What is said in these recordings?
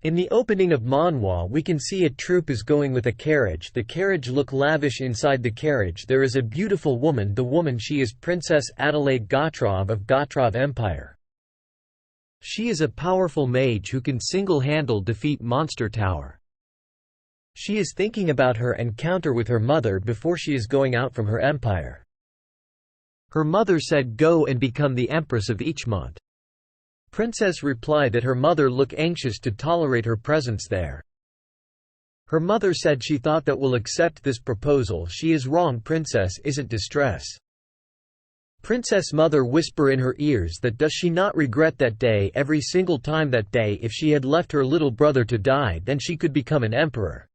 In the opening of Manhwa we can see a troupe is going with a carriage. The carriage look lavish. Inside the carriage there is a beautiful woman. The woman, she is Princess Adelaide Gotrov of Gotrov Empire. She is a powerful mage who can single-handed defeat Monster Tower. She is thinking about her encounter with her mother before she is going out from her empire. Her mother said go and become the Empress of Ichmont. Princess replied that her mother looked anxious to tolerate her presence there. Her mother said she thought that will accept this proposal. She is wrong. Princess isn't distress. Princess mother whisper in her ears that does she not regret that day every single time that day if she had left her little brother to die then she could become an emperor.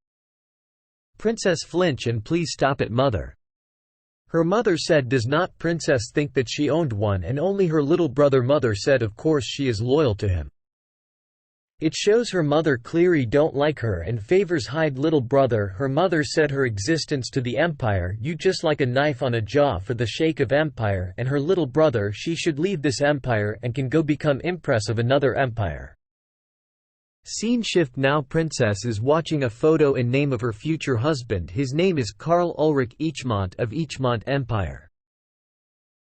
Princess flinch and please stop it mother. Her mother said does not princess think that she owned one and only her little brother. Mother said of course she is loyal to him. It shows her mother clearly don't like her and favors hide little brother. Her mother said her existence to the empire you just like a knife on a jaw for the sheikh of empire and her little brother she should leave this empire and can go become empress of another empire. Scene shift now princess is watching a photo in name of her future husband. His name is Karl Ulrich Ichmont of Ichmont Empire.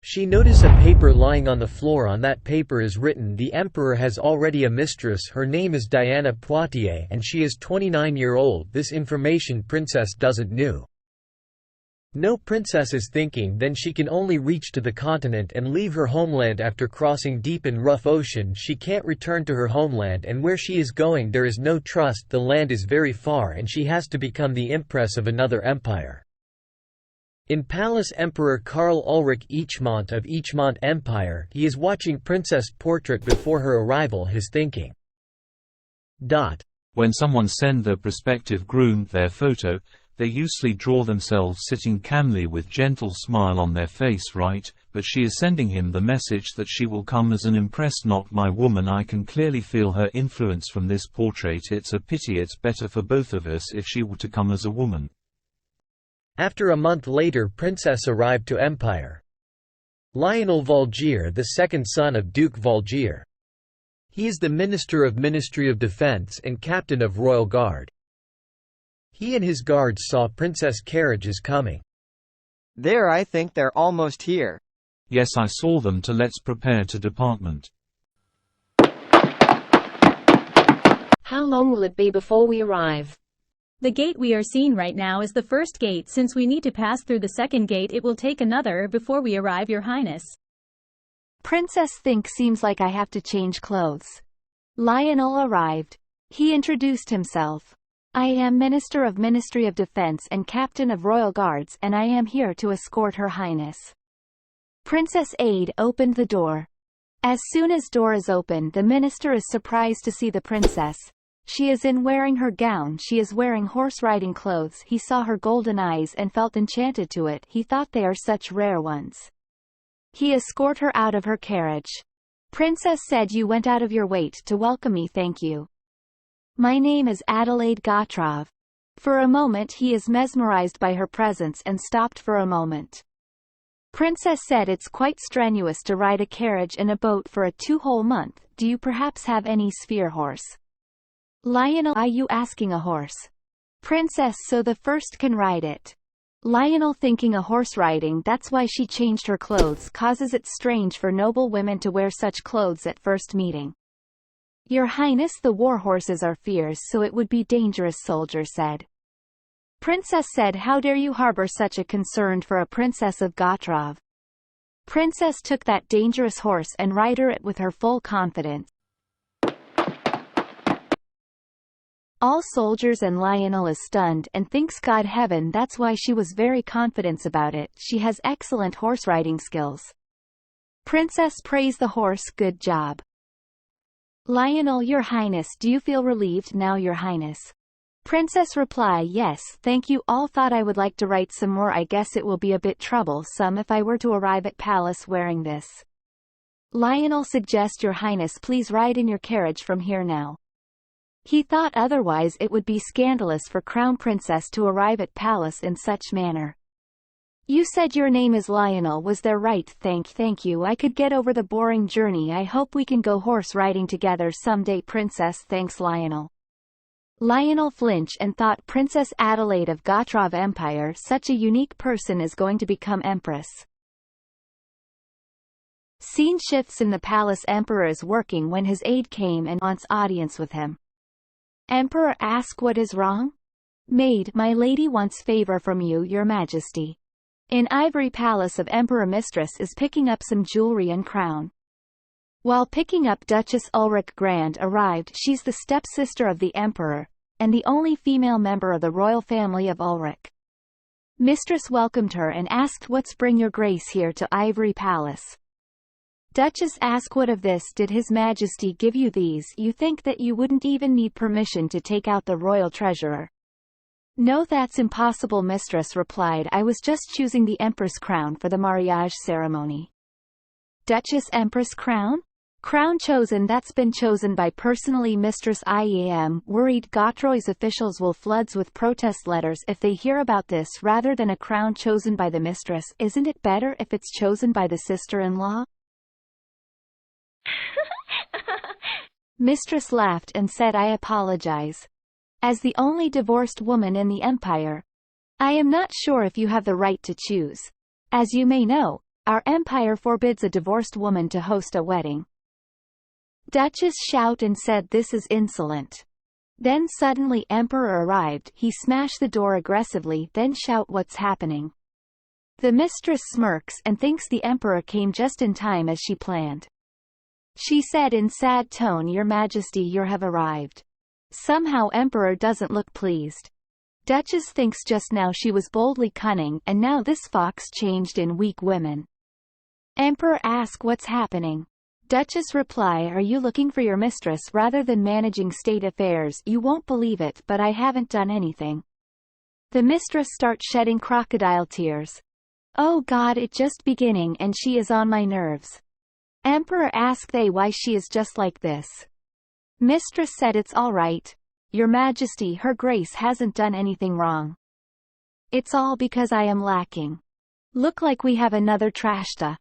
She notices a paper lying on the floor. On that paper is written the emperor has already a mistress. Her name is Diana Poitiers and she is 29-year-old. This information princess doesn't know. No princess is thinking then she can only reach to the continent and leave her homeland after crossing deep and rough ocean. She can't return to her homeland and where she is going there is no trust. The land is very far and she has to become the empress of another empire. In palace Emperor Karl Ulrich Ichmont of Ichmont Empire, he is watching princess portrait before her arrival. His thinking. When someone send their prospective groom their photo, they usually draw themselves sitting calmly with gentle smile on their face, right? But she is sending him the message that she will come as an empress, not my woman. I can clearly feel her influence from this portrait. It's a pity. It's better for both of us if she were to come as a woman. After a month later princess arrived to empire. Lionel Valgier, the second son of Duke Valgier. He is the Minister of Ministry of Defense and Captain of Royal Guard. He and his guards saw princess carriages coming. There, I think they're almost here. Yes, I saw them. Let's prepare to department. How long will it be before we arrive? The gate we are seeing right now is the first gate. Since we need to pass through the second gate it will take another before we arrive, Your Highness. Princess think seems like I have to change clothes. Lionel arrived. He introduced himself. I am Minister of Ministry of Defense and Captain of Royal Guards and I am here to escort Her Highness. Princess Aide opened the door. As soon as door is opened the minister is surprised to see the princess. She is in wearing her gown. She is wearing horse riding clothes. He saw her golden eyes and felt enchanted to it. He thought they are such rare ones. He escort her out of her carriage. Princess said you went out of your way to welcome me. Thank you. My name is Adelaide Gotrov. For a moment he is mesmerized by her presence and stopped for a moment. Princess said it's quite strenuous to ride a carriage and a boat for a 2 whole month. Do you perhaps have any sphere horse? Lionel, are you asking a horse? Princess, so the first can ride it. Lionel thinking a horse riding, that's why she changed her clothes, causes it strange for noble women to wear such clothes at first meeting. Your Highness, the war horses are fierce, so it would be dangerous, soldier said. Princess said, how dare you harbor such a concern for a princess of Gotrov? Princess took that dangerous horse and rider it with her full confidence. All soldiers and Lionel is stunned and thinks God heaven, that's why she was very confident about it. She has excellent horse riding skills. Princess praised the horse, good job. Lionel, Your Highness, do you feel relieved now, Your Highness? Princess reply, yes, thank you. All thought I would like to write some more. I guess it will be a bit troublesome if I were to arrive at palace wearing this. Lionel suggest, Your Highness, please ride in your carriage from here now. He thought otherwise it would be scandalous for Crown Princess to arrive at palace in such manner. You said your name is Lionel, was there right? Thank you. I could get over the boring journey. I hope we can go horse riding together someday. Princess thanks Lionel. Lionel flinched and thought Princess Adelaide of Gotrov Empire, such a unique person, is going to become Empress. Scene shifts in the palace. Emperor is working when his aide came and wants audience with him. Emperor asks what is wrong? Maid, my lady wants favor from you, your majesty. In ivory palace of Emperor, mistress is picking up some jewelry and crown. While picking up, Duchess Ulrich Grand arrived. She's the stepsister of the emperor, and the only female member of the royal family of Ulrich. Mistress welcomed her and asked, "What's bring your grace here to Ivory Palace?" Duchess asked, "What of this? Did His Majesty give you these? You think that you wouldn't even need permission to take out the royal treasurer?" "No, that's impossible," mistress replied. "I was just choosing the Empress crown for the marriage ceremony." Duchess Empress crown? Crown chosen? That's been chosen by personally mistress. I am worried Gotroy's officials will floods with protest letters if they hear about this rather than a crown chosen by the mistress. Isn't it better if it's chosen by the sister-in-law? Mistress laughed and said, "I apologize. As the only divorced woman in the empire, I am not sure if you have the right to choose. As you may know, our empire forbids a divorced woman to host a wedding." Duchess shouted and said, "This is insolent." Then suddenly Emperor arrived. He smashed the door aggressively, then shout, "What's happening?" The mistress smirks and thinks the emperor came just in time as she planned. She said in sad tone, "Your Majesty, you have arrived." Somehow Emperor doesn't look pleased. Duchess thinks just now she was boldly cunning, and now this fox changed in weak women. Emperor asks, "What's happening?" Duchess reply, "Are you looking for your mistress rather than managing state affairs? You won't believe it, but I haven't done anything." The mistress starts shedding crocodile tears. "Oh God, it's just beginning and she is on my nerves." Emperor asked they why she is just like this. Mistress said, "It's all right. Your Majesty, her grace hasn't done anything wrong. It's all because I am lacking. Look like we have another trashta."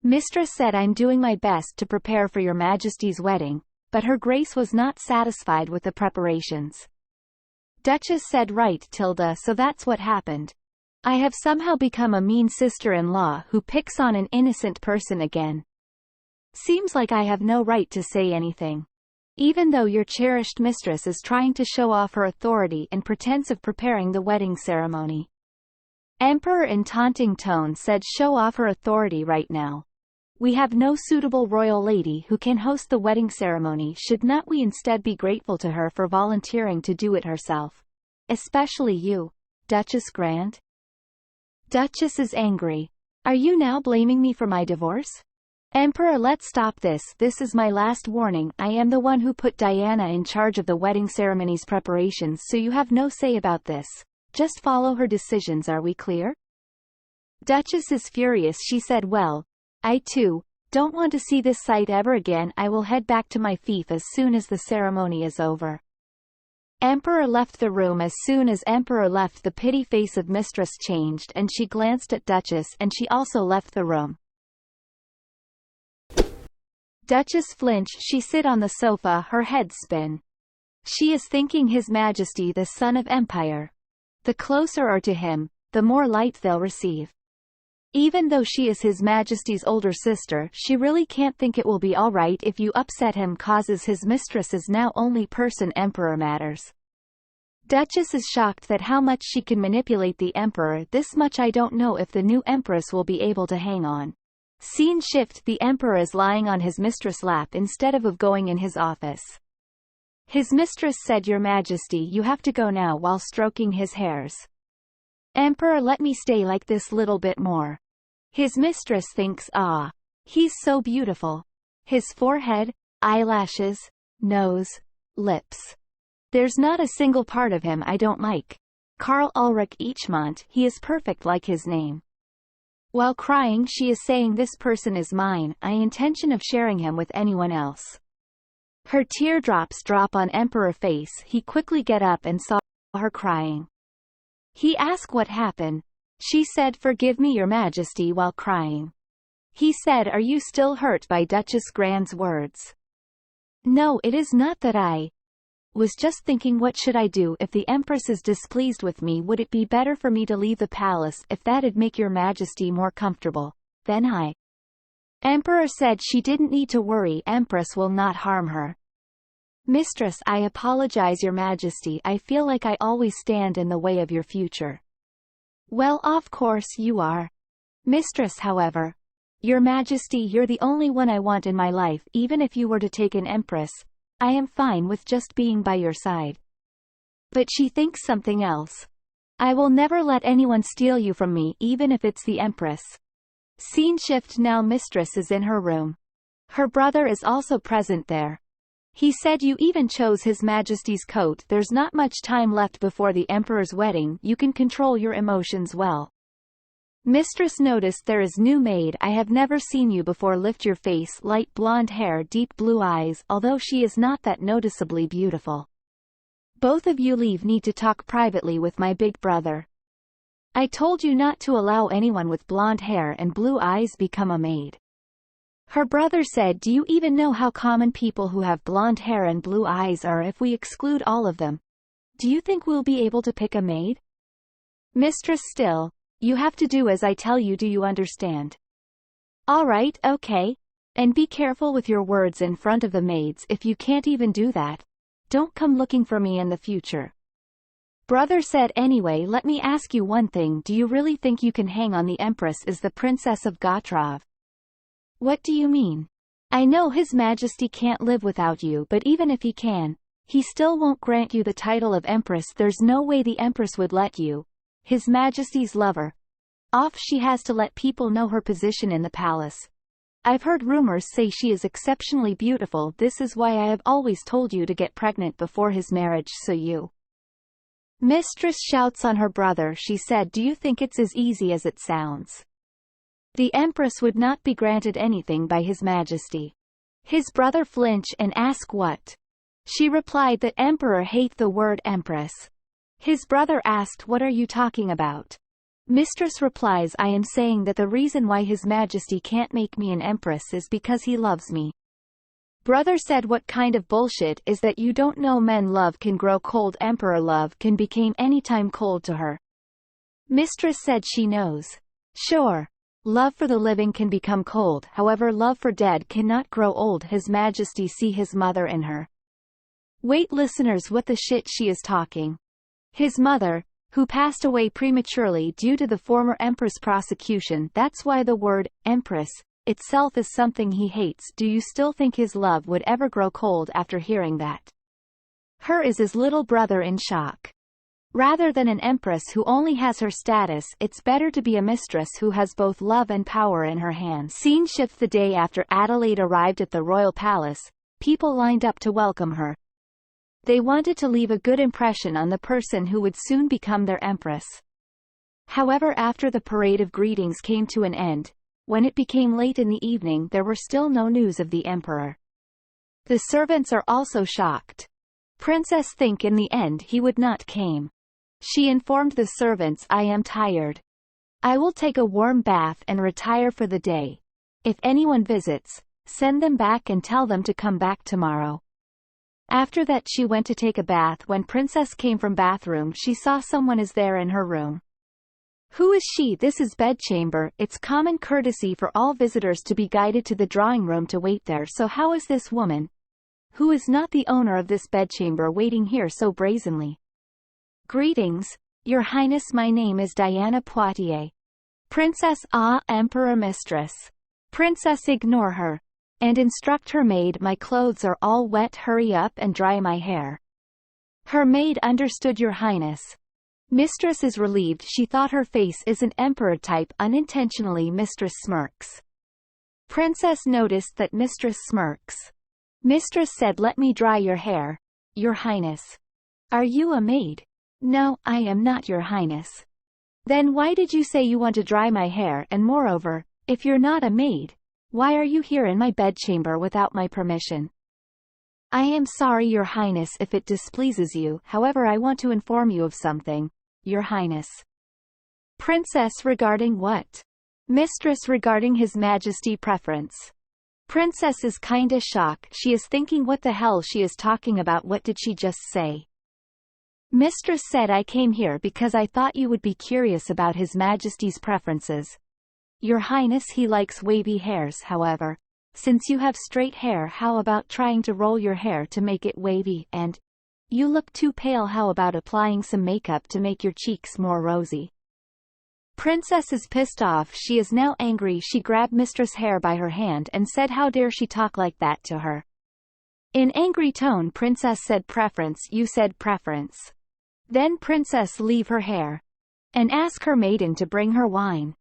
Mistress said, "I'm doing my best to prepare for your Majesty's wedding," but her grace was not satisfied with the preparations. Duchess said, "Right, Tilda, so that's what happened. I have somehow become a mean sister-in-law who picks on an innocent person again. Seems like I have no right to say anything. Even though your cherished mistress is trying to show off her authority in pretense of preparing the wedding ceremony." Emperor in taunting tone said, "Show off her authority right now. We have no suitable royal lady who can host the wedding ceremony. Should not we instead be grateful to her for volunteering to do it herself? Especially you, Duchess Grand?" Duchess is angry. "Are you now blaming me for my divorce?" Emperor, let's stop this. This is my last warning. I am the one who put Diana in charge of the wedding ceremony's preparations, so you have no say about this. Just follow her decisions. Are we clear? Duchess is furious. She said, "Well, I too don't want to see this sight ever again. I will head back to my fief as soon as the ceremony is over." Emperor left the room. As soon as Emperor left, the pity face of mistress changed and she glanced at Duchess, and she also left the room. Duchess flinch. She sit on the sofa, her head spin. She is thinking His Majesty, the son of Empire. The closer are to him, the more light they'll receive. Even though she is His Majesty's older sister, she really can't think it will be all right if you upset him, causes his mistress is now only person Emperor matters. Duchess is shocked that how much she can manipulate the Emperor. This much I don't know if the new Empress will be able to hang on. Scene shift. The Emperor is lying on his mistress' lap instead of going in his office. His mistress said, "Your Majesty, you have to go now," while stroking his hairs. Emperor, "Let me stay like this little bit more." His mistress thinks, "Ah, he's so beautiful. His forehead, eyelashes, nose, lips. There's not a single part of him I don't like. Karl Ulrich Eichmont, he is perfect like his name." While crying, she is saying, "This person is mine. I intention of sharing him with anyone else." Her teardrops drop on Emperor face. He quickly get up and saw her crying. He asked what happened. She said, "Forgive me, Your Majesty," while crying. He said, "Are you still hurt by Duchess Grand's words?" "No, it is not that I Was just thinking, what should I do if the Empress is displeased with me? Would it be better for me to leave the palace if that'd make your Majesty more comfortable? Then Emperor said she didn't need to worry, Empress will not harm her. Mistress, I apologize, Your Majesty, I feel like I always stand in the way of your future. Well, of course you are. Mistress, however. Your Majesty, you're the only one I want in my life. Even if you were to take an Empress, I am fine with just being by your side. But she thinks something else. I will never let anyone steal you from me, even if it's the Empress. Scene shift now. Mistress is in her room. Her brother is also present there. He said, you even chose His Majesty's coat. There's not much time left before the Emperor's wedding. You can control your emotions well. Mistress noticed there is new maid. I have never seen you before. Lift your face. Light blonde hair, deep blue eyes, although she is not that noticeably beautiful. Both of you leave. Need to talk privately with my big brother. I told you not to allow anyone with blonde hair and blue eyes become a maid. Her brother said, do you even know how common people who have blonde hair and blue eyes are? If we exclude all of them, do you think we'll be able to pick a maid? Mistress, still, you have to do as I tell you. Do you understand? All right, okay. And be careful with your words in front of the maids. If you can't even do that, don't come looking for me in the future. Brother said, anyway, let me ask you one thing. Do you really think you can hang on the Empress as the Princess of Gotrov? What do you mean? I know His Majesty can't live without you, but even if he can, he still won't grant you the title of Empress. There's no way the Empress would let you, His Majesty's lover, off. She has to let people know her position in the palace. I've heard rumors say she is exceptionally beautiful. This is why I have always told you to get pregnant before his marriage, so you. Mistress shouts on her brother. She said, do you think it's as easy as it sounds? The Empress would not be granted anything by His Majesty. His brother flinch and ask what? She replied that Emperor hate the word Empress. His brother asked, what are you talking about? Mistress replies, I am saying that the reason why His Majesty can't make me an Empress is because he loves me. Brother said, what kind of bullshit is that? You don't know men love can grow cold. Emperor love can become anytime cold to her. Mistress said she knows. Sure. Love for the living can become cold, however love for dead cannot grow old. His Majesty see his mother in her. Wait, listeners, what the shit she is talking? His mother, who passed away prematurely due to the former Empress prosecution. That's why the word, Empress, itself is something he hates. Do you still think his love would ever grow cold after hearing that? Her is his little brother in shock. Rather than an Empress who only has her status, it's better to be a mistress who has both love and power in her hands. Scene shift. The day after Adelaide arrived at the royal palace, people lined up to welcome her. They wanted to leave a good impression on the person who would soon become their Empress. However, after the parade of greetings came to an end, when it became late in the evening, there were still no news of the Emperor. The servants are also shocked. Princess think in the end he would not came. She informed the servants, I am tired. I will take a warm bath and retire for the day. If anyone visits, send them back and tell them to come back tomorrow. After that she went to take a bath. When Princess came from bathroom, she saw someone is there in her room. Who is she? This is bedchamber. It's common courtesy for all visitors to be guided to the drawing room to wait there. So how is this woman, who is not the owner of this bedchamber, waiting here so brazenly? Greetings, Your Highness, my name is Diana Poitiers. Princess. Emperor. Mistress. Princess, ignore her. And instruct her maid, my clothes are all wet, hurry up and dry my hair. Her maid understood, Your Highness. Mistress is relieved. She thought her face isn't emperor type. Unintentionally, Mistress smirks. Princess noticed that Mistress smirks. Mistress said, let me dry your hair, Your Highness. Are you a maid? No, I am not, Your Highness. Then why did you say you want to dry my hair? And moreover, if you're not a maid, why are you here in my bedchamber without my permission? I am sorry, Your Highness, if it displeases you. However, I want to inform you of something, Your Highness. Princess, regarding what? Mistress, regarding His Majesty preference. Princess is kinda shocked. She is thinking what the hell she is talking about. What did she just say? Mistress said I came here because I thought you would be curious about His Majesty's preferences. Your Highness, he likes wavy hairs. However, since you have straight hair, how about trying to roll your hair to make it wavy? And you look too pale. How about applying some makeup to make your cheeks more rosy? Princess is pissed off. She is now angry. She grabbed Mistress' hair by her hand and said, how dare she talk like that to her? In angry tone, Princess said, preference. You said preference. Then Princess leave her hair and ask her maiden to bring her wine.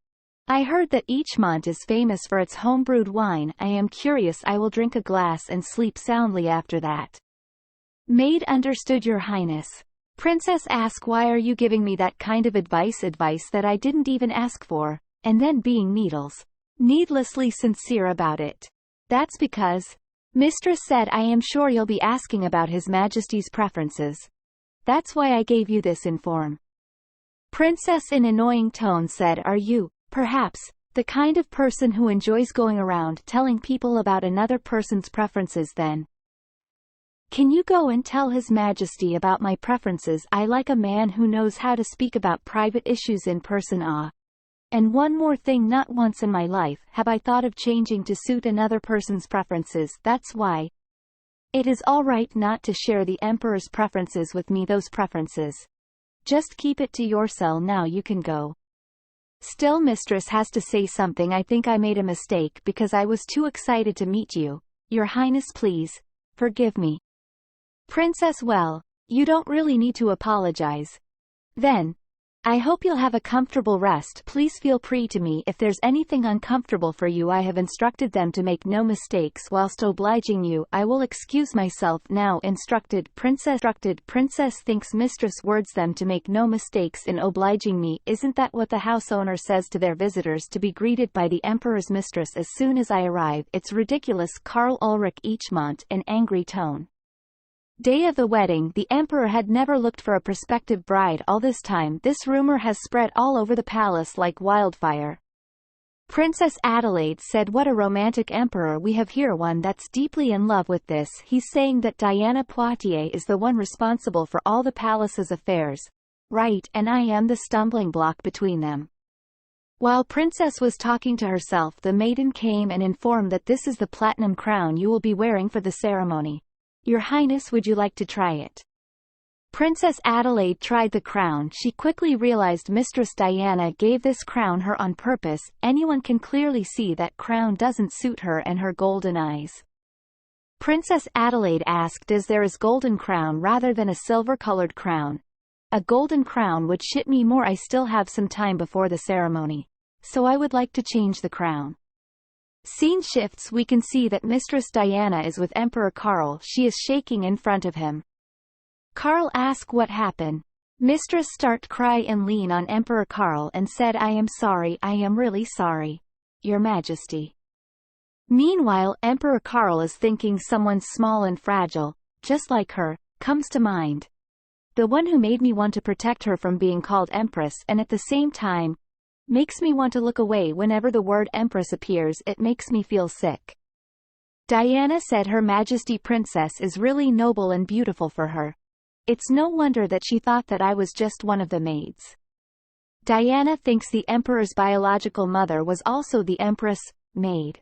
I heard that Eachmont is famous for its homebrewed wine. I am curious. I will drink a glass and sleep soundly after that. Maid understood, Your Highness. Princess asked, why are you giving me that kind of advice that I didn't even ask for, and then being needlessly sincere about it? That's because Mistress said I am sure you'll be asking about His Majesty's preferences. That's why I gave you this inform. Princess in annoying tone said, are you, perhaps, the kind of person who enjoys going around telling people about another person's preferences? Then can you go and tell His Majesty about my preferences? I like a man who knows how to speak about private issues in person. And one more thing, not once in my life have I thought of changing to suit another person's preferences. That's why it is all right not to share the Emperor's preferences with me. Those preferences, just keep it to yourself. Now you can go. Still, Mistress has to say something. I think I made a mistake because I was too excited to meet you. Your Highness, please forgive me. Princess, well, you don't really need to apologize. Then I hope you'll have a comfortable rest. Please feel free to me if there's anything uncomfortable for you. I have instructed them to make no mistakes whilst obliging you. I will excuse myself now. Instructed Princess thinks Mistress words them to make no mistakes in obliging me. Isn't that what the house owner says to their visitors, to be greeted by the Emperor's mistress as soon as I arrive? It's ridiculous. Karl Ulrich Eachmont in angry tone. Day of the wedding, the Emperor had never looked for a prospective bride. All this time, this rumor has spread all over the palace like wildfire. Princess Adelaide said, what a romantic emperor we have here, one that's deeply in love with this. He's saying that Diana Poitiers is the one responsible for all the palace's affairs. Right, and I am the stumbling block between them. While Princess was talking to herself, the maiden came and informed that this is the platinum crown you will be wearing for the ceremony. Your Highness, would you like to try it? Princess Adelaide tried the crown. She quickly realized Mistress Diana gave this crown her on purpose. Anyone can clearly see that crown doesn't suit her and her golden eyes. Princess Adelaide asked, as there is golden crown rather than a silver-colored crown. A golden crown would shit me more. I still have some time before the ceremony, so I would like to change the crown. Scene shifts. We can see that Mistress Diana is with Emperor Karl. She is shaking in front of him. Karl asks what happened. Mistress start cry and lean on Emperor Karl and said, I am sorry. I am really sorry, Your Majesty. Meanwhile, Emperor Karl is thinking someone small and fragile, just like her, comes to mind. The one who made me want to protect her from being called Empress, and at the same time makes me want to look away whenever the word Empress appears. It makes me feel sick. Diana said, Her Majesty Princess is really noble and beautiful for her. It's no wonder that she thought that I was just one of the maids. Diana thinks the Emperor's biological mother was also the Empress maid.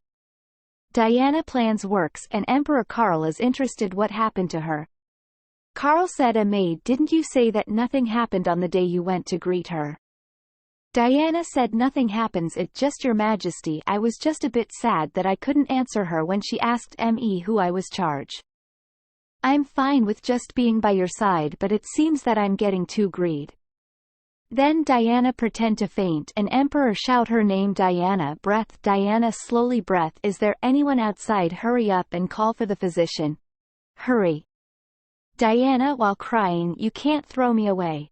Diana plans works and Emperor Karl is interested what happened to her. Karl said, a maid. Didn't you say that nothing happened on the day you went to greet her? Diana said, nothing happens. It just, Your Majesty, I was just a bit sad that I couldn't answer her when she asked me who I was charge. I'm fine with just being by your side, but it seems that I'm getting too greedy. Then Diana pretend to faint and Emperor shout her name, Diana. Breath. Diana slowly breath. Is there anyone outside? Hurry up and call for the physician. Hurry. Diana while crying, you can't throw me away.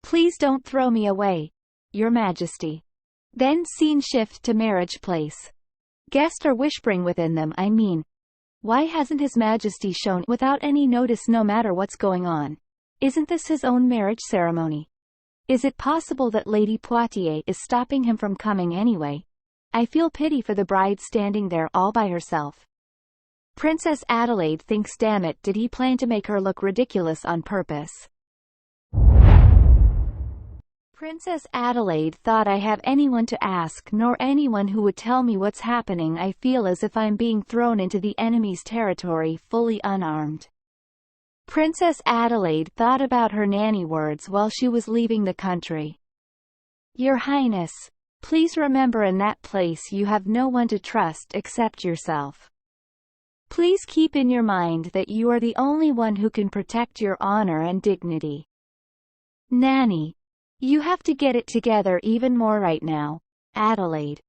Please don't throw me away, Your Majesty. Then scene shift to marriage place. Guests are whispering within them. I mean, why hasn't His Majesty shown without any notice no matter what's going on? Isn't this his own marriage ceremony? Is it possible that Lady Poitiers is stopping him from coming anyway? I feel pity for the bride standing there all by herself. Princess Adelaide thinks, damn it, did he plan to make her look ridiculous on purpose? Princess Adelaide thought, I have anyone to ask nor anyone who would tell me what's happening. I feel as if I'm being thrown into the enemy's territory fully unarmed. Princess Adelaide thought about her nanny words while she was leaving the country. Your Highness, please remember, in that place you have no one to trust except yourself. Please keep in your mind that you are the only one who can protect your honor and dignity. Nanny, you have to get it together even more right now. Adelaide.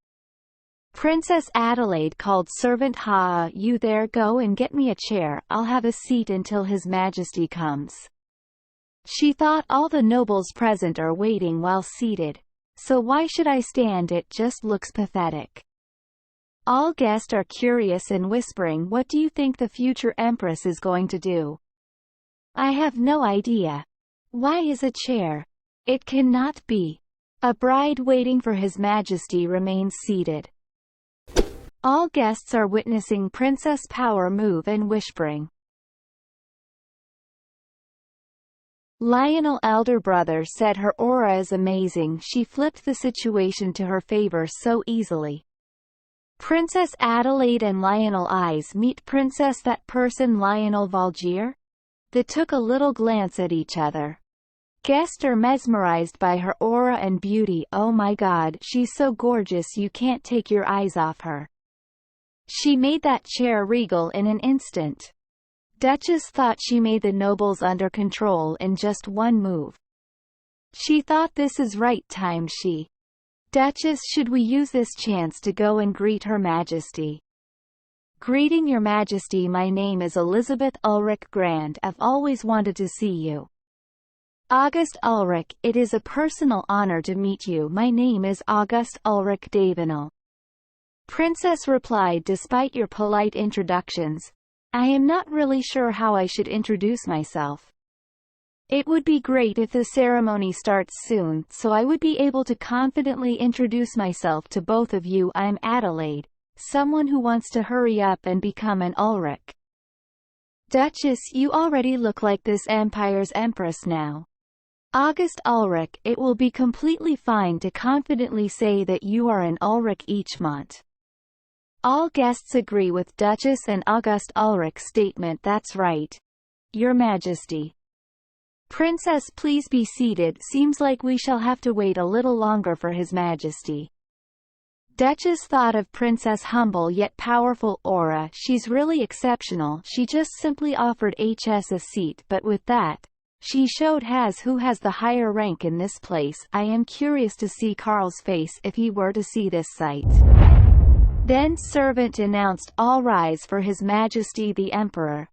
Princess Adelaide called servant. Ha, you there, go and get me a chair, I'll have a seat until His Majesty comes. She thought, all the nobles present are waiting while seated, so why should I stand? It just looks pathetic. All guests are curious and whispering, what do you think the future Empress is going to do? I have no idea. Why is a chair? It cannot be. A bride waiting for His Majesty remains seated. All guests are witnessing Princess Power move and whispering. Lionel elder brother said her aura is amazing. She flipped the situation to her favor so easily. Princess Adelaide and Lionel eyes meet. Princess, that person Lionel Valgier? They took a little glance at each other. Guests are mesmerized by her aura and beauty. Oh my god, she's so gorgeous you can't take your eyes off her. She made that chair regal in an instant. Duchess thought she made the nobles under control in just one move. She thought, this is right time. Duchess, should we use this chance to go and greet Her Majesty? Greeting Your Majesty, my name is Elizabeth Ulrich Grand. I've always wanted to see you. August Ulrich, it is a personal honor to meet you. My name is August Ulrich Davenel. Princess replied, despite your polite introductions, I am not really sure how I should introduce myself. It would be great if the ceremony starts soon, so I would be able to confidently introduce myself to both of you. I'm Adelaide, someone who wants to hurry up and become an Ulrich. Duchess, you already look like this empire's empress now. August Ulrich, it will be completely fine to confidently say that you are an Ulrich each month. All guests agree with Duchess and August Ulrich's statement. That's right. Your Majesty. Princess, please be seated. Seems like we shall have to wait a little longer for His Majesty. Duchess thought of Princess' humble yet powerful aura. She's really exceptional. She just simply offered HS a seat, but with that, she showed who has the higher rank in this place. I am curious to see Karl's face if he were to see this sight. Then servant announced, all rise for His Majesty the Emperor.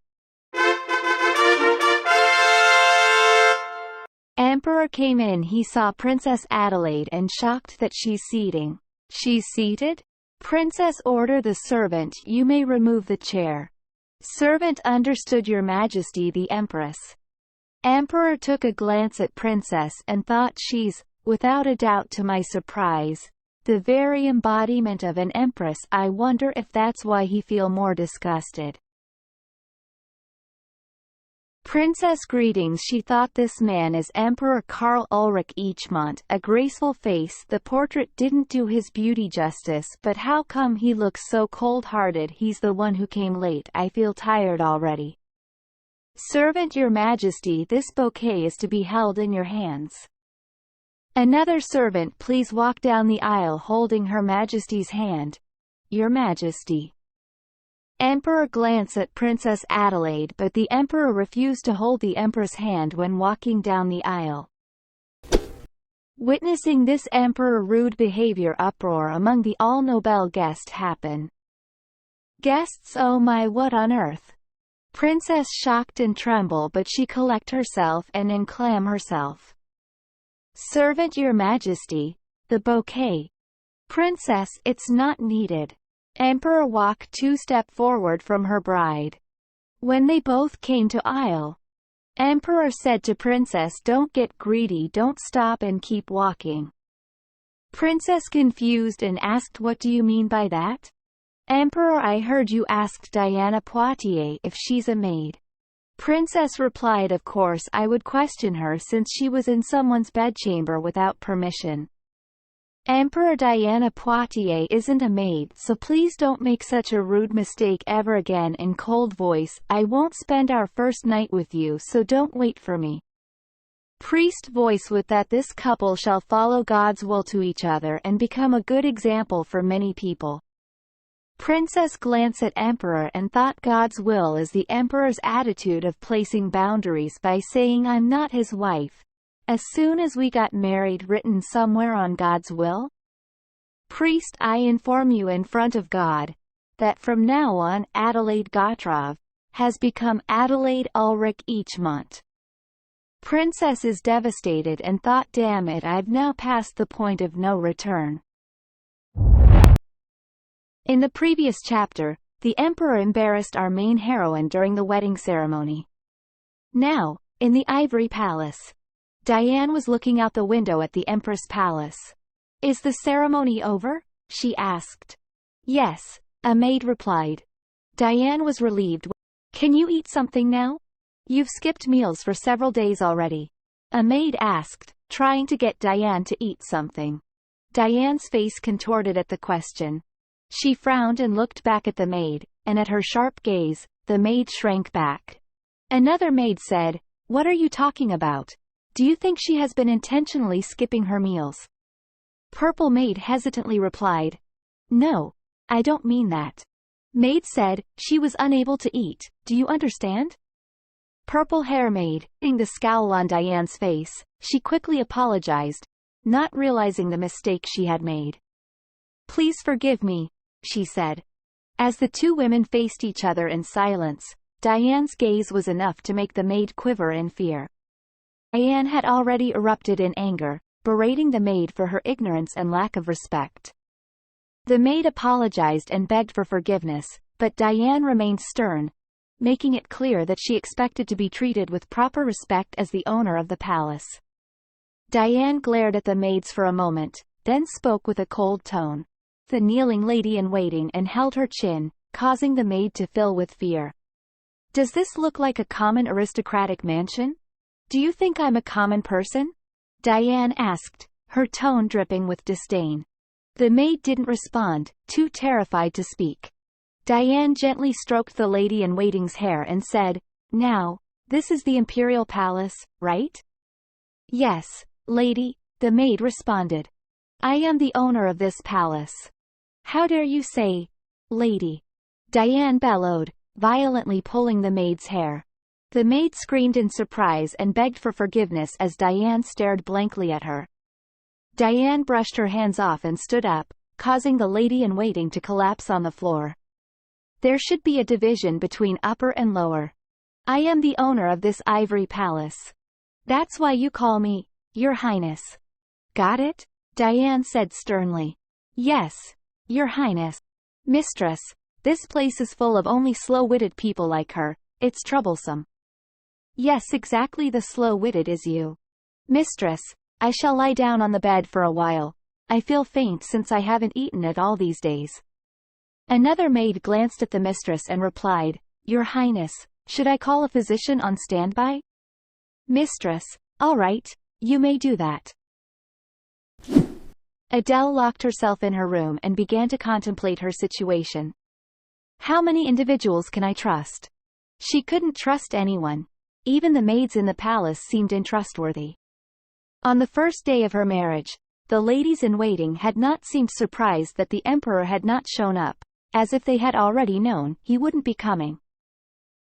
Emperor came in. He saw Princess Adelaide and shocked that she's seating. She's seated? Princess, order the servant, you may remove the chair. Servant understood. Your Majesty the Empress. Emperor took a glance at Princess and thought, she's, without a doubt to my surprise, the very embodiment of an empress. I wonder if that's why he feel more disgusted. Princess, greetings. She thought, this man is Emperor Karl Ulrich Eichmont, a graceful face. The portrait didn't do his beauty justice, but how come he looks so cold-hearted? He's the one who came late. I feel tired already. Servant, Your Majesty, this bouquet is to be held in your hands. Another servant, please walk down the aisle holding Her Majesty's hand. Your Majesty. Emperor glanced at Princess Adelaide, but the Emperor refused to hold the Empress' hand when walking down the aisle. Witnessing this Emperor rude behavior, uproar among the all-Nobel guests happen. Guests, oh my, what on earth? Princess shocked and tremble, but she collect herself and unclam herself. Servant, Your Majesty, the bouquet. Princess, it's not needed. Emperor walked 2 steps forward from her bride. When they both came to aisle, Emperor said to Princess, don't get greedy, don't stop and keep walking. Princess confused and asked, what do you mean by that? Emperor, I heard you asked Diana Poitiers if she's a maid. Princess replied, of course I would question her since she was in someone's bedchamber without permission. Emperor, Diana Poitiers isn't a maid, so please don't make such a rude mistake ever again. In cold voice, I won't spend our first night with you, so don't wait for me. Priest voice, with that this couple shall follow God's will to each other and become a good example for many people. Princess glanced at Emperor and thought God's will is the Emperor's attitude of placing boundaries by saying I'm not his wife. As soon as we got married, written somewhere on God's will? Priest, I inform you in front of God, that from now on Adelaide Gotrov has become Adelaide Ulrich Eichmont. Princess is devastated and thought, damn it, I've now passed the point of no return. In the previous chapter, the Emperor embarrassed our main heroine during the wedding ceremony. Now, in the Ivory Palace, Diane was looking out the window at the Empress Palace. Is the ceremony over? She asked. Yes, a maid replied. Diane was relieved. Can you eat something now? You've skipped meals for several days already. A maid asked, trying to get Diane to eat something. Diane's face contorted at the question. She frowned and looked back at the maid, and at her sharp gaze, the maid shrank back. Another maid said, What are you talking about? Do you think she has been intentionally skipping her meals? Purple maid hesitantly replied, No, I don't mean that. Maid said, she was unable to eat, do you understand? Purple hair maid, seeing the scowl on Diane's face, she quickly apologized, not realizing the mistake she had made. Please forgive me, she said. As the two women faced each other in silence, Diane's gaze was enough to make the maid quiver in fear. Diane had already erupted in anger, berating the maid for her ignorance and lack of respect. The maid apologized and begged for forgiveness, but Diane remained stern, making it clear that she expected to be treated with proper respect as the owner of the palace. Diane glared at the maids for a moment, then spoke with a cold tone. The kneeling lady-in-waiting and held her chin, causing the maid to fill with fear. Does this look like a common aristocratic mansion? Do you think I'm a common person? Diane asked, her tone dripping with disdain. The maid didn't respond, too terrified to speak. Diane gently stroked the lady-in-waiting's hair and said, Now, this is the imperial palace, right? Yes, lady, the maid responded. I am the owner of this palace. How dare you say, lady? Diane bellowed, violently pulling the maid's hair. The maid screamed in surprise and begged for forgiveness as Diane stared blankly at her. Diane brushed her hands off and stood up, causing the lady-in-waiting to collapse on the floor. There should be a division between upper and lower. I am the owner of this ivory palace. That's why you call me, Your Highness. Got it? Diane said sternly. Yes, Your Highness. Mistress, this place is full of only slow-witted people like her. It's troublesome. Yes, exactly, the slow-witted is you. Mistress, I shall lie down on the bed for a while. I feel faint since I haven't eaten at all these days. Another maid glanced at the mistress and replied, Your Highness, should I call a physician on standby? Mistress, all right, you may do that. Adele locked herself in her room and began to contemplate her situation. How many individuals can I trust? She couldn't trust anyone. Even the maids in the palace seemed untrustworthy. On the first day of her marriage, the ladies-in-waiting had not seemed surprised that the emperor had not shown up, as if they had already known he wouldn't be coming.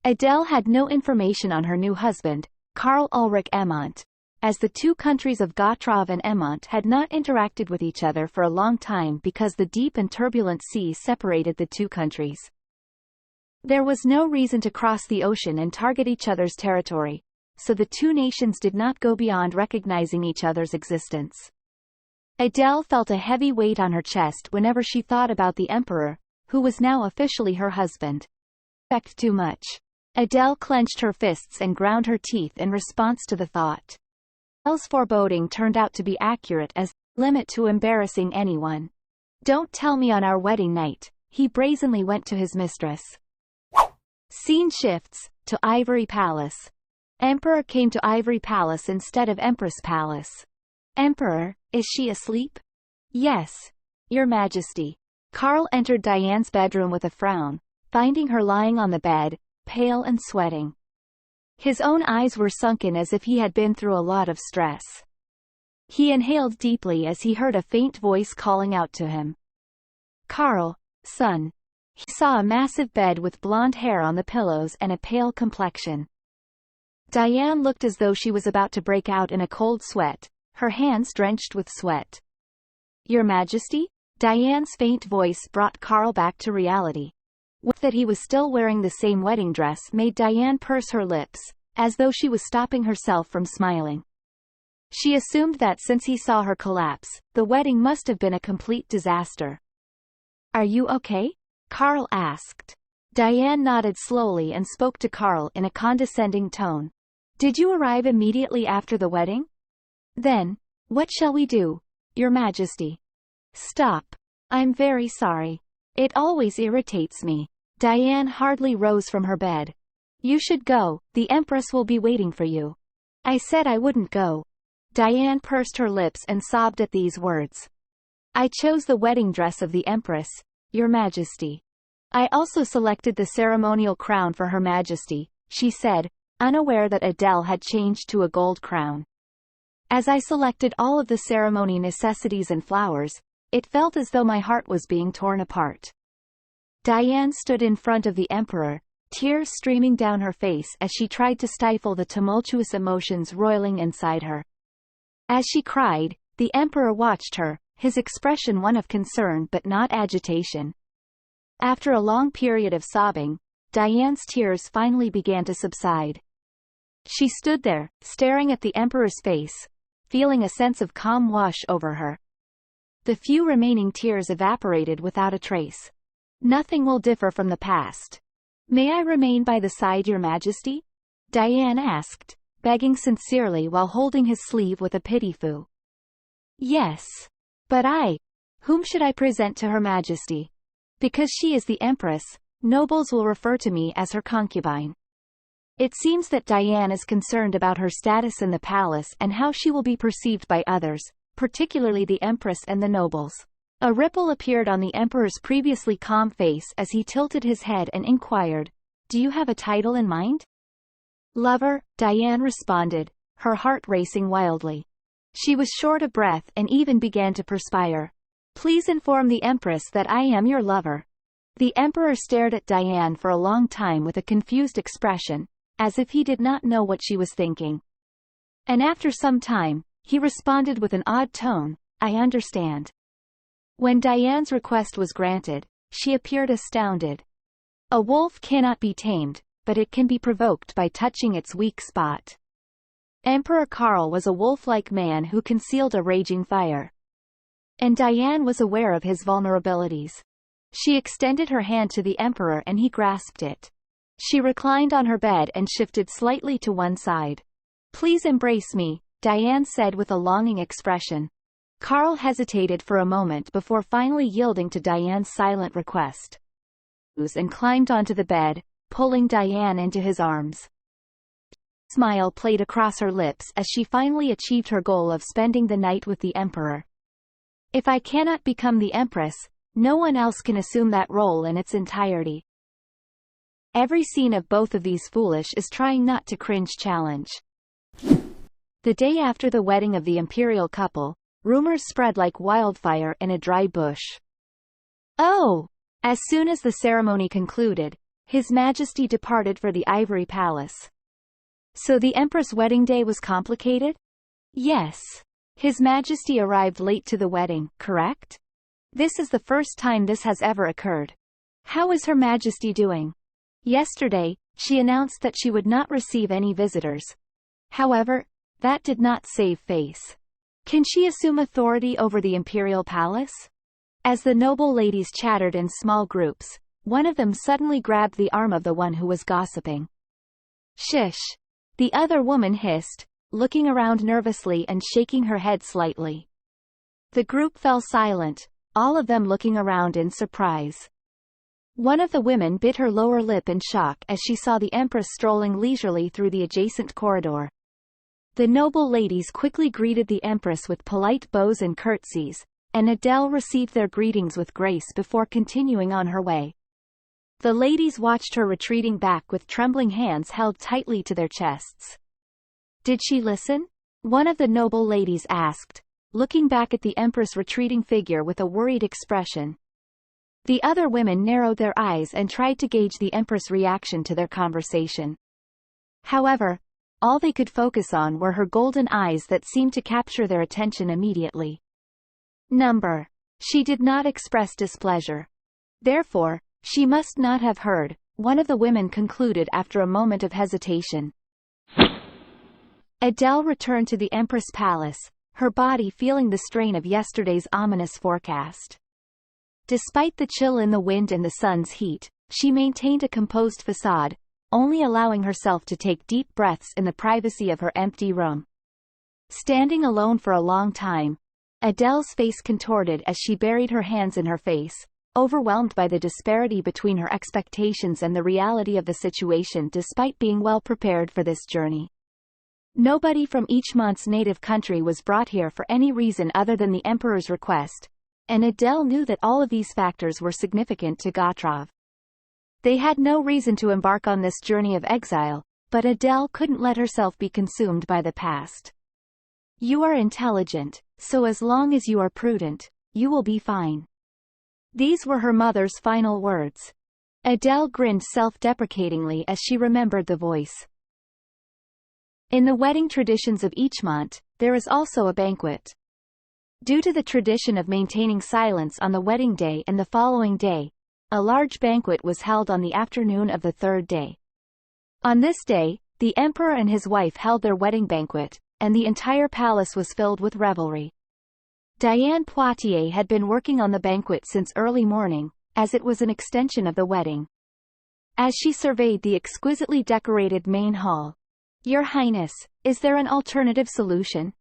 Adele had no information on her new husband, Karl Ulrich Eichmont, as the two countries of Gotrov and Eichmont had not interacted with each other for a long time because the deep and turbulent sea separated the two countries. There was no reason to cross the ocean and target each other's territory, so the two nations did not go beyond recognizing each other's existence. Adele felt a heavy weight on her chest whenever she thought about the emperor, who was now officially her husband. Too much. Adele clenched her fists and ground her teeth in response to the thought. Adele's foreboding turned out to be accurate as limit to embarrassing anyone. Don't tell me on our wedding night, he brazenly went to his mistress. Scene shifts to Ivory Palace. Emperor came to Ivory Palace instead of Empress Palace. Emperor, is she asleep? Yes, Your Majesty. Carl entered Diane's bedroom with a frown, finding her lying on the bed, pale and sweating. His own eyes were sunken as if he had been through a lot of stress. He inhaled deeply as he heard a faint voice calling out to him. Carl, son. He saw a massive bed with blonde hair on the pillows and a pale complexion. Diane looked as though she was about to break out in a cold sweat, her hands drenched with sweat. Your Majesty? Diane's faint voice brought Carl back to reality. With that he was still wearing the same wedding dress made Diane purse her lips, as though she was stopping herself from smiling. She assumed that since he saw her collapse, the wedding must have been a complete disaster. Are you okay? Carl asked. Diane nodded slowly and spoke to Carl in a condescending tone. Did you arrive immediately after the wedding? Then, what shall we do, Your Majesty? Stop. I'm very sorry. It always irritates me. Diane hardly rose from her bed. You should go, the Empress will be waiting for you. I said I wouldn't go. Diane pursed her lips and sobbed at these words. I chose the wedding dress of the Empress, Your Majesty. I also selected the ceremonial crown for Her Majesty, she said, unaware that Adele had changed to a gold crown. As I selected all of the ceremony necessities and flowers, it felt as though my heart was being torn apart. Diane stood in front of the Emperor, tears streaming down her face as she tried to stifle the tumultuous emotions roiling inside her. As she cried, the Emperor watched her, his expression one of concern but not agitation. After a long period of sobbing, Diane's tears finally began to subside. She stood there, staring at the Emperor's face, feeling a sense of calm wash over her. The few remaining tears evaporated without a trace. Nothing will differ from the past. May I remain by the side, Your Majesty? Diane asked, begging sincerely while holding his sleeve with a pitiful. Yes. But whom should I present to Her Majesty? Because she is the Empress, nobles will refer to me as her concubine. It seems that Diane is concerned about her status in the palace and how she will be perceived by others, particularly the Empress and the nobles. A ripple appeared on the Emperor's previously calm face as he tilted his head and inquired, Do you have a title in mind? Lover, Diane responded, her heart racing wildly. She was short of breath and even began to perspire. Please inform the Empress that I am your lover. The Emperor stared at Diane for a long time with a confused expression, as if he did not know what she was thinking. And after some time, he responded with an odd tone, I understand. When Diane's request was granted, she appeared astounded. A wolf cannot be tamed, but it can be provoked by touching its weak spot. Emperor Carl was a wolf-like man who concealed a raging fire. And Diane was aware of his vulnerabilities. She extended her hand to the Emperor and he grasped it. She reclined on her bed and shifted slightly to one side. Please embrace me, Diane said with a longing expression. Carl hesitated for a moment before finally yielding to Diane's silent request. And climbed onto the bed, pulling Diane into his arms. A smile played across her lips as she finally achieved her goal of spending the night with the Emperor. If I cannot become the Empress, no one else can assume that role in its entirety. Every scene of both of these foolish is trying not to cringe challenge. The day after the wedding of the imperial couple, rumors spread like wildfire in a dry bush. Oh! As soon as the ceremony concluded, His Majesty departed for the Ivory Palace. So the Empress' wedding day was complicated? Yes. His Majesty arrived late to the wedding, correct? This is the first time this has ever occurred. How is Her Majesty doing? Yesterday, she announced that she would not receive any visitors. However, that did not save face. Can she assume authority over the imperial palace? As the noble ladies chattered in small groups, one of them suddenly grabbed the arm of the one who was gossiping. Shish! The other woman hissed, looking around nervously and shaking her head slightly. The group fell silent, all of them looking around in surprise. One of the women bit her lower lip in shock as she saw the Empress strolling leisurely through the adjacent corridor. The noble ladies quickly greeted the Empress with polite bows and curtsies, and Adele received their greetings with grace before continuing on her way. The ladies watched her retreating back with trembling hands held tightly to their chests. "Did she listen?" one of the noble ladies asked, looking back at the Empress' retreating figure with a worried expression. The other women narrowed their eyes and tried to gauge the Empress' reaction to their conversation. However, all they could focus on were her golden eyes that seemed to capture their attention immediately. Number. She did not express displeasure. Therefore, she must not have heard, one of the women concluded after a moment of hesitation. Adele returned to the Empress Palace, her body feeling the strain of yesterday's ominous forecast. Despite the chill in the wind and the sun's heat, she maintained a composed facade, only allowing herself to take deep breaths in the privacy of her empty room. Standing alone for a long time, Adele's face contorted as she buried her hands in her face, overwhelmed by the disparity between her expectations and the reality of the situation despite being well prepared for this journey. Nobody from each month's native country was brought here for any reason other than the Emperor's request, and Adele knew that all of these factors were significant to Gotrov. They had no reason to embark on this journey of exile, but Adele couldn't let herself be consumed by the past. "You are intelligent, so as long as you are prudent, you will be fine." These were her mother's final words. Adele grinned self-deprecatingly as she remembered the voice. In the wedding traditions of each month, there is also a banquet. Due to the tradition of maintaining silence on the wedding day and the following day, a large banquet was held on the afternoon of the third day. On this day, the emperor and his wife held their wedding banquet, and the entire palace was filled with revelry. Diane Poitiers had been working on the banquet since early morning, as it was an extension of the wedding. As she surveyed the exquisitely decorated main hall, "Your Highness, is there an alternative solution?"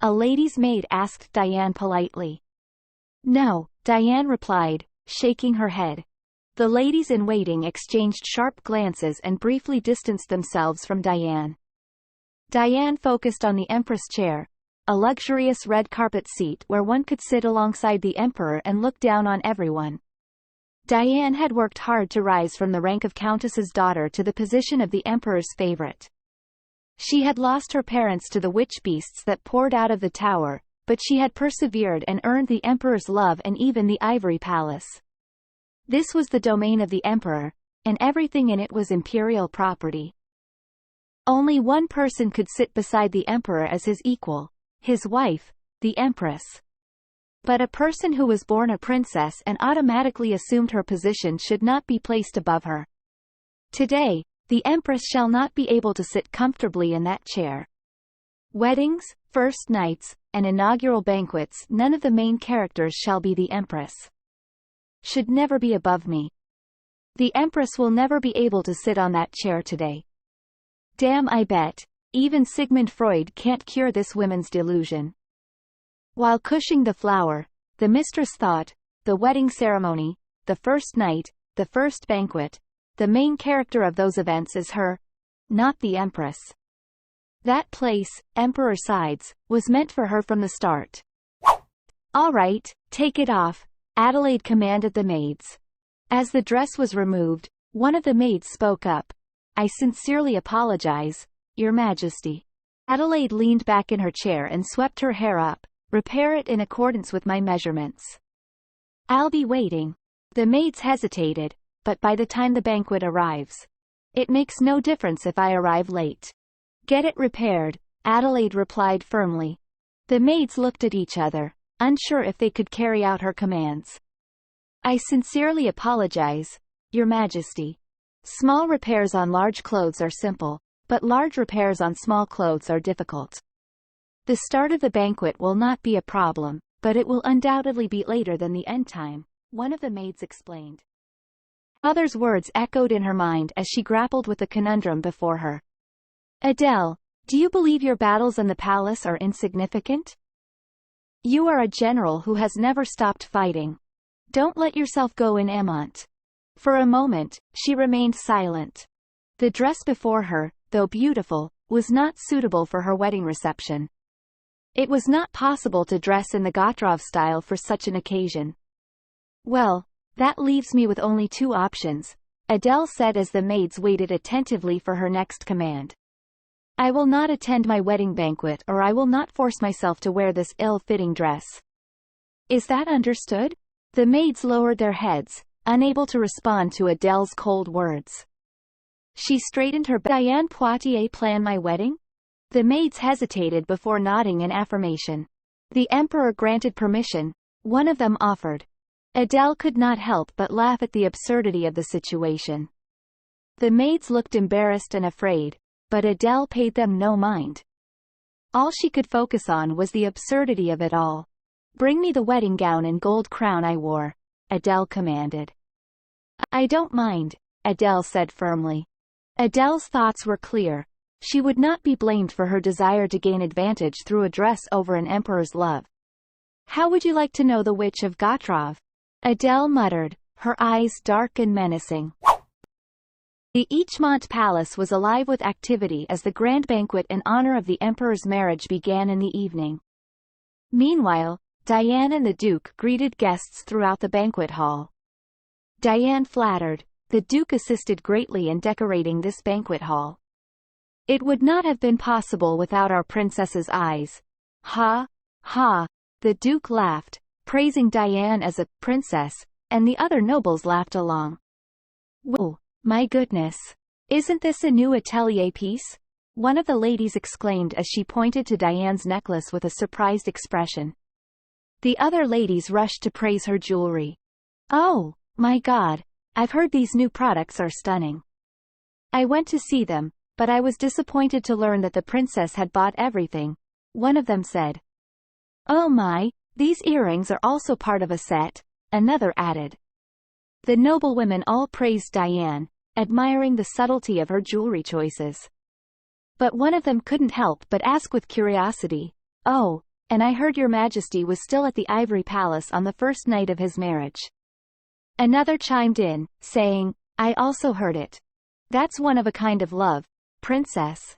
a lady's maid asked Diane politely. "No," Diane replied, shaking her head. The ladies in waiting exchanged sharp glances and briefly distanced themselves from Diane. Diane focused on the Empress chair, a luxurious red carpet seat where one could sit alongside the Emperor and look down on everyone. Diane had worked hard to rise from the rank of Countess's daughter to the position of the Emperor's favorite. She had lost her parents to the witch beasts that poured out of the tower, but she had persevered and earned the Emperor's love and even the Ivory Palace. This was the domain of the Emperor, and everything in it was imperial property. Only one person could sit beside the Emperor as his equal, his wife, the Empress. But a person who was born a princess and automatically assumed her position should not be placed above her. Today, the Empress shall not be able to sit comfortably in that chair. Weddings, first nights, and inaugural banquets, none of the main characters shall be the Empress. Should never be above me. The Empress will never be able to sit on that chair today. Damn, I bet. Even Sigmund Freud can't cure this women's delusion. While cushioning the flower, the mistress thought, the wedding ceremony, the first night, the first banquet, the main character of those events is her, not the Empress. That place, Emperor sides, was meant for her from the start. "All right, take it off," Adelaide commanded the maids. As the dress was removed, one of the maids spoke up. "I sincerely apologize, Your Majesty." Adelaide leaned back in her chair and swept her hair up. "Repair it in accordance with my measurements." "I'll be waiting." The maids hesitated, but by the time the banquet arrives, "It makes no difference if I arrive late." "Get it repaired," Adelaide replied firmly. The maids looked at each other, unsure if they could carry out her commands. "I sincerely apologize, Your Majesty." Small repairs on large clothes are simple, but large repairs on small clothes are difficult. The start of the banquet will not be a problem, but it will undoubtedly be later than the end time, one of the maids explained. Mother's words echoed in her mind as she grappled with the conundrum before her. "Adele, do you believe your battles in the palace are insignificant? You are a general who has never stopped fighting. Don't let yourself go in Amont." For a moment, she remained silent. The dress before her, though beautiful, was not suitable for her wedding reception. It was not possible to dress in the Gotrov style for such an occasion. Well, that leaves me with only two options, Adele said as the maids waited attentively for her next command. I will not attend my wedding banquet, or I will not force myself to wear this ill-fitting dress. Is that understood? The maids lowered their heads, unable to respond to Adele's cold words. She straightened her back. Diane Poitiers plan my wedding? The maids hesitated before nodding in affirmation. The emperor granted permission, one of them offered. Adele could not help but laugh at the absurdity of the situation. The maids looked embarrassed and afraid, but Adele paid them no mind. All she could focus on was the absurdity of it all. Bring me the wedding gown and gold crown I wore, Adele commanded. I don't mind, Adele said firmly. Adele's thoughts were clear. She would not be blamed for her desire to gain advantage through a dress over an emperor's love. How would you like to know the Witch of Gotrov? Adele muttered, her eyes dark and menacing. The Ichmont Palace was alive with activity as the grand banquet in honor of the emperor's marriage began in the evening. Meanwhile, Diane and the Duke greeted guests throughout the banquet hall. Diane flattered. The Duke assisted greatly in decorating this banquet hall. It would not have been possible without our princess's eyes. Ha, ha, the Duke laughed, praising Diane as a princess, and the other nobles laughed along. Whoa, my goodness. Isn't this a new atelier piece? One of the ladies exclaimed as she pointed to Diane's necklace with a surprised expression. The other ladies rushed to praise her jewelry. Oh, my God, I've heard these new products are stunning. I went to see them, but I was disappointed to learn that the princess had bought everything, one of them said. Oh my, these earrings are also part of a set, another added. The noblewomen all praised Diane, admiring the subtlety of her jewelry choices. But one of them couldn't help but ask with curiosity, oh, and I heard your majesty was still at the Ivory Palace on the first night of his marriage. Another chimed in, saying, I also heard it. That's one of a kind of love, princess.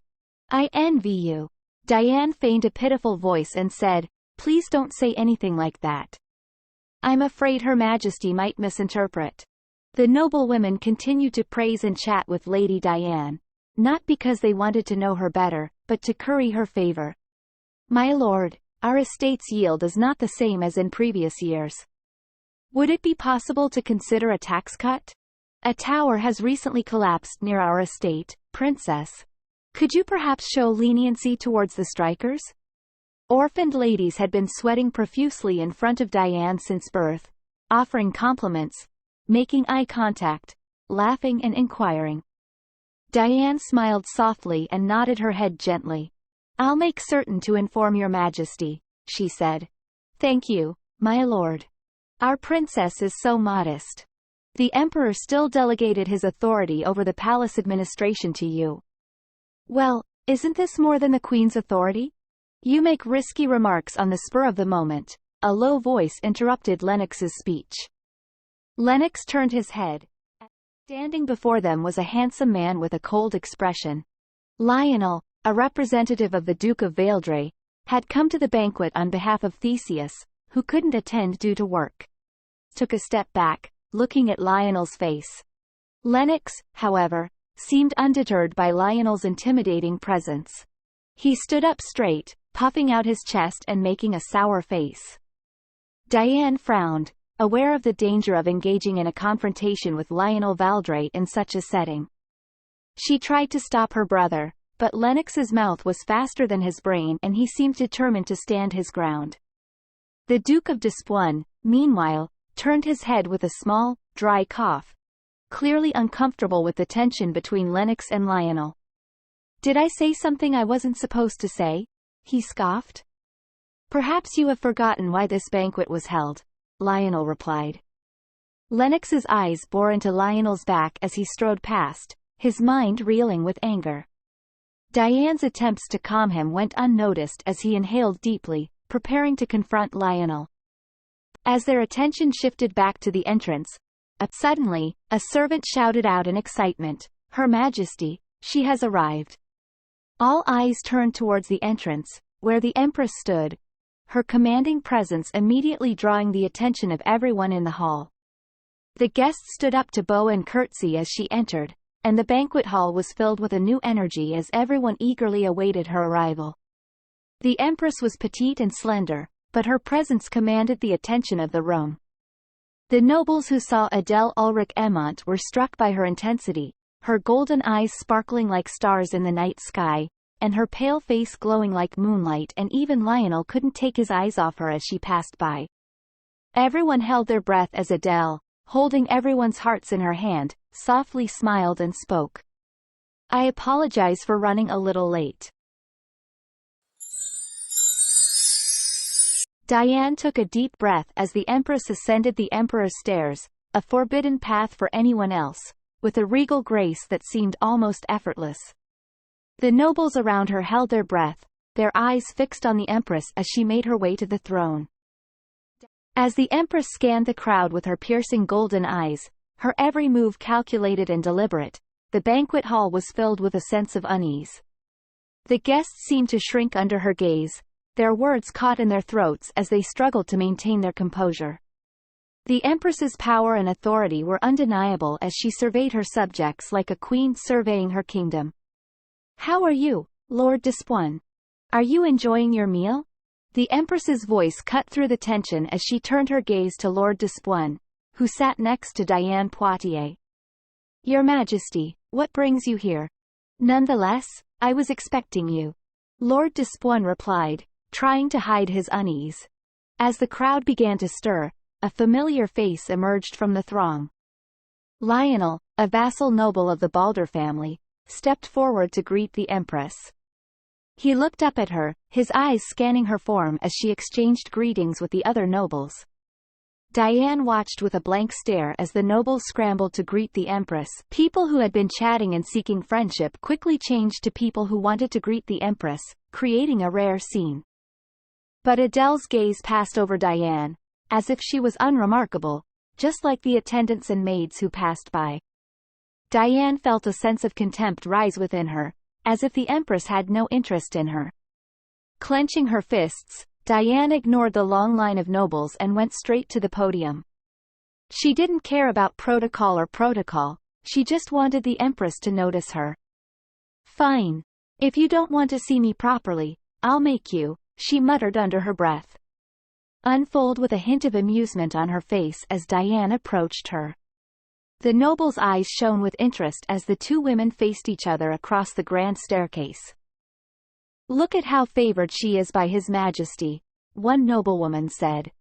I envy you. Diane feigned a pitiful voice and said, please don't say anything like that. I'm afraid Her Majesty might misinterpret. The noblewomen continued to praise and chat with Lady Diane, not because they wanted to know her better, but to curry her favor. My lord, our estate's yield is not the same as in previous years. Would it be possible to consider a tax cut? A tower has recently collapsed near our estate, princess. Could you perhaps show leniency towards the strikers? Orphaned ladies had been sweating profusely in front of Diane since birth, offering compliments, making eye contact, laughing and inquiring. Diane smiled softly and nodded her head gently. I'll make certain to inform your majesty, she said. Thank you, my lord. Our princess is so modest. The emperor still delegated his authority over the palace administration to you. Well, isn't this more than the queen's authority? You make risky remarks on the spur of the moment, a low voice interrupted Lennox's speech. Lennox turned his head. Standing before them was a handsome man with a cold expression. Lionel, a representative of the Duke of Valdres, had come to the banquet on behalf of Theseus, who couldn't attend due to work. Took a step back, looking at Lionel's face. Lennox, however, seemed undeterred by Lionel's intimidating presence. He stood up straight, puffing out his chest and making a sour face. Diane frowned, aware of the danger of engaging in a confrontation with Lionel Valdres in such a setting. She tried to stop her brother, but Lennox's mouth was faster than his brain and he seemed determined to stand his ground. The Duke of Despoin, meanwhile, turned his head with a small, dry cough, clearly uncomfortable with the tension between Lennox and Lionel. Did I say something I wasn't supposed to say? He scoffed. Perhaps you have forgotten why this banquet was held, Lionel replied. Lennox's eyes bore into Lionel's back as he strode past, his mind reeling with anger. Diane's attempts to calm him went unnoticed as he inhaled deeply, preparing to confront Lionel. As their attention shifted back to the entrance, Suddenly, a servant shouted out in excitement, "Her Majesty, she has arrived." All eyes turned towards the entrance, where the Empress stood, her commanding presence immediately drawing the attention of everyone in the hall. The guests stood up to bow and curtsy as she entered, and the banquet hall was filled with a new energy as everyone eagerly awaited her arrival. The Empress was petite and slender, but her presence commanded the attention of the room. The nobles who saw Adele Ulrich Aimant were struck by her intensity, her golden eyes sparkling like stars in the night sky, and her pale face glowing like moonlight, and even Lionel couldn't take his eyes off her as she passed by. Everyone held their breath as Adele, holding everyone's hearts in her hand, softly smiled and spoke. "I apologize for running a little late." Diane took a deep breath as the Empress ascended the Emperor's stairs, a forbidden path for anyone else, with a regal grace that seemed almost effortless. The nobles around her held their breath, their eyes fixed on the Empress as she made her way to the throne. As the Empress scanned the crowd with her piercing golden eyes, her every move calculated and deliberate, the banquet hall was filled with a sense of unease. The guests seemed to shrink under her gaze, their words caught in their throats as they struggled to maintain their composure. The Empress's power and authority were undeniable as she surveyed her subjects like a queen surveying her kingdom. "How are you, Lord Despoin? Are you enjoying your meal?" The Empress's voice cut through the tension as she turned her gaze to Lord Despoin, who sat next to Diane Poitiers. "Your Majesty, what brings you here?" "Nonetheless, I was expecting you," Lord Despoin replied, trying to hide his unease. As the crowd began to stir, a familiar face emerged from the throng. Lionel, a vassal noble of the Balder family, stepped forward to greet the Empress. He looked up at her, his eyes scanning her form as she exchanged greetings with the other nobles. Diane watched with a blank stare as the nobles scrambled to greet the Empress. People who had been chatting and seeking friendship quickly changed to people who wanted to greet the Empress, creating a rare scene. But Adele's gaze passed over Diane, as if she was unremarkable, just like the attendants and maids who passed by. Diane felt a sense of contempt rise within her, as if the Empress had no interest in her. Clenching her fists, Diane ignored the long line of nobles and went straight to the podium. She didn't care about protocol, she just wanted the Empress to notice her. "Fine. If you don't want to see me properly, I'll make you," she muttered under her breath. Unfold with a hint of amusement on her face as Diane approached her. The noble's eyes shone with interest as the two women faced each other across the grand staircase. "Look at how favored she is by His Majesty," one noblewoman said.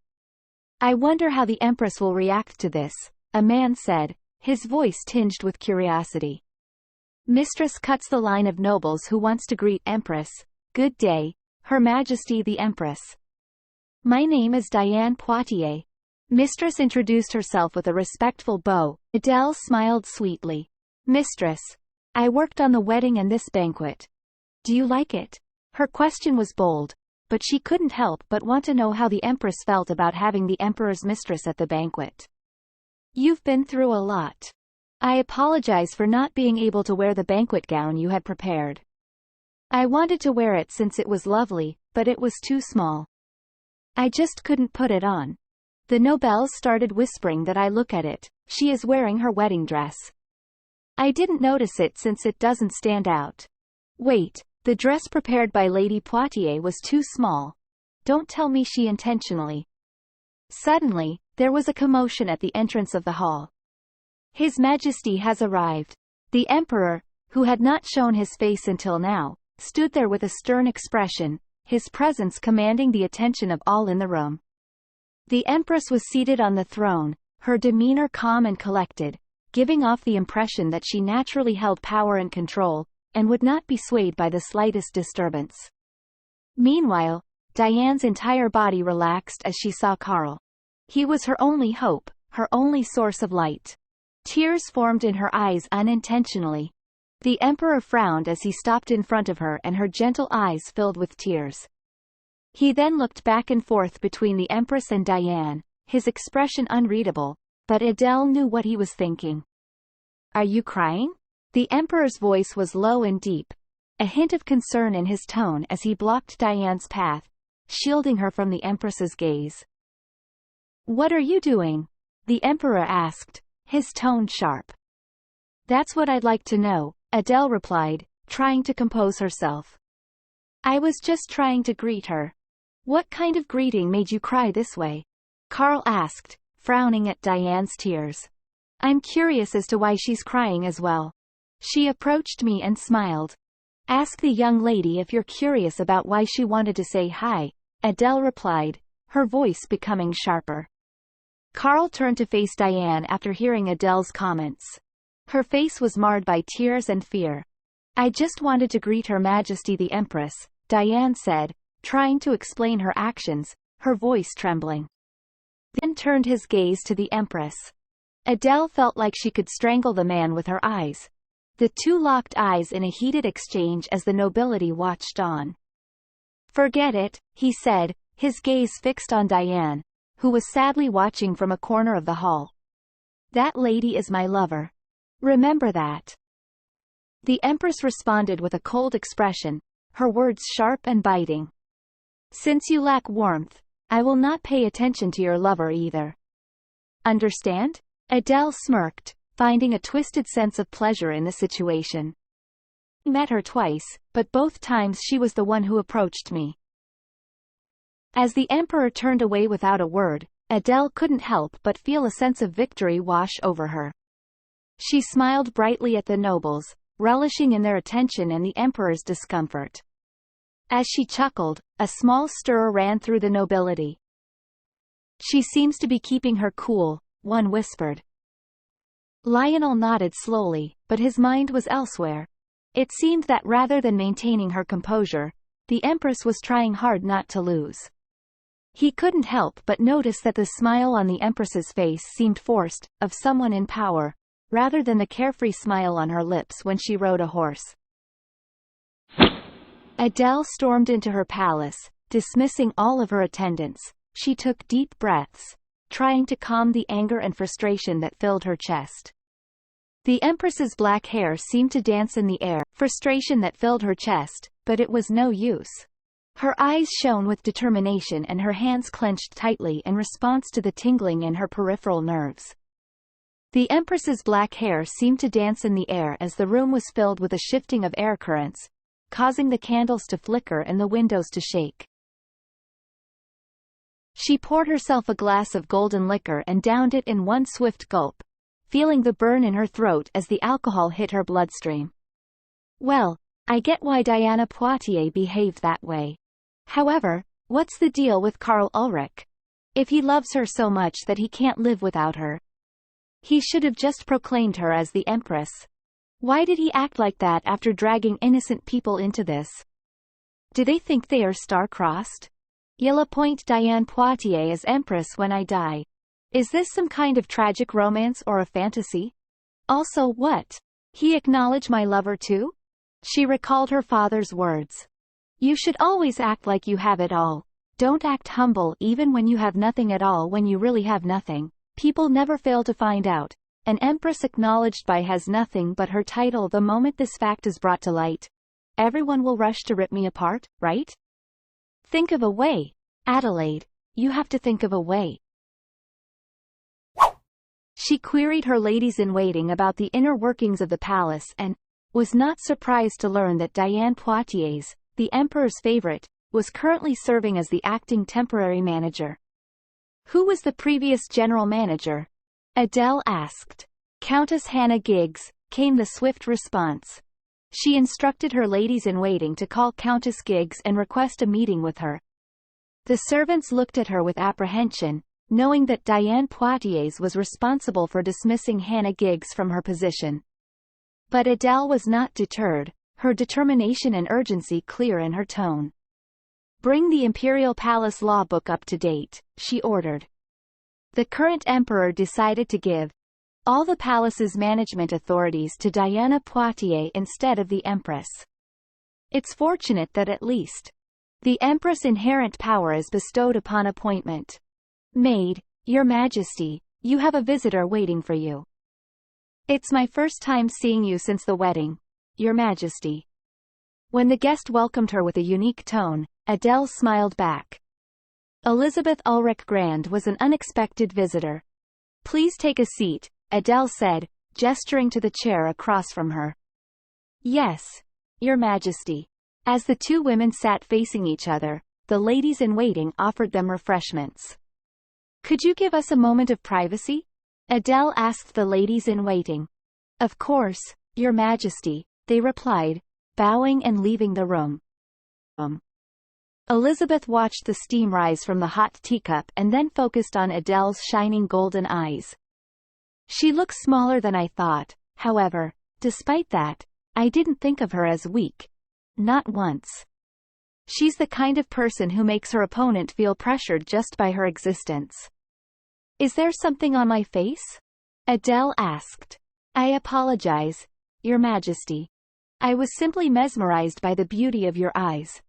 "I wonder how the Empress will react to this," a man said, his voice tinged with curiosity. Mistress cuts the line of nobles who wants to greet Empress. "Good day, Her Majesty the Empress. My name is Diane Poitiers." Mistress introduced herself with a respectful bow. Adele smiled sweetly. "Mistress, I worked on the wedding and this banquet. Do you like it?" Her question was bold, but she couldn't help but want to know how the Empress felt about having the Emperor's mistress at the banquet. "You've been through a lot. I apologize for not being able to wear the banquet gown you had prepared. I wanted to wear it since it was lovely, but it was too small. I just couldn't put it on." The nobles started whispering that I look at it. She is wearing her wedding dress. I didn't notice it since it doesn't stand out. Wait, the dress prepared by Lady Poitiers was too small. Don't tell me she intentionally. Suddenly, there was a commotion at the entrance of the hall. His Majesty has arrived. The Emperor, who had not shown his face until now, stood there with a stern expression, his presence commanding the attention of all in the room. The Empress was seated on the throne, her demeanor calm and collected, giving off the impression that she naturally held power and control, and would not be swayed by the slightest disturbance. Meanwhile, Diane's entire body relaxed as she saw Karl. He was her only hope, her only source of light. Tears formed in her eyes unintentionally. The Emperor frowned as he stopped in front of her and her gentle eyes filled with tears. He then looked back and forth between the Empress and Diane, his expression unreadable, But Adele knew what he was thinking. Are you crying? The Emperor's voice was low and deep, a hint of concern in his tone as he blocked Diane's path, shielding her from the Empress's gaze. What are you doing? The Emperor asked, his tone sharp. That's what I'd like to know, Adele replied, trying to compose herself. I was just trying to greet her. What kind of greeting made you cry this way? Carl asked, frowning at Diane's tears. I'm curious as to why she's crying as well. She approached me and smiled. Ask the young lady if you're curious about why she wanted to say hi, Adele replied, her voice becoming sharper. Carl turned to face Diane after hearing Adele's comments. Her face was marred by tears and fear. I just wanted to greet Her Majesty the Empress, Diane said, trying to explain her actions, her voice trembling. Then turned his gaze to the Empress. Adele felt like she could strangle the man with her eyes. The two locked eyes in a heated exchange as the nobility watched on. Forget it, he said, his gaze fixed on Diane, who was sadly watching from a corner of the hall. That lady is my lover. Remember that. The Empress responded with a cold expression, her words sharp and biting. Since you lack warmth, I will not pay attention to your lover either. Understand? Adele smirked, finding a twisted sense of pleasure in the situation. I met her twice, but both times she was the one who approached me. As the Emperor turned away without a word, Adele couldn't help but feel a sense of victory wash over her. She smiled brightly at the nobles, relishing in their attention and the Emperor's discomfort. As she chuckled, a small stir ran through the nobility. She seems to be keeping her cool, one whispered. Lionel nodded slowly, but his mind was elsewhere. It seemed that rather than maintaining her composure, the Empress was trying hard not to lose. He couldn't help but notice that the smile on the Empress's face seemed forced, of someone in power, rather than the carefree smile on her lips when she rode a horse. Adele stormed into her palace, dismissing all of her attendants. She took deep breaths, trying to calm the anger and frustration that filled her chest. The Empress's black hair seemed to dance in the air, frustration that filled her chest, but it was no use. Her eyes shone with determination and her hands clenched tightly in response to the tingling in her peripheral nerves. The Empress's black hair seemed to dance in the air as the room was filled with a shifting of air currents, causing the candles to flicker and the windows to shake. She poured herself a glass of golden liquor and downed it in one swift gulp, feeling the burn in her throat as the alcohol hit her bloodstream. Well, I get why Diana Poitiers behaved that way. However, what's the deal with Karl Ulrich? If he loves her so much that he can't live without her, he should have just proclaimed her as the Empress. Why did he act like that after dragging innocent people into this? Do they think they are star-crossed? You'll appoint Diane Poitiers as Empress when I die. Is this some kind of tragic romance or a fantasy? Also what? He acknowledge my lover too? She recalled her father's words. You should always act like you have it all. Don't act humble even when you have nothing at all. When you really have nothing, people never fail to find out. An empress acknowledged by has nothing but her title. The moment this fact is brought to light, everyone will rush to rip me apart, right? Think of a way. Adelaide, you have to think of a way. She queried her ladies-in-waiting about the inner workings of the palace and was not surprised to learn that Diane Poitiers, the Emperor's favorite, was currently serving as the acting temporary manager. Who was the previous general manager? Adele asked. Countess Hannah Giggs, came the swift response. She instructed her ladies-in-waiting to call Countess Giggs and request a meeting with her. The servants looked at her with apprehension, knowing that Diane Poitiers was responsible for dismissing Hannah Giggs from her position. But Adele was not deterred, her determination and urgency clear in her tone. Bring the Imperial Palace law book up to date, she ordered. The current emperor decided to give all the palace's management authorities to Diana Poitiers instead of the Empress. It's fortunate that at least the Empress' inherent power is bestowed upon appointment. Maid, Your Majesty, You have a visitor waiting for you. It's my first time seeing you since the wedding, Your Majesty. When the guest welcomed her with a unique tone, Adele smiled back. Elizabeth Ulrich Grand was an unexpected visitor. Please take a seat, Adele said, gesturing to the chair across from her. Yes, Your Majesty. As the two women sat facing each other, the ladies-in-waiting offered them refreshments. Could you give us a moment of privacy? Adele asked the ladies-in-waiting. Of course, Your Majesty, they replied, bowing and leaving the room. Elizabeth watched the steam rise from the hot teacup and then focused on Adele's shining golden eyes. She looks smaller than I thought, however, despite that, I didn't think of her as weak. Not once. She's the kind of person who makes her opponent feel pressured just by her existence. Is there something on my face? Adele asked. I apologize, Your Majesty. I was simply mesmerized by the beauty of your eyes.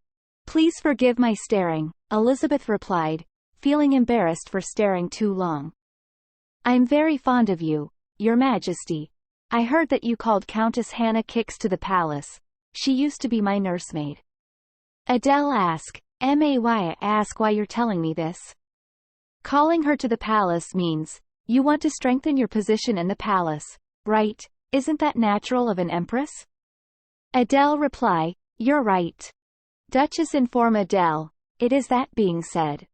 Please forgive my staring, Elizabeth replied, feeling embarrassed for staring too long. I'm very fond of you, Your Majesty. I heard that you called Countess Hannah Kicks to the palace. She used to be my nursemaid. Adele asked, ask why you're telling me this. Calling her to the palace means, you want to strengthen your position in the palace, right? Isn't that natural of an empress? Adele reply, you're right. Duchess inform Adele, it is that being said.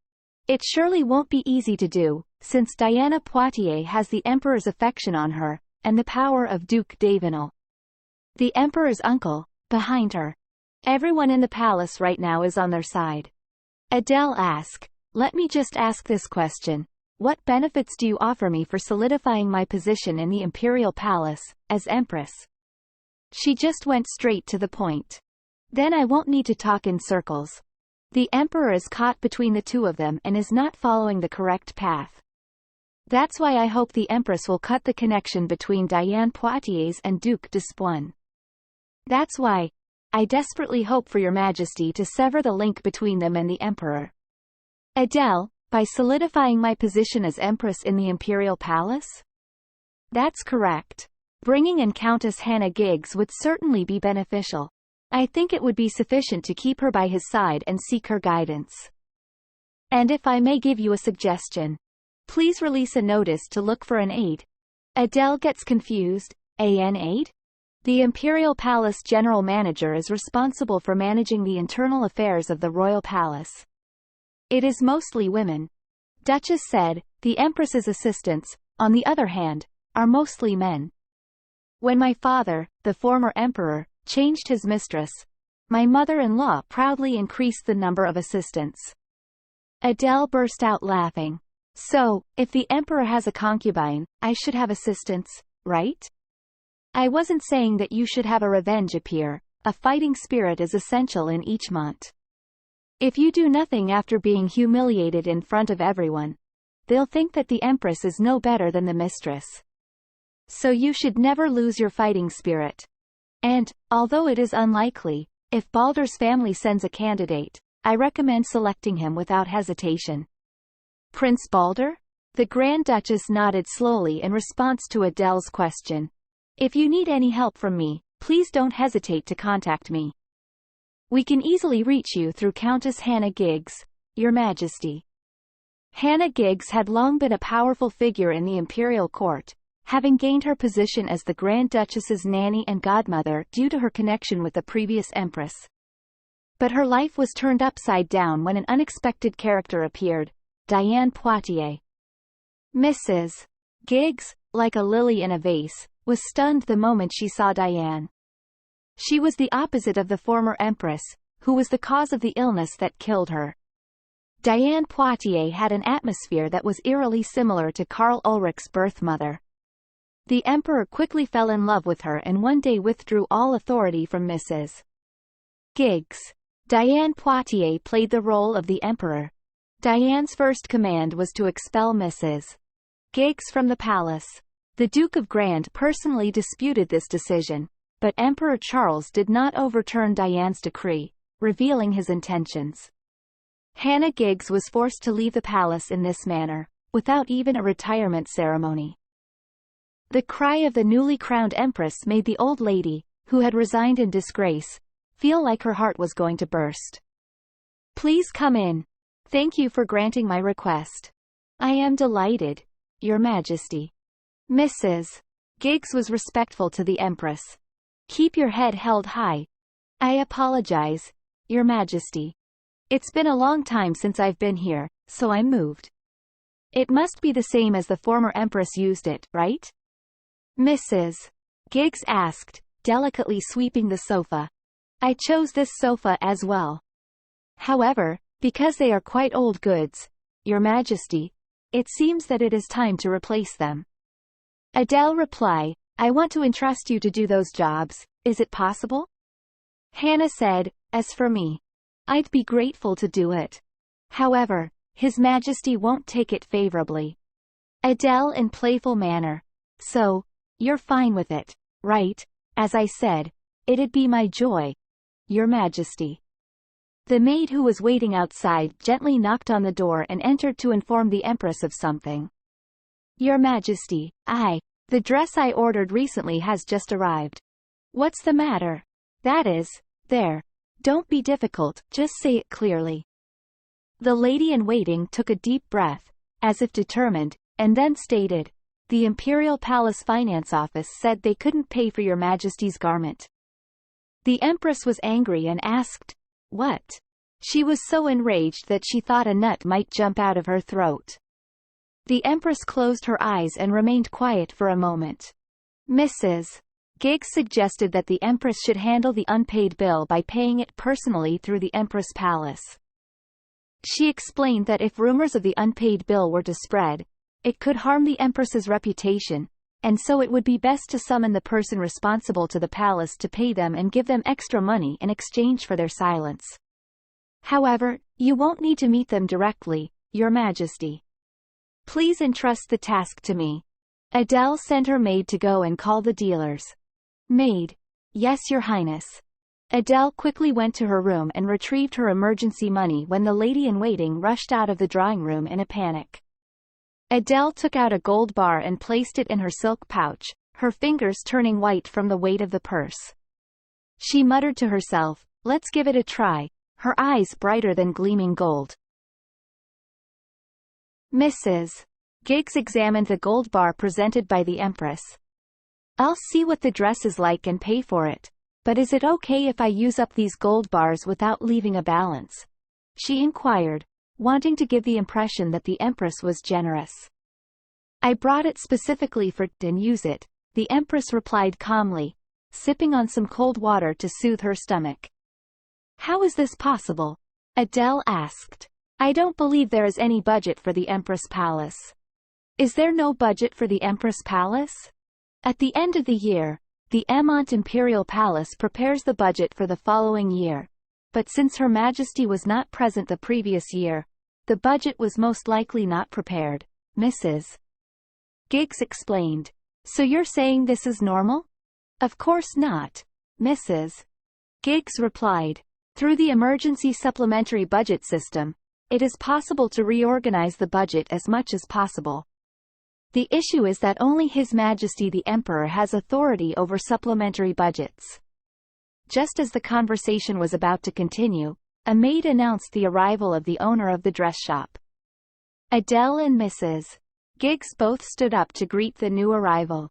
It surely won't be easy to do, since Diana Poitiers has the emperor's affection on her, and the power of Duke d'Avenel, the emperor's uncle, behind her. Everyone in the palace right now is on their side. Adele asked, let me just ask this question. What benefits do you offer me for solidifying my position in the imperial palace, as empress? She just went straight to the point. Then I won't need to talk in circles. The emperor is caught between the two of them and is not following the correct path. That's why I hope the empress will cut the connection between Diane Poitiers and Duc d'Espoin. That's why I desperately hope for Your Majesty to sever the link between them and the emperor. Adele, by solidifying my position as empress in the imperial palace? That's correct. Bringing in Countess Hannah Giggs would certainly be beneficial. I think it would be sufficient to keep her by his side and seek her guidance. And if I may give you a suggestion, please release a notice to look for an aide. Adele gets confused. An aide? The Imperial Palace General Manager is responsible for managing the internal affairs of the royal palace. It is mostly women. Duchess said, the Empress's assistants, on the other hand, are mostly men. When my father, the former emperor, changed his mistress, my mother-in-law proudly increased the number of assistants. Adele burst out laughing. So, if the emperor has a concubine, I should have assistants, right? I wasn't saying that you should have a revenge appear. A fighting spirit is essential in each mont. If you do nothing after being humiliated in front of everyone, they'll think that the empress is no better than the mistress. So you should never lose your fighting spirit. And, although it is unlikely, if Balder's family sends a candidate, I recommend selecting him without hesitation. Prince Balder? The Grand Duchess nodded slowly in response to Adele's question. If you need any help from me, please don't hesitate to contact me. We can easily reach you through Countess Hannah Giggs, Your Majesty. Hannah Giggs had long been a powerful figure in the imperial court, having gained her position as the Grand Duchess's nanny and godmother due to her connection with the previous empress. But her life was turned upside down when an unexpected character appeared, Diane Poitiers. Mrs. Giggs, like a lily in a vase, was stunned the moment she saw Diane. She was the opposite of the former empress, who was the cause of the illness that killed her. Diane Poitiers had an atmosphere that was eerily similar to Karl Ulrich's birth mother. The emperor quickly fell in love with her and one day withdrew all authority from Mrs. Giggs. Diane Poitiers played the role of the emperor. Diane's first command was to expel Mrs. Giggs from the palace. The Duke of Grand personally disputed this decision, but Emperor Charles did not overturn Diane's decree, revealing his intentions. Hannah Giggs was forced to leave the palace in this manner, without even a retirement ceremony. The cry of the newly crowned Empress made the old lady, who had resigned in disgrace, feel like her heart was going to burst. Please come in. Thank you for granting my request. I am delighted, Your Majesty. Mrs. Giggs was respectful to the Empress. Keep your head held high. I apologize, Your Majesty. It's been a long time since I've been here, so I'm moved. It must be the same as the former Empress used it, right? Mrs. Giggs asked, delicately sweeping the sofa. I chose this sofa as well. However, because they are quite old goods, Your Majesty, it seems that it is time to replace them. Adele replied, I want to entrust you to do those jobs, is it possible? Hannah said, as for me, I'd be grateful to do it. However, His Majesty won't take it favorably. Adele in playful manner. So, you're fine with it, right? As I said, it'd be my joy, Your Majesty. The maid who was waiting outside gently knocked on the door and entered to inform the Empress of something. Your Majesty, the dress I ordered recently has just arrived. What's the matter? That is, there. Don't be difficult, just say it clearly. The lady-in-waiting took a deep breath, as if determined, and then stated, the Imperial Palace Finance Office said they couldn't pay for Your Majesty's garment. The Empress was angry and asked, what? She was so enraged that she thought a nut might jump out of her throat. The Empress closed her eyes and remained quiet for a moment. Mrs. Giggs suggested that the Empress should handle the unpaid bill by paying it personally through the Empress Palace. She explained that if rumors of the unpaid bill were to spread, it could harm the Empress's reputation, and so it would be best to summon the person responsible to the palace to pay them and give them extra money in exchange for their silence. However, you won't need to meet them directly, Your Majesty. Please entrust the task to me. Adele sent her maid to go and call the dealers. Maid. Yes, Your Highness. Adele quickly went to her room and retrieved her emergency money when the lady-in-waiting rushed out of the drawing room in a panic. Adele took out a gold bar and placed it in her silk pouch, her fingers turning white from the weight of the purse. She muttered to herself, let's give it a try, her eyes brighter than gleaming gold. Mrs. Giggs examined the gold bar presented by the Empress. I'll see what the dress is like and pay for it, but is it okay if I use up these gold bars without leaving a balance? She inquired, wanting to give the impression that the Empress was generous. I brought it specifically for and use it, the Empress replied calmly, sipping on some cold water to soothe her stomach. How is this possible? Adele asked. I don't believe there is any budget for the Empress Palace. Is there no budget for the Empress Palace? At the end of the year, the Emont Imperial Palace prepares the budget for the following year, but since Her Majesty was not present the previous year, the budget was most likely not prepared, Mrs. Giggs explained. So you're saying this is normal? Of course not, Mrs. Giggs replied. Through the emergency supplementary budget system, it is possible to reorganize the budget as much as possible. The issue is that only His Majesty the Emperor has authority over supplementary budgets. Just as the conversation was about to continue, a maid announced the arrival of the owner of the dress shop. Adele and Mrs. Giggs both stood up to greet the new arrival.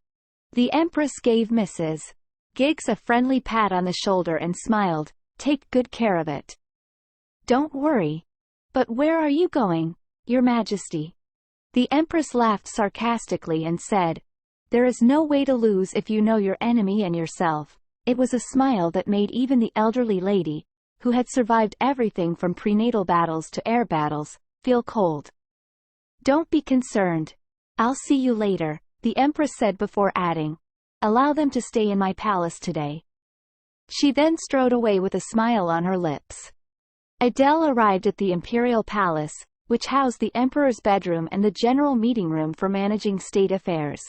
The Empress gave Mrs. Giggs a friendly pat on the shoulder and smiled, take good care of it. Don't worry. But where are you going, Your Majesty? The Empress laughed sarcastically and said, there is no way to lose if you know your enemy and yourself. It was a smile that made even the elderly lady, who had survived everything from prenatal battles to air battles, feel cold. Don't be concerned. I'll see you later, the Empress said before adding, allow them to stay in my palace today. She then strode away with a smile on her lips. Adele arrived at the Imperial Palace, which housed the Emperor's bedroom and the general meeting room for managing state affairs.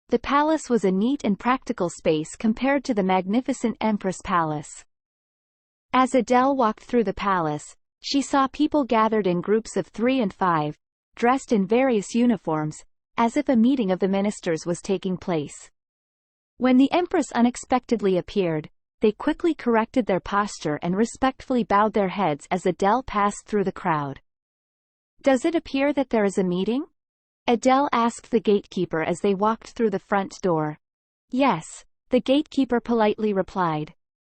The palace was a neat and practical space compared to the magnificent Empress Palace. As Adele walked through the palace, she saw people gathered in groups of 3 and 5, dressed in various uniforms, as if a meeting of the ministers was taking place. When the Empress unexpectedly appeared, they quickly corrected their posture and respectfully bowed their heads as Adele passed through the crowd. "Does it appear that there is a meeting?" Adele asked the gatekeeper as they walked through the front door. "Yes," the gatekeeper politely replied.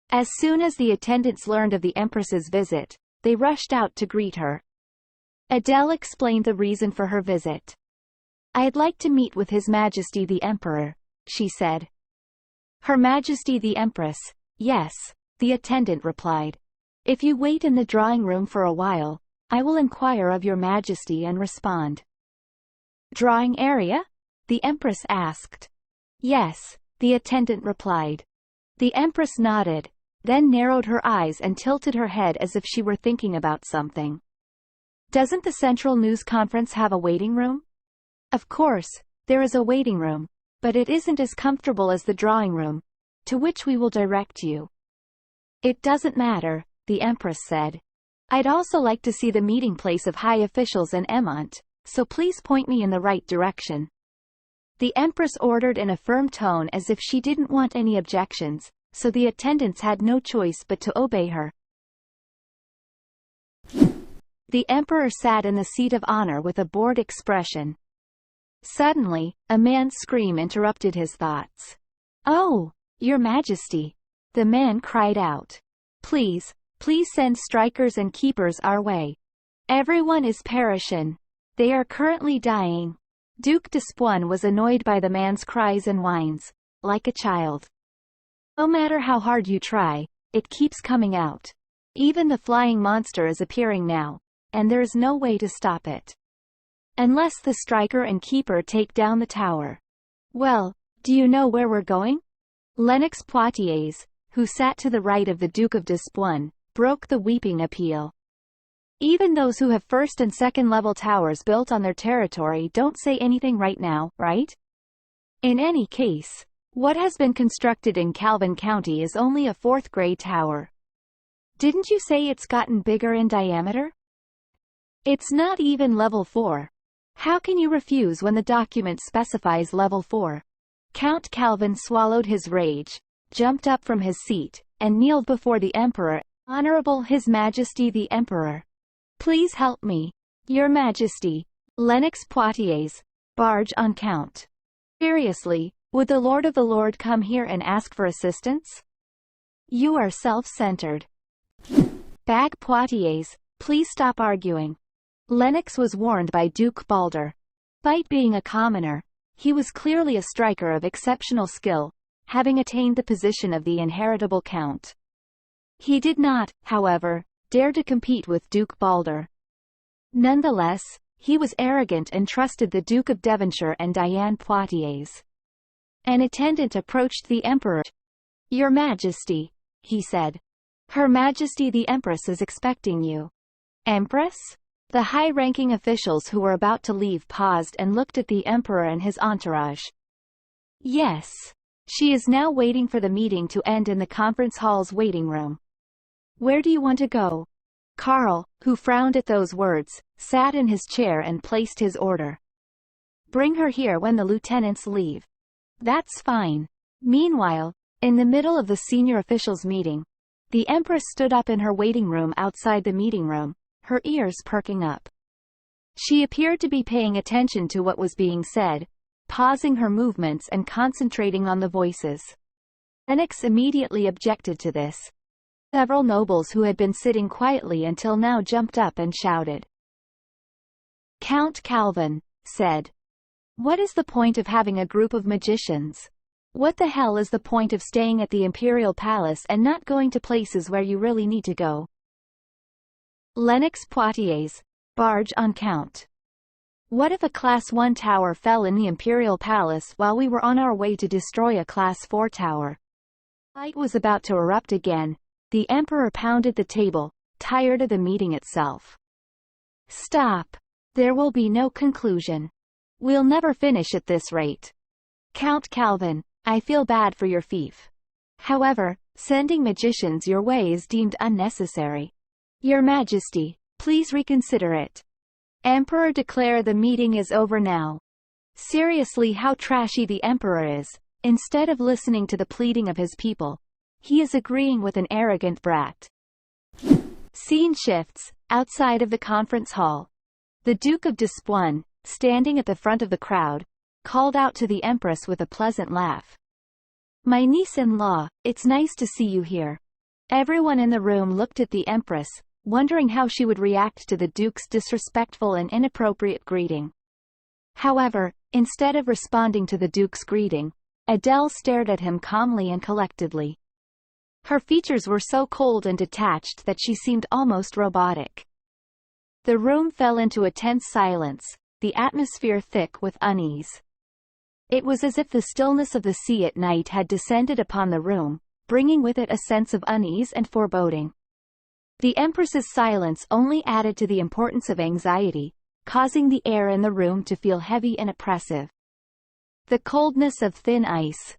As soon as the attendants learned of the Empress's visit, they rushed out to greet her. Adele explained the reason for her visit. "I'd like to meet with His Majesty the Emperor," she said. "Her Majesty the Empress, yes," the attendant replied. "If you wait in the drawing room for a while, I will inquire of your Majesty and respond." "Drawing area?" the Empress asked. "Yes," the attendant replied. The Empress nodded, then narrowed her eyes and tilted her head as if she were thinking about something. "Doesn't the Central News Conference have a waiting room?" "Of course, there is a waiting room, but it isn't as comfortable as the drawing room, to which we will direct you." "It doesn't matter," the Empress said. "I'd also like to see the meeting place of high officials in Emont, so please point me in the right direction." The Empress ordered in a firm tone as if she didn't want any objections, so the attendants had no choice but to obey her. The Emperor sat in the seat of honor with a bored expression. Suddenly, a man's scream interrupted his thoughts. "Oh, Your Majesty!" the man cried out. Please send strikers and keepers our way. Everyone is perishing. They are currently dying." Duke Despoin was annoyed by the man's cries and whines, like a child. "No matter how hard you try, it keeps coming out. Even the flying monster is appearing now, and there is no way to stop it. Unless the striker and keeper take down the tower. Well, do you know where we're going?" Lennox Poitiers, who sat to the right of the Duke of Despoin, broke the weeping appeal. "Even those who have first and second level towers built on their territory don't say anything right now, right? In any case, what has been constructed in Calvin County is only a fourth-grade tower. Didn't you say it's gotten bigger in diameter? It's not even level 4. How can you refuse when the document specifies level 4? Count Calvin swallowed his rage, jumped up from his seat, and kneeled before the Emperor. "Honorable His Majesty the Emperor. Please help me. Your Majesty." Lennox Poitiers, barge on Count. "Seriously, would the Lord of the Lord come here and ask for assistance? You are self-centered." "Bag Poitiers, please stop arguing." Lennox was warned by Duke Balder. Despite being a commoner, he was clearly a striker of exceptional skill, having attained the position of the inheritable count. He did not, however, dare to compete with Duke Balder. Nonetheless, he was arrogant and trusted the Duke of Devonshire and Diane Poitiers. An attendant approached the Emperor. "Your Majesty," he said. "Her Majesty the Empress is expecting you." "Empress?" The high-ranking officials who were about to leave paused and looked at the Emperor and his entourage. "Yes. She is now waiting for the meeting to end in the conference hall's waiting room." "Where do you want to go?" Karl, who frowned at those words, sat in his chair and placed his order. "Bring her here when the lieutenants leave." "That's fine." Meanwhile, in the middle of the senior officials' meeting, the Empress stood up in her waiting room outside the meeting room, her ears perking up. She appeared to be paying attention to what was being said, pausing her movements and concentrating on the voices. Lennox immediately objected to this. Several nobles who had been sitting quietly until now jumped up and shouted. Count Calvin said, "What is the point of having a group of magicians? What the hell is the point of staying at the Imperial Palace and not going to places where you really need to go?" Lennox Poitiers, barge on Count. "What if a Class 1 tower fell in the Imperial Palace while we were on our way to destroy a Class 4 tower?" Fight was about to erupt again. The Emperor pounded the table, tired of the meeting itself. "Stop. There will be no conclusion. We'll never finish at this rate. Count Calvin, I feel bad for your fief. However, sending magicians your way is deemed unnecessary. Your Majesty, please reconsider it." Emperor, declare the meeting is over now. Seriously, how trashy the Emperor is. Instead of listening to the pleading of his people, he is agreeing with an arrogant brat. Scene shifts, outside of the conference hall. The Duke of Despoin, standing at the front of the crowd, called out to the Empress with a pleasant laugh. My niece-in-law, it's nice to see you here. Everyone in the room looked at the Empress, wondering how she would react to the Duke's disrespectful and inappropriate greeting. However, instead of responding to the Duke's greeting, Adele stared at him calmly and collectedly. Her features were so cold and detached that she seemed almost robotic. The room fell into a tense silence, the atmosphere thick with unease. It was as if the stillness of the sea at night had descended upon the room, bringing with it a sense of unease and foreboding. The Empress's silence only added to the importance of anxiety, causing the air in the room to feel heavy and oppressive. The coldness of thin ice.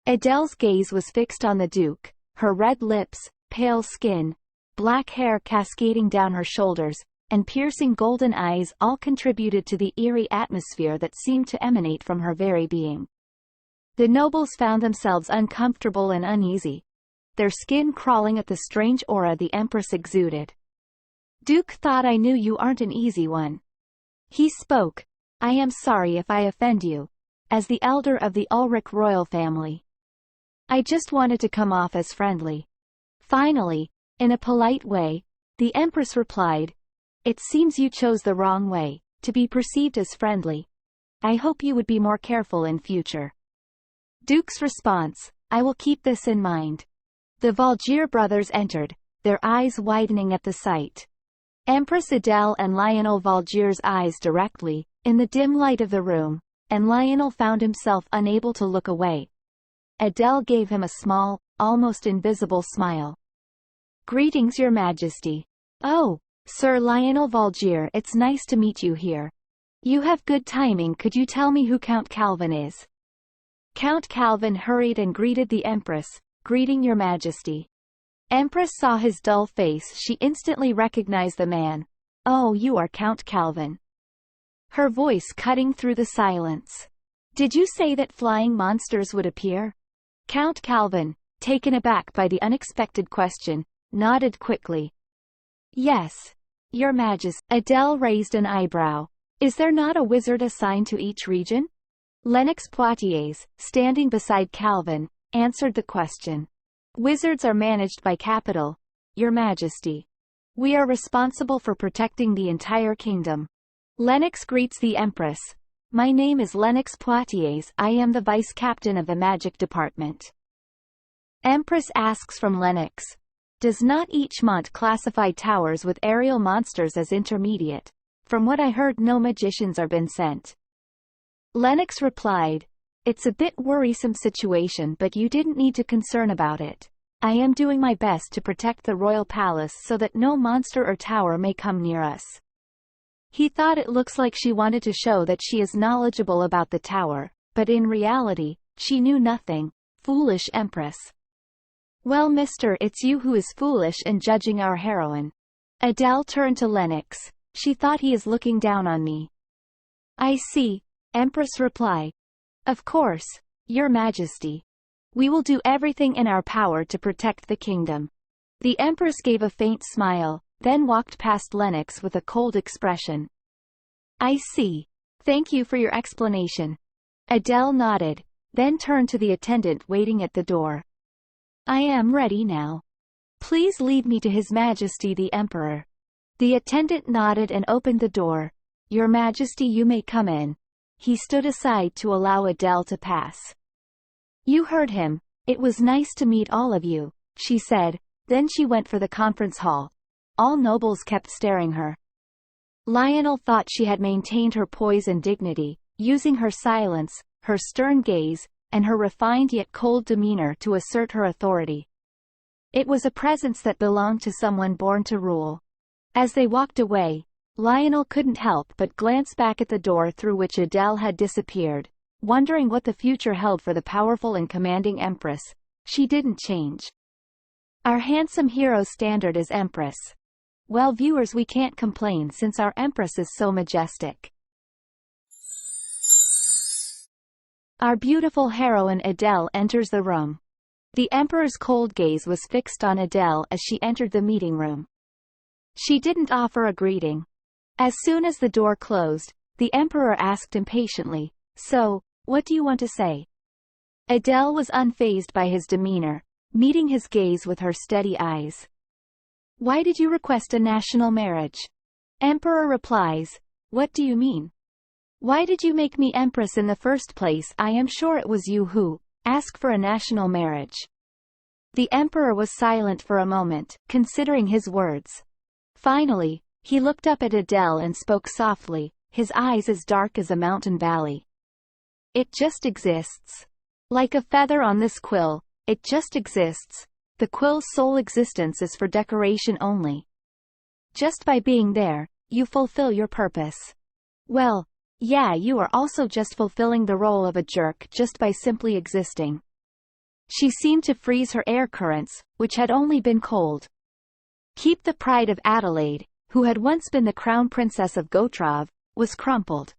Adele's gaze was fixed on the Duke, her red lips, pale skin, black hair cascading down her shoulders, and piercing golden eyes all contributed to the eerie atmosphere that seemed to emanate from her very being. The nobles found themselves uncomfortable and uneasy, their skin crawling at the strange aura the Empress exuded. Duke, thought I knew you aren't an easy one. He spoke. I am sorry if I offend you. As the elder of the Ulrich royal family, I just wanted to come off as friendly. Finally, in a polite way, the Empress replied, it seems you chose the wrong way, to be perceived as friendly. I hope you would be more careful in future. Duke's response, I will keep this in mind. The Valgier brothers entered, their eyes widening at the sight. Empress Adele and Lionel Valgier's eyes directly, in the dim light of the room, and Lionel found himself unable to look away. Adele gave him a small, almost invisible smile. Greetings, Your Majesty. Oh, Sir Lionel Valgier, it's nice to meet you here. You have good timing. Could you tell me who Count Calvin is? Count Calvin hurried and greeted the Empress, greeting Your Majesty. Empress saw his dull face. She instantly recognized the man. Oh, you are Count Calvin. Her voice cutting through the silence. Did you say that flying monsters would appear? Count Calvin, taken aback by the unexpected question, nodded quickly. Yes, Your Majesty. Adele raised an eyebrow. Is there not a wizard assigned to each region? Lennox Poitiers, standing beside Calvin, answered the question. Wizards are managed by capital, Your Majesty. We are responsible for protecting the entire kingdom. Lennox greets the Empress. My name is Lennox Poitiers. I am the vice captain of the magic department. Empress asks from Lennox. Does not each mont classify towers with aerial monsters as intermediate? From what I heard, no magicians are been sent. Lennox replied. It's a bit worrisome situation, but you didn't need to concern about it. I am doing my best to protect the royal palace so that no monster or tower may come near us. He thought it looks like she wanted to show that she is knowledgeable about the tower, but in reality, she knew nothing. Foolish Empress. Well, mister, it's you who is foolish in judging our heroine. Adele turned to Lennox. She thought he is looking down on me. I see, Empress replied. Of course, Your Majesty. We will do everything in our power to protect the kingdom. The Empress gave a faint smile, then walked past Lennox with a cold expression. I see. Thank you for your explanation. Adele nodded, then turned to the attendant waiting at the door. I am ready now. Please lead me to His Majesty the Emperor. The attendant nodded and opened the door. Your Majesty, you may come in. He stood aside to allow Adele to pass. You heard him. It was nice to meet all of you, she said. Then she went for the conference hall. All nobles kept staring her. Lionel thought she had maintained her poise and dignity, using her silence, her stern gaze, and her refined yet cold demeanor to assert her authority. It was a presence that belonged to someone born to rule. As they walked away, Lionel couldn't help but glance back at the door through which Adele had disappeared, wondering what the future held for the powerful and commanding Empress. She didn't change. Our handsome hero standard is Empress. Well viewers, we can't complain since our Empress is so majestic. Our beautiful heroine Adele enters the room. The Emperor's cold gaze was fixed on Adele as she entered the meeting room. She didn't offer a greeting. As soon as the door closed, the Emperor asked impatiently, "So, what do you want to say?" Adele was unfazed by his demeanor, meeting his gaze with her steady eyes. "Why did you request a national marriage?" Emperor replies, "What do you mean? Why did you make me Empress in the first place? I am sure it was you who asked for a national marriage." The Emperor was silent for a moment, considering his words. Finally, he looked up at Adele and spoke softly, his eyes as dark as a mountain valley. "It just exists. Like a feather on this quill, it just exists. The quill's sole existence is for decoration only. Just by being there, you fulfill your purpose." "Well, yeah, you are also just fulfilling the role of a jerk just by simply existing." She seemed to freeze her air currents, which had only been cold. Keep the pride of Adelaide, who had once been the crown princess of Gotrov, was crumpled.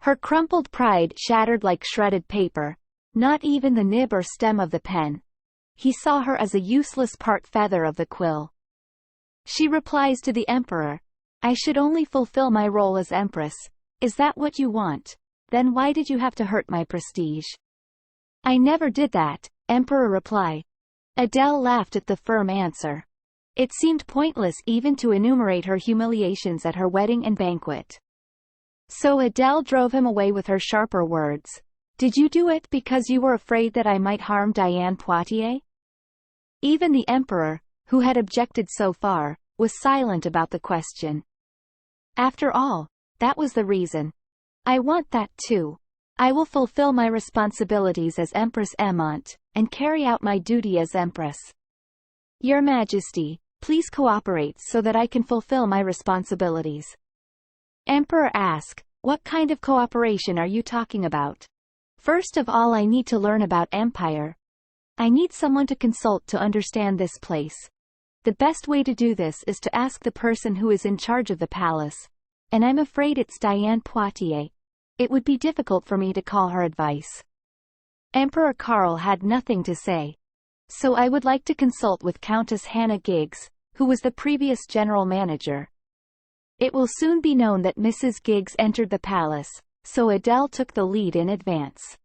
Her crumpled pride shattered like shredded paper, not even the nib or stem of the pen. He saw her as a useless part feather of the quill. She replies to the Emperor, "I should only fulfill my role as Empress. Is that what you want? Then why did you have to hurt my prestige?" "I never did that," Emperor replied. Adele laughed at the firm answer. It seemed pointless even to enumerate her humiliations at her wedding and banquet. So Adele drove him away with her sharper words. "Did you do it because you were afraid that I might harm Diane Poitiers?" Even the Emperor, who had objected so far, was silent about the question. "After all, that was the reason. I want that too. I will fulfill my responsibilities as Empress Aimante, and carry out my duty as Empress. Your Majesty, please cooperate so that I can fulfill my responsibilities." Emperor asked, "What kind of cooperation are you talking about?" "First of all, I need to learn about Empire. I need someone to consult to understand this place. The best way to do this is to ask the person who is in charge of the palace, and I'm afraid it's Diane Poitiers. It would be difficult for me to call her advice." Emperor Karl had nothing to say. "So I would like to consult with Countess Hannah Giggs, who was the previous general manager." It will soon be known that Mrs. Giggs entered the palace, so Adele took the lead in advance.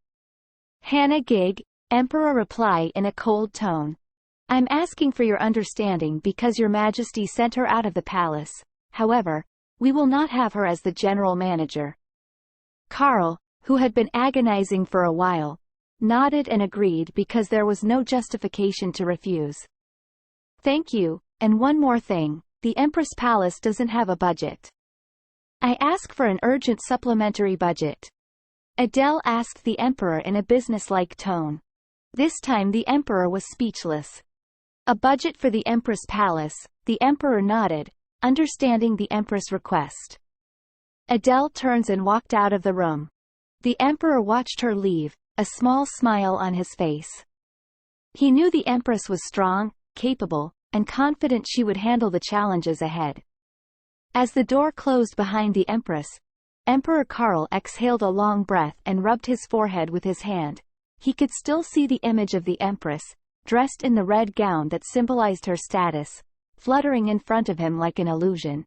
"Hannah Gigg," Emperor replied in a cold tone. "I'm asking for your understanding because Your Majesty sent her out of the palace. However, we will not have her as the general manager." Karl, who had been agonizing for a while, nodded and agreed because there was no justification to refuse. "Thank you, and one more thing, the Empress Palace doesn't have a budget. I ask for an urgent supplementary budget." Adele asked the Emperor in a businesslike tone. This time the Emperor was speechless. "A budget for the Empress Palace," the Emperor nodded, understanding the Empress' request. Adele turns and walked out of the room. The Emperor watched her leave, a small smile on his face. He knew the Empress was strong, capable, and confident she would handle the challenges ahead. As the door closed behind the Empress, Emperor Karl exhaled a long breath and rubbed his forehead with his hand. He could still see the image of the Empress, dressed in the red gown that symbolized her status, fluttering in front of him like an illusion.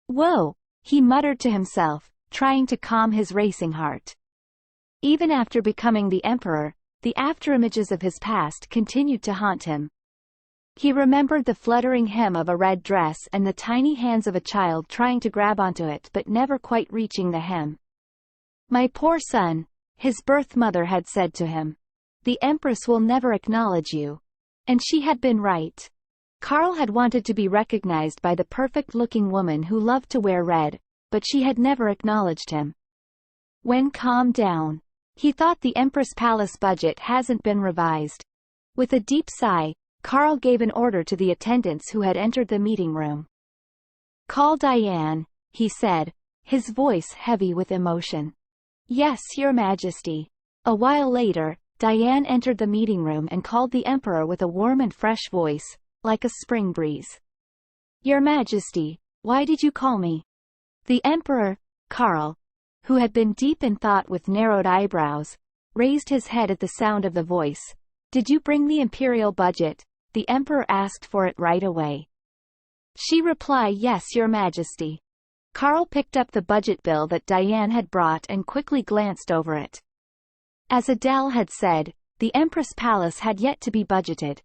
"Whoa!" he muttered to himself, trying to calm his racing heart. Even after becoming the Emperor, the afterimages of his past continued to haunt him. He remembered the fluttering hem of a red dress and the tiny hands of a child trying to grab onto it but never quite reaching the hem. "My poor son," his birth mother had said to him. "The Empress will never acknowledge you." And she had been right. Karl had wanted to be recognized by the perfect-looking woman who loved to wear red, but she had never acknowledged him. When calmed down, he thought the Empress Palace budget hasn't been revised. With a deep sigh, Karl gave an order to the attendants who had entered the meeting room. "Call Diane," he said, his voice heavy with emotion. "Yes, Your Majesty." A while later, Diane entered the meeting room and called the Emperor with a warm and fresh voice, like a spring breeze. Your Majesty, why did you call me? The Emperor, Karl, who had been deep in thought with narrowed eyebrows, raised his head at the sound of the voice. Did you bring the imperial budget? The Emperor asked for it right away. She replied, yes, Your Majesty. Karl picked up the budget bill that Diane had brought and quickly glanced over it. As Adele had said, the Empress Palace had yet to be budgeted.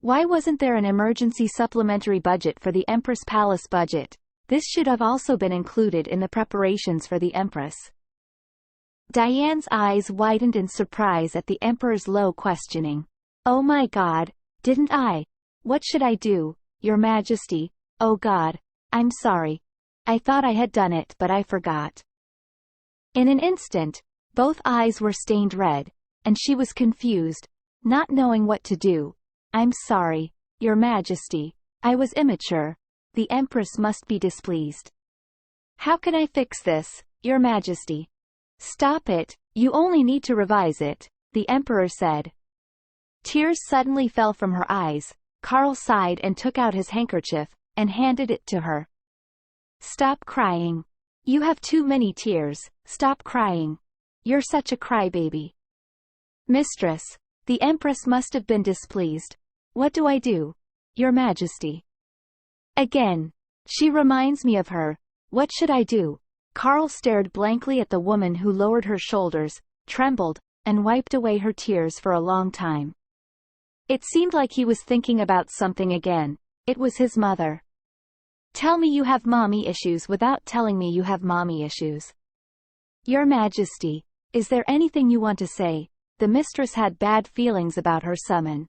Why wasn't there an emergency supplementary budget for the Empress Palace budget? This should have also been included in the preparations for the Empress. Diane's eyes widened in surprise at the Emperor's low questioning. Oh my God, didn't I? What should I do, Your Majesty? Oh God, I'm sorry. I thought I had done it, but I forgot. In an instant, both eyes were stained red, and she was confused, not knowing what to do. I'm sorry, Your Majesty. I was immature. The Empress must be displeased. How can I fix this, Your Majesty? Stop it, you only need to revise it, the Emperor said. Tears suddenly fell from her eyes. Karl sighed and took out his handkerchief, and handed it to her. Stop crying. You have too many tears, stop crying. You're such a crybaby. Mistress, the Empress must have been displeased. What do I do, Your Majesty? Again. She reminds me of her. What should I do? Karl stared blankly at the woman who lowered her shoulders, trembled, and wiped away her tears for a long time. It seemed like he was thinking about something again. It was his mother. Tell me you have mommy issues without telling me you have mommy issues. Your Majesty, is there anything you want to say? The mistress had bad feelings about her summon.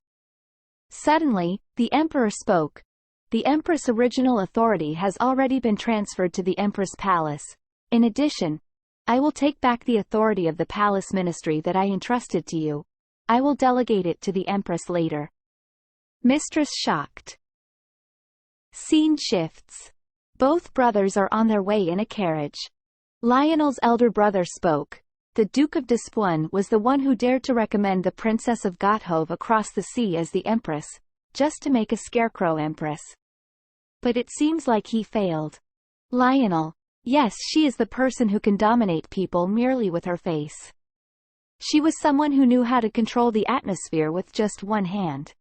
Suddenly, the Emperor spoke. The Empress' original authority has already been transferred to the Empress Palace. In addition, I will take back the authority of the Palace Ministry that I entrusted to you. I will delegate it to the Empress later. Mistress shocked. Scene shifts. Both brothers are on their way in a carriage. Lionel's elder brother spoke. The Duke of Despoin was the one who dared to recommend the Princess of Gotthove across the sea as the Empress, just to make a scarecrow Empress. But it seems like he failed. Lionel. Yes, she is the person who can dominate people merely with her face. She was someone who knew how to control the atmosphere with just one hand.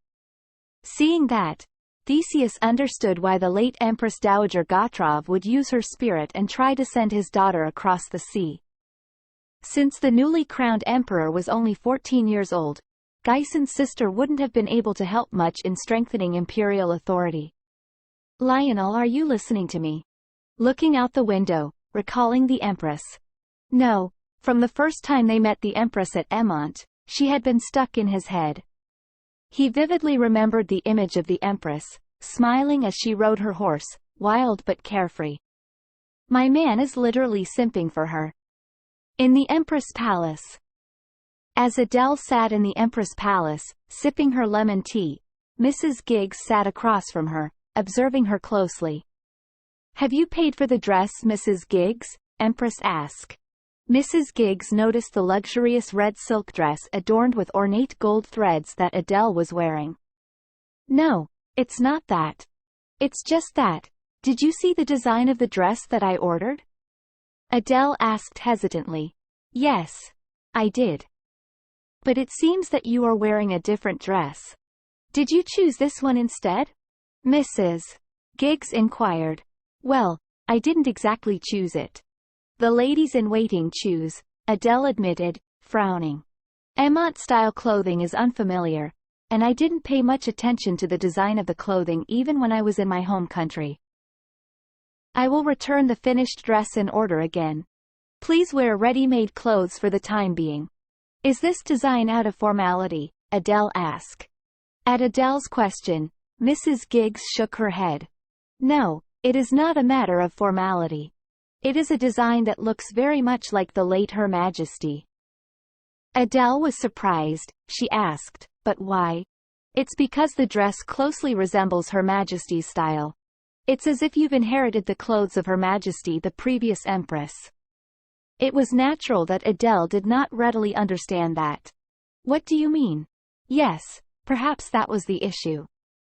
Seeing that, Theseus understood why the late Empress Dowager Gotthove would use her spirit and try to send his daughter across the sea. Since the newly crowned emperor was only 14 years old, Geisen's sister wouldn't have been able to help much in strengthening imperial authority. Lionel, are you listening to me? Looking out the window, recalling the Empress. No, from the first time they met the Empress at Emont, she had been stuck in his head. He vividly remembered the image of the Empress, smiling as she rode her horse, wild but carefree. My man is literally simping for her. In the Empress Palace. As Adele sat in the Empress Palace, sipping her lemon tea, Mrs. Giggs sat across from her, observing her closely. Have you paid for the dress, Mrs. Giggs? Empress asked. Mrs. Giggs noticed the luxurious red silk dress adorned with ornate gold threads that Adele was wearing. No, it's not that. It's just that. Did you see the design of the dress that I ordered? Adele asked hesitantly. Yes, I did. But it seems that you are wearing a different dress. Did you choose this one instead? Mrs. Giggs inquired. Well, I didn't exactly choose it. The ladies-in-waiting choose, Adele admitted, frowning. Emont-style clothing is unfamiliar, and I didn't pay much attention to the design of the clothing even when I was in my home country. I will return the finished dress and order again. Please wear ready-made clothes for the time being. Is this design out of formality? Adele asked. At Adele's question, Mrs. Giggs shook her head. No, it is not a matter of formality. It is a design that looks very much like the late Her Majesty. Adele was surprised. She asked, but why? It's because the dress closely resembles Her Majesty's style. It's as if you've inherited the clothes of Her Majesty, the previous Empress. It was natural that Adele did not readily understand that. What do you mean? Yes, perhaps that was the issue.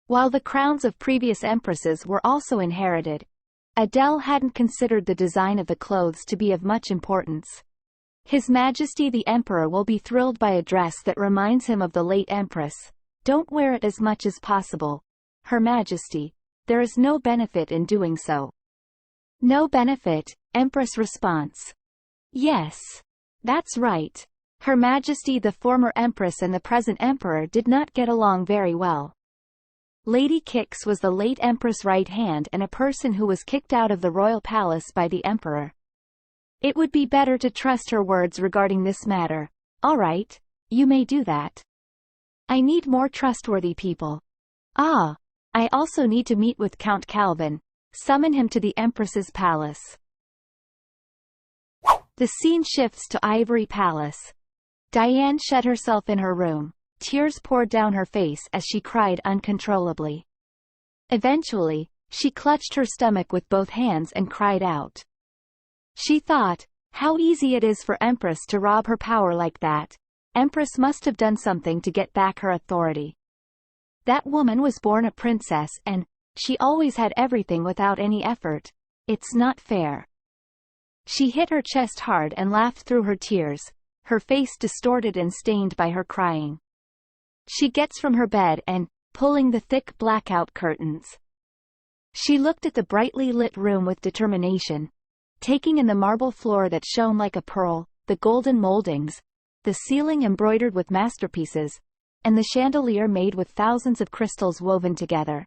While the crowns of previous empresses were also inherited, Adele hadn't considered the design of the clothes to be of much importance. His Majesty the Emperor will be thrilled by a dress that reminds him of the late Empress. Don't wear it as much as possible, Her Majesty. There is no benefit in doing so. No benefit, Empress response. Yes. That's right. Her Majesty the former Empress and the present Emperor did not get along very well. Lady Kix was the late Empress' right hand and a person who was kicked out of the royal palace by the Emperor. It would be better to trust her words regarding this matter. All right, you may do that. I need more trustworthy people. Ah, I also need to meet with Count Calvin. Summon him to the Empress's palace. The scene shifts to Ivory Palace. Diane shut herself in her room. Tears poured down her face as she cried uncontrollably. Eventually, she clutched her stomach with both hands and cried out. She thought, how easy it is for Empress to rob her power like that. Empress must have done something to get back her authority. That woman was born a princess and she always had everything without any effort. It's not fair. She hit her chest hard and laughed through her tears, her face distorted and stained by her crying. She gets from her bed and, pulling the thick blackout curtains. She looked at the brightly lit room with determination, taking in the marble floor that shone like a pearl, the golden moldings, the ceiling embroidered with masterpieces, and the chandelier made with thousands of crystals woven together.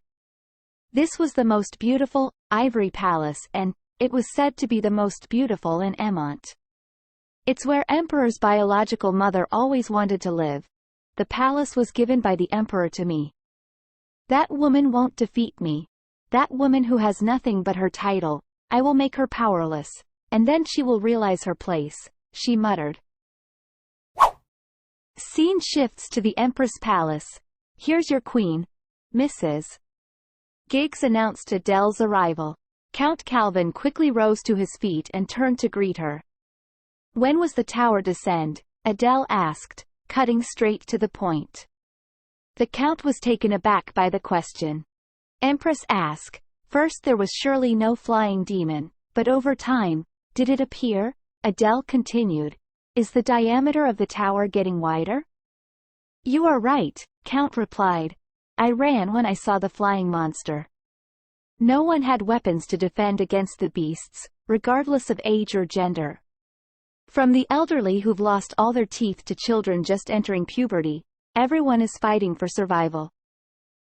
This was the most beautiful, Ivory Palace and, it was said to be the most beautiful in Emont. It's where Emperor's biological mother always wanted to live. The palace was given by the Emperor to me. That woman won't defeat me. That woman who has nothing but her title, I will make her powerless, and then she will realize her place, she muttered. Scene shifts to the Empress Palace. Here's your queen, Mrs. Giggs announced Adele's arrival. Count Calvin quickly rose to his feet and turned to greet her. When was the tower descend? Adele asked, cutting straight to the point. The Count was taken aback by the question. Empress asked, first there was surely no flying demon, but over time, did it appear? Adele continued, is the diameter of the tower getting wider? You are right, Count replied. I ran when I saw the flying monster. No one had weapons to defend against the beasts, regardless of age or gender. From the elderly who've lost all their teeth to children just entering puberty, everyone is fighting for survival.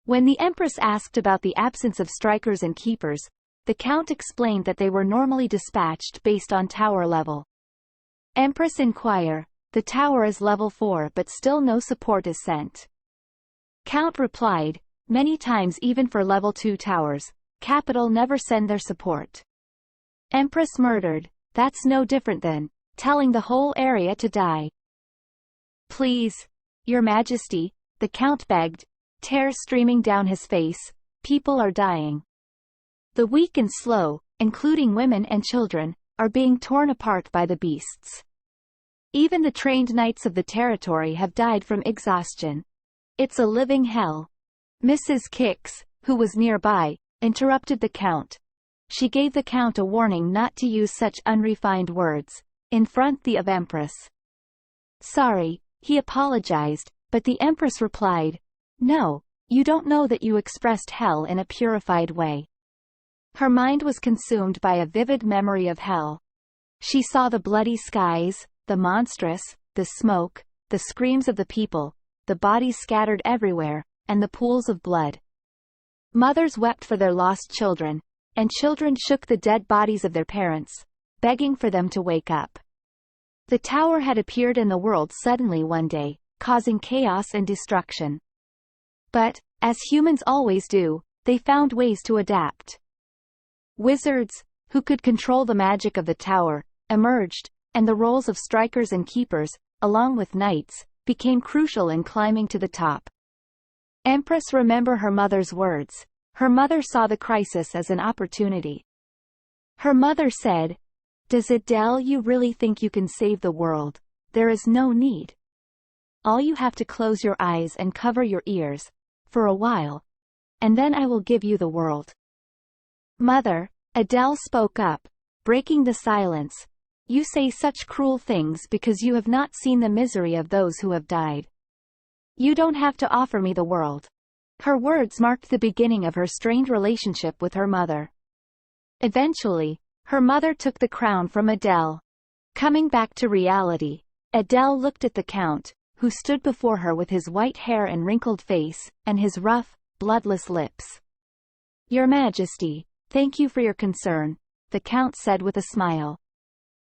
When the Empress asked about the absence of strikers and keepers, the Count explained that they were normally dispatched based on tower level. Empress inquire, the tower is level 4 but still no support is sent. Count replied, many times even for level 2 towers, capital never send their support. Empress murdered, that's no different than telling the whole area to die. Please, Your Majesty, the Count begged, tears streaming down his face, people are dying. The weak and slow, including women and children, are being torn apart by the beasts. Even the trained knights of the territory have died from exhaustion. It's a living hell. Mrs. Kix, who was nearby, interrupted the Count. She gave the Count a warning not to use such unrefined words in front of Empress. Sorry, he apologized, but the Empress replied, no, you don't know that you expressed hell in a purified way. Her mind was consumed by a vivid memory of hell. She saw the bloody skies, the monstrous, the smoke, the screams of the people, the bodies scattered everywhere, and the pools of blood. Mothers wept for their lost children, and children shook the dead bodies of their parents, begging for them to wake up. The tower had appeared in the world suddenly one day, causing chaos and destruction. But, as humans always do, they found ways to adapt. Wizards, who could control the magic of the tower, emerged, and the roles of strikers and keepers, along with knights, became crucial in climbing to the top. Empress remembered her mother's words. Her mother saw the crisis as an opportunity. Her mother said, does Adele you really think you can save the world? There is no need. All you have to close your eyes and cover your ears, for a while. and then I will give you the world. Mother, Adele spoke up, breaking the silence. You say such cruel things because you have not seen the misery of those who have died. You don't have to offer me the world. Her words marked the beginning of her strained relationship with her mother. Eventually, her mother took the crown from Adele. Coming back to reality, Adele looked at the Count, who stood before her with his white hair and wrinkled face, and his rough, bloodless lips. Your Majesty, thank you for your concern, the Count said with a smile.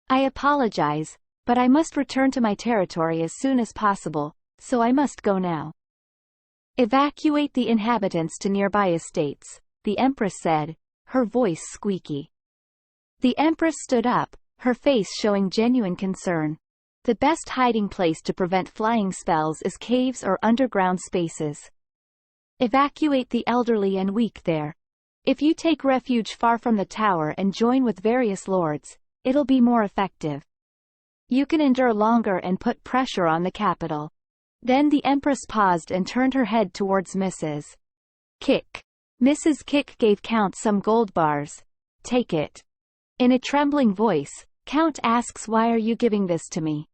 I apologize, but I must return to my territory as soon as possible, so I must go now. Evacuate the inhabitants to nearby estates, the Empress said, her voice squeaky. The Empress stood up, her face showing genuine concern. The best hiding place to prevent flying spells is caves or underground spaces. Evacuate the elderly and weak there. If you take refuge far from the tower and join with various lords, it'll be more effective. You can endure longer and put pressure on the capital. Then the Empress paused and turned her head towards Mrs. Kick. Mrs. Kick gave Count some gold bars. Take it. In a trembling voice, Count asks, why are you giving this to me?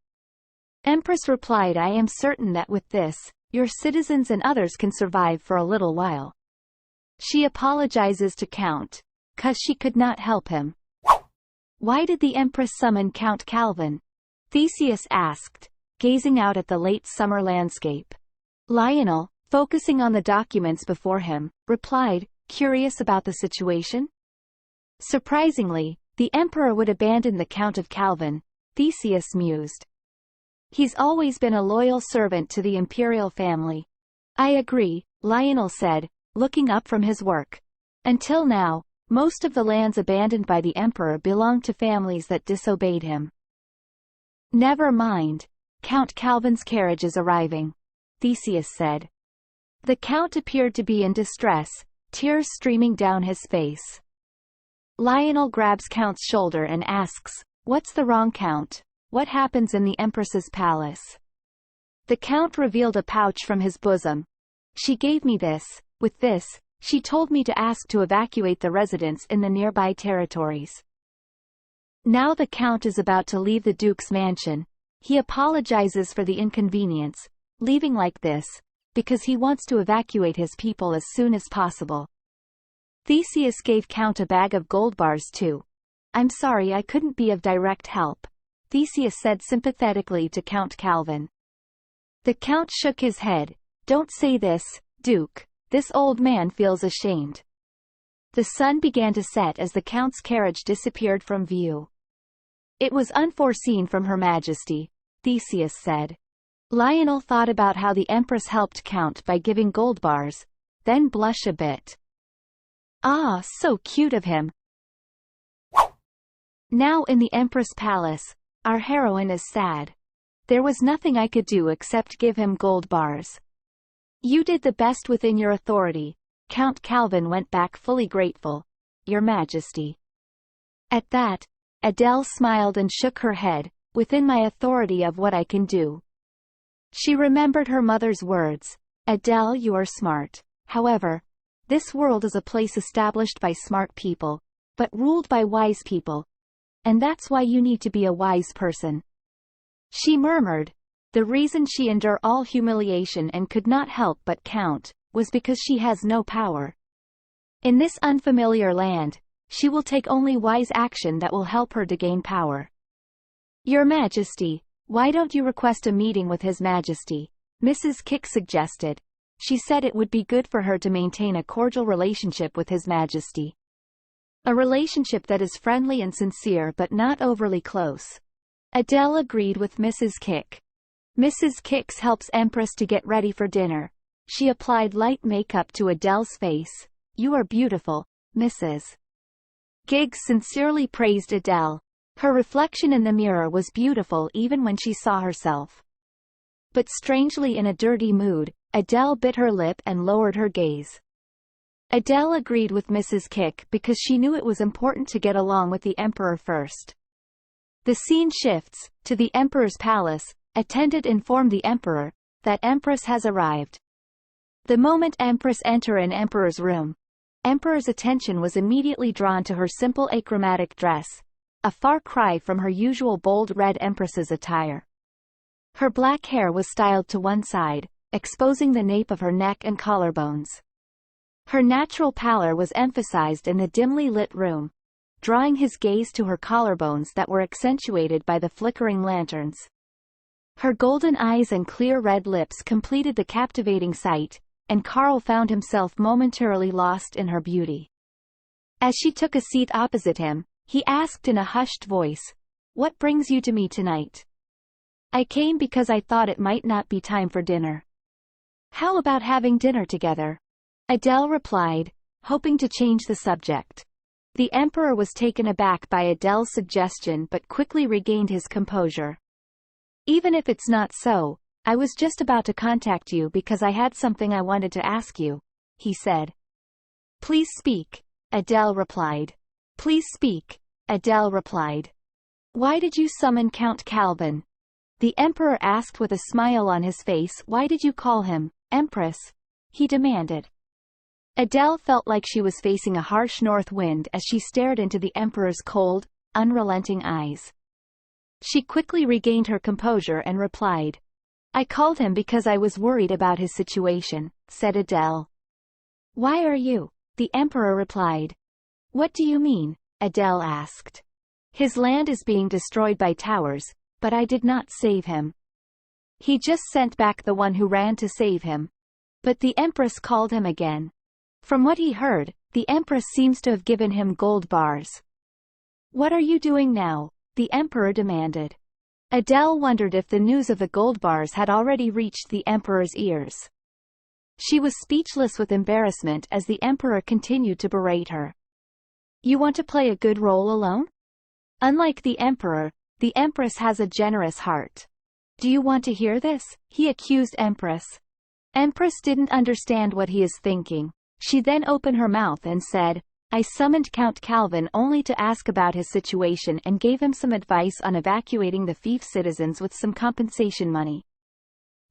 Empress replied, I am certain that with this, your citizens and others can survive for a little while. She apologizes to Count, 'cause she could not help him. Why did the Empress summon Count Calvin? Theseus asked, gazing out at the late summer landscape. Lionel, focusing on the documents before him, replied, curious about the situation? Surprisingly, the Emperor would abandon the Count of Calvin, Theseus mused. He's always been a loyal servant to the imperial family. I agree, Lionel said, looking up from his work. Until now, most of the lands abandoned by the Emperor belonged to families that disobeyed him. Never mind. Count Calvin's carriage is arriving, Theseus said. The Count appeared to be in distress, tears streaming down his face. Lionel grabs Count's shoulder and asks, what's the wrong, Count? What happens in the Empress's palace? The Count revealed a pouch from his bosom. She gave me this. With this, she told me to ask to evacuate the residents in the nearby territories. Now the Count is about to leave the Duke's mansion. He apologizes for the inconvenience, leaving like this, because he wants to evacuate his people as soon as possible. Theseus gave Count a bag of gold bars too. I'm sorry I couldn't be of direct help, Theseus said sympathetically to Count Calvin. The Count shook his head. Don't say this, Duke. This old man feels ashamed. The sun began to set as the Count's carriage disappeared from view. It was unforeseen from Her Majesty, Theseus said. Lionel thought about how the Empress helped Count by giving gold bars, then blushed a bit. Ah, so cute of him. Now in the Empress Palace, our heroine is sad. There was nothing I could do except give him gold bars. You did the best within your authority. Count Calvin went back fully grateful. Your Majesty. At that, Adele smiled and shook her head, within my authority of what I can do. She remembered her mother's words. Adele, you are smart. However, this world is a place established by smart people, but ruled by wise people. And that's why you need to be a wise person. She murmured. The reason she endured all humiliation and could not help but count, was because she has no power. In this unfamiliar land, she will take only wise action that will help her to gain power. Your Majesty, why don't you request a meeting with His Majesty? Mrs. Kick suggested. She said it would be good for her to maintain a cordial relationship with His Majesty. A relationship that is friendly and sincere but not overly close. Adele agreed with Mrs. Kick. Mrs. Kicks helps Empress to get ready for dinner. She applied light makeup to Adele's face. You are beautiful, Mrs. Giggs sincerely praised Adele. Her reflection in the mirror was beautiful even when she saw herself. But strangely in a dirty mood, Adele bit her lip and lowered her gaze. Adele agreed with Mrs. Kick because she knew it was important to get along with the Emperor first. The scene shifts to the Emperor's palace. Attendant informed the Emperor that Empress has arrived. The moment Empress entered an emperor's room, Emperor's attention was immediately drawn to her simple achromatic dress, a far cry from her usual bold red Empress's attire. Her black hair was styled to one side, exposing the nape of her neck and collarbones. Her natural pallor was emphasized in the dimly lit room, drawing his gaze to her collarbones that were accentuated by the flickering lanterns. Her golden eyes and clear red lips completed the captivating sight, and Karl found himself momentarily lost in her beauty. As she took a seat opposite him, he asked in a hushed voice, "What brings you to me tonight?" "I came because I thought it might not be time for dinner." "How about having dinner together?" Adele replied, hoping to change the subject. The emperor was taken aback by Adele's suggestion but quickly regained his composure. "Even if it's not so, I was just about to contact you because I had something I wanted to ask you," he said. "Please speak," Adele replied. "Please speak," Adele replied. "Why did you summon Count Calvin?" The emperor asked with a smile on his face. "Why did you call him Empress?" he demanded. Adele felt like she was facing a harsh north wind as she stared into the emperor's cold, unrelenting eyes. She quickly regained her composure and replied, "I called him because I was worried about his situation," said Adele. "Why are you?" the emperor replied. "What do you mean?" Adele asked. "His land is being destroyed by towers, but I did not save him. He just sent back the one who ran to save him." But the empress called him again. From what he heard, the empress seems to have given him gold bars. "What are you doing now?" the emperor demanded. Adele wondered if the news of the gold bars had already reached the emperor's ears. She was speechless with embarrassment as the emperor continued to berate her. "You want to play a good role alone? Unlike the emperor, the empress has a generous heart. Do you want to hear this?" he accused Empress. Empress didn't understand what he is thinking. She then opened her mouth and said, "I summoned Count Calvin only to ask about his situation and gave him some advice on evacuating the fief citizens with some compensation money.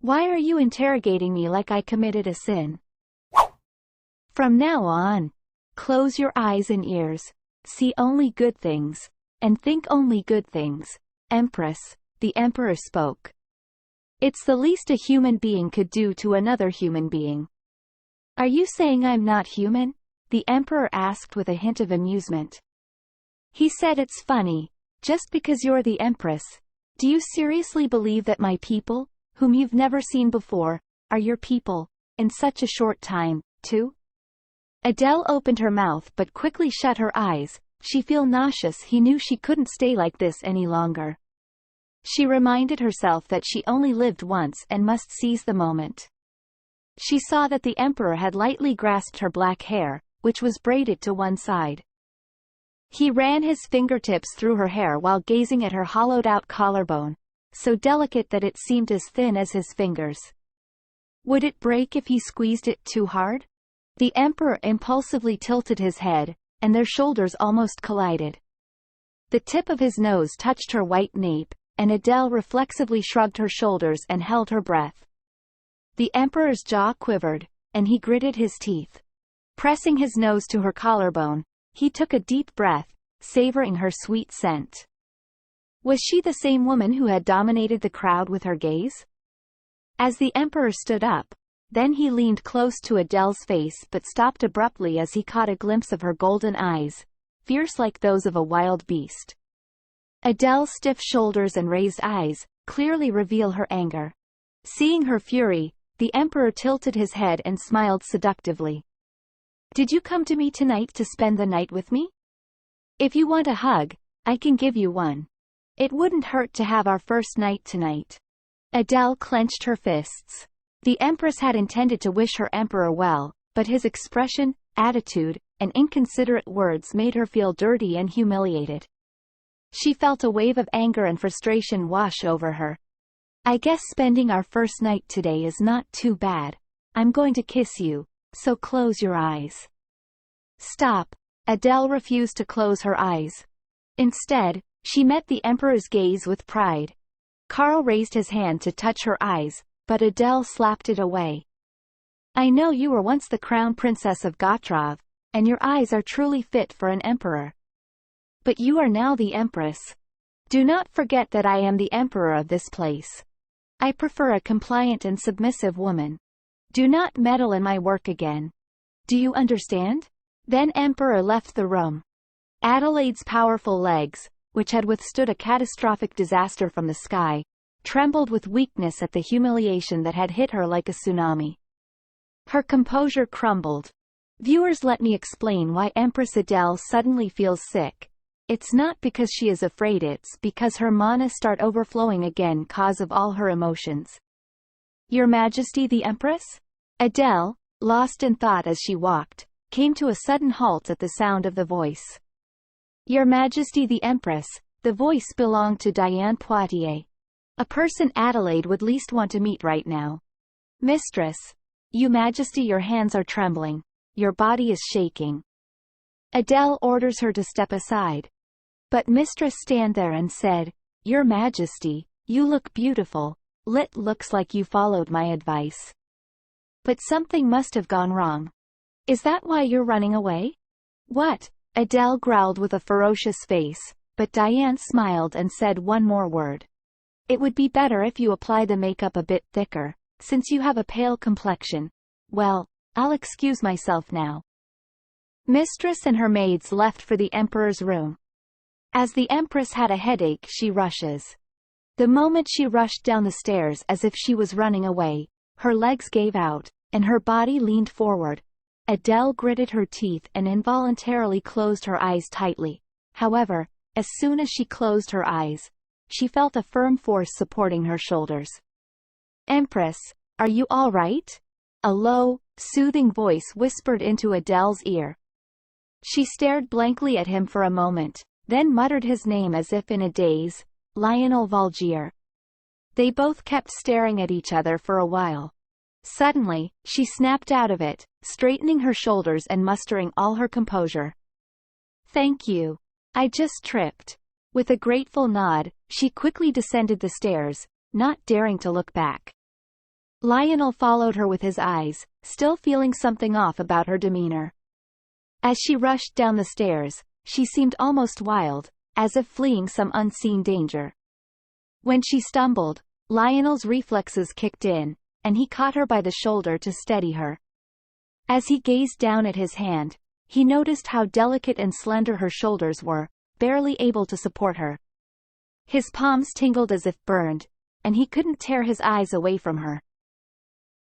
Why are you interrogating me like I committed a sin? From now on, close your eyes and ears, see only good things, and think only good things." "Empress," the emperor spoke. "It's the least a human being could do to another human being." "Are you saying I'm not human?" the emperor asked with a hint of amusement. He said, "It's funny. Just because you're the empress, do you seriously believe that my people, whom you've never seen before, are your people, in such a short time, too?" Adele opened her mouth but quickly shut her eyes. She felt nauseous. He knew she couldn't stay like this any longer. She reminded herself that she only lived once and must seize the moment. She saw that the emperor had lightly grasped her black hair, which was braided to one side. He ran his fingertips through her hair while gazing at her hollowed-out collarbone, so delicate that it seemed as thin as his fingers. Would it break if he squeezed it too hard? The emperor impulsively tilted his head, and their shoulders almost collided. The tip of his nose touched her white nape, and Adele reflexively shrugged her shoulders and held her breath. The emperor's jaw quivered, and he gritted his teeth. Pressing his nose to her collarbone, he took a deep breath, savoring her sweet scent. Was she the same woman who had dominated the crowd with her gaze? As the emperor stood up, then he leaned close to Adele's face but stopped abruptly as he caught a glimpse of her golden eyes, fierce like those of a wild beast. Adele's stiff shoulders and raised eyes clearly reveal her anger. Seeing her fury, the emperor tilted his head and smiled seductively. "Did you come to me tonight to spend the night with me? If you want a hug, I can give you one. It wouldn't hurt to have our first night tonight." Adele clenched her fists. The empress had intended to wish her emperor well, but his expression, attitude, and inconsiderate words made her feel dirty and humiliated. She felt a wave of anger and frustration wash over her. "I guess spending our first night today is not too bad. I'm going to kiss you, so close your eyes." "Stop." Adele refused to close her eyes. Instead, she met the emperor's gaze with pride. Karl raised his hand to touch her eyes, but Adele slapped it away. I know you were once the crown princess of Gotrov, and your eyes are truly fit for an emperor. But you are now the empress. Do not forget that I am the emperor of this place. I prefer a compliant and submissive woman. Do not meddle in my work again. Do you understand? Then Emperor left the room. Adelaide's powerful legs, which had withstood a catastrophic disaster from the sky, trembled with weakness at the humiliation that had hit her like a tsunami. Her composure crumbled. Viewers, let me explain why Empress Adele suddenly feels sick. It's not because she is afraid, it's because her mana start overflowing again cause of all her emotions. Your Majesty the Empress? Adele, lost in thought as she walked, came to a sudden halt at the sound of the voice. Your Majesty the Empress, the voice belonged to Diane Poitiers. A person Adelaide would least want to meet right now. Mistress. Your Majesty, your hands are trembling. Your body is shaking. Adele orders her to step aside. But Mistress stand there and said, Your Majesty, you look beautiful. Looks like you followed my advice. But something must have gone wrong. Is that why you're running away? What? Adele growled with a ferocious face, but Diane smiled and said one more word. It would be better if you apply the makeup a bit thicker, since you have a pale complexion. Well, I'll excuse myself now. Mistress and her maids left for the Emperor's room. As the Empress had a headache, she rushes. The moment she rushed down the stairs as if she was running away, her legs gave out, and her body leaned forward. Adele gritted her teeth and involuntarily closed her eyes tightly. However, as soon as she closed her eyes, she felt a firm force supporting her shoulders. Empress, are you all right? A low, soothing voice whispered into Adele's ear. She stared blankly at him for a moment, then muttered his name as if in a daze, Lionel Valgier. They both kept staring at each other for a while. Suddenly, she snapped out of it, straightening her shoulders and mustering all her composure. Thank you. I just tripped. With a grateful nod, she quickly descended the stairs, not daring to look back. Lionel followed her with his eyes, still feeling something off about her demeanor. As she rushed down the stairs, she seemed almost wild, as if fleeing some unseen danger. When she stumbled, Lionel's reflexes kicked in, and he caught her by the shoulder to steady her. As he gazed down at his hand, he noticed how delicate and slender her shoulders were, barely able to support her. His palms tingled as if burned, and he couldn't tear his eyes away from her.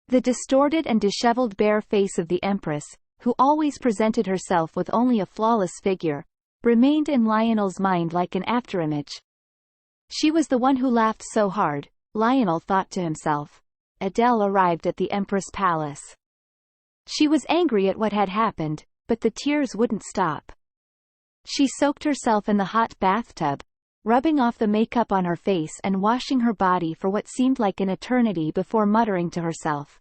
The distorted and disheveled bare face of the Empress, who always presented herself with only a flawless figure, remained in Lionel's mind like an afterimage. She was the one who laughed so hard, Lionel thought to himself. Adele arrived at the Empress Palace. She was angry at what had happened, but the tears wouldn't stop. She soaked herself in the hot bathtub, rubbing off the makeup on her face and washing her body for what seemed like an eternity before muttering to herself.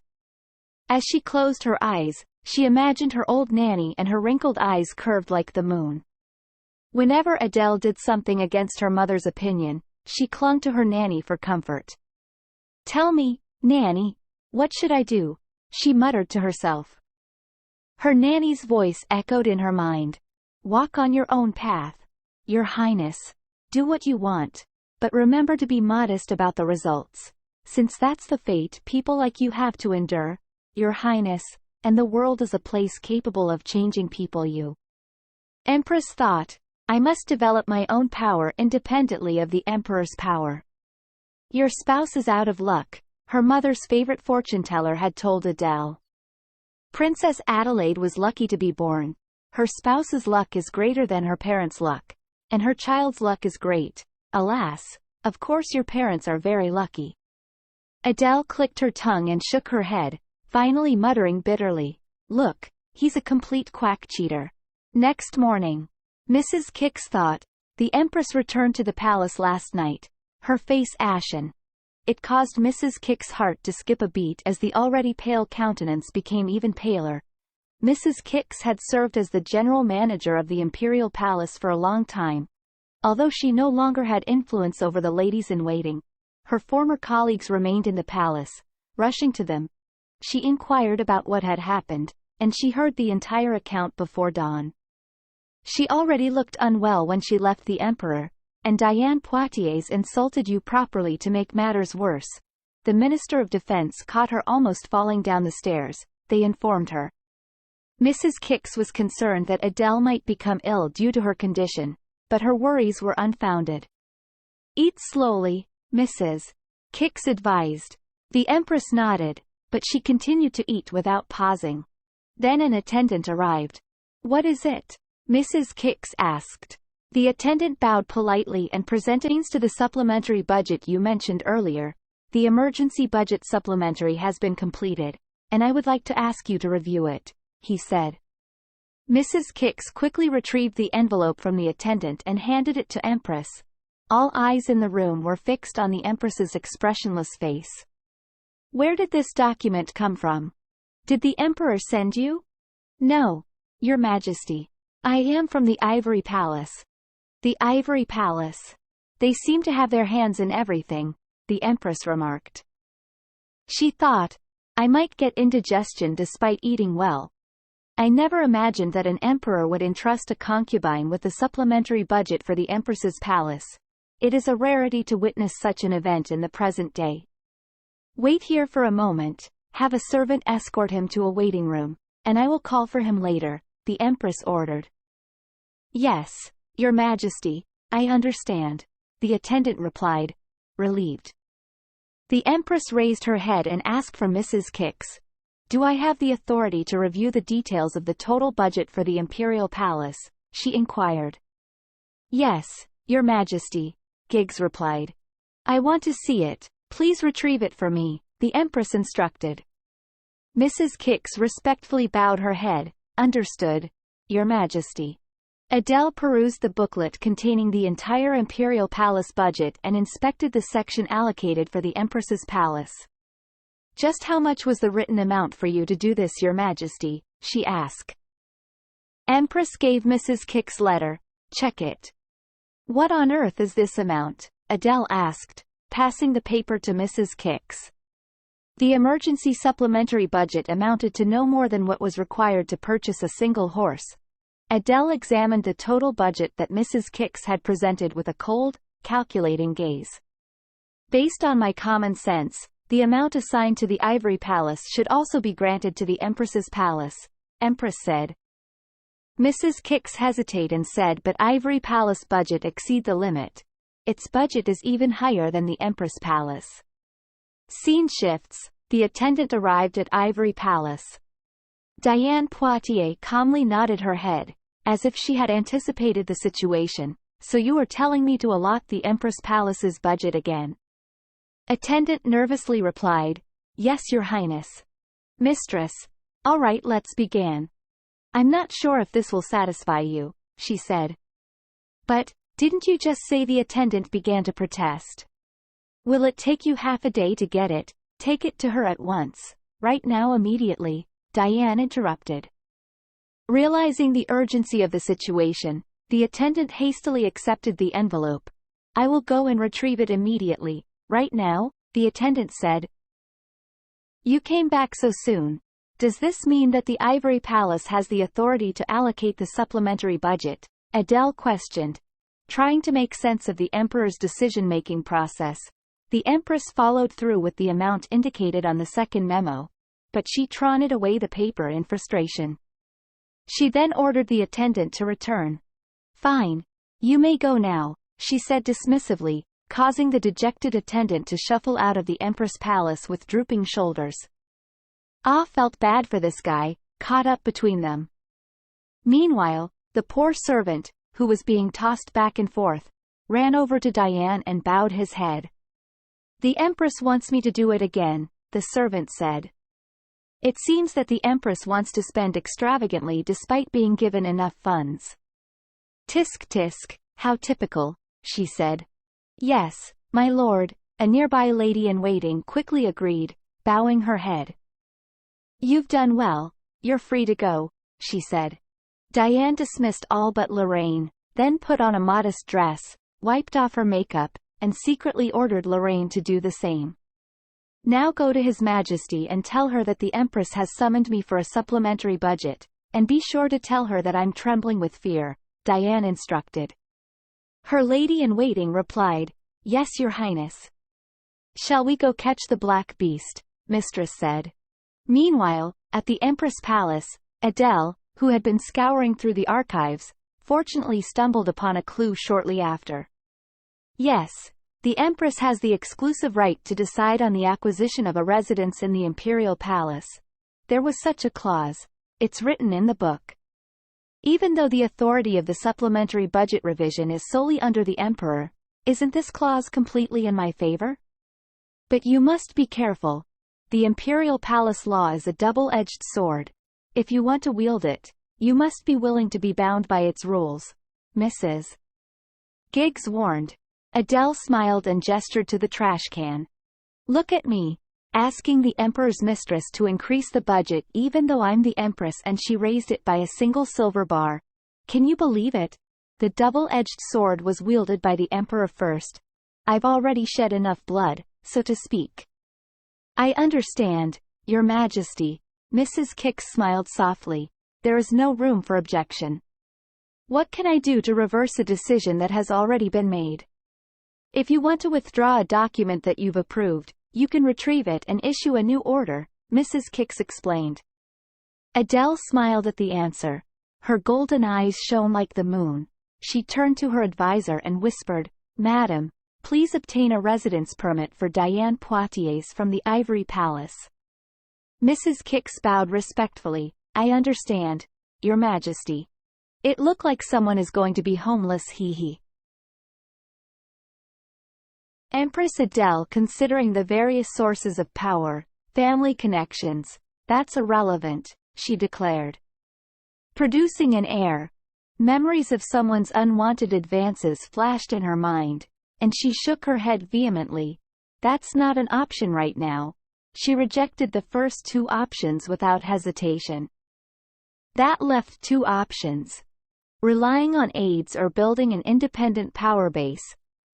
As she closed her eyes, she imagined her old nanny and her wrinkled eyes curved like the moon. Whenever Adele did something against her mother's opinion, she clung to her nanny for comfort. Tell me, Nanny, what should I do? She muttered to herself. Her nanny's voice echoed in her mind. Walk on your own path. Your Highness. Do what you want. But remember to be modest about the results. Since that's the fate people like you have to endure, Your Highness, and the world is a place capable of changing people. You. Empress thought, I must develop my own power independently of the Emperor's power. Your spouse is out of luck, her mother's favorite fortune-teller had told Adele. Princess Adelaide was lucky to be born. Her spouse's luck is greater than her parents' luck. And her child's luck is great. Alas, of course your parents are very lucky. Adele clicked her tongue and shook her head, finally muttering bitterly, Look, he's a complete quack cheater. Next morning, Mrs. Kix thought, the Empress returned to the palace last night, her face ashen. It caused Mrs. Kix's heart to skip a beat as the already pale countenance became even paler. Mrs. Kix had served as the general manager of the Imperial Palace for a long time. Although she no longer had influence over the ladies-in-waiting, her former colleagues remained in the palace, rushing to them. She inquired about what had happened, and she heard the entire account before dawn. She already looked unwell when she left the Emperor, and Diane Poitiers insulted you properly to make matters worse. The Minister of Defense caught her almost falling down the stairs, they informed her. Mrs. Kix was concerned that Adele might become ill due to her condition, but her worries were unfounded. Eat slowly, Mrs. Kix advised. The Empress nodded, but she continued to eat without pausing. Then an attendant arrived. What is it? Mrs. Kix asked. The attendant bowed politely and presented to the supplementary budget you mentioned earlier. The emergency budget supplementary has been completed, and I would like to ask you to review it, he said. Mrs. Kix quickly retrieved the envelope from the attendant and handed it to Empress. All eyes in the room were fixed on the Empress's expressionless face. Where did this document come from? Did the Emperor send you? No, Your Majesty. I am from the Ivory Palace. The Ivory Palace. They seem to have their hands in everything, the Empress remarked. She thought, I might get indigestion despite eating well. I never imagined that an emperor would entrust a concubine with the supplementary budget for the Empress's palace. It is a rarity to witness such an event in the present day. Wait here for a moment, have a servant escort him to a waiting room, and I will call for him later, the Empress ordered. Yes, Your Majesty, I understand, the attendant replied, relieved. The Empress raised her head and asked for Mrs. Kix. Do I have the authority to review the details of the total budget for the Imperial Palace? She inquired. Yes, Your Majesty, Giggs replied. I want to see it, please retrieve it for me, the Empress instructed. Mrs. Kix respectfully bowed her head. Understood, Your Majesty. Adele perused the booklet containing the entire Imperial Palace budget and inspected the section allocated for the Empress's palace. Just how much was the written amount for you to do this, Your Majesty? She asked. Empress gave Mrs. Kix letter. Check it. What on earth is this amount? Adele asked, passing the paper to Mrs. Kix. The emergency supplementary budget amounted to no more than what was required to purchase a single horse. Adele examined the total budget that Mrs. Kix had presented with a cold, calculating gaze. Based on my common sense, the amount assigned to the Ivory Palace should also be granted to the Empress's palace, Empress said. Mrs. Kix hesitated and said, but Ivory Palace budget exceed the limit. Its budget is even higher than the Empress Palace. Scene shifts. The attendant arrived at Ivory Palace. Diane Poitiers calmly nodded her head, as if she had anticipated the situation. So you are telling me to allot the Empress Palace's budget again? Attendant nervously replied, Yes, Your Highness. Mistress. All right, let's begin. I'm not sure if this will satisfy you, she said. But, didn't you just say? The attendant began to protest. Will it take you half a day to get it? Take it to her at once. Right now, immediately, Diane interrupted. Realizing the urgency of the situation, the attendant hastily accepted the envelope. I will go and retrieve it immediately. Right now, the attendant said. You came back so soon. Does this mean that the Ivory Palace has the authority to allocate the supplementary budget? Adele questioned. Trying to make sense of the Emperor's decision-making process, the Empress followed through with the amount indicated on the second memo, but she trotted away the paper in frustration. She then ordered the attendant to return. Fine. You may go now, she said dismissively, causing the dejected attendant to shuffle out of the Empress Palace with drooping shoulders. Ah, felt bad for this guy, caught up between them. Meanwhile, the poor servant, who was being tossed back and forth, ran over to Diane and bowed his head. The Empress wants me to do it again, the servant said. It seems that the Empress wants to spend extravagantly despite being given enough funds. Tisk tisk, how typical, she said. Yes, my lord, a nearby lady-in-waiting quickly agreed, bowing her head. You've done well, you're free to go, she said. Diane dismissed all but Lorraine, then put on a modest dress, wiped off her makeup, and secretly ordered Lorraine to do the same. Now go to His Majesty and tell her that the Empress has summoned me for a supplementary budget, and be sure to tell her that I'm trembling with fear, Diane instructed. Her lady-in-waiting replied, Yes, Your Highness. Shall we go catch the black beast? Mistress said. Meanwhile, at the Empress Palace, Adele, who had been scouring through the archives, fortunately stumbled upon a clue shortly after. Yes, the Empress has the exclusive right to decide on the acquisition of a residence in the Imperial Palace. There was such a clause. It's written in the book. Even though the authority of the supplementary budget revision is solely under the Emperor, isn't this clause completely in my favor? But you must be careful. The Imperial Palace law is a double-edged sword. If you want to wield it, you must be willing to be bound by its rules. Mrs. Giggs warned. Adele smiled and gestured to the trash can. Look at me, asking the Emperor's mistress to increase the budget even though I'm the Empress and she raised it by a single silver bar. Can you believe it? The double-edged sword was wielded by the Emperor first. I've already shed enough blood, so to speak. I understand, Your Majesty. Mrs. Kix smiled softly. There is no room for objection. What can I do to reverse a decision that has already been made? If you want to withdraw a document that you've approved, you can retrieve it and issue a new order, Mrs. Kix explained. Adele smiled at the answer. Her golden eyes shone like the moon. She turned to her advisor and whispered, Madam, please obtain a residence permit for Diane Poitiers from the Ivory Palace. Mrs. Kix bowed respectfully. I understand, Your Majesty. It looked like someone is going to be homeless, hee. Empress Adele considering the various sources of power, family connections, that's irrelevant, she declared. Producing an air. Memories of someone's unwanted advances flashed in her mind, and she shook her head vehemently. That's not an option right now. She rejected the first two options without hesitation. That left two options. Relying on aids or building an independent power base.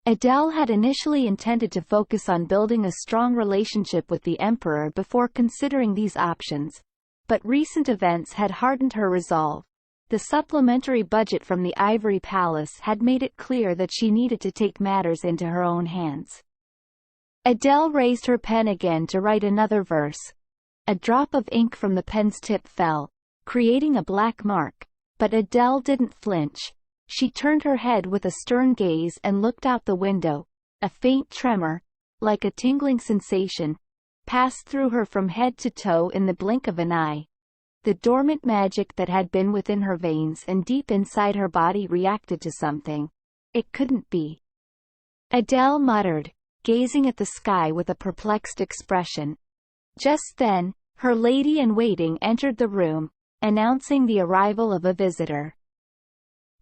Adele had initially intended to focus on building a strong relationship with the Emperor before considering these options, but recent events had hardened her resolve. The supplementary budget from the Ivory Palace had made it clear that she needed to take matters into her own hands. Adele raised her pen again to write another verse. A drop of ink from the pen's tip fell, creating a black mark, but Adele didn't flinch. She turned her head with a stern gaze and looked out the window. A faint tremor, like a tingling sensation, passed through her from head to toe in the blink of an eye. The dormant magic that had been within her veins and deep inside her body reacted to something. It couldn't be. Adele muttered, gazing at the sky with a perplexed expression. Just then, her lady-in-waiting entered the room, announcing the arrival of a visitor.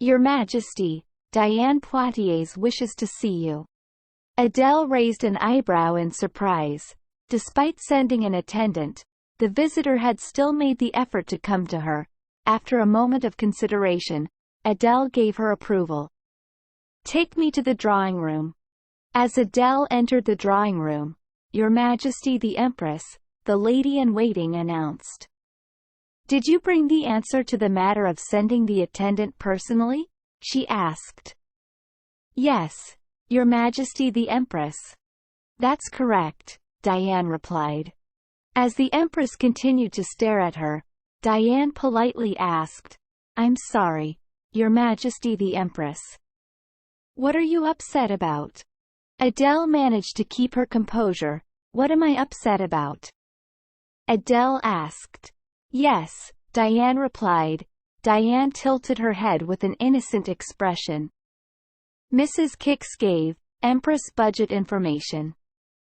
Your Majesty, Diane Poitiers wishes to see you. Adele raised an eyebrow in surprise. Despite sending an attendant, the visitor had still made the effort to come to her. After a moment of consideration, Adele gave her approval. Take me to the drawing room. As Adele entered the drawing room, Your Majesty the Empress, the lady-in-waiting announced. Did you bring the answer to the matter of sending the attendant personally? She asked. Yes, Your Majesty the Empress. That's correct, Diane replied. As the Empress continued to stare at her, Diane politely asked, I'm sorry, Your Majesty the Empress. What are you upset about? Adele managed to keep her composure. What am I upset about? Adele asked. Yes, Diane replied. Diane tilted her head with an innocent expression. Mrs. Kix gave Empress budget information.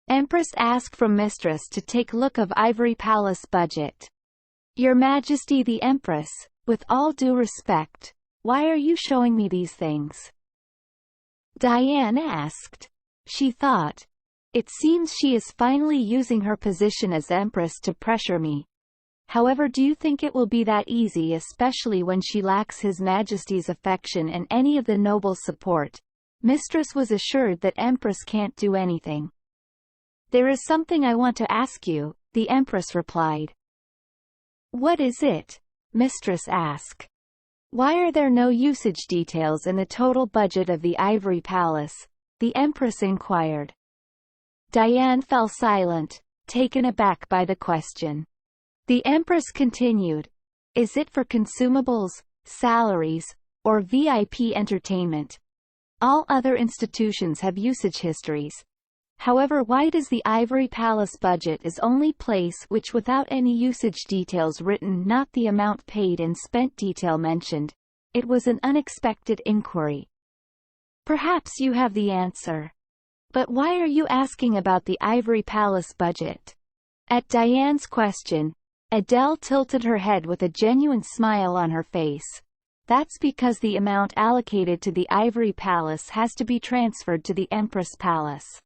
Empress asked from Mistress to take look of Ivory Palace budget. Your Majesty the Empress, with all due respect, why are you showing me these things? Diane asked. She thought. It seems she is finally using her position as Empress to pressure me. However, do you think it will be that easy, especially when she lacks His Majesty's affection and any of the nobles' support? Mistress was assured that Empress can't do anything. There is something I want to ask you, the Empress replied. What is it? Mistress asked. Why are there no usage details in the total budget of the Ivory Palace? The Empress inquired. Diane fell silent, taken aback by the question. The Empress continued. Is it for consumables, salaries, or VIP entertainment? All other institutions have usage histories. However, why does the Ivory Palace budget is only place which without any usage details written, not the amount paid and spent detail mentioned? It was an unexpected inquiry. Perhaps you have the answer. But why are you asking about the Ivory Palace budget? At Diane's question, Adele tilted her head with a genuine smile on her face. That's because the amount allocated to the Ivory Palace has to be transferred to the Empress Palace.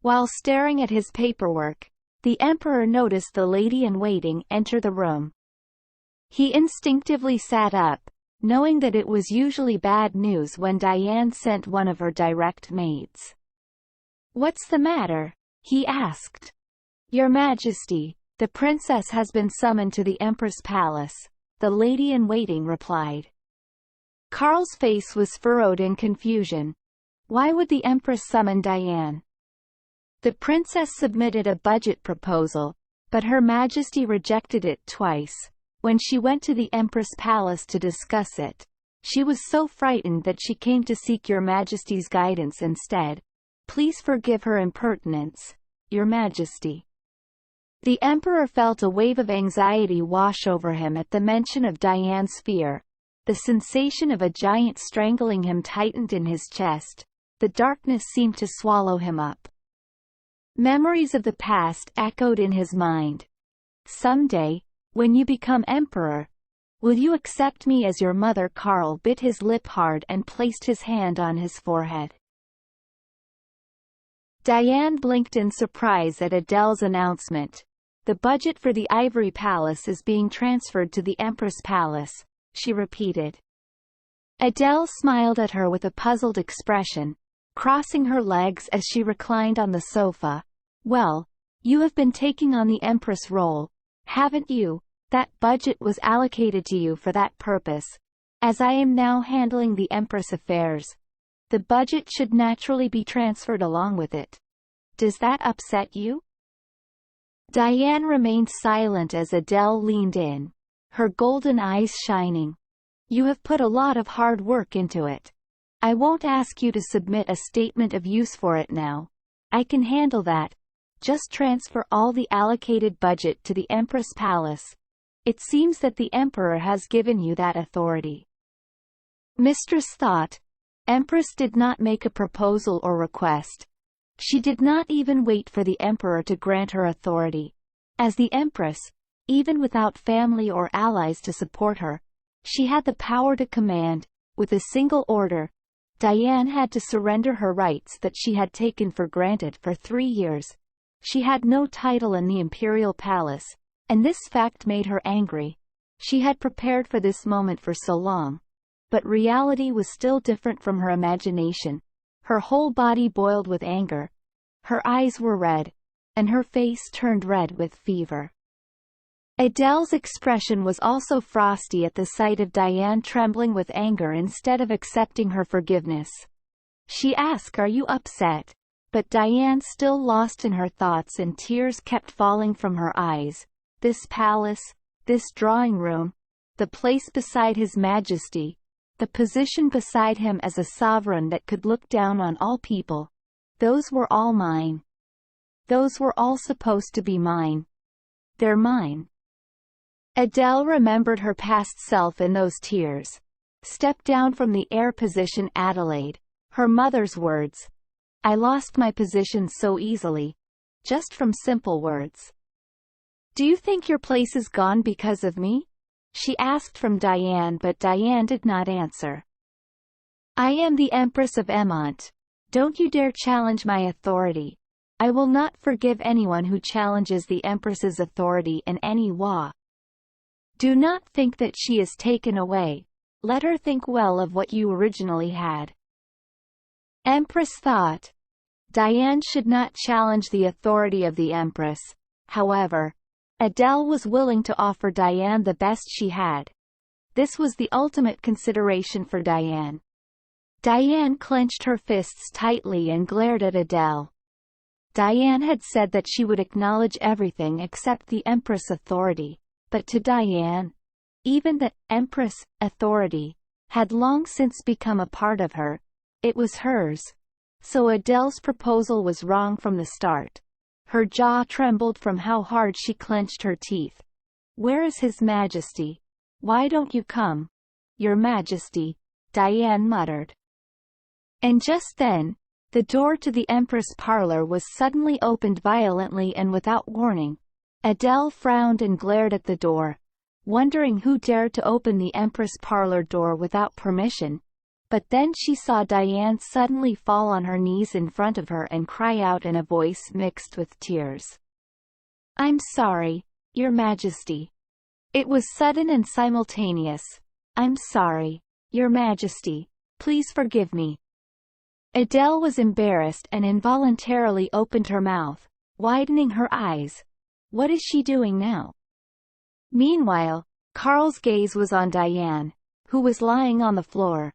While staring at his paperwork, the Emperor noticed the lady-in-waiting enter the room. He instinctively sat up, knowing that it was usually bad news when Diane sent one of her direct maids. What's the matter? He asked. Your Majesty, the princess has been summoned to the Empress Palace, the lady-in-waiting replied. Carl's face was furrowed in confusion. Why would the Empress summon Diane? The princess submitted a budget proposal, but Her Majesty rejected it twice. When she went to the Empress Palace to discuss it, she was so frightened that she came to seek Your Majesty's guidance instead. Please forgive her impertinence, Your Majesty. The Emperor felt a wave of anxiety wash over him at the mention of Diane's fear. The sensation of a giant strangling him tightened in his chest. The darkness seemed to swallow him up. Memories of the past echoed in his mind. Someday, when you become emperor, will you accept me as your mother? Carl bit his lip hard and placed his hand on his forehead. Diane blinked in surprise at Adele's announcement. The budget for the Ivory Palace is being transferred to the Empress Palace, she repeated. Adele smiled at her with a puzzled expression, crossing her legs as she reclined on the sofa. Well, you have been taking on the Empress role, haven't you? That budget was allocated to you for that purpose. As I am now handling the Empress affairs, the budget should naturally be transferred along with it. Does that upset you? Diane remained silent as Adele leaned in, her golden eyes shining. You have put a lot of hard work into it. I won't ask you to submit a statement of use for it now. I can handle that. Just transfer all the allocated budget to the Empress Palace. It seems that the Emperor has given you that authority. Mistress thought. Empress did not make a proposal or request. She did not even wait for the Emperor to grant her authority. As the Empress, even without family or allies to support her, she had the power to command. With a single order, Diane had to surrender her rights that she had taken for granted for 3 years. She had no title in the imperial palace, and this fact made her angry. She had prepared for this moment for so long. But reality was still different from her imagination. Her whole body boiled with anger. Her eyes were red, and her face turned red with fever. Adele's expression was also frosty at the sight of Diane trembling with anger instead of accepting her forgiveness. She asked, "Are you upset?" But Diane, still lost in her thoughts, and tears kept falling from her eyes. This palace, this drawing room, the place beside His Majesty, the position beside him as a sovereign that could look down on all people, those were all mine. Those were all supposed to be mine. They're mine. Adele remembered her past self in those tears. Step down from the heir position, Adelaide. Her mother's words. I lost my position so easily. Just from simple words. Do you think your place is gone because of me? She asked from Diane, but Diane did not answer. I am the Empress of Emont. Don't you dare challenge my authority. I will not forgive anyone who challenges the Empress's authority in any way. Do not think that she is taken away. Let her think well of what you originally had. Empress thought. Diane should not challenge the authority of the Empress. However, Adele was willing to offer Diane the best she had. This was the ultimate consideration for Diane. Diane clenched her fists tightly and glared at Adele. Diane had said that she would acknowledge everything except the Empress authority, but to Diane, even the Empress authority had long since become a part of her. It was hers. So Adele's proposal was wrong from the start. Her jaw trembled from how hard she clenched her teeth. "Where is His Majesty? Why don't you come?" "Your Majesty," Diane muttered. And just then, the door to the Empress parlor was suddenly opened violently and without warning. Adele frowned and glared at the door, wondering who dared to open the Empress parlor door without permission. But then she saw Diane suddenly fall on her knees in front of her and cry out in a voice mixed with tears, "I'm sorry, Your Majesty." It was sudden and simultaneous. "I'm sorry, Your Majesty. Please forgive me." Adele was embarrassed and involuntarily opened her mouth, widening her eyes. What is she doing now? Meanwhile, Carl's gaze was on Diane, who was lying on the floor.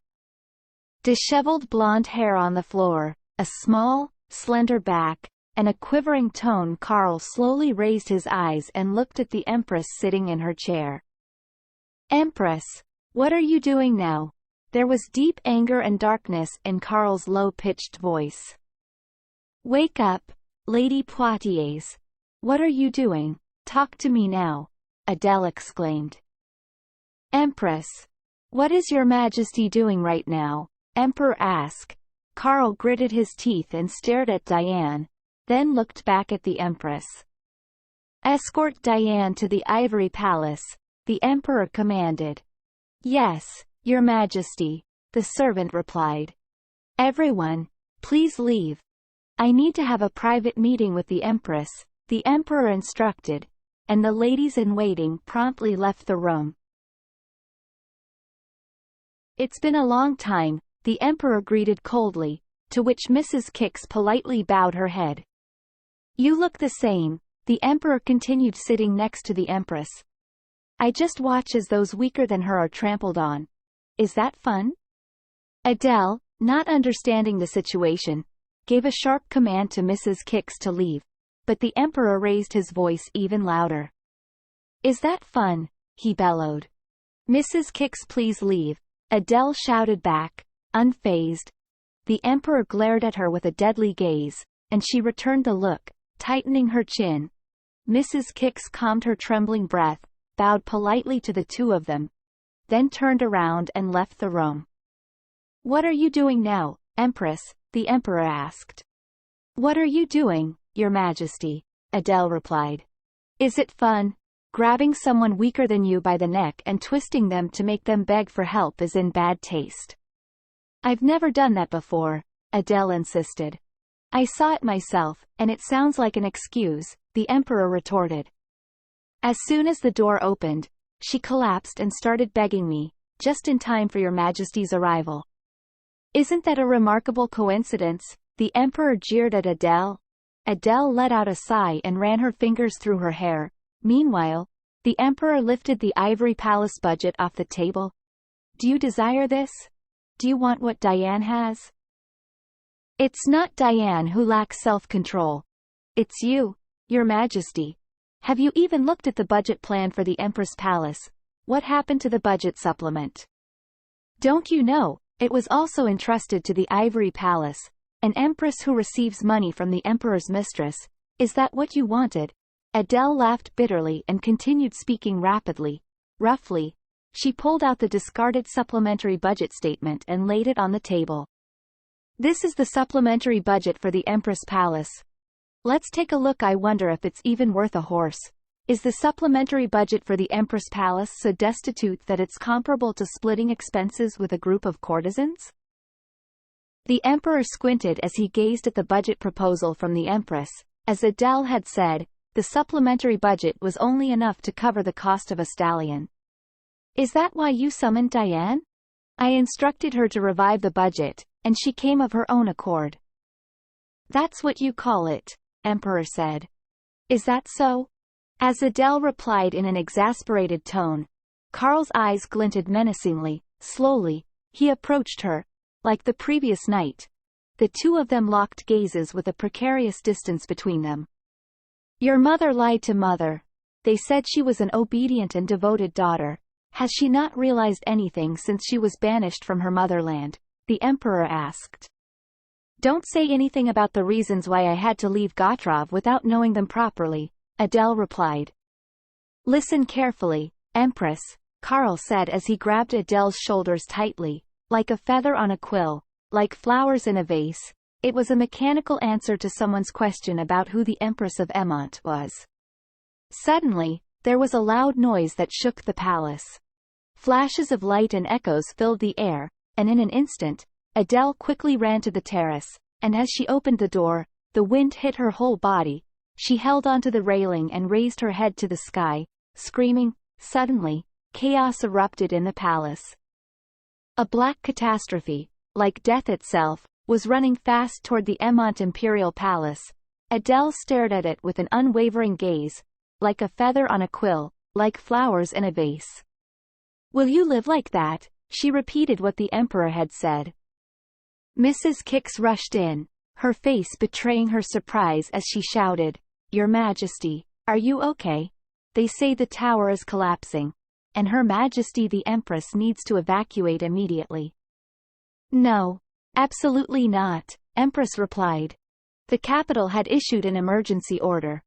Disheveled blonde hair on the floor, a small, slender back, and a quivering tone. Carl slowly raised his eyes and looked at the Empress sitting in her chair. "Empress, what are you doing now?" There was deep anger and darkness in Carl's low-pitched voice. "Wake up, Lady Poitiers. What are you doing? Talk to me now," Adele exclaimed. "Empress, what is Your Majesty doing right now?" Emperor asked. Carl gritted his teeth and stared at Diane, then looked back at the Empress. "Escort Diane to the Ivory Palace," the Emperor commanded. "Yes, Your Majesty," the servant replied. "Everyone, please leave. I need to have a private meeting with the Empress," the Emperor instructed, and the ladies-in-waiting promptly left the room. "It's been a long time," the Emperor greeted coldly, to which Mrs. Kix politely bowed her head. "You look the same," the Emperor continued, sitting next to the Empress. "I just watch as those weaker than her are trampled on. Is that fun?" Adele, not understanding the situation, gave a sharp command to Mrs. Kix to leave, but the Emperor raised his voice even louder. "Is that fun?" he bellowed. "Mrs. Kix, please leave," Adele shouted back, unfazed. The Emperor glared at her with a deadly gaze, and she returned the look, tightening her chin. Mrs. Kix calmed her trembling breath, bowed politely to the two of them, then turned around and left the room. "What are you doing now, Empress?" the Emperor asked. "What are you doing, Your Majesty?" Adele replied. "Is it fun? Grabbing someone weaker than you by the neck and twisting them to make them beg for help is in bad taste." "I've never done that before," Adele insisted. "I saw it myself, and it sounds like an excuse," the Emperor retorted. "As soon as the door opened, she collapsed and started begging me, just in time for Your Majesty's arrival." "Isn't that a remarkable coincidence?" the Emperor jeered at Adele. Adele let out a sigh and ran her fingers through her hair. Meanwhile, the Emperor lifted the Ivory Palace budget off the table. "Do you desire this? Do you want what Diane has?" "It's not Diane who lacks self-control. It's you, Your Majesty. Have you even looked at the budget plan for the Empress Palace? What happened to the budget supplement? Don't you know, it was also entrusted to the Ivory Palace, an empress who receives money from the Emperor's mistress. Is that what you wanted?" Adele laughed bitterly and continued speaking rapidly. Roughly, she pulled out the discarded supplementary budget statement and laid it on the table. "This is the supplementary budget for the Empress Palace. Let's take a look. I wonder if it's even worth a horse. Is the supplementary budget for the Empress Palace so destitute that it's comparable to splitting expenses with a group of courtesans?" The Emperor squinted as he gazed at the budget proposal from the Empress. As Adele had said, the supplementary budget was only enough to cover the cost of a stallion. "Is that why you summoned Diane?" "I instructed her to revive the budget, and she came of her own accord." That's what you call it, Emperor said. Is that so? As Adele replied in an exasperated tone. Karl's eyes glinted menacingly. Slowly, he approached her. Like the previous night, the two of them locked gazes with a precarious distance between them. Your mother lied to mother. They said she was an obedient and devoted daughter. Has she not realized anything since she was banished from her motherland? The Emperor asked. Don't say anything about the reasons why I had to leave Gotrov without knowing them properly, Adele replied. Listen carefully, Empress, Karl said as he grabbed Adele's shoulders tightly. Like a feather on a quill, like flowers in a vase, it was a mechanical answer to someone's question about who the Empress of Emont was. Suddenly, there was a loud noise that shook the palace. Flashes of light and echoes filled the air, and in an instant, Adele quickly ran to the terrace, and as she opened the door, the wind hit her whole body. She held onto the railing and raised her head to the sky, screaming. Suddenly, chaos erupted in the palace. A black catastrophe, like death itself, was running fast toward the Emont Imperial Palace. Adele stared at it with an unwavering gaze, like a feather on a quill, like flowers in a vase. Will you live like that? She repeated what the Emperor had said. Mrs. Kix rushed in, her face betraying her surprise as she shouted, Your Majesty, are you okay? They say the tower is collapsing, and Her Majesty the Empress needs to evacuate immediately. No, absolutely not, Empress replied. The capital had issued an emergency order.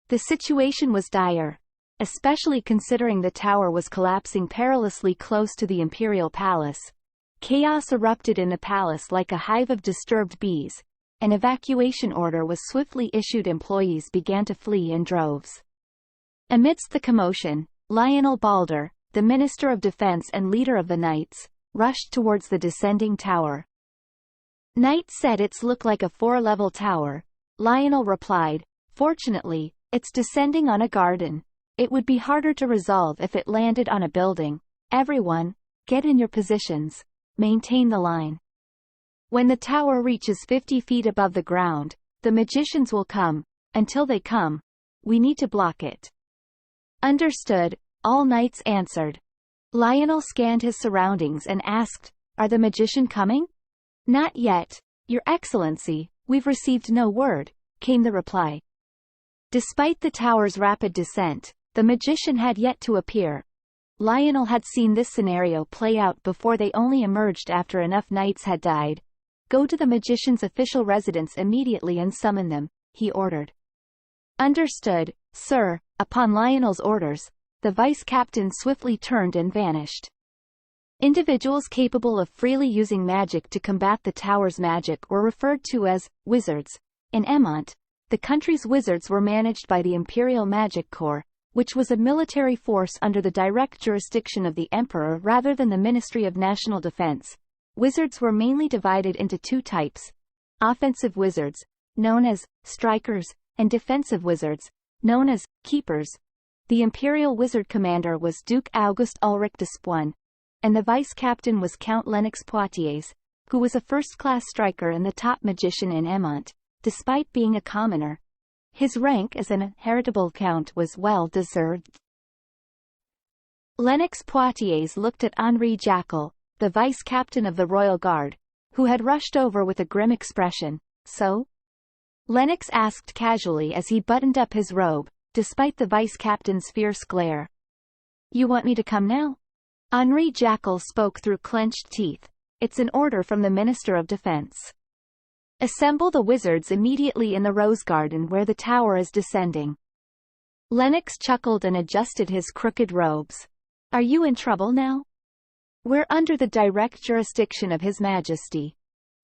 The situation was dire, especially considering the tower was collapsing perilously close to the imperial palace. Chaos erupted in the palace like a hive of disturbed bees. An evacuation order was swiftly issued. Employees began to flee in droves. Amidst the commotion, Lionel Balder, the Minister of Defense and leader of the Knights, rushed towards the descending tower. Knights said it's looked like a 4-level tower. Lionel replied, Fortunately, it's descending on a garden. It would be harder to resolve if it landed on a building. Everyone, get in your positions. Maintain the line. When the tower reaches 50 feet above the ground, the magicians will come. Until they come, we need to block it. Understood, all knights answered. Lionel scanned his surroundings and asked, Are the magician coming? Not yet, Your Excellency, we've received no word, came the reply. Despite the tower's rapid descent, the magician had yet to appear. Lionel had seen this scenario play out before. They only emerged after enough knights had died. Go to the magician's official residence immediately and summon them, he ordered. Understood, sir. Upon Lionel's orders, the vice-captain swiftly turned and vanished. Individuals capable of freely using magic to combat the tower's magic were referred to as wizards. In Emont, the country's wizards were managed by the Imperial Magic Corps, which was a military force under the direct jurisdiction of the Emperor rather than the Ministry of National Defense. Wizards were mainly divided into two types: offensive wizards, known as strikers, and defensive wizards, known as keepers. The Imperial Wizard Commander was Duke Auguste Ulrich de Spoin, and the Vice-Captain was Count Lennox Poitiers, who was a first-class striker and the top magician in Emont, despite being a commoner. His rank as an heritable count was well-deserved. Lennox Poitiers looked at Henri Jackal, the Vice-Captain of the Royal Guard, who had rushed over with a grim expression. So? Lennox asked casually as he buttoned up his robe, despite the Vice-Captain's fierce glare. You want me to come now? Henri Jackal spoke through clenched teeth. It's an order from the Minister of Defense. Assemble the wizards immediately in the Rose Garden where the tower is descending. Lennox chuckled and adjusted his crooked robes. Are you in trouble now? We're under the direct jurisdiction of His Majesty.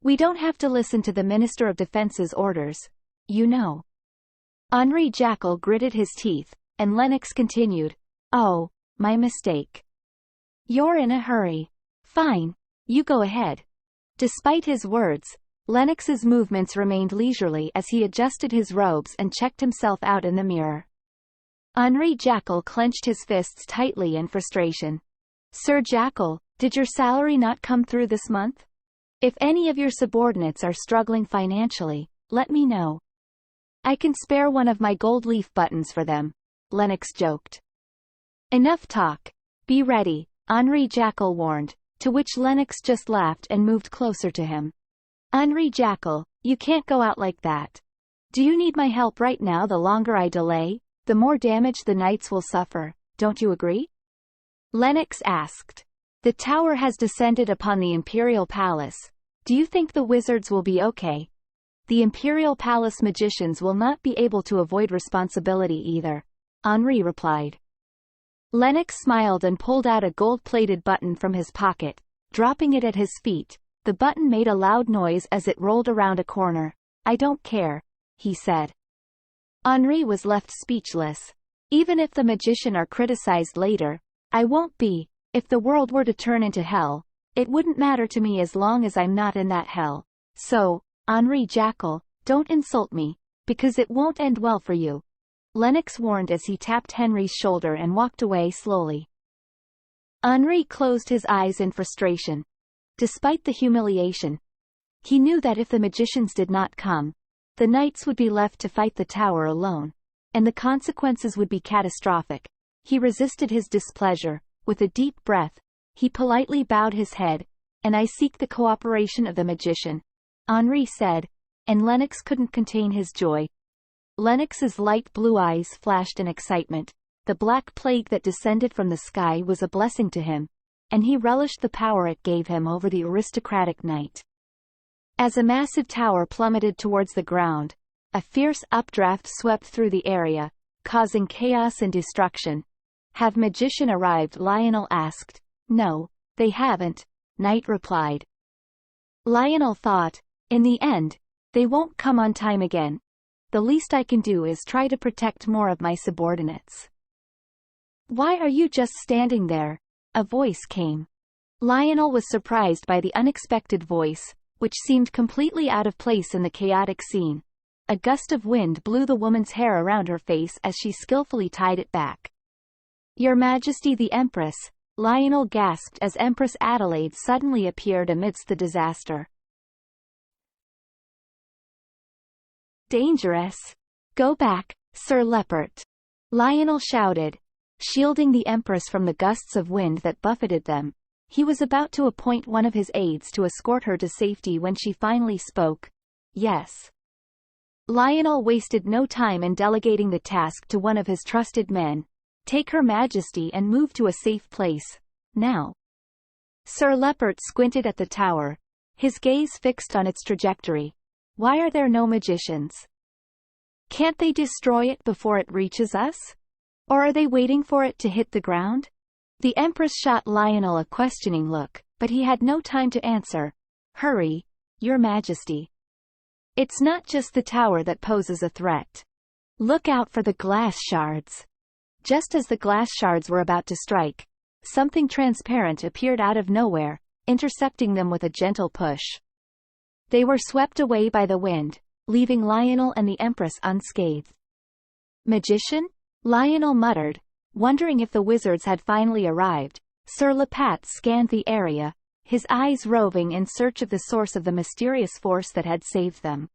We don't have to listen to the Minister of Defense's orders, you know. Henri Jackal gritted his teeth, and Lennox continued. Oh, my mistake. You're in a hurry. Fine, you go ahead. Despite his words, Lennox's movements remained leisurely as he adjusted his robes and checked himself out in the mirror. Henri Jackal clenched his fists tightly in frustration. Sir Jackal, did your salary not come through this month? If any of your subordinates are struggling financially, let me know. I can spare one of my gold leaf buttons for them, Lennox joked. Enough talk. Be ready, Henri Jackal warned, to which Lennox just laughed and moved closer to him. Henri Jackal, you can't go out like that. Do you need my help right now? The longer I delay, the more damage the knights will suffer, don't you agree? Lennox asked. The tower has descended upon the Imperial Palace. Do you think the wizards will be okay? The Imperial Palace magicians will not be able to avoid responsibility either, Henri replied. Lennox smiled and pulled out a gold-plated button from his pocket, dropping it at his feet. The button made a loud noise as it rolled around a corner. I don't care, he said. Henri was left speechless. Even if the magician are criticized later, I won't be. If the world were to turn into hell, it wouldn't matter to me as long as I'm not in that hell. So, Henri Jackal, don't insult me, because it won't end well for you, Lennox warned as he tapped Henry's shoulder and walked away slowly. Henri closed his eyes in frustration. Despite the humiliation, he knew that if the magicians did not come, the knights would be left to fight the tower alone, and the consequences would be catastrophic. He resisted his displeasure. With a deep breath, he politely bowed his head. And I seek the cooperation of the magician, Henri said, and Lennox couldn't contain his joy. Lennox's light blue eyes flashed in excitement. The black plague that descended from the sky was a blessing to him, and he relished the power it gave him over the aristocratic knight. As a massive tower plummeted towards the ground, a fierce updraft swept through the area, causing chaos and destruction. Have magician arrived? Lionel asked. No, they haven't, Knight replied. Lionel thought, in the end, they won't come on time again. The least I can do is try to protect more of my subordinates. Why are you just standing there? A voice came. Lionel was surprised by the unexpected voice, which seemed completely out of place in the chaotic scene. A gust of wind blew the woman's hair around her face as she skillfully tied it back. Your Majesty the Empress, Lionel gasped as Empress Adelaide suddenly appeared amidst the disaster. Dangerous. Go back, Sir Leopard, Lionel shouted, shielding the Empress from the gusts of wind that buffeted them. He was about to appoint one of his aides to escort her to safety when she finally spoke. Yes. Lionel wasted no time in delegating the task to one of his trusted men. Take Her Majesty and move to a safe place. Now. Sir Leopard squinted at the tower, his gaze fixed on its trajectory. Why are there no magicians? Can't they destroy it before it reaches us? Or are they waiting for it to hit the ground? The Empress shot Lionel a questioning look, but he had no time to answer. Hurry, Your Majesty. It's not just the tower that poses a threat. Look out for the glass shards. Just as the glass shards were about to strike, something transparent appeared out of nowhere, intercepting them with a gentle push. They were swept away by the wind, leaving Lionel and the Empress unscathed. Magician? Lionel muttered, wondering if the wizards had finally arrived. Sir Lepat scanned the area, his eyes roving in search of the source of the mysterious force that had saved them.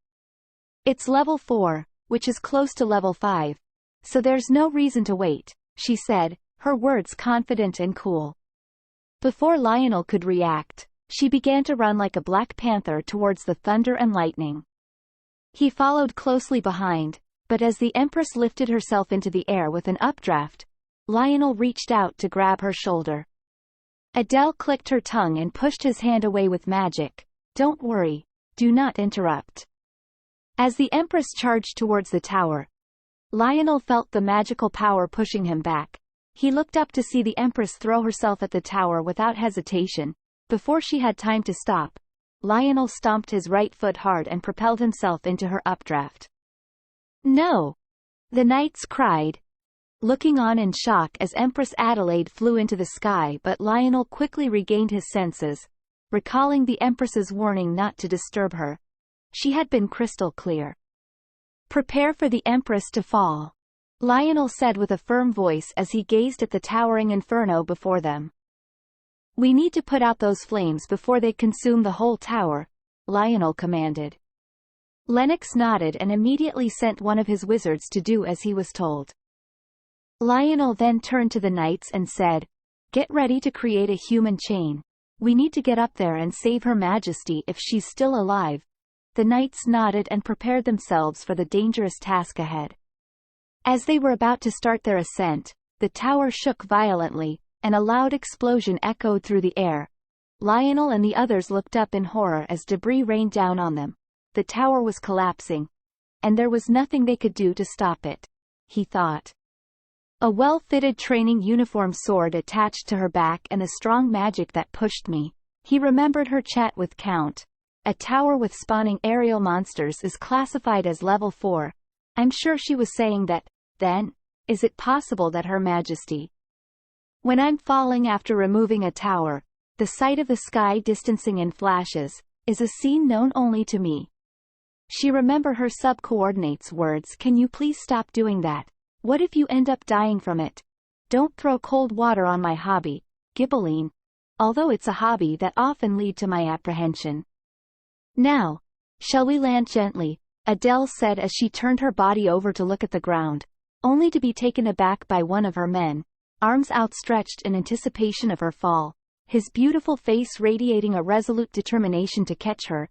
It's level 4, which is close to level 5. So there's no reason to wait, she said, her words confident and cool. Before Lionel could react, she began to run like a black panther towards the thunder and lightning. He followed closely behind, but as the Empress lifted herself into the air with an updraft, Lionel reached out to grab her shoulder. Adele clicked her tongue and pushed his hand away with magic. Don't worry, do not interrupt. As the Empress charged towards the tower, Lionel felt the magical power pushing him back. He looked up to see the Empress throw herself at the tower without hesitation. Before she had time to stop, Lionel stomped his right foot hard and propelled himself into her updraft. No! The knights cried, looking on in shock as Empress Adelaide flew into the sky, but Lionel quickly regained his senses, recalling the Empress's warning not to disturb her. She had been crystal clear. Prepare for the Empress to fall, Lionel said with a firm voice as he gazed at the towering inferno before them. We need to put out those flames before they consume the whole tower, Lionel commanded. Lennox nodded and immediately sent one of his wizards to do as he was told. Lionel then turned to the knights and said, "Get ready to create a human chain. We need to get up there and save Her Majesty if she's still alive." The knights nodded and prepared themselves for the dangerous task ahead. As they were about to start their ascent, the tower shook violently, and a loud explosion echoed through the air. Lionel and the others looked up in horror as debris rained down on them. The tower was collapsing, and there was nothing they could do to stop it, he thought. A well-fitted training uniform sword attached to her back and the strong magic that pushed me. He remembered her chat with Count. A tower with spawning aerial monsters is classified as level 4. I'm sure she was saying that. Then, is it possible that Her Majesty? When I'm falling after removing a tower, the sight of the sky distancing in flashes, is a scene known only to me. She remembered her subcoordinate's words. Can you please stop doing that? What if you end up dying from it? Don't throw cold water on my hobby, Ghibelline. Although it's a hobby that often lead to my apprehension. Now, shall we land gently? Adele said as she turned her body over to look at the ground, only to be taken aback by one of her men, arms outstretched in anticipation of her fall, his beautiful face radiating a resolute determination to catch her.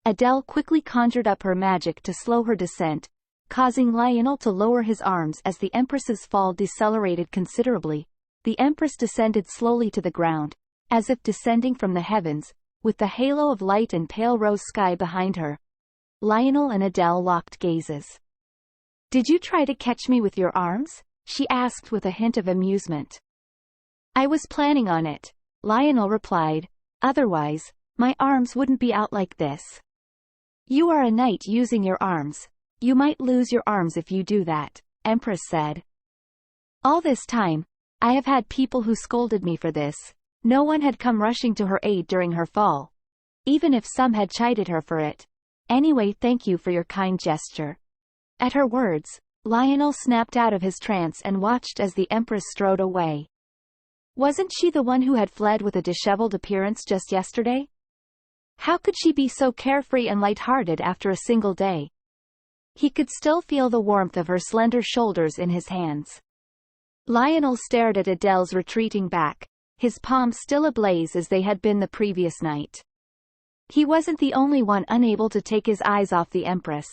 Adele quickly conjured up her magic to slow her descent, causing Lionel to lower his arms as the Empress's fall decelerated considerably. The Empress descended slowly to the ground, as if descending from the heavens, with the halo of light and pale rose sky behind her. Lionel and Adele locked gazes. "Did you try to catch me with your arms?" she asked with a hint of amusement. "I was planning on it," Lionel replied. "Otherwise, my arms wouldn't be out like this." "You are a knight using your arms. You might lose your arms if you do that," Empress said. "All this time, I have had people who scolded me for this. No one had come rushing to her aid during her fall. Even if some had chided her for it. Anyway, thank you for your kind gesture." At her words, Lionel snapped out of his trance and watched as the Empress strode away. Wasn't she the one who had fled with a disheveled appearance just yesterday? How could she be so carefree and light-hearted after a single day? He could still feel the warmth of her slender shoulders in his hands. Lionel stared at Adele's retreating back, his palms still ablaze as they had been the previous night. He wasn't the only one unable to take his eyes off the Empress.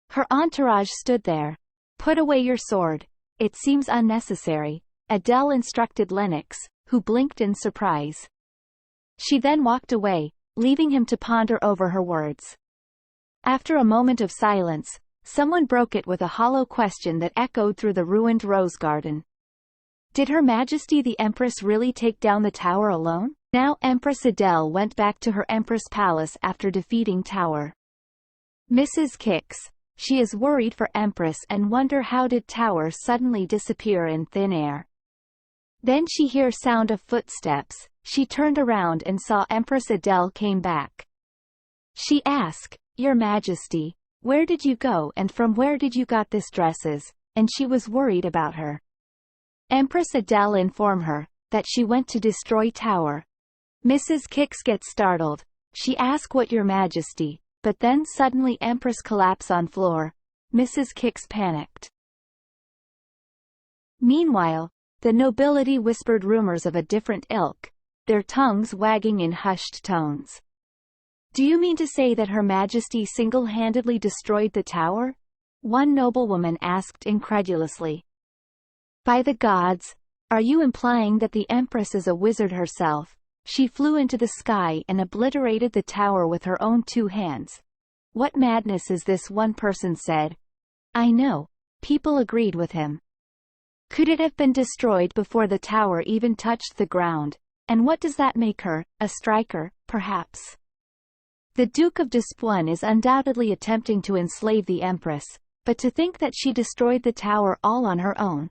Her entourage stood there. "Put away your sword. It seems unnecessary," Adele instructed Lennox, who blinked in surprise. She then walked away, leaving him to ponder over her words. After a moment of silence, someone broke it with a hollow question that echoed through the ruined rose garden. Did Her Majesty the Empress really take down the tower alone? Now Empress Adele went back to her Empress Palace after defeating Tower. Mrs. Kicks. She is worried for Empress and wonder how did Tower suddenly disappear in thin air. Then she hears sound of footsteps. She turned around and saw Empress Adele came back. She asked, "Your Majesty, where did you go and from where did you got this dresses?" And she was worried about her. Empress Adele informed her that she went to destroy Tower. Mrs. Kicks gets startled. She asked what Your Majesty, but then suddenly Empress collapse on floor. Mrs. Kicks panicked. Meanwhile, the nobility whispered rumors of a different ilk, their tongues wagging in hushed tones. "Do you mean to say that Her Majesty single-handedly destroyed the tower?" one noblewoman asked incredulously. "By the gods, are you implying that the Empress is a wizard herself? She flew into the sky and obliterated the tower with her own 2 hands. What madness is this?" one person said. "I know," people agreed with him. "Could it have been destroyed before the tower even touched the ground? And what does that make her? A striker, perhaps?" The Duke of Despoin is undoubtedly attempting to enslave the Empress, but to think that she destroyed the tower all on her own.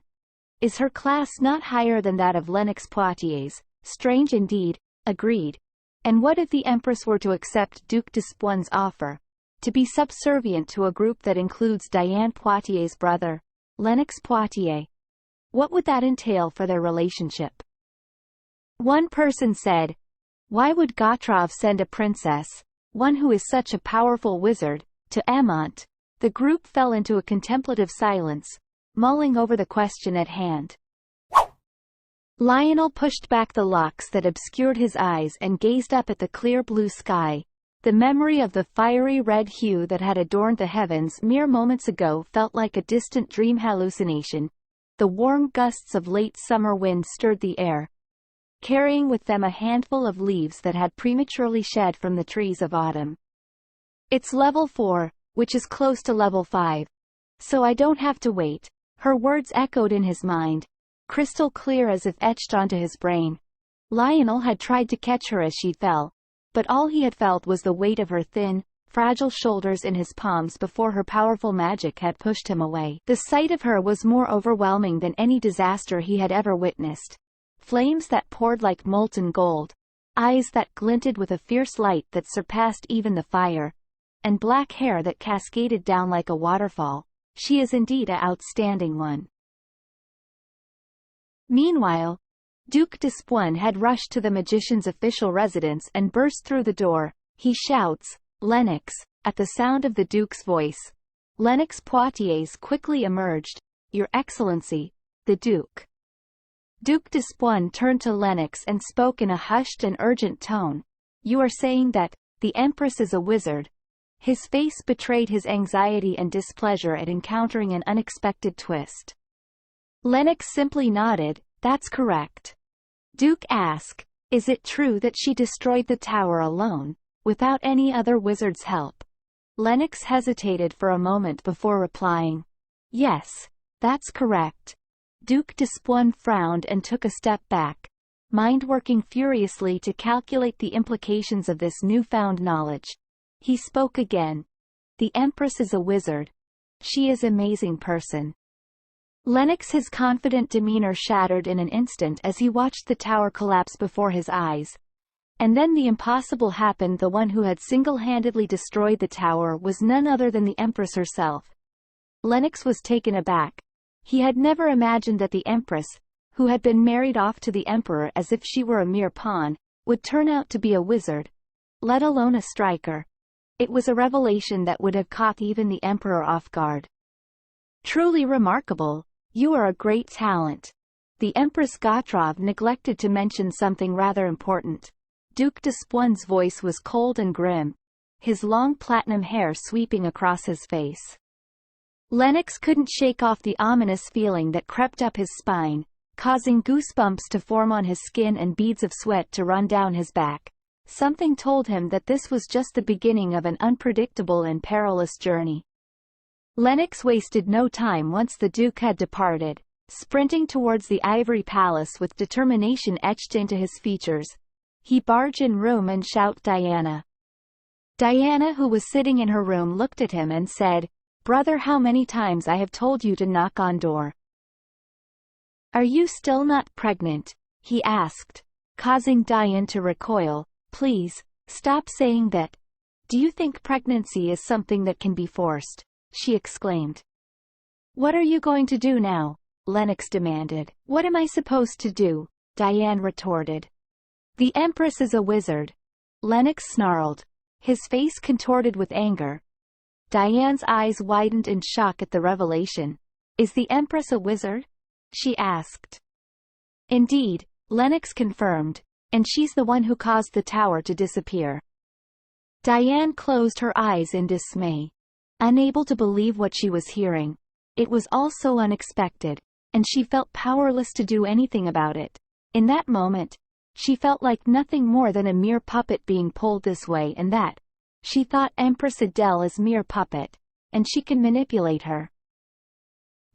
Is her class not higher than that of Lennox Poitiers? Strange indeed, agreed. And what if the Empress were to accept Duke Despoin's offer? To be subservient to a group that includes Diane Poitiers' brother, Lennox Poitiers. What would that entail for their relationship? One person said, "Why would Gotrov send a princess, one who is such a powerful wizard, To Amont, the group fell into a contemplative silence, mulling over the question at hand. Lionel pushed back the locks that obscured his eyes and gazed up at the clear blue sky. The memory of the fiery red hue that had adorned the heavens mere moments ago felt like a distant dream hallucination. The warm gusts of late summer wind stirred the air, carrying with them a handful of leaves that had prematurely shed from the trees of autumn. It's level 4, which is close to level 5. So I don't have to wait. Her words echoed in his mind, crystal clear as if etched onto his brain. Lionel had tried to catch her as she fell, but all he had felt was the weight of her thin, fragile shoulders in his palms before her powerful magic had pushed him away. The sight of her was more overwhelming than any disaster he had ever witnessed. Flames that poured like molten gold, eyes that glinted with a fierce light that surpassed even the fire, and black hair that cascaded down like a waterfall. She is indeed an outstanding one. Meanwhile, Duke Despoin had rushed to the magician's official residence and burst through the door. He shouts, "Lennox!" At the sound of the Duke's voice, Lennox Poitiers quickly emerged. "Your Excellency, the Duke." Duke Despoin turned to Lennox and spoke in a hushed and urgent tone. "You are saying that the Empress is a wizard?" His face betrayed his anxiety and displeasure at encountering an unexpected twist. Lennox simply nodded. "That's correct." Duke asked, "Is it true that she destroyed the tower alone, without any other wizard's help?" Lennox hesitated for a moment before replying, "Yes, that's correct." Duke Despoin frowned and took a step back, mind working furiously to calculate the implications of this newfound knowledge. He spoke again. "The Empress is a wizard. She is an amazing person." Lennox's confident demeanor shattered in an instant as he watched the tower collapse before his eyes. And then the impossible happened. The one who had single-handedly destroyed the tower was none other than the Empress herself. Lennox was taken aback. He had never imagined that the Empress, who had been married off to the Emperor as if she were a mere pawn, would turn out to be a wizard, let alone a striker. It was a revelation that would have caught even the Emperor off guard. "Truly remarkable. You are a great talent." The Empress Gotrov neglected to mention something rather important. Duke Despoin's voice was cold and grim, his long platinum hair sweeping across his face. Lennox couldn't shake off the ominous feeling that crept up his spine, causing goosebumps to form on his skin and beads of sweat to run down his back. Something told him that this was just the beginning of an unpredictable and perilous journey. Lennox wasted no time once the Duke had departed, sprinting towards the ivory palace with determination etched into his features. He barged in room and shouted, "Diana!" Diana, who was sitting in her room, looked at him and said, "Brother, how many times I have told you to knock on door." "Are you still not pregnant?" he asked, causing Diane to recoil. "Please, stop saying that. Do you think pregnancy is something that can be forced?" she exclaimed. "What are you going to do now?" Lennox demanded. "What am I supposed to do?" Diane retorted. "The Empress is a wizard," Lennox snarled, his face contorted with anger. Diane's eyes widened in shock at the revelation. "Is the Empress a wizard?" she asked. "Indeed," Lennox confirmed, "and she's the one who caused the tower to disappear." Diane closed her eyes in dismay, unable to believe what she was hearing. It was all so unexpected, and she felt powerless to do anything about it. In that moment, she felt like nothing more than a mere puppet being pulled this way and that. She thought Empress Adele is mere puppet, and she can manipulate her.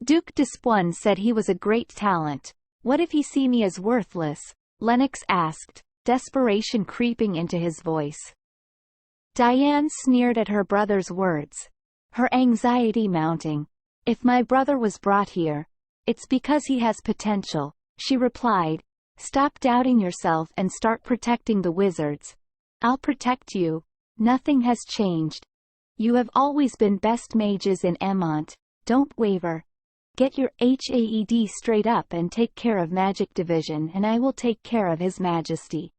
Duke Despoin said he was a great talent. "What if he see me as worthless?" Lennox asked, desperation creeping into his voice. Diane sneered at her brother's words, her anxiety mounting. "If my brother was brought here, it's because he has potential," she replied. "Stop doubting yourself and start protecting the wizards." "I'll protect you. Nothing has changed. You have always been best mages in Emont. Don't waver. Get your HAED straight up and take care of Magic Division, and I will take care of His Majesty."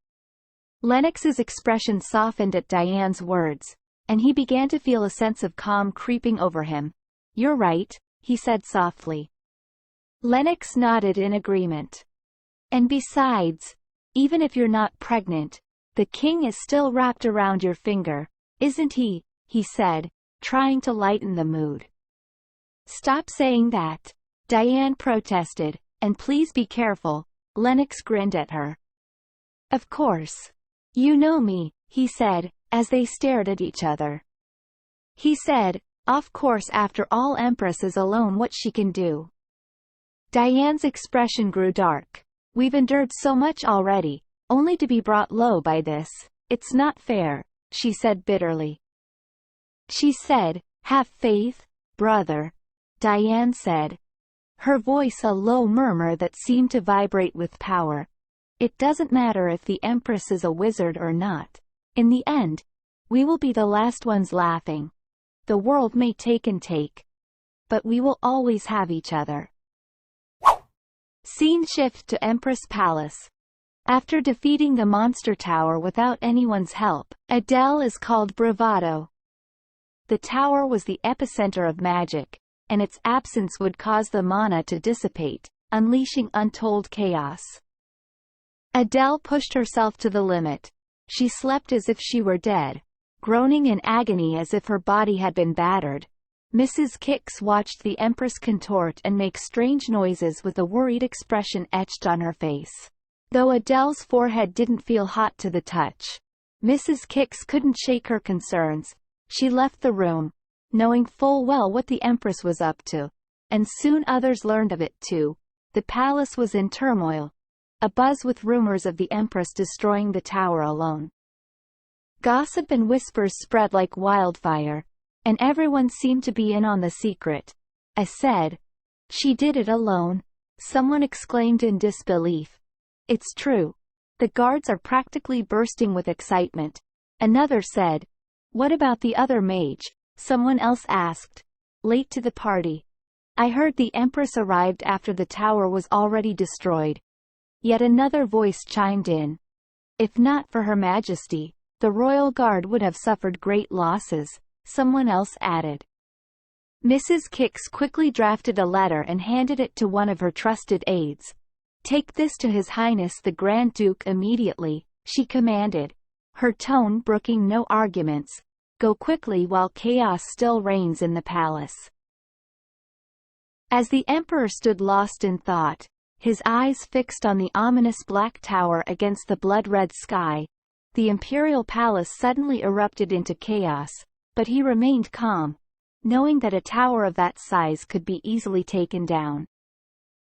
Lennox's expression softened at Diane's words. and he began to feel a sense of calm creeping over him. "You're right," he said softly. Lennox nodded in agreement. "And besides, even if you're not pregnant, the king is still wrapped around your finger, isn't he?" he said, trying to lighten the mood. "Stop saying that," Diane protested, "and please be careful." Lennox grinned at her. "Of course. You know me," he said, as they stared at each other. He said, "Of course, after all, Empress is alone, what she can do." Diane's expression grew dark. "We've endured so much already, only to be brought low by this. It's not fair," she said bitterly. She said, "Have faith, brother," Diane said, her voice a low murmur that seemed to vibrate with power. "It doesn't matter if the Empress is a wizard or not. In the end, we will be the last ones laughing. The world may take and take, but we will always have each other." Scene shift to Empress Palace. After defeating the monster tower without anyone's help, Adele is called Bravado. The tower was the epicenter of magic, and its absence would cause the mana to dissipate, unleashing untold chaos. Adele pushed herself to the limit. She slept as if she were dead, groaning in agony as if her body had been battered. Mrs. Kix watched the Empress contort and make strange noises with a worried expression etched on her face. Though Adele's forehead didn't feel hot to the touch, Mrs. Kix couldn't shake her concerns. She left the room, knowing full well what the Empress was up to, and soon others learned of it too. The palace was in turmoil, abuzz with rumors of the Empress destroying the tower alone. Gossip and whispers spread like wildfire, and everyone seemed to be in on the secret. I said, "She did it alone," someone exclaimed in disbelief. "It's true. The guards are practically bursting with excitement," another said. "What about the other mage?" someone else asked. "Late to the party. I heard the Empress arrived after the tower was already destroyed." Yet another voice chimed in. "If not for Her Majesty, the royal guard would have suffered great losses," someone else added. Mrs. Kix quickly drafted a letter and handed it to one of her trusted aides. "Take this to His Highness the Grand Duke immediately," she commanded, her tone brooking no arguments. "Go quickly while chaos still reigns in the palace." As the Emperor stood lost in thought, his eyes fixed on the ominous black tower against the blood-red sky, the imperial palace suddenly erupted into chaos, but he remained calm, knowing that a tower of that size could be easily taken down.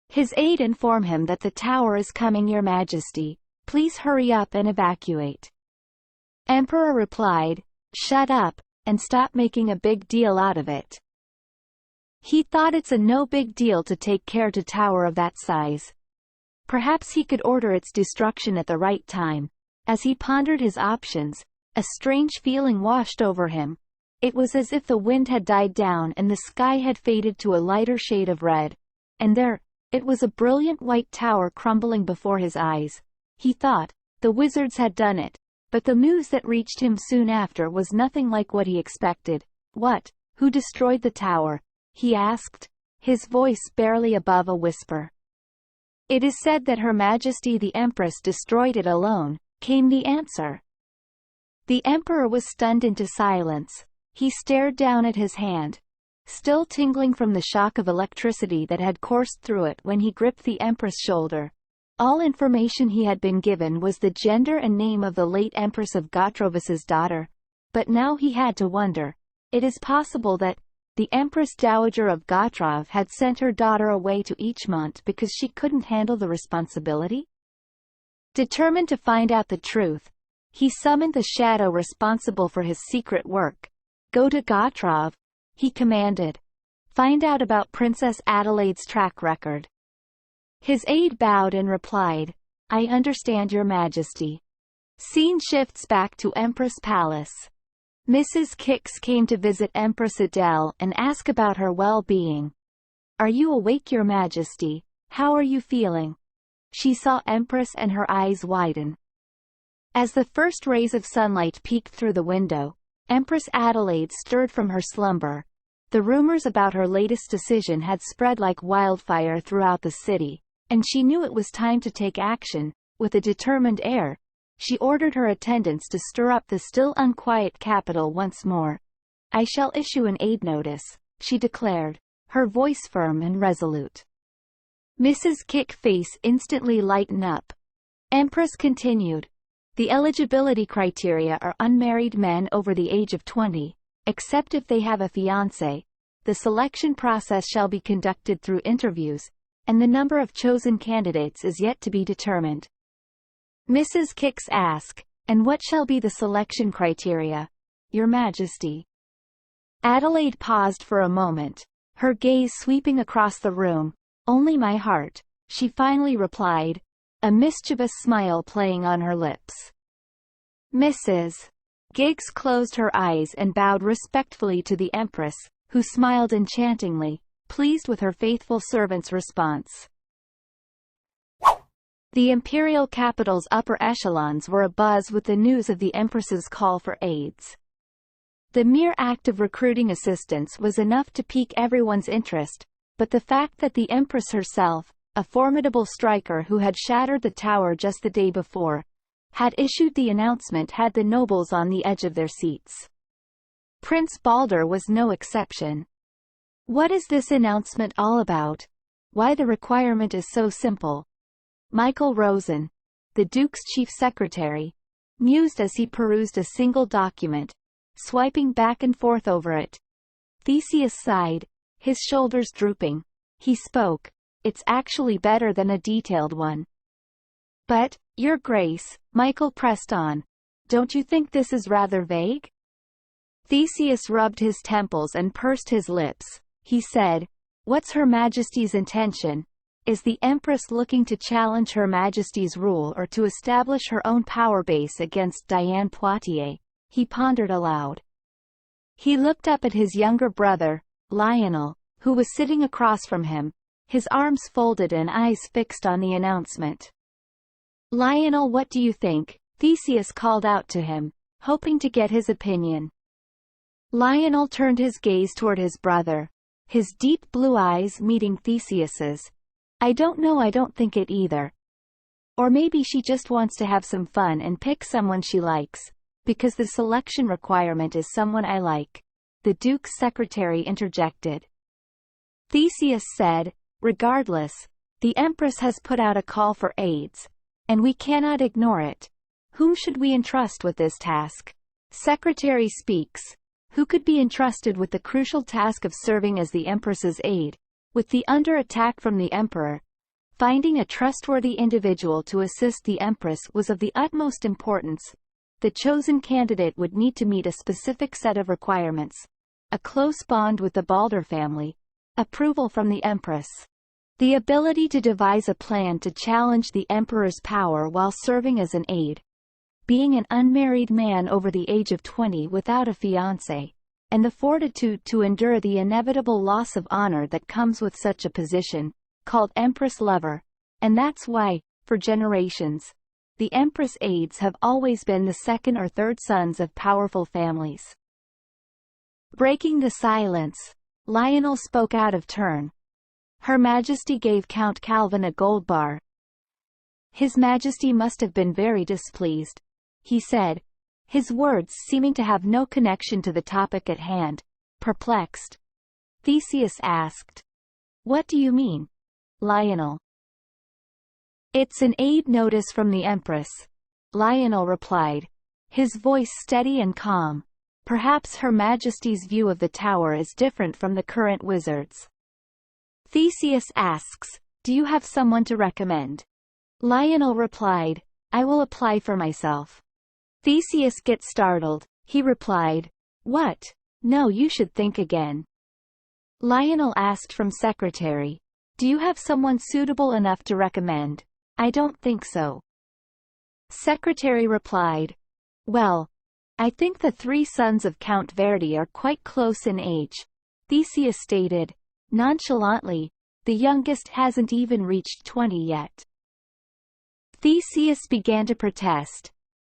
His aide informed him that the tower is coming, Your Majesty. Please hurry up and evacuate. Emperor replied, "Shut up, and stop making a big deal out of it." He thought it's a no big deal to take care to tower of that size. Perhaps he could order its destruction at the right time. As he pondered his options, a strange feeling washed over him. It was as if the wind had died down and the sky had faded to a lighter shade of red. And there, it was a brilliant white tower crumbling before his eyes. He thought, the wizards had done it. But the news that reached him soon after was nothing like what he expected. "What? Who destroyed the tower?" he asked, his voice barely above a whisper. "It is said that Her Majesty the Empress destroyed it alone," came the answer. The Emperor was stunned into silence. He stared down at his hand, still tingling from the shock of electricity that had coursed through it when he gripped the Empress' shoulder. All information he had been given was the gender and name of the late Empress of Gotrovis's daughter, but now he had to wonder. It is possible that the Empress Dowager of Gotrov had sent her daughter away to Ichmont because she couldn't handle the responsibility? Determined to find out the truth, he summoned the shadow responsible for his secret work. "Go to Gotrov," he commanded. "Find out about Princess Adelaide's track record." His aide bowed and replied, "I understand, Your Majesty." Scene shifts back to Empress Palace. Mrs. Kix came to visit Empress Adele and ask about her well-being. "Are you awake, Your Majesty? How are you feeling?" She saw Empress and her eyes widen. As the first rays of sunlight peeked through the window, Empress Adelaide stirred from her slumber. The rumors about her latest decision had spread like wildfire throughout the city, and she knew it was time to take action. With a determined air, she ordered her attendants to stir up the still unquiet capital once more. "I shall issue an aid notice," she declared, her voice firm and resolute. Mrs. Kick's face instantly lightened up. Empress continued, "The eligibility criteria are unmarried men over the age of 20, except if they have a fiancé. The selection process shall be conducted through interviews, and the number of chosen candidates is yet to be determined." Mrs. Kick asked, "And what shall be the selection criteria, Your Majesty?" Adelaide paused for a moment, her gaze sweeping across the room. "Only my heart," she finally replied, a mischievous smile playing on her lips. Mrs. Giggs closed her eyes and bowed respectfully to the Empress, who smiled enchantingly, pleased with her faithful servant's response. The imperial capital's upper echelons were abuzz with the news of the Empress's call for aids. The mere act of recruiting assistants was enough to pique everyone's interest, but the fact that the Empress herself, a formidable striker who had shattered the tower just the day before, had issued the announcement had the nobles on the edge of their seats. Prince Balder was no exception. "What is this announcement all about? Why the requirement is so simple?" Michael Rosen, the Duke's chief secretary, mused as he perused a single document, swiping back and forth over it. Theseus sighed, his shoulders drooping. He spoke, "It's actually better than a detailed one." "But, Your Grace," Michael pressed on, "don't you think this is rather vague?" Theseus rubbed his temples and pursed his lips. He said, "What's Her Majesty's intention? Is the Empress looking to challenge Her Majesty's rule or to establish her own power base against Diane Poitiers?" He pondered aloud. He looked up at his younger brother, Lionel, who was sitting across from him, his arms folded and eyes fixed on the announcement. "Lionel, what do you think?" Theseus called out to him, hoping to get his opinion. Lionel turned his gaze toward his brother, his deep blue eyes meeting Theseus's. "I don't know, I don't think it either. Or maybe she just wants to have some fun and pick someone she likes, because the selection requirement is someone I like," the Duke's secretary interjected. Theseus said, "Regardless, the Empress has put out a call for aids, and we cannot ignore it. Whom should we entrust with this task?" Secretary speaks. Who could be entrusted with the crucial task of serving as the Empress's aide? With the under attack from the Emperor, finding a trustworthy individual to assist the Empress was of the utmost importance. The chosen candidate would need to meet a specific set of requirements: a close bond with the Balder family, approval from the Empress, the ability to devise a plan to challenge the Emperor's power while serving as an aide, being an unmarried man over the age of 20 without a fiancé, and the fortitude to endure the inevitable loss of honor that comes with such a position, called Empress lover. And that's why, for generations, the Empress aides have always been the second or third sons of powerful families. Breaking the silence, Lionel spoke out of turn. Her Majesty gave Count Calvin a gold bar. His Majesty must have been very displeased, he said, his words seeming to have no connection to the topic at hand. Perplexed, Theseus asked, "What do you mean, Lionel?" "It's an aid notice from the Empress," Lionel replied, his voice steady and calm. "Perhaps Her Majesty's view of the tower is different from the current wizards." Theseus asks, "Do you have someone to recommend?" Lionel replied, "I will apply for myself." Theseus gets startled. He replied, "What? No, you should think again." Lionel asked from secretary, "Do you have someone suitable enough to recommend?" "I don't think so." Secretary replied, "Well, I think the three sons of Count Verdi are quite close in age." Theseus stated, nonchalantly, "The youngest hasn't even reached 20 yet." Theseus began to protest.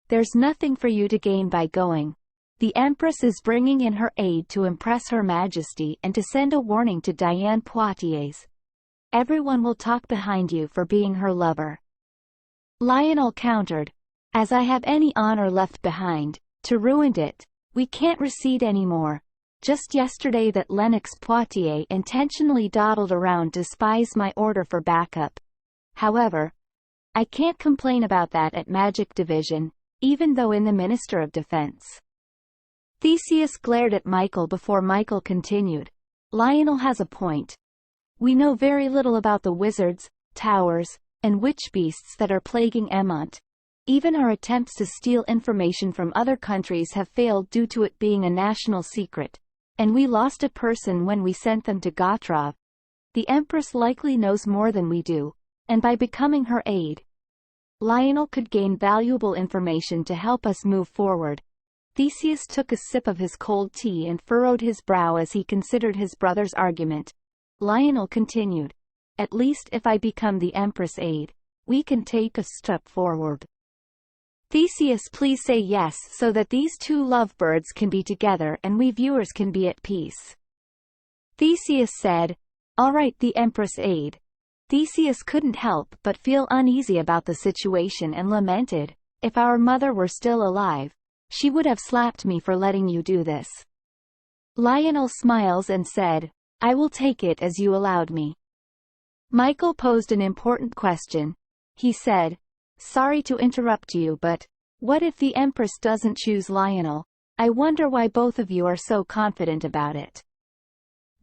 "There's nothing for you to gain by going. The Empress is bringing in her aide to impress Her Majesty and to send a warning to Diane Poitiers. Everyone will talk behind you for being her lover. Lionel countered. As I have any honor left behind, to ruin it, we can't recede anymore. Just yesterday that Lennox Poitiers intentionally dawdled around to spies my order for backup. However, I can't complain about that at Magic Division, even though in the Minister of Defense. Theseus glared at Michael before Michael continued. Lionel has a point. We know very little about the wizards, towers, and witch beasts that are plaguing Emont. Even our attempts to steal information from other countries have failed due to it being a national secret, and we lost a person when we sent them to Gotrov. The Empress likely knows more than we do, and by becoming her aide, Lionel could gain valuable information to help us move forward. Theseus took a sip of his cold tea and furrowed his brow as he considered his brother's argument. Lionel continued. At least if I become the Empress aide, we can take a step forward. Theseus, please say yes so that these two lovebirds can be together and we viewers can be at peace. Theseus said, all right, the Empress aide. Theseus couldn't help but feel uneasy about the situation and lamented, if our mother were still alive, she would have slapped me for letting you do this. Lionel smiles and said, I will take it as you allowed me. Michael posed an important question. He said, sorry to interrupt you, but what if the Empress doesn't choose Lionel? I wonder why both of you are so confident about it.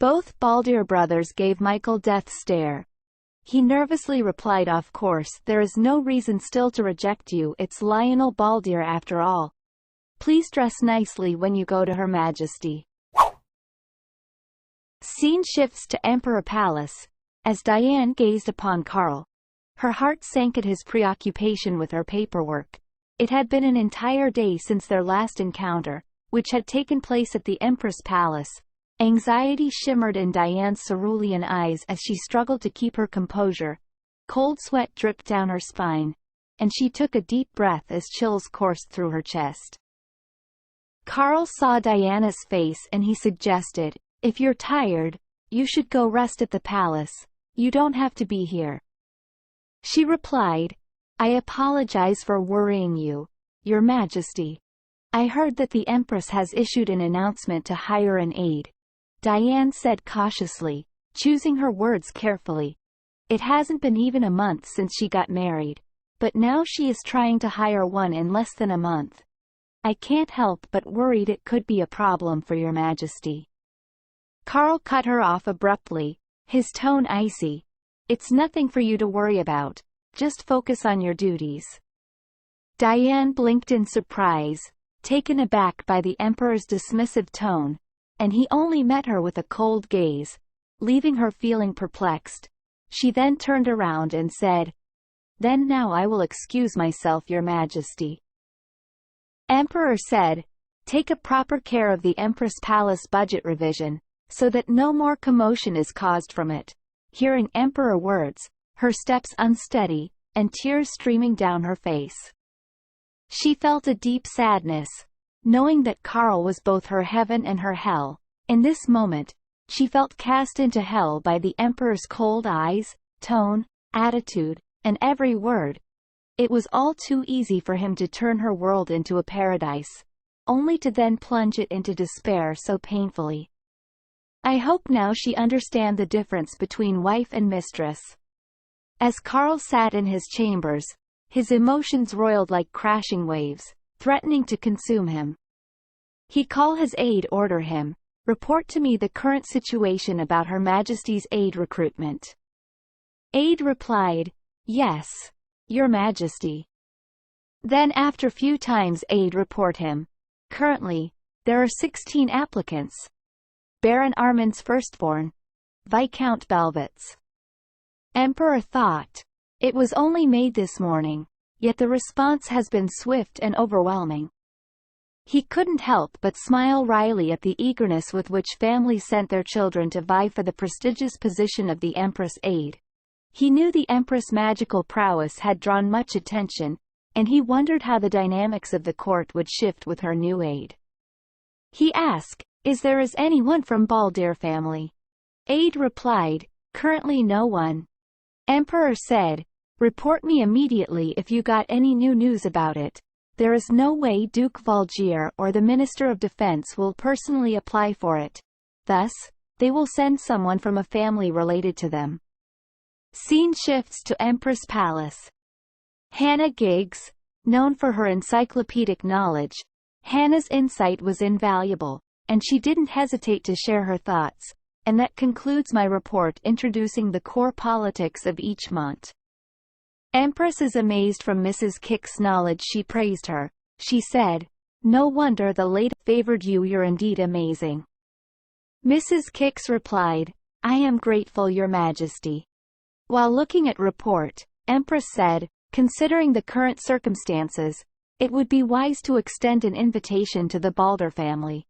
Both Baldir brothers gave Michael death stare. He nervously replied, of course, there is no reason still to reject you, it's Lionel Baldir after all. Please dress nicely when you go to Her Majesty. Scene shifts to Emperor Palace. As Diane gazed upon Carl, her heart sank at his preoccupation with her paperwork. It had been an entire day since their last encounter, which had taken place at the Empress Palace. Anxiety shimmered in Diane's cerulean eyes as she struggled to keep her composure. Cold sweat dripped down her spine, and she took a deep breath as chills coursed through her chest. Carl saw Diana's face and he suggested, if you're tired, you should go rest at the palace. You don't have to be here. She replied, I apologize for worrying you, Your Majesty. I heard that the Empress has issued an announcement to hire an aide. Diane said cautiously, choosing her words carefully. It hasn't been even a month since she got married, but now she is trying to hire one in less than a month. I can't help but worried it could be a problem for Your Majesty. Carl cut her off abruptly, his tone icy. It's nothing for you to worry about, just focus on your duties. Diane blinked in surprise, taken aback by the Emperor's dismissive tone, and he only met her with a cold gaze, leaving her feeling perplexed. She then turned around and said, Then now I will excuse myself, Your Majesty. Emperor said, Take a proper care of the Empress Palace budget revision, so that no more commotion is caused from it. Hearing Emperor words, her steps unsteady, and tears streaming down her face. She felt a deep sadness, knowing that Carl was both her heaven and her hell. In this moment, she felt cast into hell by the Emperor's cold eyes, tone, attitude, and every word. It was all too easy for him to turn her world into a paradise, only to then plunge it into despair so painfully. I hope now she understand the difference between wife and mistress. As Carl sat in his chambers, his emotions roiled like crashing waves, threatening to consume him. He called his aide, order him, report to me the current situation about Her Majesty's aide recruitment. Aide replied, yes, Your Majesty. Then after few times aide report him, currently, there are 16 applicants. Baron Armand's firstborn, Viscount Belvitz. Emperor thought. It was only made this morning, yet the response has been swift and overwhelming. He couldn't help but smile wryly at the eagerness with which families sent their children to vie for the prestigious position of the Empress aide. He knew the Empress' magical prowess had drawn much attention, and he wondered how the dynamics of the court would shift with her new aide. He asked, "Is there anyone from Baldir family?" Aide replied, "Currently no one." Emperor said, "Report me immediately if you got any new news about it. There is no way Duke Valgir or the Minister of Defense will personally apply for it. Thus, they will send someone from a family related to them." Scene shifts to Empress Palace. Hannah Giggs, known for her encyclopedic knowledge, Hannah's insight was invaluable, and she didn't hesitate to share her thoughts, and that concludes my report introducing the core politics of each mont. Empress is amazed from Mrs. Kick's knowledge. She praised her. She said, "No wonder the lady favored you, you're indeed amazing." Mrs. Kicks replied, "I am grateful, Your Majesty." While looking at report, Empress said, "Considering the current circumstances, it would be wise to extend an invitation to the Balder family."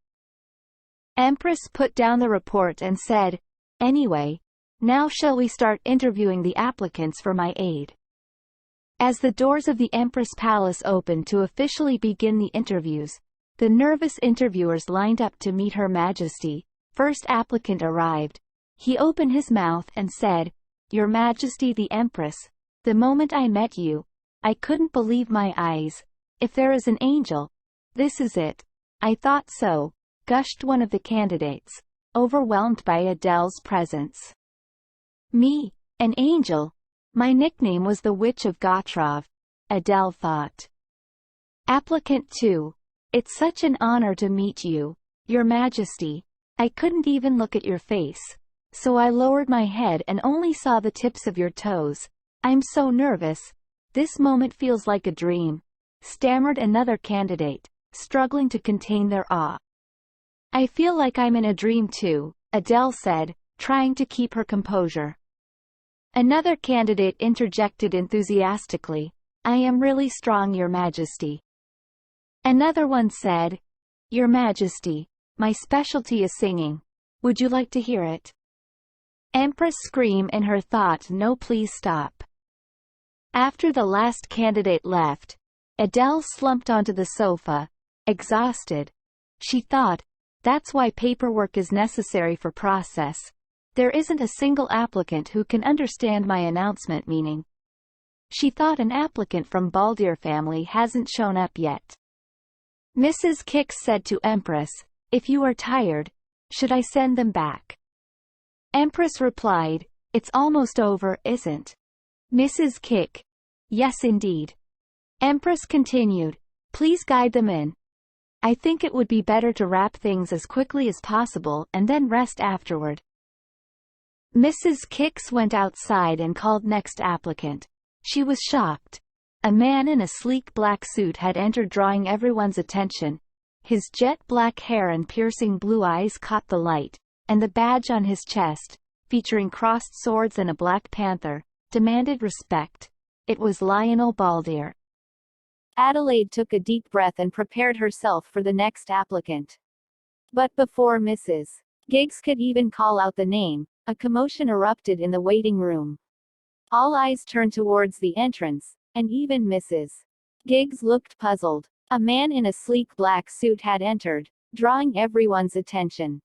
Empress put down the report and said, "Anyway, now shall we start interviewing the applicants for my aid?" As the doors of the Empress Palace opened to officially begin the interviews, the nervous interviewers lined up to meet Her Majesty. First applicant arrived. He opened his mouth and said, "Your Majesty the Empress, the moment I met you, I couldn't believe my eyes. If there is an angel, this is it." "I thought so," gushed one of the candidates, overwhelmed by Adele's presence. "Me, an angel? My nickname was the Witch of Gotrov," Adele thought. Applicant 2. "It's such an honor to meet you, Your Majesty. I couldn't even look at your face, so I lowered my head and only saw the tips of your toes. I'm so nervous. This moment feels like a dream," stammered another candidate, struggling to contain their awe. "I feel like I'm in a dream too," Adele said, trying to keep her composure. Another candidate interjected enthusiastically, "I am really strong, Your Majesty." Another one said, "Your Majesty, my specialty is singing. Would you like to hear it?" Empress screamed in her thought, "No, please stop." After the last candidate left, Adele slumped onto the sofa, exhausted. She thought, "That's why paperwork is necessary for process. There isn't a single applicant who can understand my announcement meaning." She thought an applicant from Baldir family hasn't shown up yet. Mrs. Kick said to Empress, "If you are tired, should I send them back?" Empress replied, "It's almost over, isn't?" Mrs. Kick, "Yes indeed." Empress continued, "Please guide them in. I think it would be better to wrap things as quickly as possible and then rest afterward." Mrs. Kicks went outside and called next applicant. She was shocked. A man in a sleek black suit had entered, drawing everyone's attention. His jet black hair and piercing blue eyes caught the light, and the badge on his chest, featuring crossed swords and a black panther, demanded respect. It was Lionel Baldir. Adelaide took a deep breath and prepared herself for the next applicant. But before Mrs. Giggs could even call out the name, a commotion erupted in the waiting room. All eyes turned towards the entrance, and even Mrs. Giggs looked puzzled. A man in a sleek black suit had entered, drawing everyone's attention.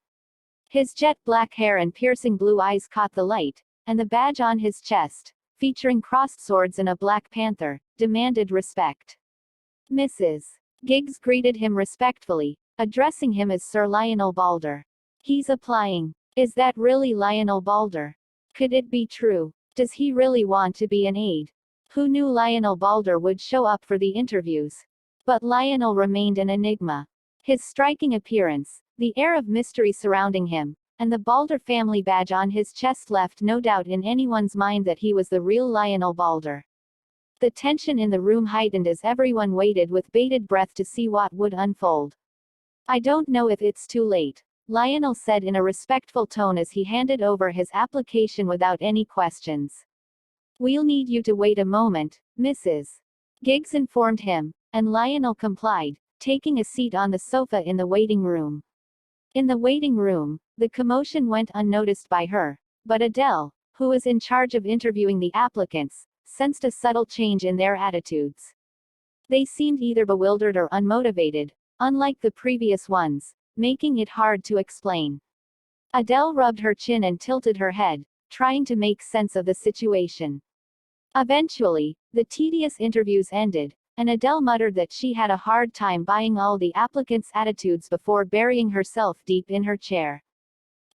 His jet black hair and piercing blue eyes caught the light, and the badge on his chest, featuring crossed swords and a black panther, demanded respect. Mrs. Giggs greeted him respectfully, addressing him as Sir Lionel Balder. "He's applying. Is that really Lionel Balder? Could it be true? Does he really want to be an aide? Who knew Lionel Balder would show up for the interviews?" But Lionel remained an enigma. His striking appearance, the air of mystery surrounding him, and the Balder family badge on his chest left no doubt in anyone's mind that he was the real Lionel Balder. The tension in the room heightened as everyone waited with bated breath to see what would unfold. "I don't know if it's too late," Lionel said in a respectful tone as he handed over his application without any questions. "We'll need you to wait a moment," Mrs. Giggs informed him, and Lionel complied, taking a seat on the sofa in the waiting room. In the waiting room, the commotion went unnoticed by her, but Adele, who was in charge of interviewing the applicants, sensed a subtle change in their attitudes. They seemed either bewildered or unmotivated. Unlike the previous ones, making it hard to explain. Adele rubbed her chin and tilted her head, trying to make sense of the situation. Eventually, the tedious interviews ended, and Adele muttered that she had a hard time buying all the applicants' attitudes before burying herself deep in her chair.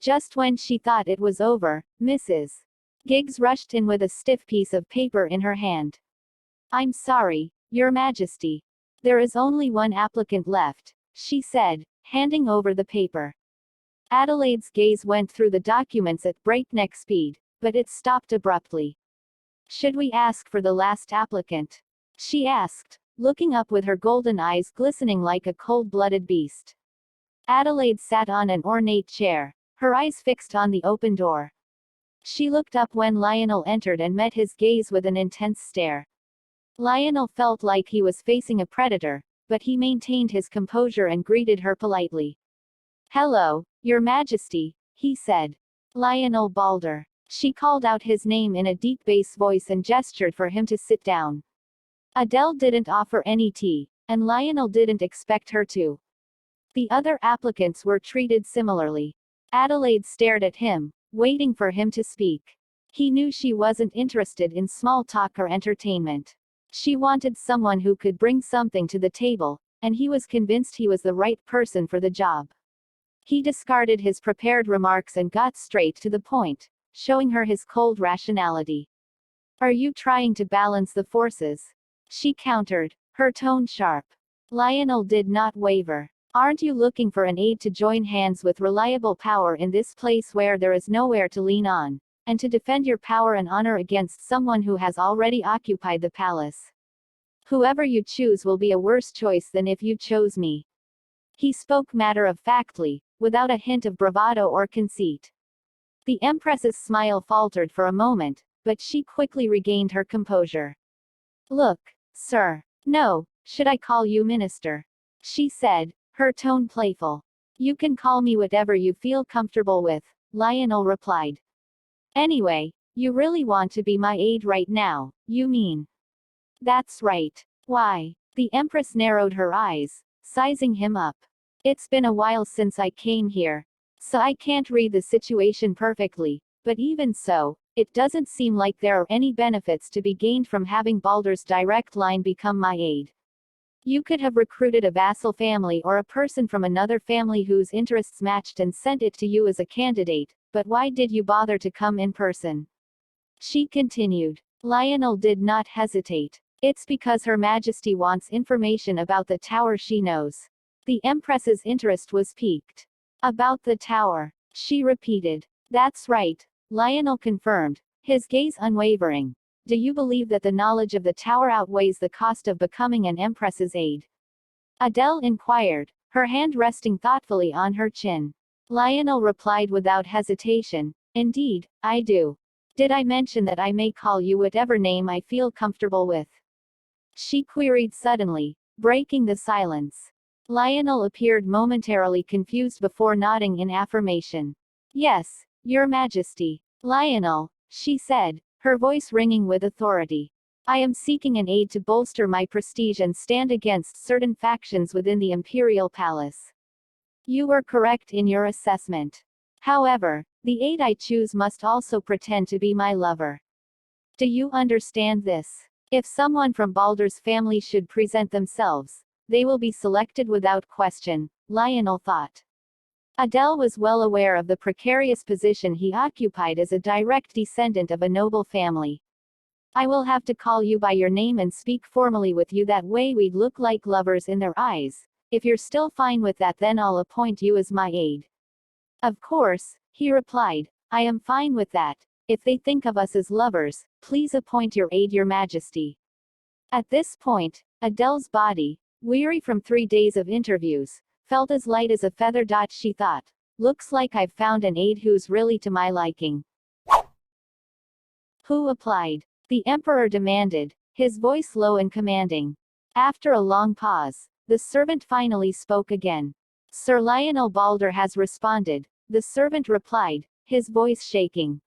Just when she thought it was over, Mrs. Giggs rushed in with a stiff piece of paper in her hand. "I'm sorry, Your Majesty. There is only one applicant left," she said, handing over the paper. Adelaide's gaze went through the documents at breakneck speed, but it stopped abruptly. "Should we ask for the last applicant?" she asked, looking up with her golden eyes glistening like a cold-blooded beast. Adelaide sat on an ornate chair, her eyes fixed on the open door. She looked up when Lionel entered and met his gaze with an intense stare. Lionel felt like he was facing a predator, but he maintained his composure and greeted her politely. "Hello, Your Majesty," he said. "Lionel Balder." She called out his name in a deep bass voice and gestured for him to sit down. Adele didn't offer any tea, and Lionel didn't expect her to. The other applicants were treated similarly. Adelaide stared at him, waiting for him to speak. He knew she wasn't interested in small talk or entertainment. She wanted someone who could bring something to the table, and he was convinced he was the right person for the job. He discarded his prepared remarks and got straight to the point, showing her his cold rationality. "Are you trying to balance the forces?" she countered, her tone sharp. Lionel did not waver. "Aren't you looking for an aide to join hands with reliable power in this place where there is nowhere to lean on, and to defend your power and honor against someone who has already occupied the palace? Whoever you choose will be a worse choice than if you chose me." He spoke matter-of-factly, without a hint of bravado or conceit. The Empress's smile faltered for a moment, but she quickly regained her composure. "Look, sir. No, should I call you minister?" she said, her tone playful. "You can call me whatever you feel comfortable with," Lionel replied. "Anyway, you really want to be my aide right now, you mean?" "That's right. Why?" The Empress narrowed her eyes, sizing him up. "It's been a while since I came here, so I can't read the situation perfectly, but even so, it doesn't seem like there are any benefits to be gained from having Balder's direct line become my aide. You could have recruited a vassal family or a person from another family whose interests matched and sent it to you as a candidate, but why did you bother to come in person?" she continued. Lionel did not hesitate. "It's because Her Majesty wants information about the tower she knows." The Empress's interest was piqued. "About the tower," she repeated. "That's right," Lionel confirmed, his gaze unwavering. "Do you believe that the knowledge of the tower outweighs the cost of becoming an Empress's aide?" Adele inquired, her hand resting thoughtfully on her chin. Lionel replied without hesitation, "Indeed, I do. Did I mention that I may call you whatever name I feel comfortable with?" she queried suddenly, breaking the silence. Lionel appeared momentarily confused before nodding in affirmation. "Yes, Your Majesty." "Lionel," she said, her voice ringing with authority. "I am seeking an aide to bolster my prestige and stand against certain factions within the Imperial Palace. You were correct in your assessment. However, the aide I choose must also pretend to be my lover. Do you understand this? If someone from Balder's family should present themselves, they will be selected without question," Lionel thought. Adele was well aware of the precarious position he occupied as a direct descendant of a noble family. "I will have to call you by your name and speak formally with you, that way we'd look like lovers in their eyes. If you're still fine with that, then I'll appoint you as my aide." "Of course," he replied, "I am fine with that. If they think of us as lovers, please appoint your aide, Your Majesty." At this point, Adele's body, weary from 3 days of interviews, felt as light as a feather. She thought, "Looks like I've found an aide who's really to my liking." "Who applied?" the Emperor demanded, his voice low and commanding. After a long pause, the servant finally spoke again. "Sir Lionel Balder has responded," the servant replied, his voice shaking.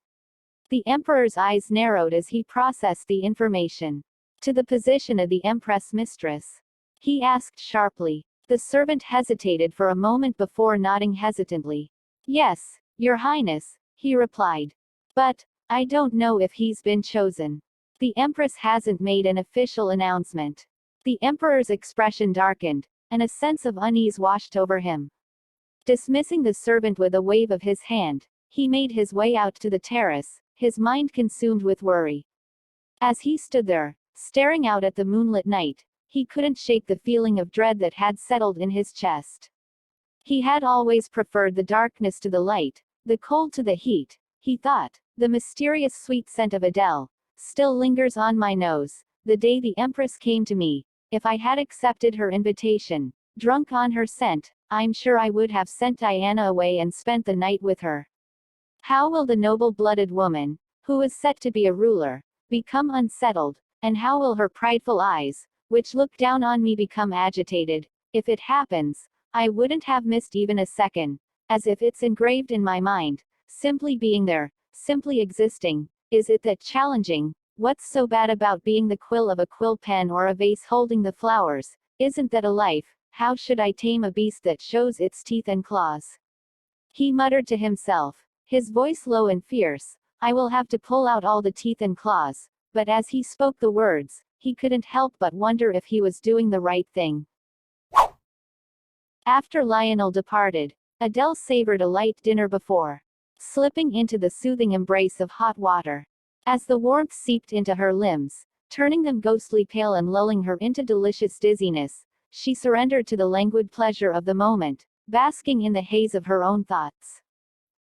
The Emperor's eyes narrowed as he processed the information. "To the position of the Empress mistress?" he asked sharply. The servant hesitated for a moment before nodding hesitantly. Yes, Your Highness, he replied. But, I don't know if he's been chosen. The Empress hasn't made an official announcement. The Emperor's expression darkened, and a sense of unease washed over him. Dismissing the servant with a wave of his hand, he made his way out to the terrace, his mind consumed with worry. As he stood there, staring out at the moonlit night, he couldn't shake the feeling of dread that had settled in his chest. He had always preferred the darkness to the light, the cold to the heat, he thought. The mysterious sweet scent of Adele still lingers on my nose. The day the Empress came to me, if I had accepted her invitation, drunk on her scent, I'm sure I would have sent Diana away and spent the night with her. How will the noble-blooded woman, who is set to be a ruler, become unsettled, and how will her prideful eyes, which look down on me, become agitated? If it happens, I wouldn't have missed even a second, as if it's engraved in my mind, simply being there, simply existing. Is it that challenging? What's so bad about being the quill of a quill pen or a vase holding the flowers? Isn't that a life? How should I tame a beast that shows its teeth and claws? He muttered to himself, his voice low and fierce. I will have to pull out all the teeth and claws. But as he spoke the words, he couldn't help but wonder if he was doing the right thing. After Lionel departed, Adele savored a light dinner before slipping into the soothing embrace of hot water. As the warmth seeped into her limbs, turning them ghostly pale and lulling her into delicious dizziness, she surrendered to the languid pleasure of the moment, basking in the haze of her own thoughts.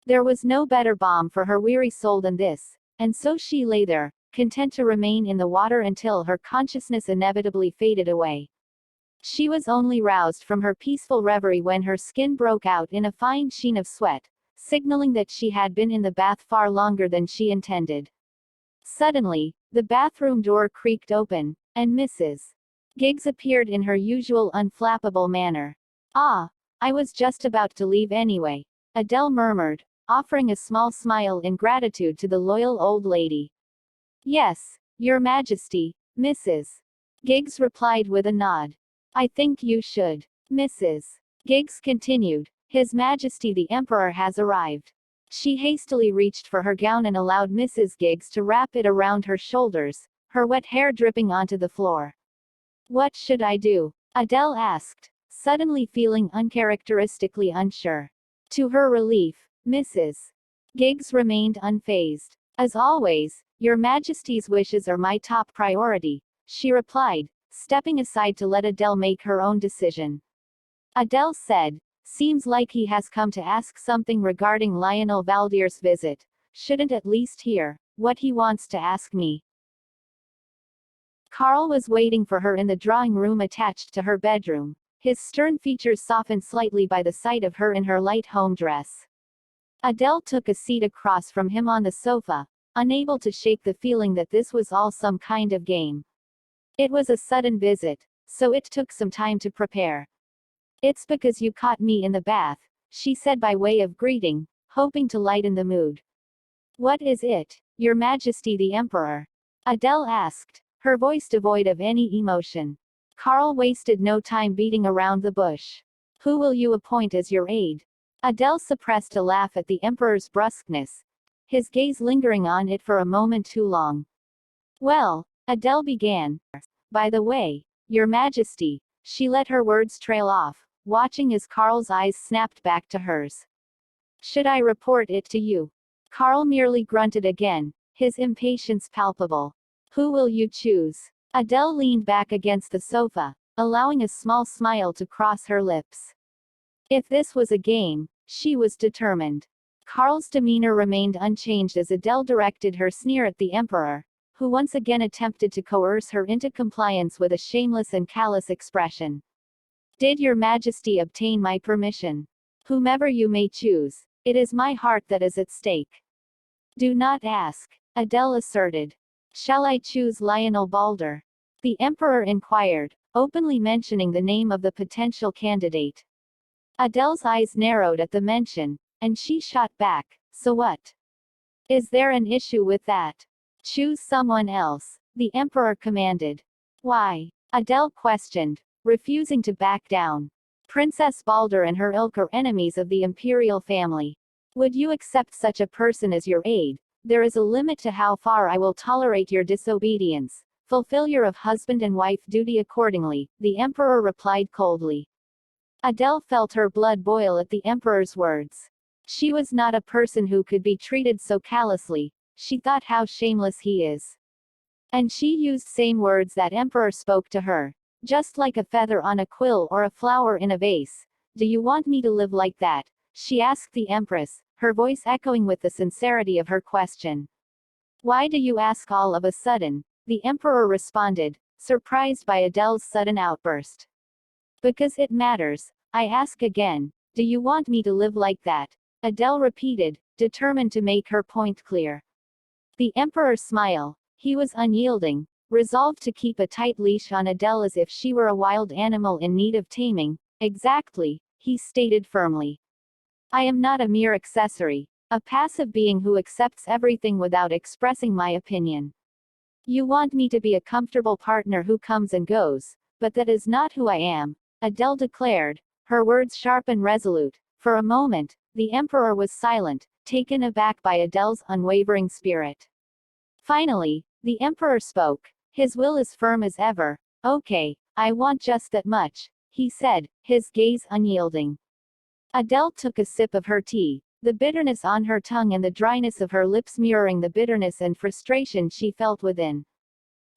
There was no better balm for her weary soul than this, and so she lay there, content to remain in the water until her consciousness inevitably faded away. She was only roused from her peaceful reverie when her skin broke out in a fine sheen of sweat, signaling that she had been in the bath far longer than she intended. Suddenly, the bathroom door creaked open, and Mrs. Giggs appeared in her usual unflappable manner. Ah, I was just about to leave anyway, Adele murmured, offering a small smile in gratitude to the loyal old lady. Yes, Your Majesty, Mrs. Giggs replied with a nod. I think you should. Mrs. Giggs continued, His Majesty the Emperor has arrived. She hastily reached for her gown and allowed Mrs. Giggs to wrap it around her shoulders, her wet hair dripping onto the floor. What should I do? Adele asked, suddenly feeling uncharacteristically unsure. To her relief, Mrs. Giggs remained unfazed. As always, Your Majesty's wishes are my top priority, she replied, stepping aside to let Adele make her own decision. Adele said, Seems like he has come to ask something regarding Lionel Valdier's visit. Shouldn't at least hear what he wants to ask me. Carl was waiting for her in the drawing room attached to her bedroom, his stern features softened slightly by the sight of her in her light home dress. Adele took a seat across from him on the sofa, unable to shake the feeling that this was all some kind of game. It was a sudden visit, so it took some time to prepare. It's because you caught me in the bath, she said by way of greeting, hoping to lighten the mood. What is it, Your Majesty the Emperor? Adele asked, her voice devoid of any emotion. Carl wasted no time beating around the bush. Who will you appoint as your aide? Adele suppressed a laugh at the Emperor's brusqueness, his gaze lingering on it for a moment too long. Well, Adele began. By the way, Your Majesty, she let her words trail off, watching as Carl's eyes snapped back to hers. Should I report it to you? Carl merely grunted again, his impatience palpable. Who will you choose? Adele leaned back against the sofa, allowing a small smile to cross her lips. If this was a game, she was determined. Carl's demeanor remained unchanged as Adele directed her sneer at the Emperor, who once again attempted to coerce her into compliance with a shameless and callous expression. Did Your Majesty obtain my permission? Whomever you may choose, it is my heart that is at stake. Do not ask, Adele asserted. Shall I choose Lionel Balder? The Emperor inquired, openly mentioning the name of the potential candidate. Adele's eyes narrowed at the mention, and she shot back, so what? Is there an issue with that? Choose someone else, the Emperor commanded. Why? Adele questioned, refusing to back down. Princess Balder and her ilk are enemies of the imperial family. Would you accept such a person as your aide? There is a limit to how far I will tolerate your disobedience. Fulfill your of husband and wife duty accordingly, the emperor replied coldly. Adele felt her blood boil at the emperor's words. She was not a person who could be treated so callously. She thought how shameless he is. And she used same words that emperor spoke to her. Just like a feather on a quill or a flower in a vase. Do you want me to live like that? She asked the empress, her voice echoing with the sincerity of her question. Why do you ask all of a sudden? The emperor responded, surprised by Adele's sudden outburst. Because it matters. I ask again. Do you want me to live like that? Adele repeated, determined to make her point clear. The emperor smiled. He was unyielding, resolved to keep a tight leash on Adele as if she were a wild animal in need of taming. Exactly, he stated firmly. I am not a mere accessory, a passive being who accepts everything without expressing my opinion. You want me to be a comfortable partner who comes and goes, but that is not who I am, Adele declared, her words sharp and resolute. For a moment, the emperor was silent, taken aback by Adele's unwavering spirit. Finally, the emperor spoke. His will is firm as ever. Okay, I want just that much, he said, his gaze unyielding. Adele took a sip of her tea, the bitterness on her tongue and the dryness of her lips mirroring the bitterness and frustration she felt within.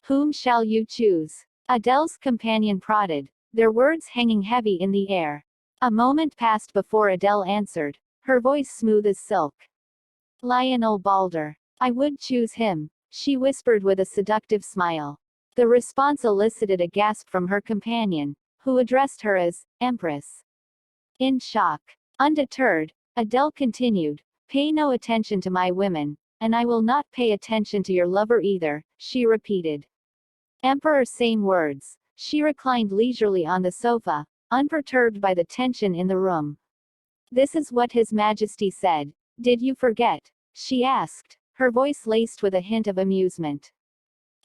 Whom shall you choose? Adele's companion prodded, their words hanging heavy in the air. A moment passed before Adele answered, her voice smooth as silk. Lionel Balder. I would choose him, she whispered with a seductive smile. The response elicited a gasp from her companion, who addressed her as Empress. In shock. Undeterred, Adele continued, pay no attention to my women, and I will not pay attention to your lover either, she repeated. Emperor, same words. She reclined leisurely on the sofa, unperturbed by the tension in the room. This is what His Majesty said. Did you forget? She asked, her voice laced with a hint of amusement.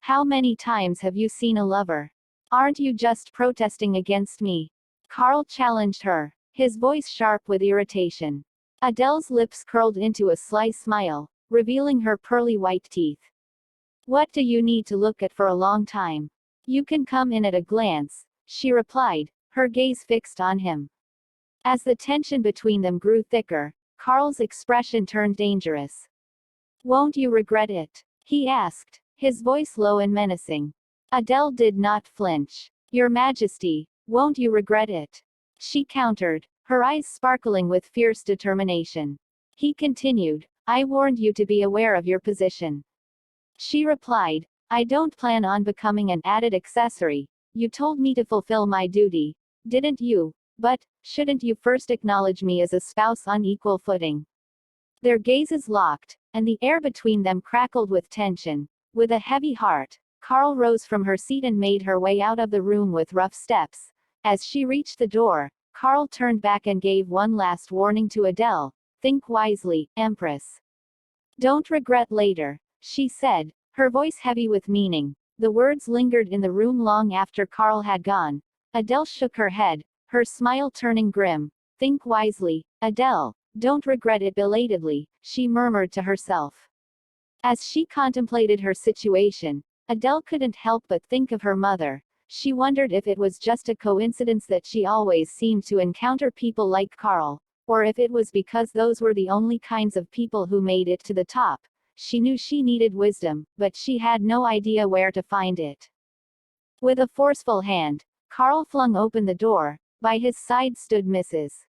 How many times have you seen a lover? Aren't you just protesting against me? Carl challenged her, his voice sharp with irritation. Adele's lips curled into a sly smile, revealing her pearly white teeth. What do you need to look at for a long time? You can come in at a glance, she replied, her gaze fixed on him. As the tension between them grew thicker, Carl's expression turned dangerous. Won't you regret it? He asked, his voice low and menacing. Adele did not flinch. Your Majesty, won't you regret it? She countered, her eyes sparkling with fierce determination. He continued, I warned you to be aware of your position. She replied, I don't plan on becoming an added accessory. You told me to fulfill my duty, didn't you? But, shouldn't you first acknowledge me as a spouse on equal footing? Their gazes locked, and the air between them crackled with tension. With a heavy heart, Carl rose from her seat and made her way out of the room with rough steps. As she reached the door, Carl turned back and gave one last warning to Adele. Think wisely, Empress. Don't regret later, she said, her voice heavy with meaning. The words lingered in the room long after Carl had gone. Adele shook her head, her smile turning grim. Think wisely, Adele. Don't regret it belatedly, she murmured to herself. As she contemplated her situation, Adele couldn't help but think of her mother. She wondered if it was just a coincidence that she always seemed to encounter people like Carl, or if it was because those were the only kinds of people who made it to the top. She knew she needed wisdom, but she had no idea where to find it. With a forceful hand, Carl flung open the door. By his side stood Mrs.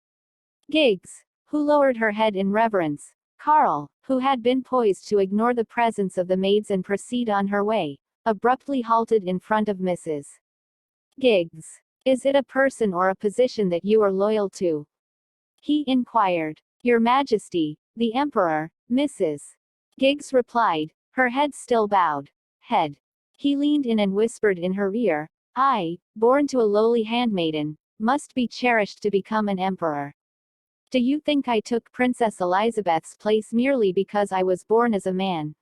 Giggs, who lowered her head in reverence. Carl, who had been poised to ignore the presence of the maids and proceed on her way, abruptly halted in front of Mrs. Giggs. Is it a person or a position that you are loyal to? He inquired. Your Majesty, the Emperor, Mrs. Giggs replied, her head still bowed. Head. He leaned in and whispered in her ear, I, born to a lowly handmaiden, must be cherished to become an emperor. Do you think I took Princess Elizabeth's place merely because I was born as a man?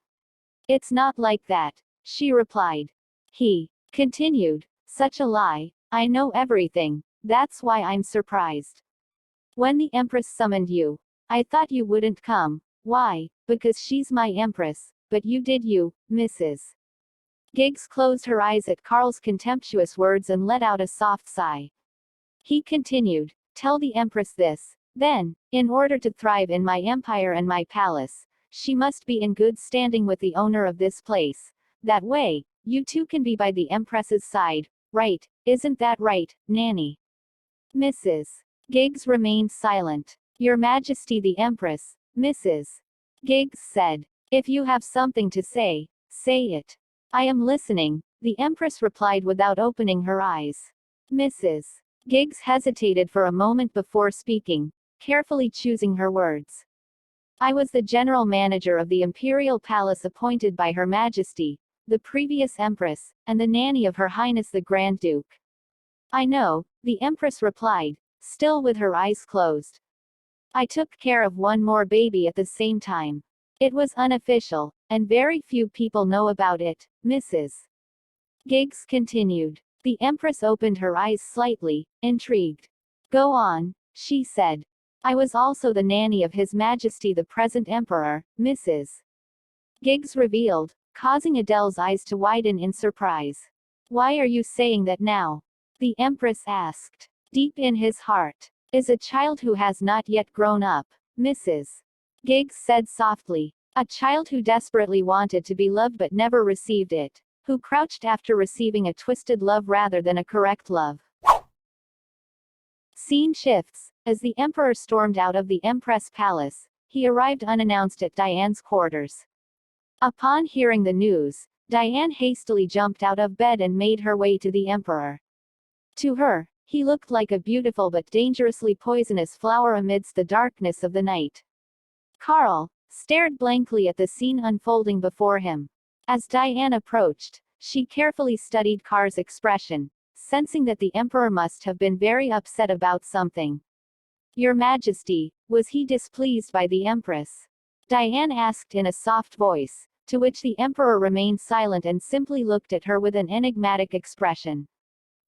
It's not like that, she replied. He continued, such a lie. I know everything. That's why I'm surprised. When the Empress summoned you, I thought you wouldn't come. Why? Because she's my Empress, but you did you, Mrs. Giggs closed her eyes at Carl's contemptuous words and let out a soft sigh. He continued, tell the Empress this, then, in order to thrive in my empire and my palace, she must be in good standing with the owner of this place. That way, you two can be by the Empress's side, right? Isn't that right, Nanny? Mrs. Giggs remained silent. Your Majesty the Empress, Mrs. Giggs said. If you have something to say, say it. I am listening, the Empress replied without opening her eyes. Mrs. Giggs hesitated for a moment before speaking, carefully choosing her words. I was the general manager of the Imperial Palace appointed by Her Majesty, the previous Empress, and the nanny of Her Highness the Grand Duke. I know, the Empress replied, still with her eyes closed. I took care of one more baby at the same time. It was unofficial, and very few people know about it, Mrs. Giggs continued. The Empress opened her eyes slightly, intrigued. Go on, she said. I was also the nanny of His Majesty the present Emperor, Mrs. Giggs revealed, causing Adele's eyes to widen in surprise. Why are you saying that now? The Empress asked. Deep in his heart is a child who has not yet grown up, Mrs. Giggs said softly. A child who desperately wanted to be loved but never received it, who crouched after receiving a twisted love rather than a correct love. Scene shifts. As the Emperor stormed out of the Empress Palace, he arrived unannounced at Diane's quarters. Upon hearing the news, Diane hastily jumped out of bed and made her way to the Emperor. To her, he looked like a beautiful but dangerously poisonous flower amidst the darkness of the night. Carl stared blankly at the scene unfolding before him. As Diane approached, she carefully studied Carl's expression, sensing that the Emperor must have been very upset about something. Your Majesty, was he displeased by the Empress? Diane asked in a soft voice, to which the Emperor remained silent and simply looked at her with an enigmatic expression.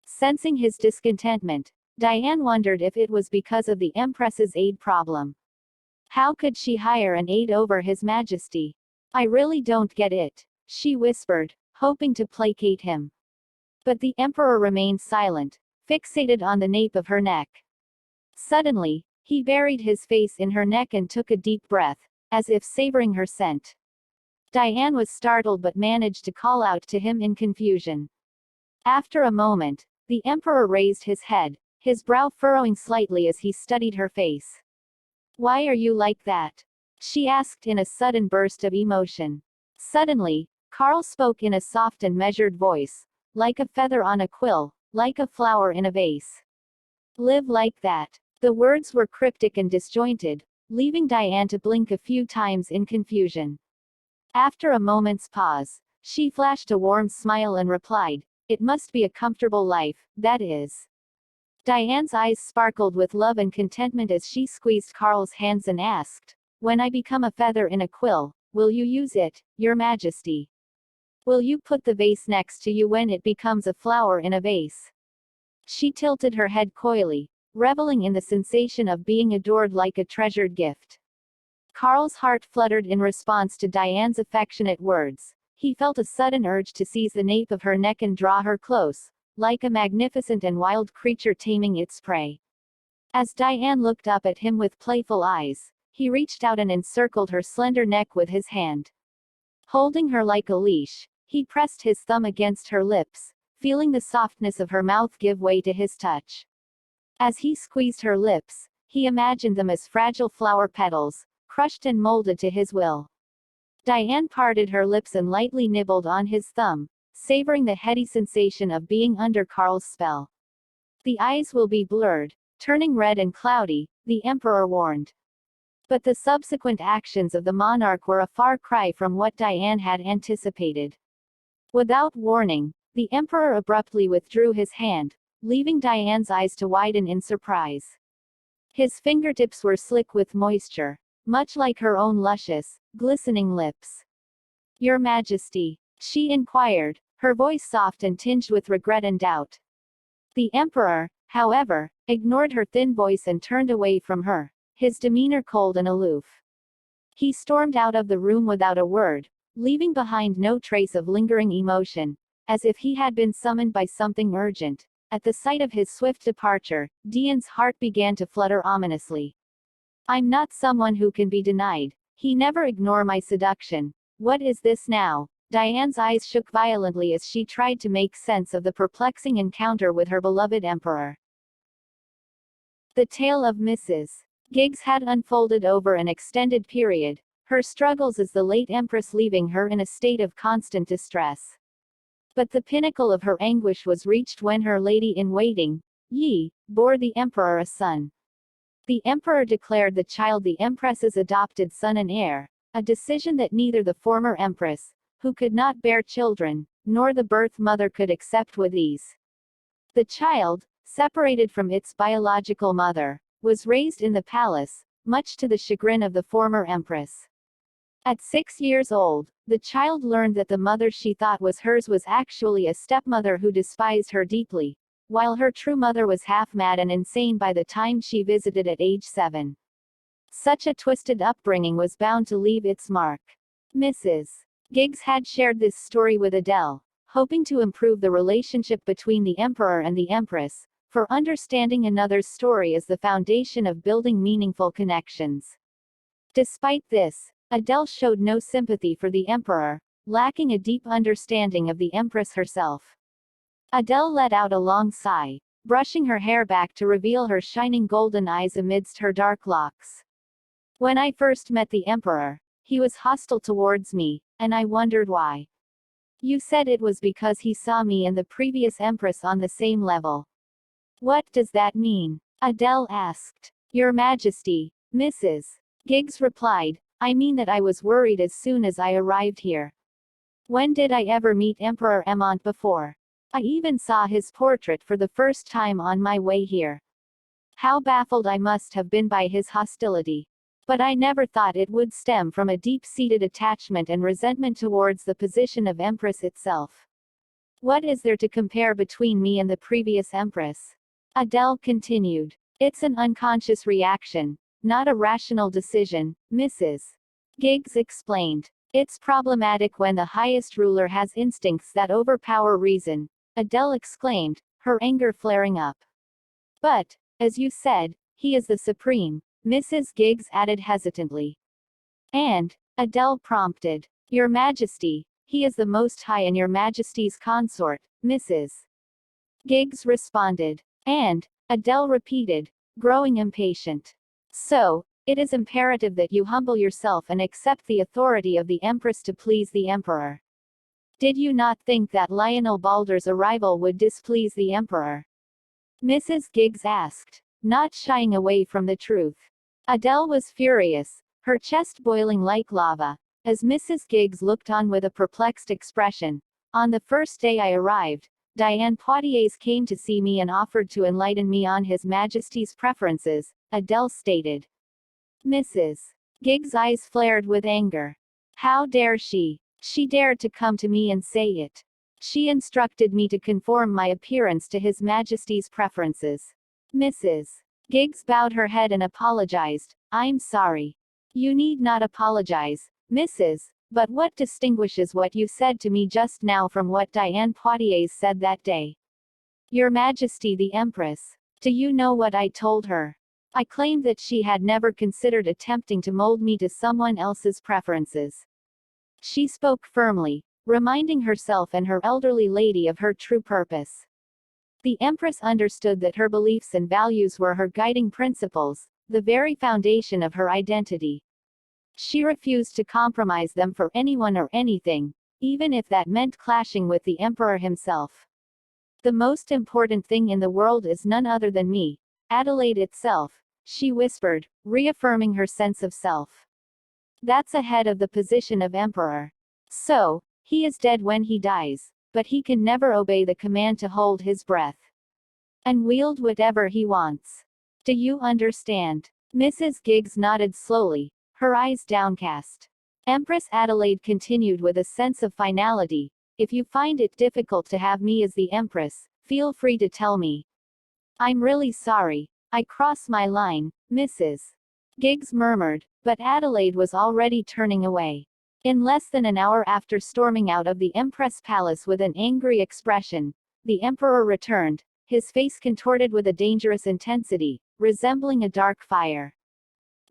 Sensing his discontentment, Diane wondered if it was because of the Empress's aid problem. How could she hire an aide over His Majesty? I really don't get it, she whispered, hoping to placate him. But the Emperor remained silent, fixated on the nape of her neck. Suddenly, he buried his face in her neck and took a deep breath, as if savoring her scent. Diane was startled but managed to call out to him in confusion. After a moment, the Emperor raised his head, his brow furrowing slightly as he studied her face. Why are you like that? She asked in a sudden burst of emotion. Suddenly, Carl spoke in a soft and measured voice, like a feather on a quill, like a flower in a vase. Live like that. The words were cryptic and disjointed, leaving Diane to blink a few times in confusion. After a moment's pause, she flashed a warm smile and replied, it must be a comfortable life, that is. Diane's eyes sparkled with love and contentment as she squeezed Carl's hands and asked, when I become a feather in a quill, will you use it, Your Majesty? Will you put the vase next to you when it becomes a flower in a vase? She tilted her head coyly, reveling in the sensation of being adored like a treasured gift. Carl's heart fluttered in response to Diane's affectionate words. He felt a sudden urge to seize the nape of her neck and draw her close, like a magnificent and wild creature taming its prey. As Diane looked up at him with playful eyes, he reached out and encircled her slender neck with his hand. Holding her like a leash, he pressed his thumb against her lips, feeling the softness of her mouth give way to his touch. As he squeezed her lips, he imagined them as fragile flower petals, crushed and molded to his will. Diane parted her lips and lightly nibbled on his thumb, savoring the heady sensation of being under Carl's spell. The eyes will be blurred, turning red and cloudy, the Emperor warned. But the subsequent actions of the monarch were a far cry from what Diane had anticipated. Without warning, the Emperor abruptly withdrew his hand, leaving Diane's eyes to widen in surprise. His fingertips were slick with moisture, much like her own luscious, glistening lips. Your Majesty, she inquired, her voice soft and tinged with regret and doubt. The Emperor, however, ignored her thin voice and turned away from her, his demeanor cold and aloof. He stormed out of the room without a word, leaving behind no trace of lingering emotion, as if he had been summoned by something urgent. At the sight of his swift departure, Diane's heart began to flutter ominously. I'm not someone who can be denied. He never ignore my seduction. What is this now? Diane's eyes shook violently as she tried to make sense of the perplexing encounter with her beloved emperor. The tale of Mrs. Giggs had unfolded over an extended period, her struggles as the late Empress leaving her in a state of constant distress. But the pinnacle of her anguish was reached when her lady-in-waiting, Yi, bore the emperor a son. The emperor declared the child the Empress's adopted son and heir, a decision that neither the former Empress, who could not bear children, nor the birth mother could accept with ease. The child, separated from its biological mother, was raised in the palace, much to the chagrin of the former Empress. At 6 years old, the child learned that the mother she thought was hers was actually a stepmother who despised her deeply, while her true mother was half-mad and insane by the time she visited at age 7. Such a twisted upbringing was bound to leave its mark. Mrs. Giggs had shared this story with Adele, hoping to improve the relationship between the emperor and the empress, for understanding another's story is the foundation of building meaningful connections. Despite this, Adele showed no sympathy for the emperor, lacking a deep understanding of the empress herself. Adele let out a long sigh, brushing her hair back to reveal her shining golden eyes amidst her dark locks. When I first met the emperor, he was hostile towards me, and I wondered why. You said it was because he saw me and the previous empress on the same level. What does that mean? Adele asked. Your Majesty, Mrs. Giggs replied, I mean that I was worried as soon as I arrived here. When did I ever meet Emperor Aemont before? I even saw his portrait for the first time on my way here. How baffled I must have been by his hostility. But I never thought it would stem from a deep-seated attachment and resentment towards the position of Empress itself. What is there to compare between me and the previous Empress? Adele continued. It's an unconscious reaction, not a rational decision, Mrs. Giggs explained. It's problematic when the highest ruler has instincts that overpower reason, Adele exclaimed, her anger flaring up. But, as you said, he is the supreme, Mrs. Giggs added hesitantly. And, Adele prompted, Your Majesty, he is the Most High and Your Majesty's consort, Mrs. Giggs responded. And, Adele repeated, growing impatient. So, it is imperative that you humble yourself and accept the authority of the Empress to please the Emperor. Did you not think that Lionel Balder's arrival would displease the Emperor? Mrs. Giggs asked, not shying away from the truth. Adele was furious, her chest boiling like lava, as Mrs. Giggs looked on with a perplexed expression. On the first day I arrived, Diane Poitiers came to see me and offered to enlighten me on His Majesty's preferences, Adele stated. Mrs. Giggs' eyes flared with anger. How dare she? She dared to come to me and say it. She instructed me to conform my appearance to His Majesty's preferences. Mrs. Giggs bowed her head and apologized. I'm sorry. You need not apologize, Mrs. But what distinguishes what you said to me just now from what Diane Poitiers said that day? Your Majesty the Empress. Do you know what I told her? I claimed that she had never considered attempting to mold me to someone else's preferences. She spoke firmly, reminding herself and her elderly lady of her true purpose. The Empress understood that her beliefs and values were her guiding principles, the very foundation of her identity. She refused to compromise them for anyone or anything, even if that meant clashing with the Emperor himself. The most important thing in the world is none other than me, Adelaide itself, she whispered, reaffirming her sense of self. That's ahead of the position of Emperor. So, he is dead when he dies, but he can never obey the command to hold his breath. And wield whatever he wants. Do you understand? Mrs. Giggs nodded slowly, her eyes downcast. Empress Adelaide continued with a sense of finality, if you find it difficult to have me as the Empress, feel free to tell me. I'm really sorry. I crossed my line, Mrs. Giggs murmured, but Adelaide was already turning away. In less than an hour after storming out of the Empress palace with an angry expression, the Emperor returned, his face contorted with a dangerous intensity, resembling a dark fire.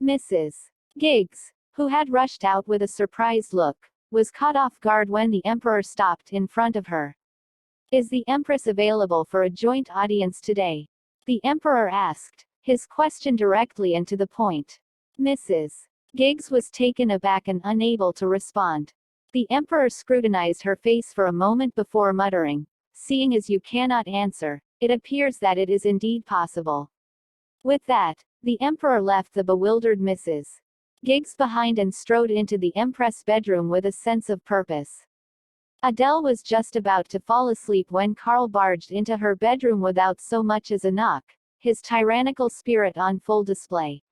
Mrs. Giggs, who had rushed out with a surprised look, was caught off guard when the Emperor stopped in front of her. Is the Empress available for a joint audience today? The Emperor asked, his question directly and to the point. Mrs. Giggs was taken aback and unable to respond. The Emperor scrutinized her face for a moment before muttering, "Seeing as you cannot answer, it appears that it is indeed possible." With that, the Emperor left the bewildered Mrs. Giggs behind and strode into the Empress bedroom with a sense of purpose. Adele was just about to fall asleep when Carl barged into her bedroom without so much as a knock, his tyrannical spirit on full display.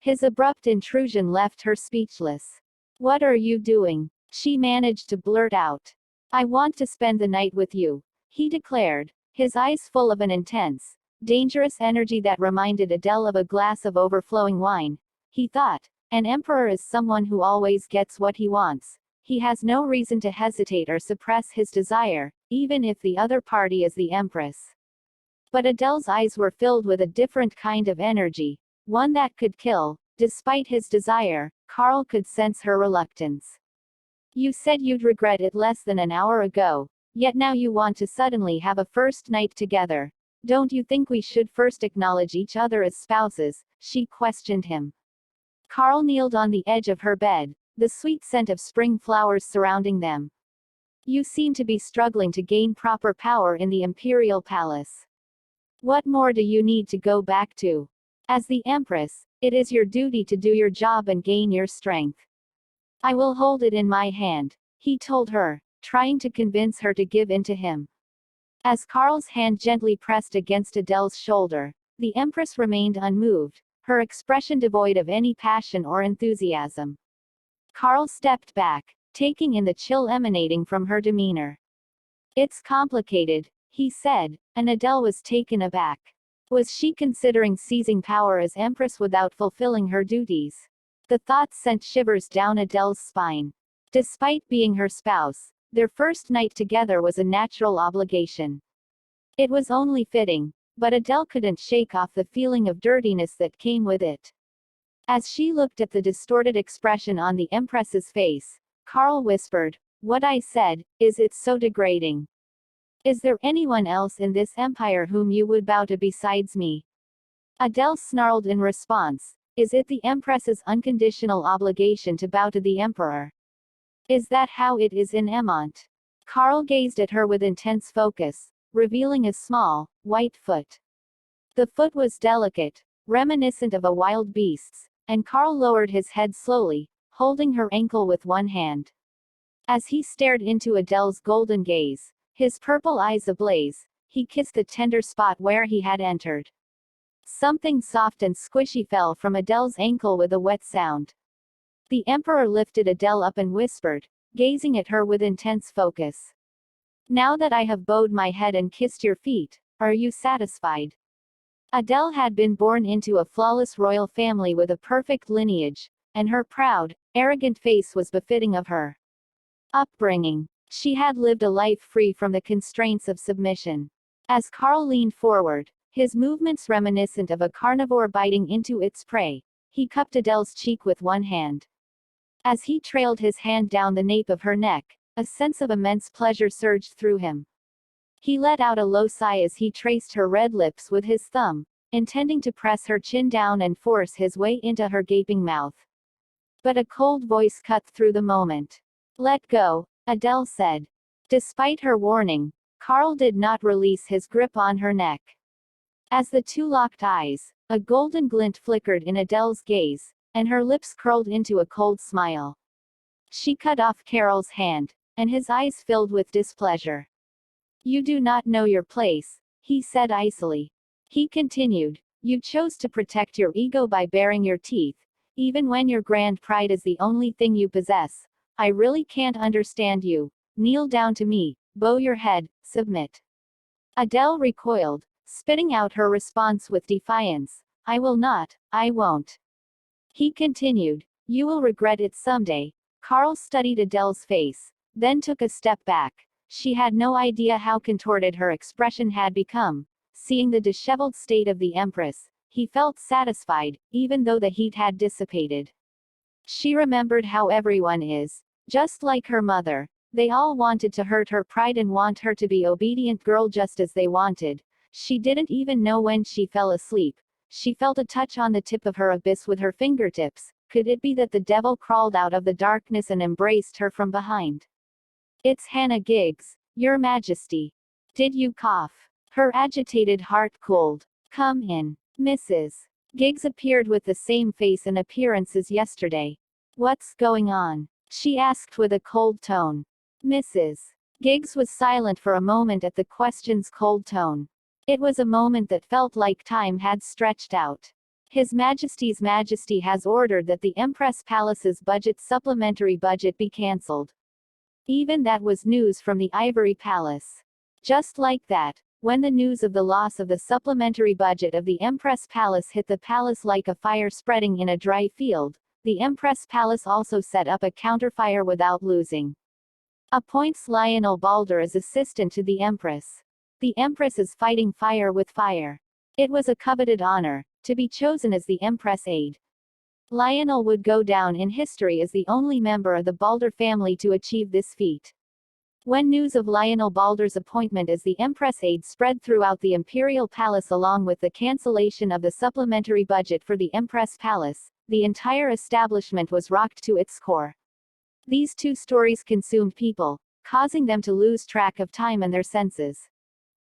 His abrupt intrusion left her speechless. "What are you doing?" she managed to blurt out. "I want to spend the night with you," he declared, his eyes full of an intense, dangerous energy that reminded Adele of a glass of overflowing wine. He thought, an emperor is someone who always gets what he wants. He has no reason to hesitate or suppress his desire, even if the other party is the Empress. But Adele's eyes were filled with a different kind of energy, one that could kill. Despite his desire, Carl could sense her reluctance. "You said you'd regret it less than an hour ago, yet now you want to suddenly have a first night together. Don't you think we should first acknowledge each other as spouses?" she questioned him. Carl kneeled on the edge of her bed, the sweet scent of spring flowers surrounding them. "You seem to be struggling to gain proper power in the imperial palace. What more do you need to go back to? As the Empress, it is your duty to do your job and gain your strength." "I will hold it in my hand," he told her, trying to convince her to give in to him. As Carl's hand gently pressed against Adele's shoulder, the Empress remained unmoved, her expression devoid of any passion or enthusiasm. Carl stepped back, taking in the chill emanating from her demeanor. "It's complicated," he said, and Adele was taken aback. Was she considering seizing power as Empress without fulfilling her duties? The thought sent shivers down Adele's spine. Despite being her spouse, their first night together was a natural obligation. It was only fitting, but Adele couldn't shake off the feeling of dirtiness that came with it. As she looked at the distorted expression on the Empress's face, Carl whispered, "What I said, is it so degrading? Is there anyone else in this empire whom you would bow to besides me?" Adele snarled in response, "Is it the Empress's unconditional obligation to bow to the Emperor? Is that how it is in Emont?" Carl gazed at her with intense focus, revealing a small, white foot. The foot was delicate, reminiscent of a wild beast's, and Carl lowered his head slowly, holding her ankle with one hand. As he stared into Adele's golden gaze, his purple eyes ablaze, he kissed the tender spot where he had entered. Something soft and squishy fell from Adele's ankle with a wet sound. The Emperor lifted Adele up and whispered, gazing at her with intense focus. "Now that I have bowed my head and kissed your feet, are you satisfied?" Adele had been born into a flawless royal family with a perfect lineage, and her proud, arrogant face was befitting of her upbringing. She had lived a life free from the constraints of submission. As Carl leaned forward, his movements reminiscent of a carnivore biting into its prey, he cupped Adele's cheek with one hand. As he trailed his hand down the nape of her neck, a sense of immense pleasure surged through him. He let out a low sigh as he traced her red lips with his thumb, intending to press her chin down and force his way into her gaping mouth. But a cold voice cut through the moment. "Let go," Adele said. Despite her warning, Carl did not release his grip on her neck. As the two locked eyes, a golden glint flickered in Adele's gaze, and her lips curled into a cold smile. She cut off Carol's hand, and his eyes filled with displeasure. "You do not know your place," he said icily. He continued, "You chose to protect your ego by baring your teeth, even when your grand pride is the only thing you possess. I really can't understand you. Kneel down to me, bow your head, submit." Adele recoiled, spitting out her response with defiance. I will not, I won't. He continued, you will regret it someday. Carl studied Adele's face, then took a step back. She had no idea how contorted her expression had become. Seeing the disheveled state of the Empress, he felt satisfied, even though the heat had dissipated. She remembered how everyone is. Just like her mother. They all wanted to hurt her pride and want her to be obedient girl just as they wanted. She didn't even know when she fell asleep. She felt a touch on the tip of her abyss with her fingertips. Could it be that the devil crawled out of the darkness and embraced her from behind? It's Hannah Giggs, Your Majesty. Did you cough? Her agitated heart cooled. Come in. Mrs. Giggs appeared with the same face and appearance as yesterday. What's going on? She asked with a cold tone. Mrs. Giggs was silent for a moment at the question's cold tone. It was a moment that felt like time had stretched out. His Majesty's Majesty has ordered that the Empress Palace's supplementary budget be cancelled. Even that was news from the Ivory Palace. Just like that, when the news of the loss of the supplementary budget of the Empress Palace hit the palace like a fire spreading in a dry field, the Empress Palace also set up a counterfire without losing. Appoints Lionel Balder as assistant to the Empress. The Empress is fighting fire with fire. It was a coveted honor, to be chosen as the Empress aide. Lionel would go down in history as the only member of the Balder family to achieve this feat. When news of Lionel Balder's appointment as the Empress aide spread throughout the Imperial Palace along with the cancellation of the supplementary budget for the Empress Palace, the entire establishment was rocked to its core. These two stories consumed people, causing them to lose track of time and their senses.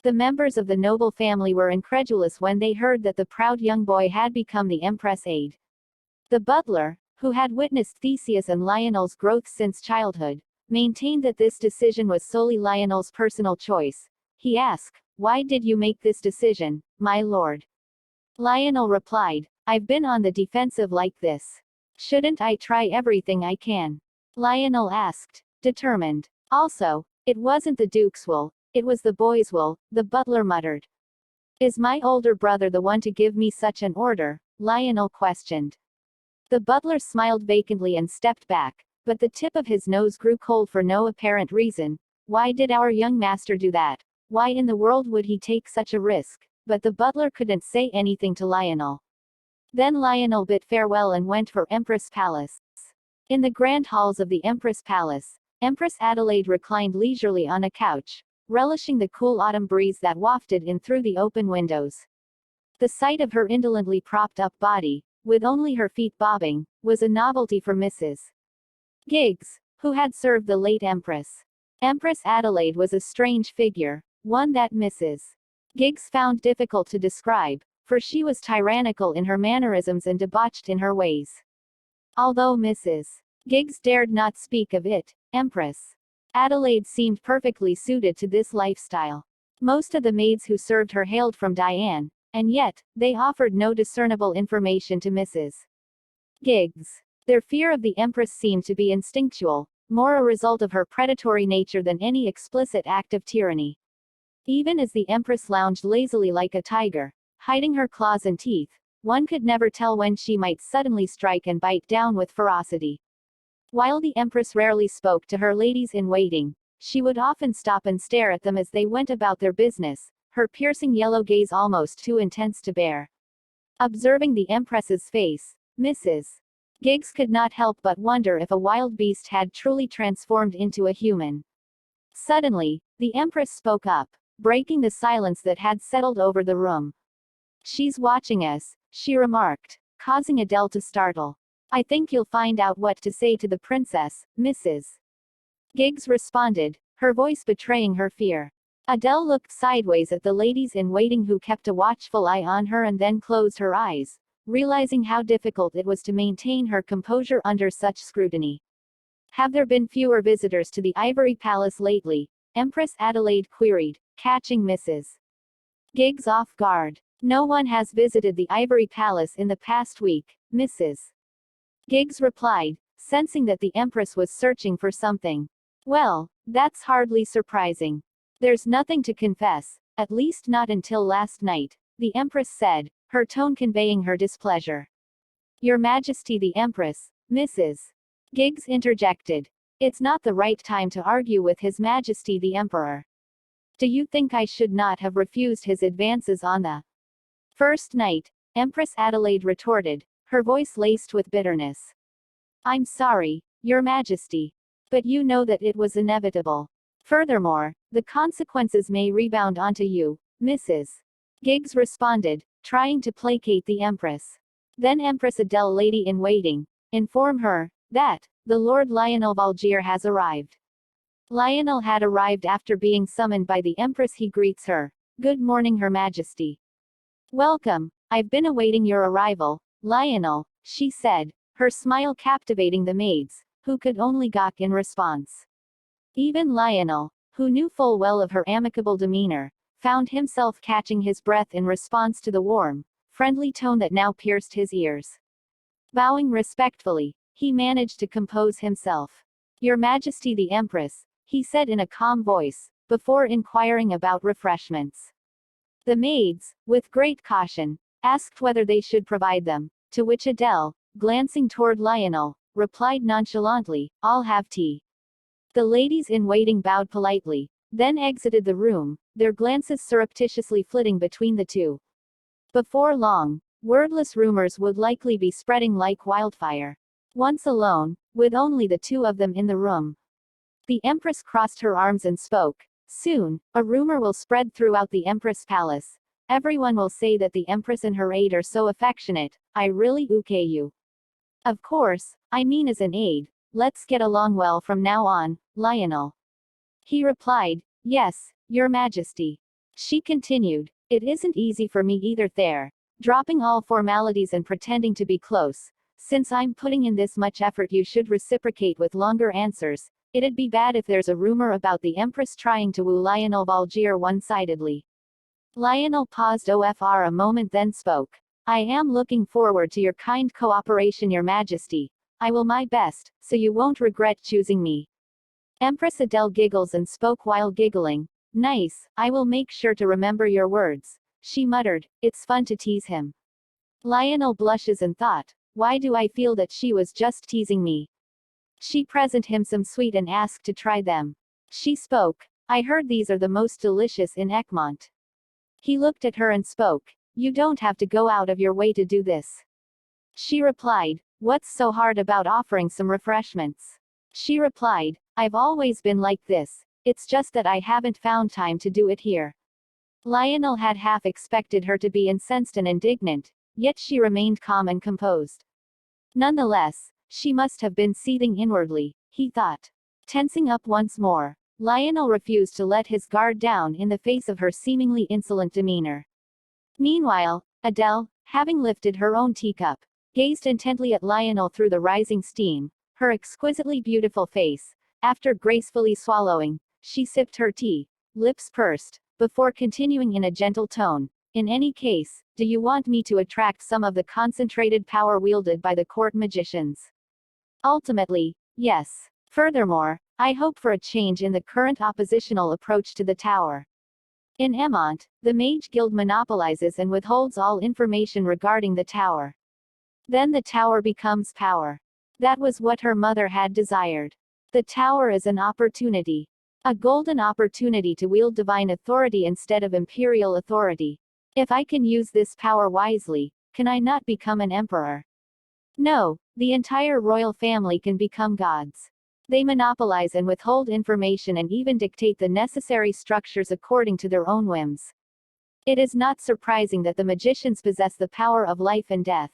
The members of the noble family were incredulous when they heard that the proud young boy had become the Empress aide. The butler, who had witnessed Theseus and Lionel's growth since childhood, maintained that this decision was solely Lionel's personal choice. He asked, why did you make this decision, my lord? Lionel replied, I've been on the defensive like this. Shouldn't I try everything I can? Lionel asked, determined. Also, it wasn't the Duke's will, it was the boy's will, the butler muttered. Is my older brother the one to give me such an order? Lionel questioned. The butler smiled vacantly and stepped back, but the tip of his nose grew cold for no apparent reason. Why did our young master do that? Why in the world would he take such a risk? But the butler couldn't say anything to Lionel. Then Lionel bid farewell and went for Empress Palace. In the grand halls of the Empress Palace, Empress Adelaide reclined leisurely on a couch, relishing the cool autumn breeze that wafted in through the open windows. The sight of her indolently propped-up body, with only her feet bobbing, was a novelty for Mrs. Giggs, who had served the late Empress. Empress Adelaide was a strange figure, one that Mrs. Giggs found difficult to describe, for she was tyrannical in her mannerisms and debauched in her ways. Although Mrs. Giggs dared not speak of it, Empress Adelaide seemed perfectly suited to this lifestyle. Most of the maids who served her hailed from Diane, and yet, they offered no discernible information to Mrs. Giggs. Their fear of the Empress seemed to be instinctual, more a result of her predatory nature than any explicit act of tyranny. Even as the Empress lounged lazily like a tiger, hiding her claws and teeth, one could never tell when she might suddenly strike and bite down with ferocity. While the Empress rarely spoke to her ladies-in-waiting, she would often stop and stare at them as they went about their business, her piercing yellow gaze almost too intense to bear. Observing the Empress's face, Mrs. Giggs could not help but wonder if a wild beast had truly transformed into a human. Suddenly, the Empress spoke up, breaking the silence that had settled over the room. She's watching us, she remarked, causing Adele to startle. I think you'll find out what to say to the princess, Mrs. Giggs responded, her voice betraying her fear. Adele looked sideways at the ladies-in-waiting who kept a watchful eye on her and then closed her eyes, realizing how difficult it was to maintain her composure under such scrutiny. Have there been fewer visitors to the Ivory Palace lately? Empress Adelaide queried, catching Mrs. Giggs off guard. No one has visited the Ivory Palace in the past week, Mrs. Giggs replied, sensing that the Empress was searching for something. Well, that's hardly surprising. There's nothing to confess, At least not until last night, the Empress said, her tone conveying her displeasure. Your Majesty the Empress, Mrs. Giggs interjected. It's not the right time to argue with His Majesty the Emperor. Do you think I should not have refused his advances on the first night? Empress Adelaide retorted, her voice laced with bitterness. I'm sorry, Your Majesty. But you know that it was inevitable. Furthermore, the consequences may rebound onto you, Mrs. Giggs responded, trying to placate the Empress. Then Empress Adele Lady-in-Waiting, inform her that the Lord Lionel Valgier has arrived. Lionel had arrived after being summoned by the Empress. He greets her. Good morning, Her Majesty. Welcome. I've been awaiting your arrival, Lionel, she said, her smile captivating the maids, who could only gawk in response. Even Lionel, who knew full well of her amicable demeanor, found himself catching his breath in response to the warm, friendly tone that now pierced his ears. Bowing respectfully, he managed to compose himself. Your Majesty the Empress, he said in a calm voice, before inquiring about refreshments. The maids, with great caution, asked whether they should provide them, to which Adele, glancing toward Lionel, replied nonchalantly, I'll have tea. The ladies-in-waiting bowed politely, then exited the room, their glances surreptitiously flitting between the two. Before long, wordless rumors would likely be spreading like wildfire. Once alone, with only the two of them in the room, the Empress crossed her arms and spoke. Soon, a rumor will spread throughout the Empress Palace. Everyone will say that the Empress and her aide are so affectionate. I really okay you. Of course, I mean as an aide. Let's get along well from now on, Lionel. He replied, Yes, Your Majesty. She continued, It isn't easy for me either there. Dropping all formalities and pretending to be close. Since I'm putting in this much effort, you should reciprocate with longer answers. It'd be bad if there's a rumor about the Empress trying to woo Lionel Valgier one-sidedly. Lionel paused for a moment, then spoke. I am looking forward to your kind cooperation, Your Majesty. I will my best, so you won't regret choosing me. Empress Adele giggles and spoke while giggling. Nice, I will make sure to remember your words. She muttered, it's fun to tease him. Lionel blushes and thought, why do I feel that she was just teasing me? She present him some sweet and asked to try them. She spoke. I heard these are the most delicious in Egmont. He looked at her and spoke. You don't have to go out of your way to do this. She replied. What's so hard about offering some refreshments? She replied. I've always been like this. It's just that I haven't found time to do it here. Lionel had half expected her to be incensed and indignant, yet she remained calm and composed. Nonetheless, she must have been seething inwardly, he thought. Tensing up once more, Lionel refused to let his guard down in the face of her seemingly insolent demeanor. Meanwhile, Adele, having lifted her own teacup, gazed intently at Lionel through the rising steam, her exquisitely beautiful face. After gracefully swallowing, she sipped her tea, lips pursed, before continuing in a gentle tone. In any case, do you want me to attract some of the concentrated power wielded by the court magicians? Ultimately, yes. Furthermore, I hope for a change in the current oppositional approach to the tower. In Emont, the Mage Guild monopolizes and withholds all information regarding the tower. Then the tower becomes power. That was what her mother had desired. The tower is an opportunity. A golden opportunity to wield divine authority instead of imperial authority. If I can use this power wisely, can I not become an emperor? No, the entire royal family can become gods. They monopolize and withhold information and even dictate the necessary structures according to their own whims. It is not surprising that the magicians possess the power of life and death.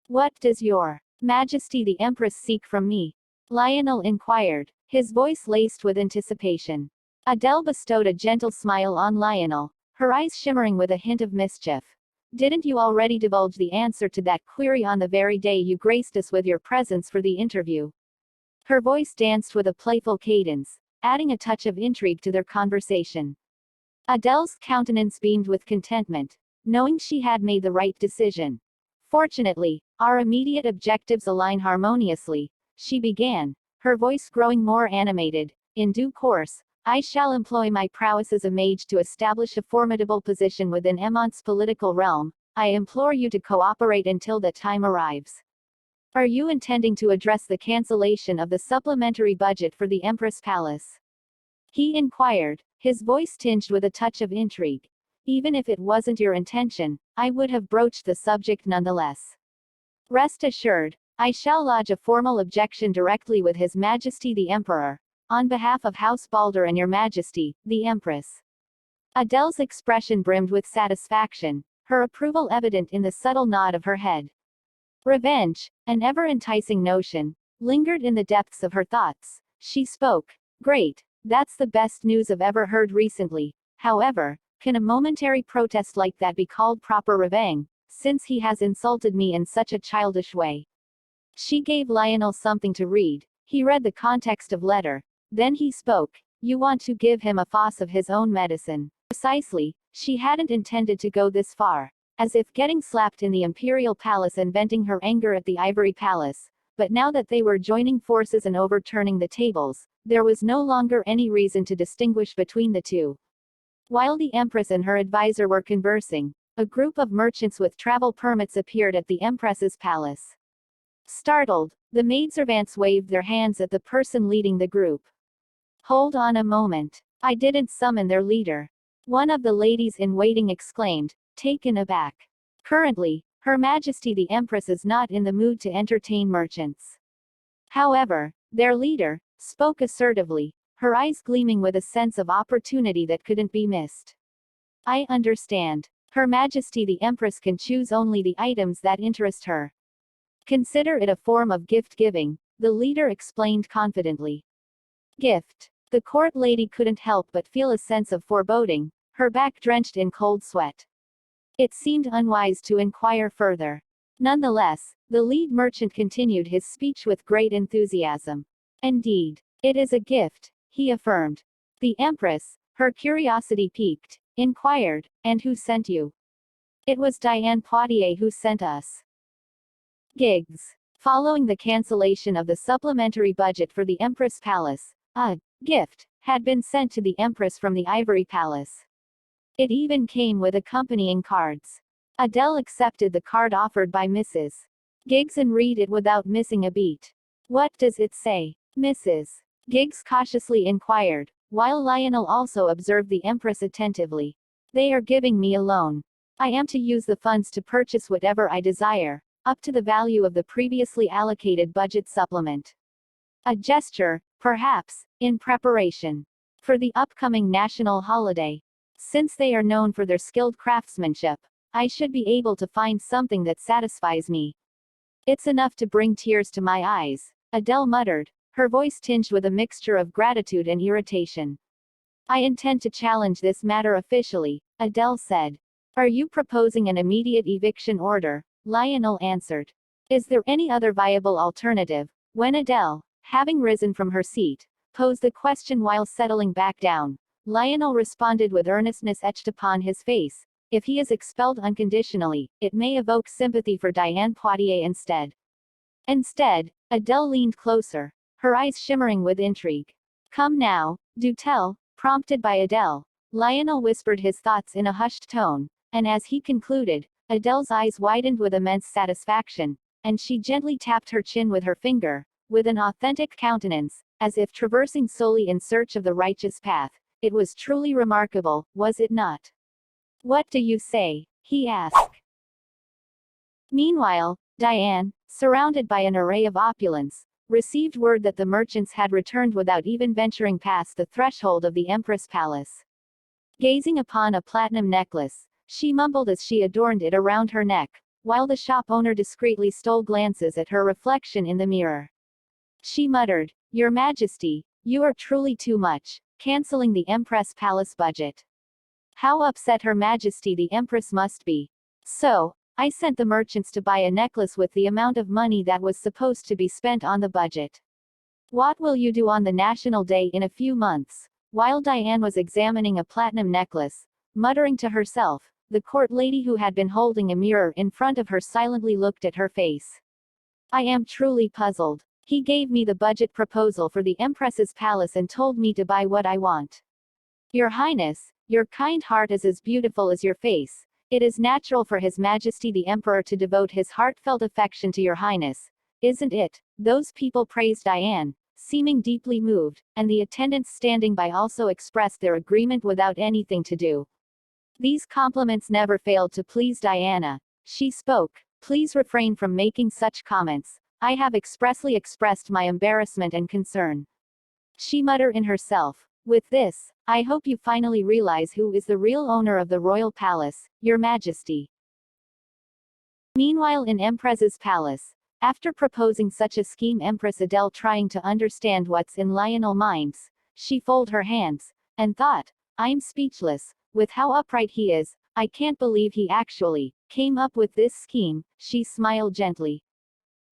What does Your Majesty the Empress seek from me? Lionel inquired, his voice laced with anticipation. Adele bestowed a gentle smile on Lionel, her eyes shimmering with a hint of mischief. Didn't you already divulge the answer to that query on the very day you graced us with your presence for the interview? Her voice danced with a playful cadence, adding a touch of intrigue to their conversation. Adele's countenance beamed with contentment, knowing she had made the right decision. Fortunately, our immediate objectives align harmoniously, she began, her voice growing more animated. In due course, I shall employ my prowess as a mage to establish a formidable position within Emont's political realm. I implore you to cooperate until that time arrives. Are you intending to address the cancellation of the supplementary budget for the Empress Palace? He inquired, his voice tinged with a touch of intrigue. Even if it wasn't your intention, I would have broached the subject nonetheless. Rest assured, I shall lodge a formal objection directly with His Majesty the Emperor, on behalf of House Balder and Your Majesty, the Empress. Adele's expression brimmed with satisfaction, her approval evident in the subtle nod of her head. Revenge, an ever-enticing notion, lingered in the depths of her thoughts. She spoke. Great, that's the best news I've ever heard recently. However, can a momentary protest like that be called proper revenge, since he has insulted me in such a childish way? She gave Lionel something to read. He read the context of letter. Then he spoke. You want to give him a fuss of his own medicine. Precisely, she hadn't intended to go this far. As if getting slapped in the Imperial Palace and venting her anger at the Ivory Palace. But now that they were joining forces and overturning the tables, there was no longer any reason to distinguish between the two. While the Empress and her advisor were conversing, a group of merchants with travel permits appeared at the Empress's palace. Startled, the maidservants waved their hands at the person leading the group. Hold on a moment. I didn't summon their leader. One of the ladies in waiting exclaimed, taken aback. Currently, Her Majesty the Empress is not in the mood to entertain merchants. However, their leader spoke assertively, her eyes gleaming with a sense of opportunity that couldn't be missed. I understand. Her Majesty the Empress can choose only the items that interest her. Consider it a form of gift-giving, the leader explained confidently. Gift. The court lady couldn't help but feel a sense of foreboding, her back drenched in cold sweat. It seemed unwise to inquire further. Nonetheless, the lead merchant continued his speech with great enthusiasm. Indeed, it is a gift, he affirmed. The Empress, her curiosity piqued, inquired, and who sent you? It was Diane Poitier who sent us. Gigs. Following the cancellation of the supplementary budget for the Empress Palace, a gift had been sent to the Empress from the Ivory Palace. It even came with accompanying cards. Adele accepted the card offered by Mrs. Giggs and read it without missing a beat. What does it say, Mrs. Giggs cautiously inquired, while Lionel also observed the Empress attentively. They are giving me a loan. I am to use the funds to purchase whatever I desire, up to the value of the previously allocated budget supplement. A gesture, perhaps, in preparation for the upcoming national holiday. Since they are known for their skilled craftsmanship, I should be able to find something that satisfies me. It's enough to bring tears to my eyes, Adele muttered, her voice tinged with a mixture of gratitude and irritation. I intend to challenge this matter officially, Adele said. Are you proposing an immediate eviction order? Lionel answered. Is there any other viable alternative? When Adele, having risen from her seat, posed the question while settling back down, Lionel responded with earnestness etched upon his face. If he is expelled unconditionally, it may evoke sympathy for Diane Poitier instead. Instead, Adele leaned closer, her eyes shimmering with intrigue. Come now, do tell, prompted by Adele. Lionel whispered his thoughts in a hushed tone, and as he concluded, Adele's eyes widened with immense satisfaction, and she gently tapped her chin with her finger, with an authentic countenance, as if traversing solely in search of the righteous path. It was truly remarkable, was it not? What do you say? He asked. Meanwhile, Diane, surrounded by an array of opulence, received word that the merchants had returned without even venturing past the threshold of the Empress Palace. Gazing upon a platinum necklace, she mumbled as she adorned it around her neck, while the shop owner discreetly stole glances at her reflection in the mirror. She muttered, Your Majesty, you are truly too much, canceling the Empress Palace budget. How upset Her Majesty the Empress must be. So, I sent the merchants to buy a necklace with the amount of money that was supposed to be spent on the budget. What will you do on the National Day in a few months? While Diane was examining a platinum necklace, muttering to herself, the court lady who had been holding a mirror in front of her silently looked at her face. I am truly puzzled. He gave me the budget proposal for the Empress's palace and told me to buy what I want. Your Highness, your kind heart is as beautiful as your face. It is natural for His Majesty the Emperor to devote his heartfelt affection to your Highness, isn't it? Those people praised Diane, seeming deeply moved, and the attendants standing by also expressed their agreement without anything to do. These compliments never failed to please Diana. She spoke. Please refrain from making such comments. I have expressly expressed my embarrassment and concern. She muttered in herself. With this, I hope you finally realize who is the real owner of the royal palace, Your Majesty. Meanwhile in Empress's palace, after proposing such a scheme, Empress Adele trying to understand what's in Lionel's minds, she folded her hands, and thought, I'm speechless, with how upright he is, I can't believe he actually came up with this scheme. She smiled gently.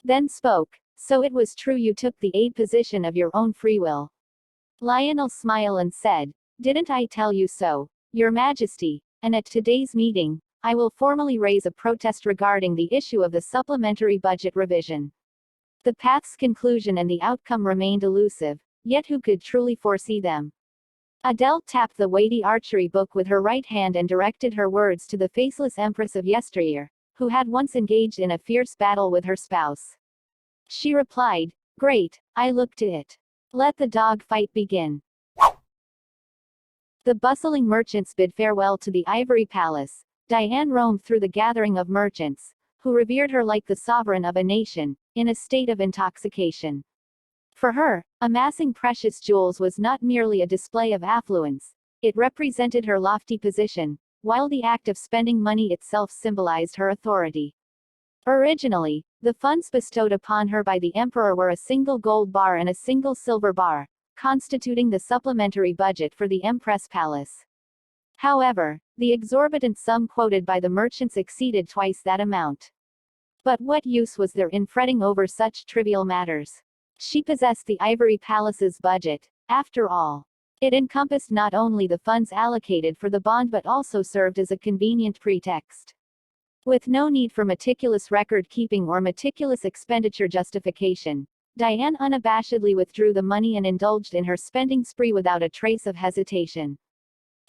Then spoke, so it was true you took the aide position of your own free will. Lionel smiled and said, didn't I tell you so, Your Majesty, and at today's meeting, I will formally raise a protest regarding the issue of the supplementary budget revision. The path's conclusion and the outcome remained elusive, yet who could truly foresee them? Adele tapped the weighty archery book with her right hand and directed her words to the faceless Empress of yesteryear, who had once engaged in a fierce battle with her spouse. She replied, great, I look to it. Let the dog fight begin. The bustling merchants bid farewell to the Ivory Palace. Diane roamed through the gathering of merchants, who revered her like the sovereign of a nation, in a state of intoxication. For her, amassing precious jewels was not merely a display of affluence, it represented her lofty position, while the act of spending money itself symbolized her authority. Originally, the funds bestowed upon her by the emperor were a single gold bar and a single silver bar, constituting the supplementary budget for the Empress Palace. However, the exorbitant sum quoted by the merchants exceeded twice that amount. But what use was there in fretting over such trivial matters? She possessed the Ivory Palace's budget, after all. It encompassed not only the funds allocated for the bond but also served as a convenient pretext. With no need for meticulous record-keeping or meticulous expenditure justification, Diane unabashedly withdrew the money and indulged in her spending spree without a trace of hesitation.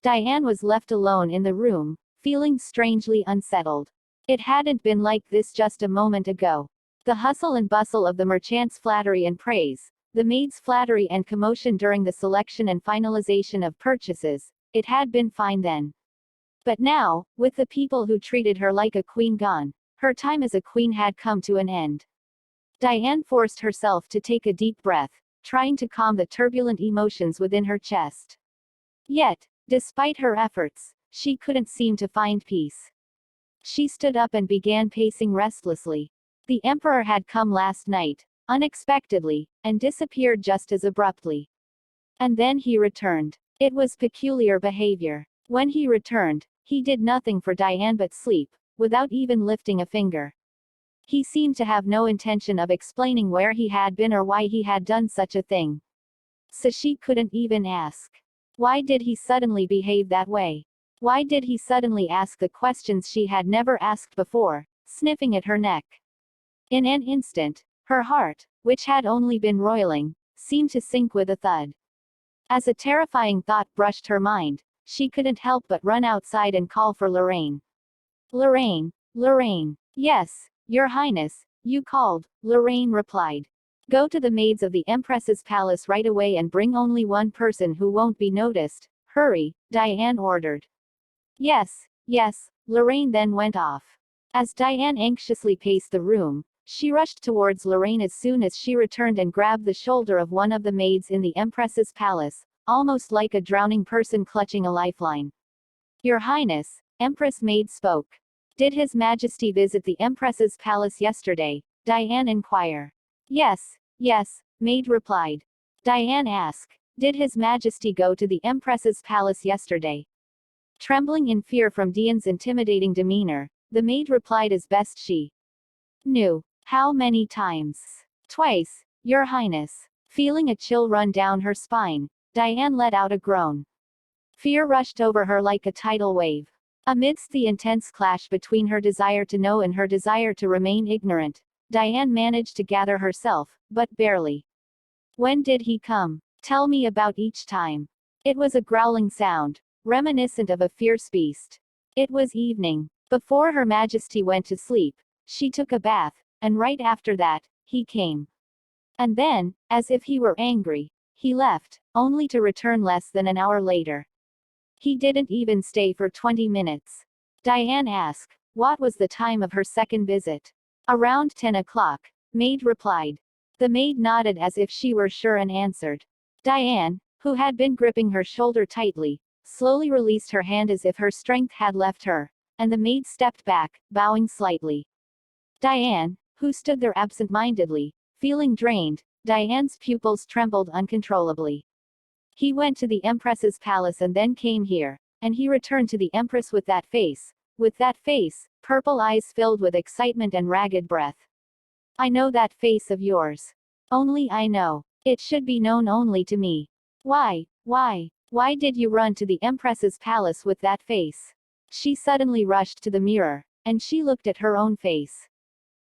Diane was left alone in the room, feeling strangely unsettled. It hadn't been like this just a moment ago. The hustle and bustle of the merchant's flattery and praise, the maid's flattery and commotion during the selection and finalization of purchases, it had been fine then. But now, with the people who treated her like a queen gone, her time as a queen had come to an end. Diane forced herself to take a deep breath, trying to calm the turbulent emotions within her chest. Yet, despite her efforts, she couldn't seem to find peace. She stood up and began pacing restlessly. The emperor had come last night, unexpectedly, and disappeared just as abruptly. And then he returned. It was peculiar behavior. When he returned, he did nothing for Diane but sleep, without even lifting a finger. He seemed to have no intention of explaining where he had been or why he had done such a thing. So she couldn't even ask. Why did he suddenly behave that way? Why did he suddenly ask the questions she had never asked before, sniffing at her neck? In an instant, her heart, which had only been roiling, seemed to sink with a thud. As a terrifying thought brushed her mind, she couldn't help but run outside and call for Lorraine. Lorraine, Lorraine. Yes, Your Highness, you called, Lorraine replied. Go to the maids of the Empress's palace right away and bring only one person who won't be noticed. Hurry, Diane ordered. Yes, yes, Lorraine then went off. As Diane anxiously paced the room, she rushed towards Lorraine as soon as she returned and grabbed the shoulder of one of the maids in the Empress's palace, almost like a drowning person clutching a lifeline. Your Highness, Empress maid spoke. Did His Majesty visit the Empress's palace yesterday? Diane inquired. Yes, yes, maid replied. Diane asked, did His Majesty go to the Empress's palace yesterday? Trembling in fear from Diane's intimidating demeanor, the maid replied as best she knew. How many times? Twice, Your Highness. Feeling a chill run down her spine, Diane let out a groan. Fear rushed over her like a tidal wave. Amidst the intense clash between her desire to know and her desire to remain ignorant, Diane managed to gather herself, but barely. When did he come? Tell me about each time. It was a growling sound, reminiscent of a fierce beast. It was evening. Before Her Majesty went to sleep, she took a bath, and right after that, he came. And then, as if he were angry, he left, only to return less than an hour later. He didn't even stay for 20 minutes. Diane asked, what was the time of her second visit? Around 10 o'clock, maid replied. The maid nodded as if she were sure and answered. Diane, who had been gripping her shoulder tightly, slowly released her hand as if her strength had left her, and the maid stepped back, bowing slightly. Diane, who stood there absent-mindedly, feeling drained, Diane's pupils trembled uncontrollably. He went to the Empress's palace and then came here, and he returned to the Empress with that face, purple eyes filled with excitement and ragged breath. I know that face of yours. Only I know. It should be known only to me. Why did you run to the Empress's palace with that face? She suddenly rushed to the mirror, and she looked at her own face.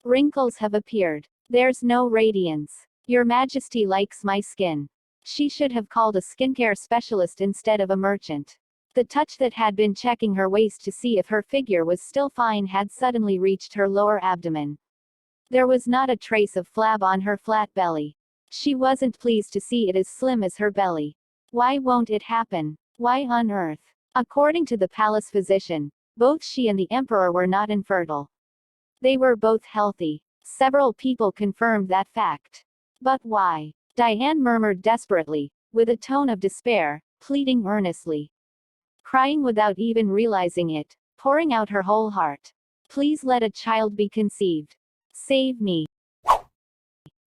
Wrinkles have appeared. There's no radiance. Your Majesty likes my skin. She should have called a skincare specialist instead of a merchant. The touch that had been checking her waist to see if her figure was still fine had suddenly reached her lower abdomen. There was not a trace of flab on her flat belly. She wasn't pleased to see it as slim as her belly. Why won't it happen? Why on earth? According to the palace physician, both she and the emperor were not infertile. They were both healthy. Several people confirmed that fact. But why? Diane murmured desperately, with a tone of despair, pleading earnestly. Crying without even realizing it, pouring out her whole heart. Please let a child be conceived. Save me.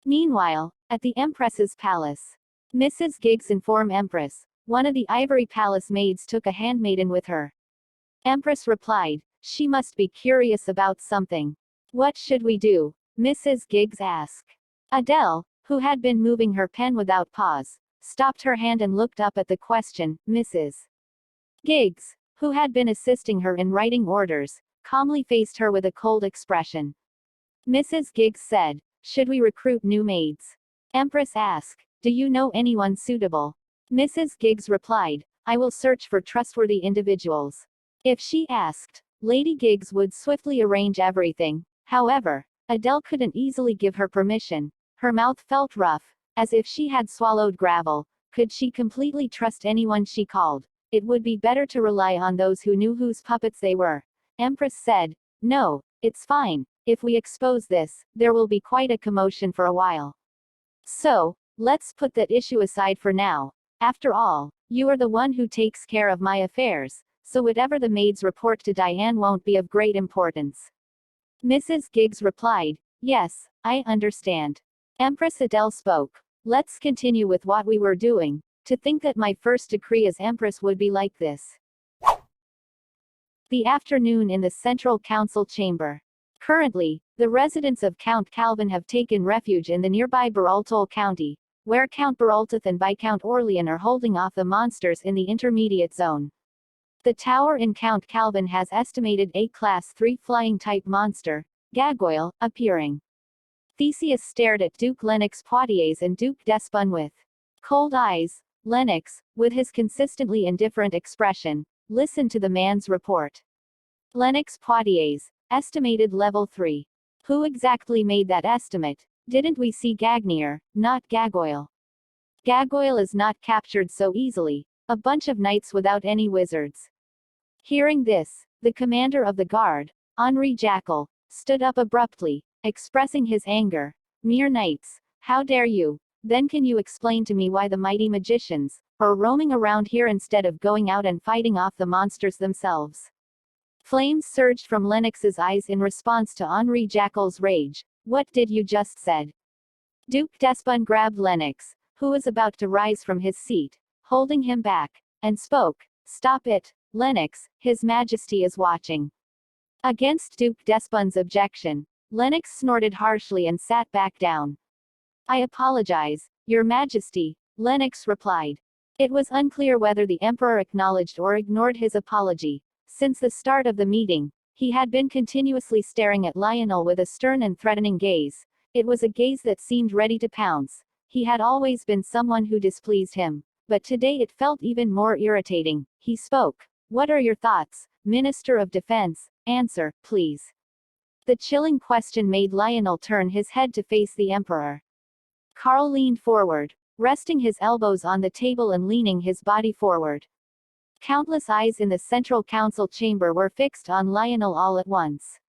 Meanwhile, at the Empress's palace, Mrs. Giggs informed Empress, one of the Ivory Palace maids took a handmaiden with her. Empress replied, she must be curious about something. What should we do? Mrs. Giggs asked. Adele, who had been moving her pen without pause, stopped her hand and looked up at the question. Mrs. Giggs, who had been assisting her in writing orders, calmly faced her with a cold expression. Mrs. Giggs said, should we recruit new maids? Empress asked, do you know anyone suitable? Mrs. Giggs replied, I will search for trustworthy individuals. If she asked, Lady Giggs would swiftly arrange everything. However, Adele couldn't easily give her permission. Her mouth felt rough, as if she had swallowed gravel. Could she completely trust anyone she called? It would be better to rely on those who knew whose puppets they were. Empress said, no, it's fine. If we expose this, there will be quite a commotion for a while. So, let's put that issue aside for now. After all, you are the one who takes care of my affairs, so whatever the maids report to Diane won't be of great importance. Mrs. Giggs replied, yes, I understand. Empress Adele spoke. Let's continue with what we were doing. To think that my first decree as Empress would be like this. The afternoon in the Central Council chamber. Currently, the residents of Count Calvin have taken refuge in the nearby Baroltol County, where Count Barolteth and Viscount Orlean are holding off the monsters in the intermediate zone. The tower in Count Calvin has estimated a Class 3 flying-type monster, Gargoyle, appearing. Theseus stared at Duke Lennox Poitiers and Duke Despon with cold eyes. Lennox, with his consistently indifferent expression, listened to the man's report. Lennox Poitiers, estimated level 3. Who exactly made that estimate? Didn't we see Gagnier, not Gargoyle? Gargoyle is not captured so easily. A bunch of knights without any wizards. Hearing this, the commander of the guard, Henri Jackal, stood up abruptly, expressing his anger. Mere knights, how dare you? Then can you explain to me why the mighty magicians are roaming around here instead of going out and fighting off the monsters themselves? Flames surged from Lennox's eyes in response to Henri Jackal's rage. What did you just said? Duke Despon grabbed Lennox, who was about to rise from his seat, holding him back, and spoke. Stop it, Lennox, His Majesty is watching. Against Duke Despon's objection, Lennox snorted harshly and sat back down. I apologize, Your Majesty, Lennox replied. It was unclear whether the Emperor acknowledged or ignored his apology. Since the start of the meeting, He had been continuously staring at Lionel with a stern and threatening gaze. It was a gaze that seemed ready to pounce. He had always been someone who displeased him, but today it felt even more irritating. He spoke. "What are your thoughts, Minister of Defense? Answer, please." The chilling question made Lionel turn his head to face the Emperor. Carl leaned forward, resting his elbows on the table and leaning his body forward. Countless eyes in the central council chamber were fixed on Lionel all at once.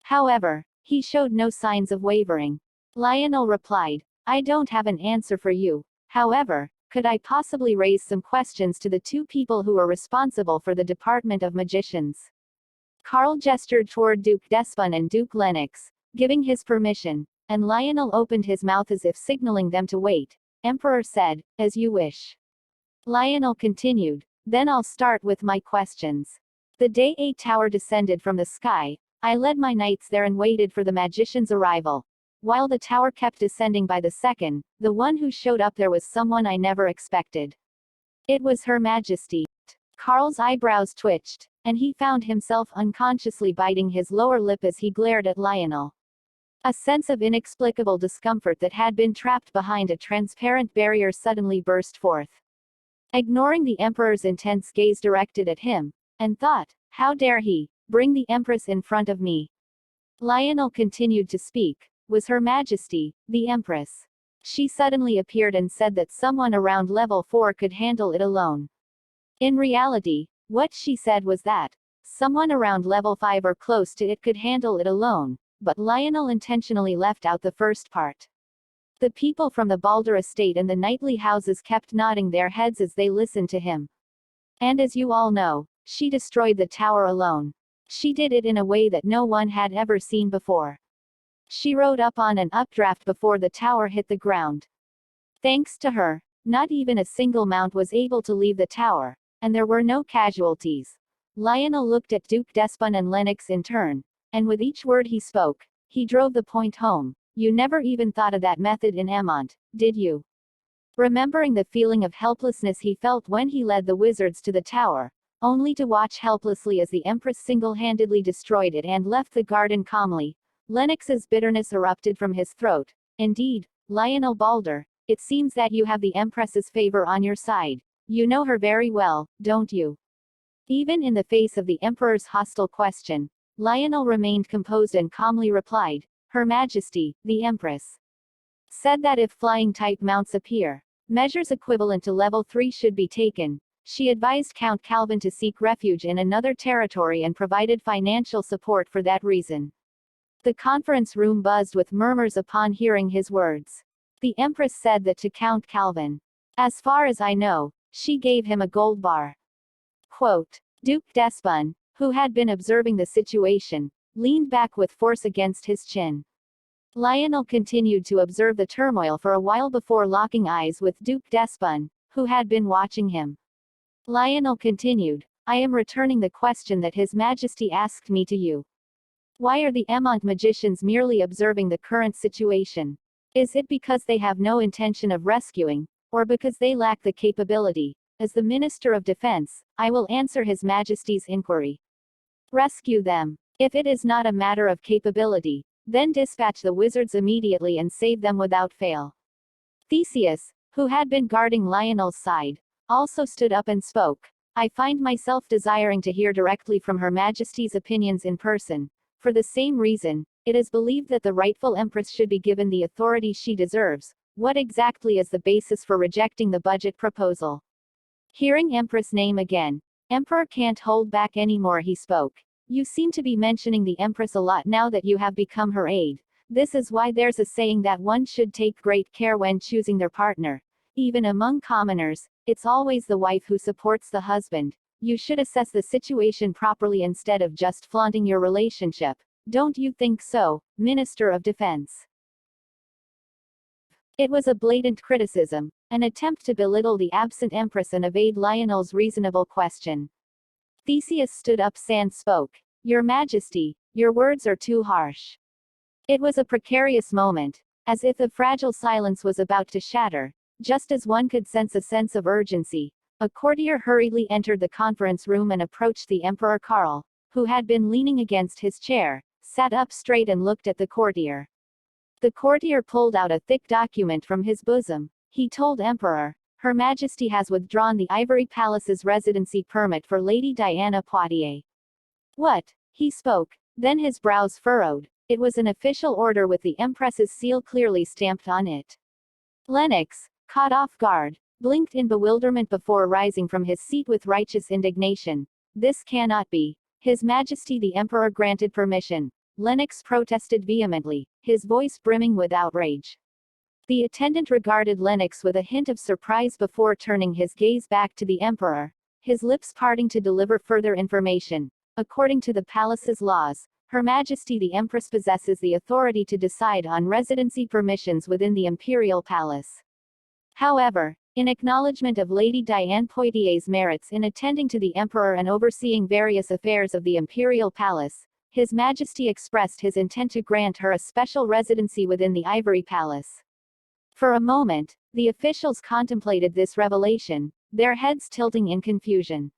However, he showed no signs of wavering. Lionel replied, "I don't have an answer for you. However, could I possibly raise some questions to the two people who are responsible for the Department of Magicians?" Carl gestured toward Duke Despon and Duke Lennox, giving his permission, and Lionel opened his mouth as if signaling them to wait. Emperor said, "As you wish." Lionel continued, "Then I'll start with my questions. The day a tower descended from the sky, I led my knights there and waited for the magician's arrival. While the tower kept descending by the second, the one who showed up there was someone I never expected. It was Her Majesty." Carl's eyebrows twitched, and he found himself unconsciously biting his lower lip as he glared at Lionel. A sense of inexplicable discomfort that had been trapped behind a transparent barrier suddenly burst forth. Ignoring the Emperor's intense gaze directed at him, and thought, "How dare he bring the Empress in front of me?" Lionel continued to speak. "Was Her Majesty, the Empress. She suddenly appeared and said that someone around level 4 could handle it alone. In reality, what she said was that someone around level 5 or close to it could handle it alone, but Lionel intentionally left out the first part." The people from the Balder estate and the knightly houses kept nodding their heads as they listened to him. "And as you all know, she destroyed the tower alone. She did it in a way that no one had ever seen before. She rode up on an updraft before the tower hit the ground. Thanks to her, not even a single mount was able to leave the tower, and there were no casualties." Lionel looked at Duke Despon and Lennox in turn, and with each word he spoke, he drove the point home. "You never even thought of that method in Emont, did you?" Remembering the feeling of helplessness he felt when he led the wizards to the tower, only to watch helplessly as the Empress single-handedly destroyed it and left the garden calmly, Lennox's bitterness erupted from his throat. "Indeed, Lionel Balder, it seems that you have the Empress's favor on your side. You know her very well, don't you?" Even in the face of the Emperor's hostile question, Lionel remained composed and calmly replied, "Her Majesty, the Empress, said that if flying-type mounts appear, measures equivalent to level 3 should be taken. She advised Count Calvin to seek refuge in another territory and provided financial support for that reason." The conference room buzzed with murmurs upon hearing his words. The Empress said that to Count Calvin. "As far as I know, she gave him a gold bar." Quote. Duke Despon, who had been observing the situation, leaned back with force against his chin. Lionel continued to observe the turmoil for a while before locking eyes with Duke Despon, who had been watching him. Lionel continued, "I am returning the question that His Majesty asked me to you. Why are the Emont magicians merely observing the current situation? Is it because they have no intention of rescuing, or because they lack the capability? As the Minister of Defense, I will answer His Majesty's inquiry. Rescue them. If it is not a matter of capability, then dispatch the wizards immediately and save them without fail." Theseus, who had been guarding Lionel's side, also stood up and spoke. "I find myself desiring to hear directly from Her Majesty's opinions in person. For the same reason, it is believed that the rightful Empress should be given the authority she deserves. What exactly is the basis for rejecting the budget proposal?" Hearing Empress' name again, Emperor can't hold back anymore. He spoke. "You seem to be mentioning the Empress a lot now that you have become her aide. This is why there's a saying that one should take great care when choosing their partner. Even among commoners, it's always the wife who supports the husband. You should assess the situation properly instead of just flaunting your relationship. Don't you think so, Minister of Defense?" It was a blatant criticism, an attempt to belittle the absent Empress and evade Lionel's reasonable question. Theseus stood up and spoke. "Your Majesty, your words are too harsh." It was a precarious moment, as if the fragile silence was about to shatter. Just as one could sense a sense of urgency, a courtier hurriedly entered the conference room and approached the Emperor Karl, who had been leaning against his chair, sat up straight and looked at the courtier. The courtier pulled out a thick document from his bosom. He told Emperor, Her Majesty has withdrawn the Ivory Palace's residency permit for Lady Diana Poitiers. What? He spoke. Then his brows furrowed. It was an official order with the Empress's seal clearly stamped on it. Lennox, caught off guard, blinked in bewilderment before rising from his seat with righteous indignation. This cannot be. His Majesty the Emperor granted permission. Lennox protested vehemently, his voice brimming with outrage. The attendant regarded Lennox with a hint of surprise before turning his gaze back to the Emperor, his lips parting to deliver further information. According to the palace's laws, Her Majesty the Empress possesses the authority to decide on residency permissions within the imperial palace. However, in acknowledgement of Lady Diane Poitiers's merits in attending to the Emperor and overseeing various affairs of the imperial palace, His Majesty expressed his intent to grant her a special residency within the Ivory Palace. For a moment, the officials contemplated this revelation, their heads tilting in confusion.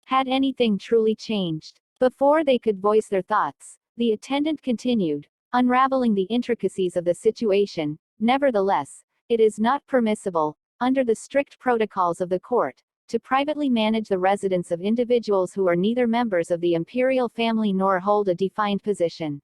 Had anything truly changed? Before they could voice their thoughts, the attendant continued, unraveling the intricacies of the situation. Nevertheless, it is not permissible, under the strict protocols of the court, to privately manage the residence of individuals who are neither members of the imperial family nor hold a defined position.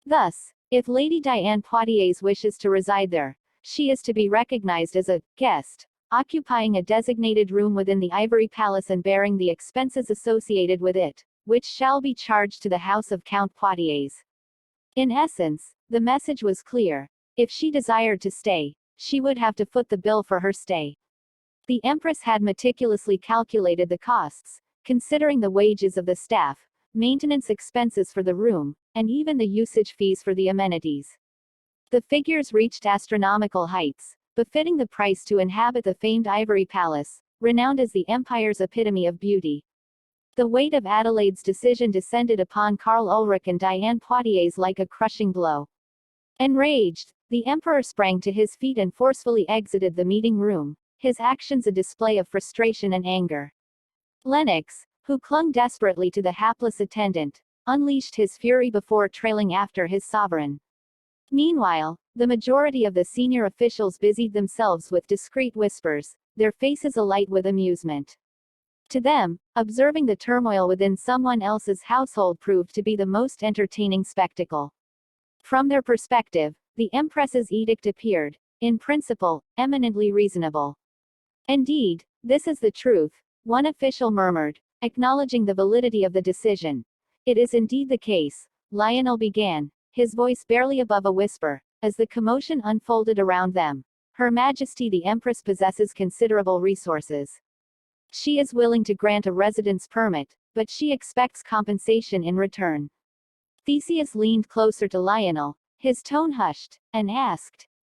Thus, if Lady Diane Poitiers wishes to reside there, she is to be recognized as a guest, occupying a designated room within the Ivory Palace and bearing the expenses associated with it, which shall be charged to the house of Count Poitiers. In essence, the message was clear. If she desired to stay, she would have to foot the bill for her stay. The Empress had meticulously calculated the costs, considering the wages of the staff, maintenance expenses for the room, and even the usage fees for the amenities. The figures reached astronomical heights, befitting the price to inhabit the famed Ivory Palace, renowned as the empire's epitome of beauty. The weight of Adelaide's decision descended upon Karl Ulrich and Diane Poitiers like a crushing blow. Enraged, the Emperor sprang to his feet and forcefully exited the meeting room, his actions a display of frustration and anger. Lennox, who clung desperately to the hapless attendant, unleashed his fury before trailing after his sovereign. Meanwhile, the majority of the senior officials busied themselves with discreet whispers, their faces alight with amusement. To them, observing the turmoil within someone else's household proved to be the most entertaining spectacle. From their perspective, the Empress's edict appeared, in principle, eminently reasonable. Indeed, this is the truth, one official murmured, acknowledging the validity of the decision. It is indeed the case, Lionel began, his voice barely above a whisper, as the commotion unfolded around them. Her Majesty the Empress possesses considerable resources. She is willing to grant a residence permit, but she expects compensation in return. Theseus leaned closer to Lionel, his tone hushed, and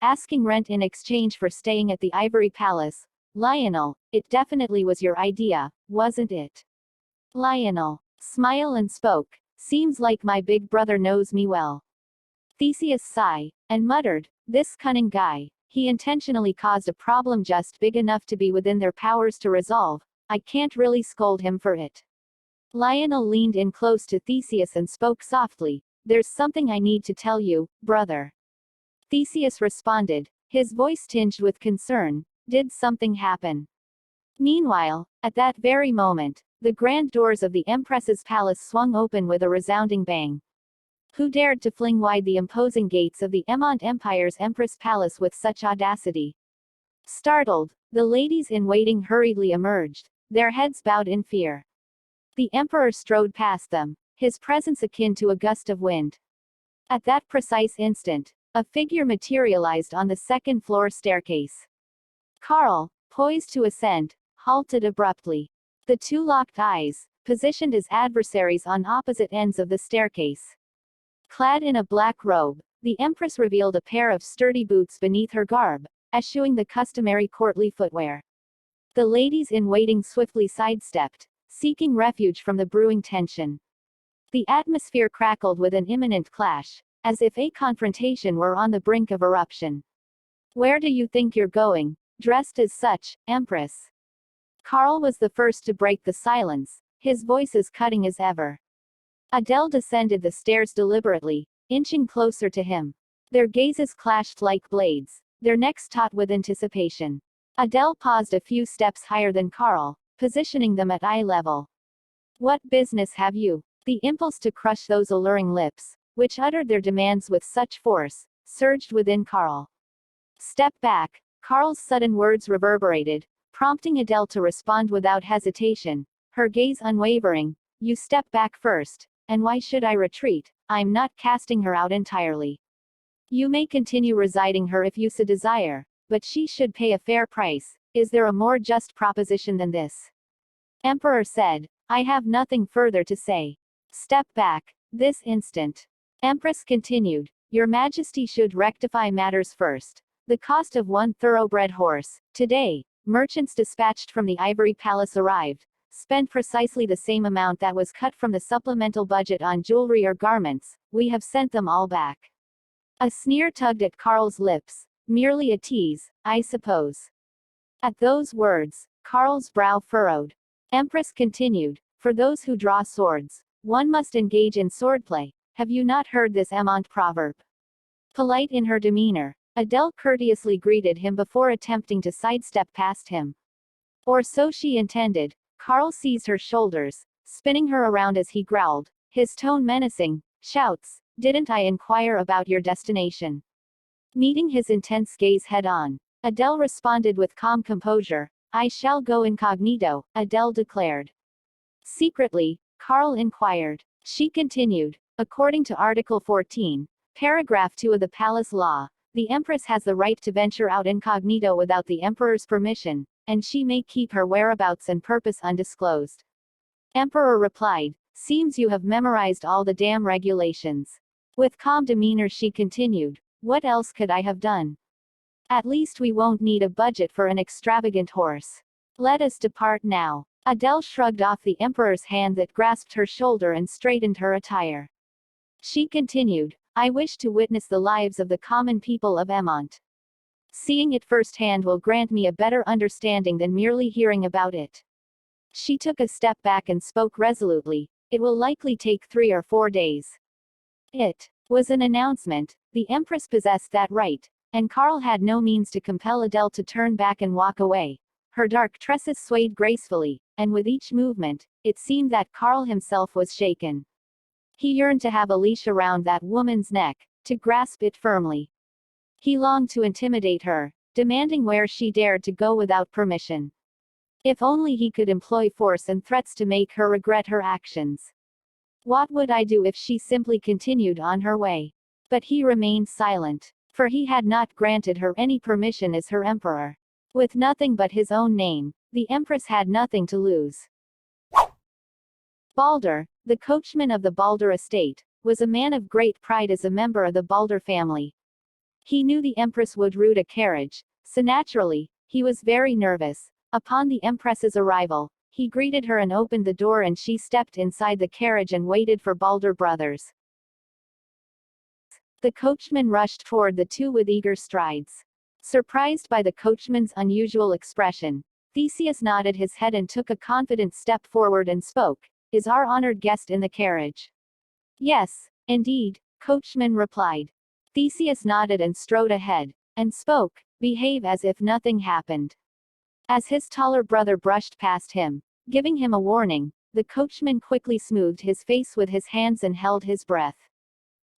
asking rent in exchange for staying at the Ivory Palace. Lionel, it definitely was your idea, wasn't it? Lionel smiled and spoke. Seems like my big brother knows me well. Theseus sighed, and muttered, this cunning guy, he intentionally caused a problem just big enough to be within their powers to resolve. I can't really scold him for it. Lionel leaned in close to Theseus and spoke softly, there's something I need to tell you, brother. Theseus responded, his voice tinged with concern, did something happen? Meanwhile, at that very moment, the grand doors of the Empress's palace swung open with a resounding bang. Who dared to fling wide the imposing gates of the Emont Empire's Empress Palace with such audacity? Startled, the ladies-in-waiting hurriedly emerged, their heads bowed in fear. The Emperor strode past them, his presence akin to a gust of wind. At that precise instant, a figure materialized on the second-floor staircase. Karl, poised to ascend, halted abruptly. The two locked eyes, positioned as adversaries on opposite ends of the staircase. Clad in a black robe, the Empress revealed a pair of sturdy boots beneath her garb, eschewing the customary courtly footwear. The ladies-in-waiting swiftly sidestepped, seeking refuge from the brewing tension. The atmosphere crackled with an imminent clash, as if a confrontation were on the brink of eruption. Where do you think you're going, dressed as such, Empress? Karl was the first to break the silence, his voice as cutting as ever. Adele descended the stairs deliberately, inching closer to him. Their gazes clashed like blades, their necks taut with anticipation. Adele paused a few steps higher than Carl, positioning them at eye level. What business have you? The impulse to crush those alluring lips, which uttered their demands with such force, surged within Carl. Step back. Carl's sudden words reverberated, prompting Adele to respond without hesitation, her gaze unwavering. You step back first, and why should I retreat? I'm not casting her out entirely. You may continue residing her if you so desire, but she should pay a fair price. Is there a more just proposition than this? Emperor said, I have nothing further to say. Step back, this instant. Empress continued, Your Majesty should rectify matters first. The cost of one thoroughbred horse. Today, merchants dispatched from the Ivory Palace arrived, spent precisely the same amount that was cut from the supplemental budget on jewelry or garments. We have sent them all back. A sneer tugged at Carl's lips. Merely a tease, I suppose. At those words, Carl's brow furrowed. Empress continued, For those who draw swords, one must engage in swordplay. Have you not heard this Emont proverb? Polite in her demeanor, Adele courteously greeted him before attempting to sidestep past him. Or so she intended. Carl seized her shoulders, spinning her around as he growled, his tone menacing. Shouts, Didn't I inquire about your destination? Meeting his intense gaze head-on, Adele responded with calm composure. I shall go incognito, Adele declared. Secretly, Carl inquired. She continued, According to Article 14, Paragraph 2 of the Palace Law, the Empress has the right to venture out incognito without the Emperor's permission, and she may keep her whereabouts and purpose undisclosed. Emperor replied, Seems you have memorized all the damn regulations. With calm demeanor she continued, What else could I have done? At least we won't need a budget for an extravagant horse. Let us depart now. Adele shrugged off the Emperor's hand that grasped her shoulder and straightened her attire. She continued, I wish to witness the lives of the common people of Emont. Seeing it firsthand will grant me a better understanding than merely hearing about it. She took a step back and spoke resolutely, It will likely take 3 or 4 days. It was an announcement. The Empress possessed that right, and Carl had no means to compel Adele to turn back and walk away. Her dark tresses swayed gracefully, and with each movement, it seemed that Carl himself was shaken. He yearned to have a leash around that woman's neck, to grasp it firmly. He longed to intimidate her, demanding where she dared to go without permission. If only he could employ force and threats to make her regret her actions. What would I do if she simply continued on her way? But he remained silent, for he had not granted her any permission as her emperor. With nothing but his own name, the Empress had nothing to lose. Balder, the coachman of the Balder estate, was a man of great pride as a member of the Balder family. He knew the Empress would route a carriage, so naturally, he was very nervous. Upon the Empress's arrival, he greeted her and opened the door and she stepped inside the carriage and waited for Balder brothers. The coachman rushed toward the two with eager strides. Surprised by the coachman's unusual expression, Theseus nodded his head and took a confident step forward and spoke, Is our honored guest in the carriage? Yes, indeed, coachman replied. Theseus nodded and strode ahead, and spoke, Behave as if nothing happened. As his taller brother brushed past him, giving him a warning, the coachman quickly smoothed his face with his hands and held his breath.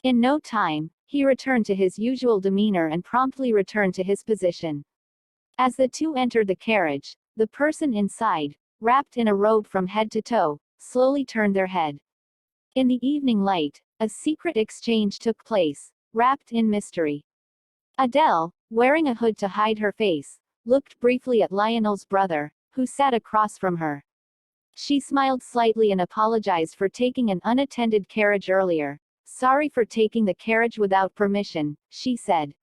In no time, he returned to his usual demeanor and promptly returned to his position. As the two entered the carriage, the person inside, wrapped in a robe from head to toe, slowly turned their head. In the evening light, a secret exchange took place, wrapped in mystery. Adele, wearing a hood to hide her face, looked briefly at Lionel's brother, who sat across from her. She smiled slightly and apologized for taking an unattended carriage earlier. Sorry for taking the carriage without permission, she said.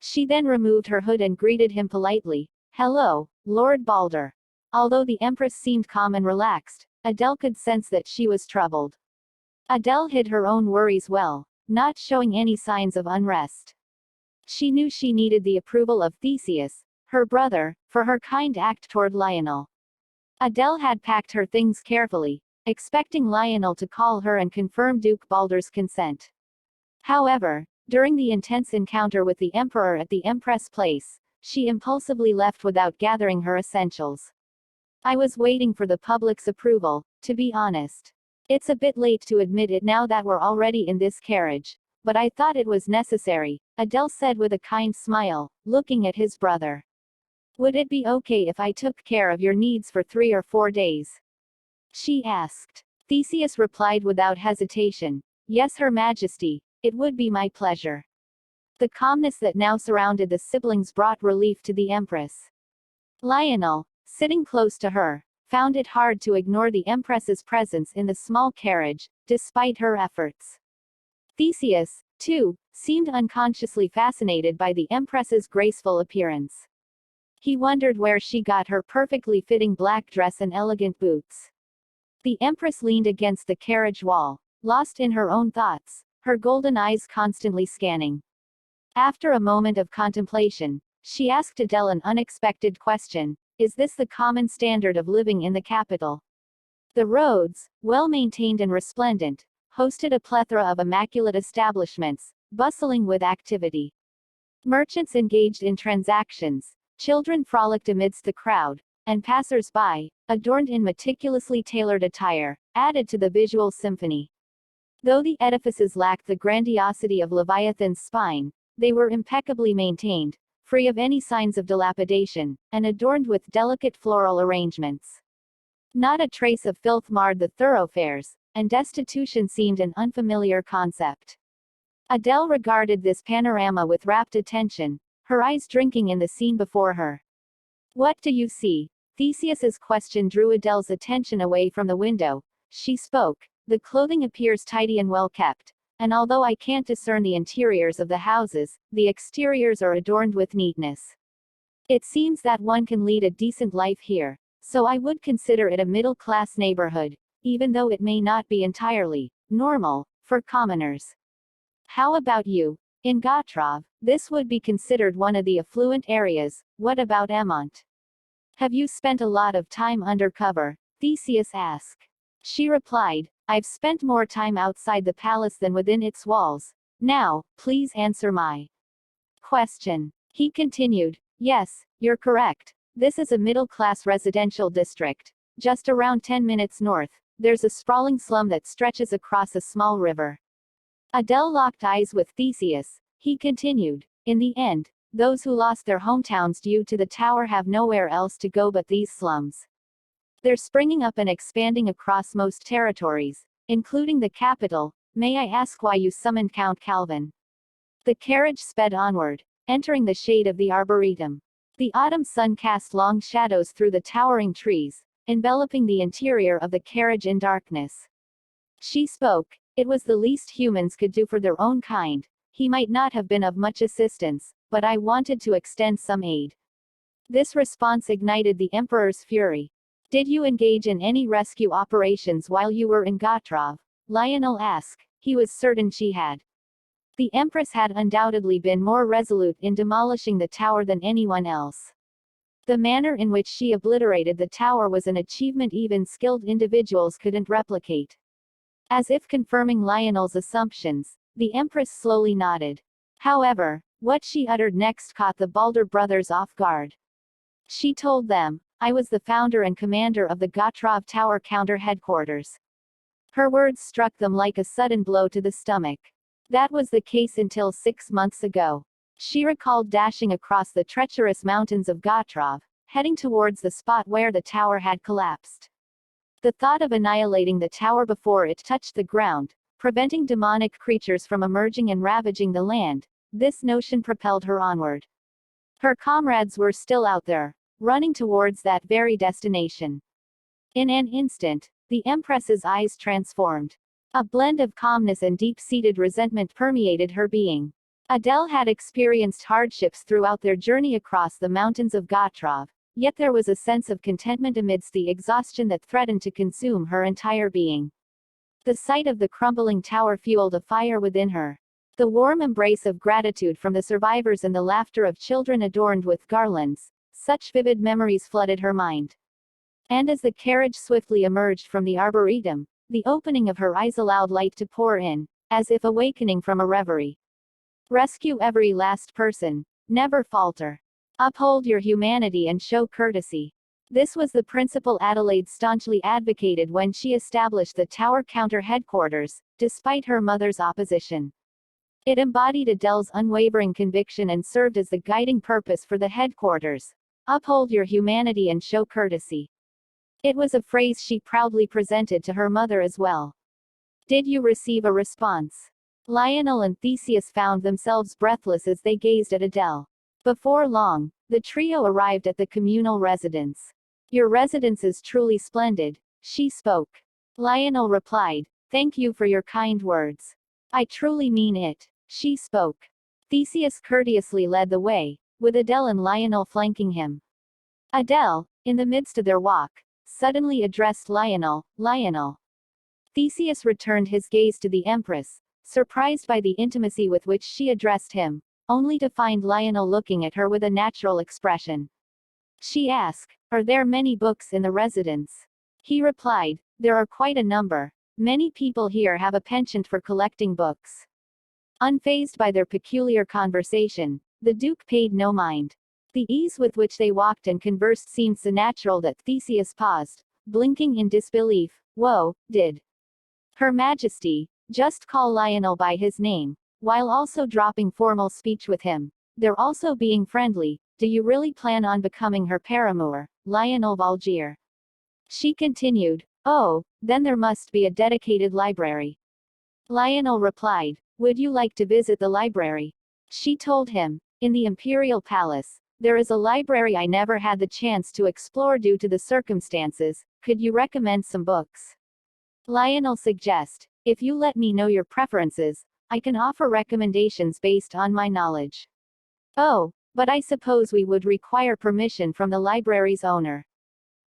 She then removed her hood and greeted him politely. Hello, Lord Balder. Although the Empress seemed calm and relaxed, Adele could sense that she was troubled. Adele hid her own worries well, not showing any signs of unrest. She knew she needed the approval of Theseus, her brother, for her kind act toward Lionel. Adele had packed her things carefully, expecting Lionel to call her and confirm Duke Balder's consent. However, during the intense encounter with the Emperor at the Empress place, she impulsively left without gathering her essentials. I was waiting for the public's approval, to be honest. It's a bit late to admit it now that we're already in this carriage, but I thought it was necessary, Adele said with a kind smile, looking at his brother. Would it be okay if I took care of your needs for 3 or 4 days? She asked. Theseus replied without hesitation. Yes, Her Majesty, it would be my pleasure. The calmness that now surrounded the siblings brought relief to the Empress. Lionel, sitting close to her, found it hard to ignore the Empress's presence in the small carriage, despite her efforts. Theseus, too, seemed unconsciously fascinated by the Empress's graceful appearance. He wondered where she got her perfectly fitting black dress and elegant boots. The Empress leaned against the carriage wall, lost in her own thoughts, her golden eyes constantly scanning. After a moment of contemplation, she asked Adele an unexpected question. Is this the common standard of living in the capital? The roads, well maintained and resplendent, hosted a plethora of immaculate establishments, bustling with activity. Merchants engaged in transactions, children frolicked amidst the crowd, and passers-by, adorned in meticulously tailored attire, added to the visual symphony. Though the edifices lacked the grandiosity of Leviathan's spine, they were impeccably maintained, free of any signs of dilapidation, and adorned with delicate floral arrangements. Not a trace of filth marred the thoroughfares, and destitution seemed an unfamiliar concept. Adele regarded this panorama with rapt attention, her eyes drinking in the scene before her. What do you see? Theseus's question drew Adele's attention away from the window. She spoke. The clothing appears tidy and well kept, and although I can't discern the interiors of the houses, the exteriors are adorned with neatness. It seems that one can lead a decent life here, so I would consider it a middle-class neighborhood, even though it may not be entirely normal for commoners. How about you? In Gotrov, this would be considered one of the affluent areas. What about Emont? Have you spent a lot of time undercover? Theseus asked. She replied, I've spent more time outside the palace than within its walls. Now, please answer my question. He continued, yes, you're correct. This is a middle-class residential district. Just around 10 minutes north, there's a sprawling slum that stretches across a small river. Adele locked eyes with Theseus. He continued, in the end, those who lost their hometowns due to the tower have nowhere else to go but these slums. They're springing up and expanding across most territories, including the capital. May I ask why you summoned Count Calvin? The carriage sped onward, entering the shade of the arboretum. The autumn sun cast long shadows through the towering trees, enveloping the interior of the carriage in darkness. She spoke. It was the least humans could do for their own kind. He might not have been of much assistance, but I wanted to extend some aid. This response ignited the Emperor's fury. Did you engage in any rescue operations while you were in Gotrov? Lionel asked. He was certain she had. The Empress had undoubtedly been more resolute in demolishing the tower than anyone else. The manner in which she obliterated the tower was an achievement even skilled individuals couldn't replicate. As if confirming Lionel's assumptions, the Empress slowly nodded. However, what she uttered next caught the Balder brothers off guard. She told them, I was the founder and commander of the Gotrov Tower counter headquarters. Her words struck them like a sudden blow to the stomach. That was the case until 6 months ago. She recalled dashing across the treacherous mountains of Gotrov, heading towards the spot where the tower had collapsed. The thought of annihilating the tower before it touched the ground, preventing demonic creatures from emerging and ravaging the land, this notion propelled her onward. Her comrades were still out there, running towards that very destination. In an instant, the Empress's eyes transformed. A blend of calmness and deep-seated resentment permeated her being. Adele had experienced hardships throughout their journey across the mountains of Gotrov, yet there was a sense of contentment amidst the exhaustion that threatened to consume her entire being. The sight of the crumbling tower fueled a fire within her. The warm embrace of gratitude from the survivors and the laughter of children adorned with garlands, such vivid memories flooded her mind. And as the carriage swiftly emerged from the arboretum, the opening of her eyes allowed light to pour in, as if awakening from a reverie. Rescue every last person. Never falter. Uphold your humanity and show courtesy. This was the principle Adelaide staunchly advocated when she established the Tower Counter headquarters, despite her mother's opposition. It embodied Adele's unwavering conviction and served as the guiding purpose for the headquarters. Uphold your humanity and show courtesy. It was a phrase she proudly presented to her mother as well. Did you receive a response? Lionel and Theseus found themselves breathless as they gazed at Adele. Before long, the trio arrived at the communal residence. Your residence is truly splendid, she spoke. Lionel replied, thank you for your kind words. I truly mean it, she spoke. Theseus courteously led the way, with Adele and Lionel flanking him. Adele, in the midst of their walk, suddenly addressed Lionel, Lionel. Theseus returned his gaze to the Empress, surprised by the intimacy with which she addressed him, only to find Lionel looking at her with a natural expression. She asked, are there many books in the residence? He replied, there are quite a number. Many people here have a penchant for collecting books. Unfazed by their peculiar conversation, the Duke paid no mind. The ease with which they walked and conversed seemed so natural that Theseus paused, blinking in disbelief. Whoa, did Her Majesty just call Lionel by his name, while also dropping formal speech with him? They're also being friendly. Do you really plan on becoming her paramour, Lionel Valgier? She continued, oh, then there must be a dedicated library. Lionel replied, would you like to visit the library? She told him, in the Imperial Palace, there is a library I never had the chance to explore due to the circumstances. Could you recommend some books? Lionel suggested, if you let me know your preferences, I can offer recommendations based on my knowledge. Oh, but I suppose we would require permission from the library's owner.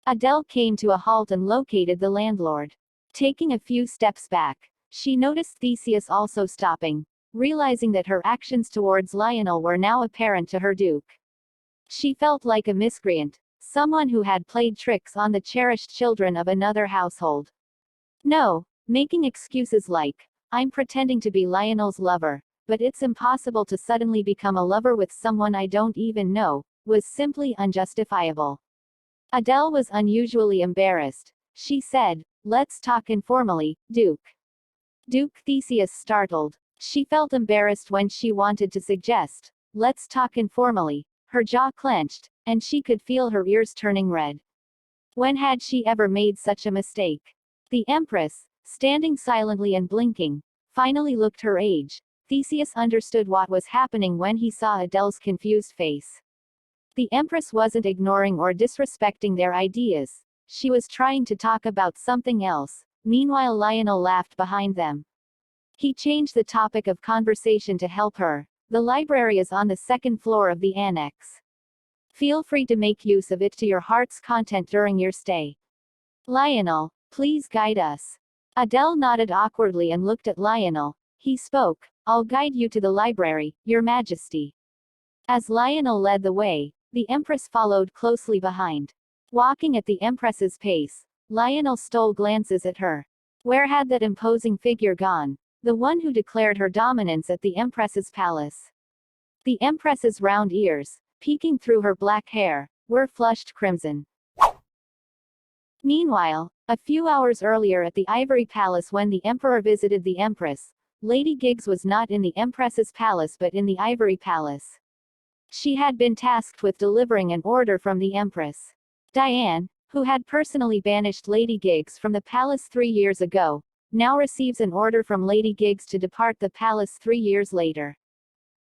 Adele came to a halt and located the landlord. Taking a few steps back, she noticed Theseus also stopping, realizing that her actions towards Lionel were now apparent to her Duke. She felt like a miscreant, someone who had played tricks on the cherished children of another household. No, making excuses like, I'm pretending to be Lionel's lover, but it's impossible to suddenly become a lover with someone I don't even know, was simply unjustifiable. Adele was unusually embarrassed. She said, let's talk informally, Duke. Duke Theseus startled. She felt embarrassed when she wanted to suggest, let's talk informally. Her jaw clenched, and she could feel her ears turning red. When had she ever made such a mistake? The Empress, standing silently and blinking, finally looked her age. Theseus understood what was happening when he saw Adele's confused face. The Empress wasn't ignoring or disrespecting their ideas. She was trying to talk about something else. Meanwhile, Lionel laughed behind them. He changed the topic of conversation to help her. The library is on the second floor of the annex. Feel free to make use of it to your heart's content during your stay. Lionel, please guide us. Adele nodded awkwardly and looked at Lionel. He spoke, I'll guide you to the library, Your Majesty. As Lionel led the way, the Empress followed closely behind. Walking at the Empress's pace, Lionel stole glances at her. Where had that imposing figure gone? The one who declared her dominance at the Empress's palace. The Empress's round ears, peeking through her black hair, were flushed crimson. Meanwhile, a few hours earlier at the Ivory Palace when the Emperor visited the Empress, Lady Giggs was not in the Empress's palace but in the Ivory Palace. She had been tasked with delivering an order from the Empress. Diane, who had personally banished Lady Giggs from the palace 3 years ago, now receives an order from Lady Giggs to depart the palace 3 years later.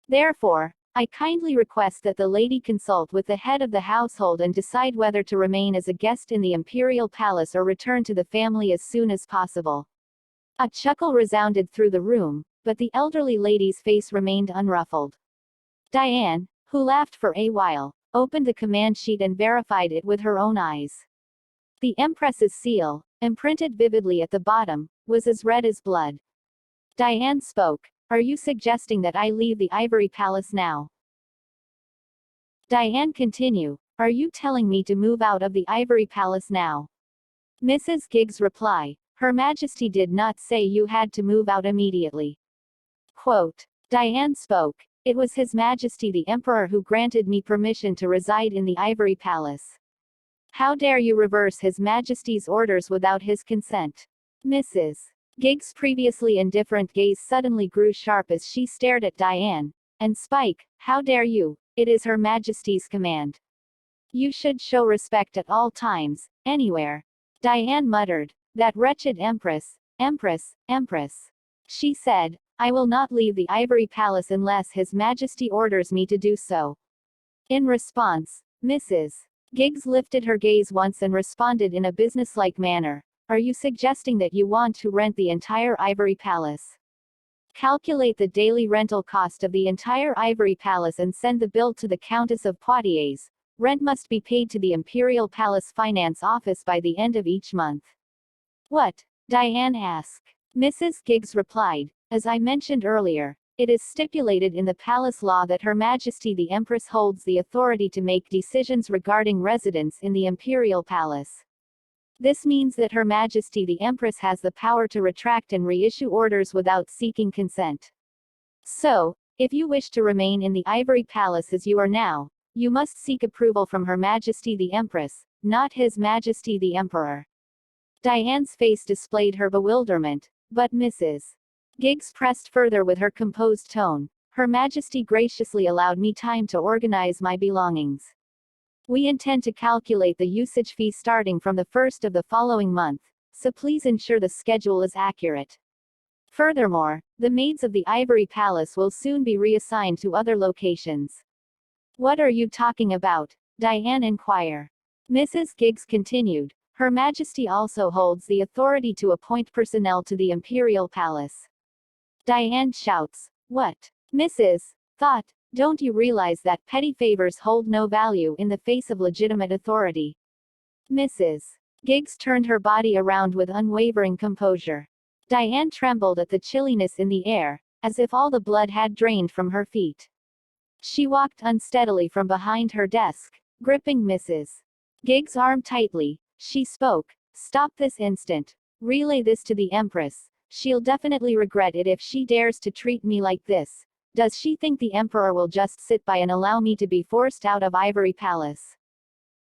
Therefore, I kindly request that the lady consult with the head of the household and decide whether to remain as a guest in the imperial palace or return to the family as soon as possible. A chuckle resounded through the room, but the elderly lady's face remained unruffled. Diane, who laughed for a while, opened the command sheet and verified it with her own eyes. The Empress's seal, imprinted vividly at the bottom, was as red as blood. Diane spoke. Are you suggesting that I leave the Ivory Palace now? Diane continued. Are you telling me to move out of the Ivory Palace now? Mrs. Giggs' reply. Her Majesty did not say you had to move out immediately. Quote. Diane spoke. It was His Majesty the Emperor who granted me permission to reside in the Ivory Palace. How dare you reverse His Majesty's orders without his consent? Mrs. Giggs' previously indifferent gaze suddenly grew sharp as she stared at Diane. And Spike, how dare you? It is Her Majesty's command. You should show respect at all times, anywhere. Diane muttered. That wretched Empress, Empress. She said, I will not leave the Ivory Palace unless His Majesty orders me to do so. In response, Mrs. Giggs lifted her gaze once and responded in a businesslike manner. Are you suggesting that you want to rent the entire Ivory Palace? Calculate the daily rental cost of the entire Ivory Palace and send the bill to the Countess of Poitiers. Rent must be paid to the Imperial Palace Finance Office by the end of each month. What? Diane asked. Mrs. Giggs replied, as I mentioned earlier, it is stipulated in the palace law that Her Majesty the Empress holds the authority to make decisions regarding residence in the Imperial Palace. This means that Her Majesty the Empress has the power to retract and reissue orders without seeking consent. So, if you wish to remain in the Ivory Palace as you are now, you must seek approval from Her Majesty the Empress, not His Majesty the Emperor. Diane's face displayed her bewilderment, but Mrs. Giggs pressed further with her composed tone. Her Majesty graciously allowed me time to organize my belongings. We intend to calculate the usage fee starting from the first of the following month, so please ensure the schedule is accurate. Furthermore, the maids of the Ivory Palace will soon be reassigned to other locations. What are you talking about? Diane inquired. Mrs. Giggs continued. Her Majesty also holds the authority to appoint personnel to the Imperial Palace. Diane shouts. What? Mrs. Thought, don't you realize that petty favors hold no value in the face of legitimate authority? Mrs. Giggs turned her body around with unwavering composure. Diane trembled at the chilliness in the air, as if all the blood had drained from her feet. She walked unsteadily from behind her desk, gripping Mrs. Giggs' arm tightly. She spoke. Stop this instant. Relay this to the Empress. She'll definitely regret it if she dares to treat me like this. Does she think the Emperor will just sit by and allow me to be forced out of Ivory Palace?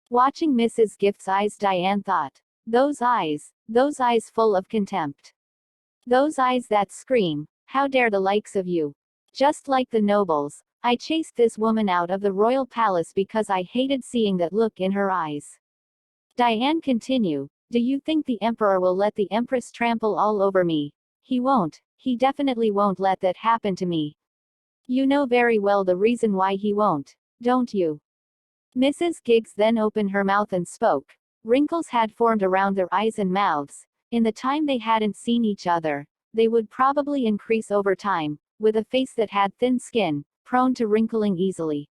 Watching Mrs. Gift's eyes, Diane thought. Those eyes full of contempt. Those eyes that scream, how dare the likes of you? Just like the nobles, I chased this woman out of the royal palace because I hated seeing that look in her eyes. Diane continued, do you think the Emperor will let the Empress trample all over me? He won't. He definitely won't let that happen to me. You know very well the reason why he won't, don't you? Mrs. Giggs then opened her mouth and spoke. Wrinkles had formed around their eyes and mouths. In the time they hadn't seen each other, they would probably increase over time, with a face that had thin skin, prone to wrinkling easily.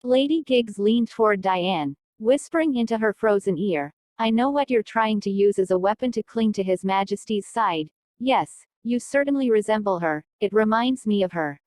Lady Giggs leaned toward Diane, whispering into her frozen ear, I know what you're trying to use as a weapon to cling to His Majesty's side. Yes, you certainly resemble her, it reminds me of her.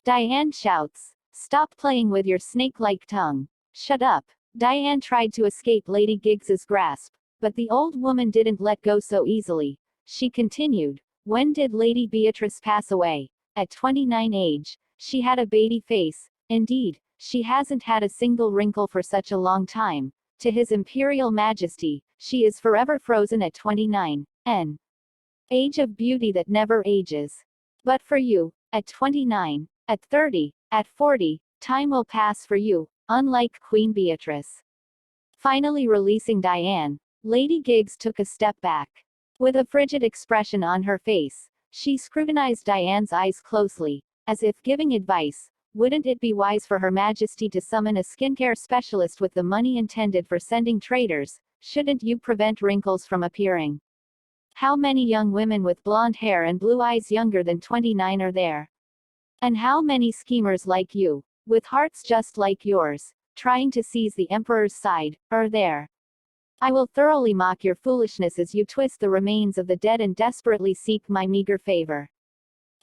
Diane shouts. Stop playing with your snake-like tongue. Shut up. Diane tried to escape Lady Giggs's grasp, but the old woman didn't let go so easily. She continued, when did Lady Beatrice pass away? At 29 age. She had a baby face. Indeed, she hasn't had a single wrinkle for such a long time. To His Imperial Majesty, she is forever frozen at 29, an age of beauty that never ages. But for you, at 29, at 30, at 40, time will pass for you, unlike Queen Beatrice. Finally releasing Diane, Lady Giggs took a step back. With a frigid expression on her face, she scrutinized Diane's eyes closely, as if giving advice. Wouldn't it be wise for Her Majesty to summon a skincare specialist with the money intended for sending traders? Shouldn't you prevent wrinkles from appearing? How many young women with blonde hair and blue eyes younger than 29 are there? And how many schemers like you, with hearts just like yours, trying to seize the Emperor's side, are there? I will thoroughly mock your foolishness as you twist the remains of the dead and desperately seek my meager favor.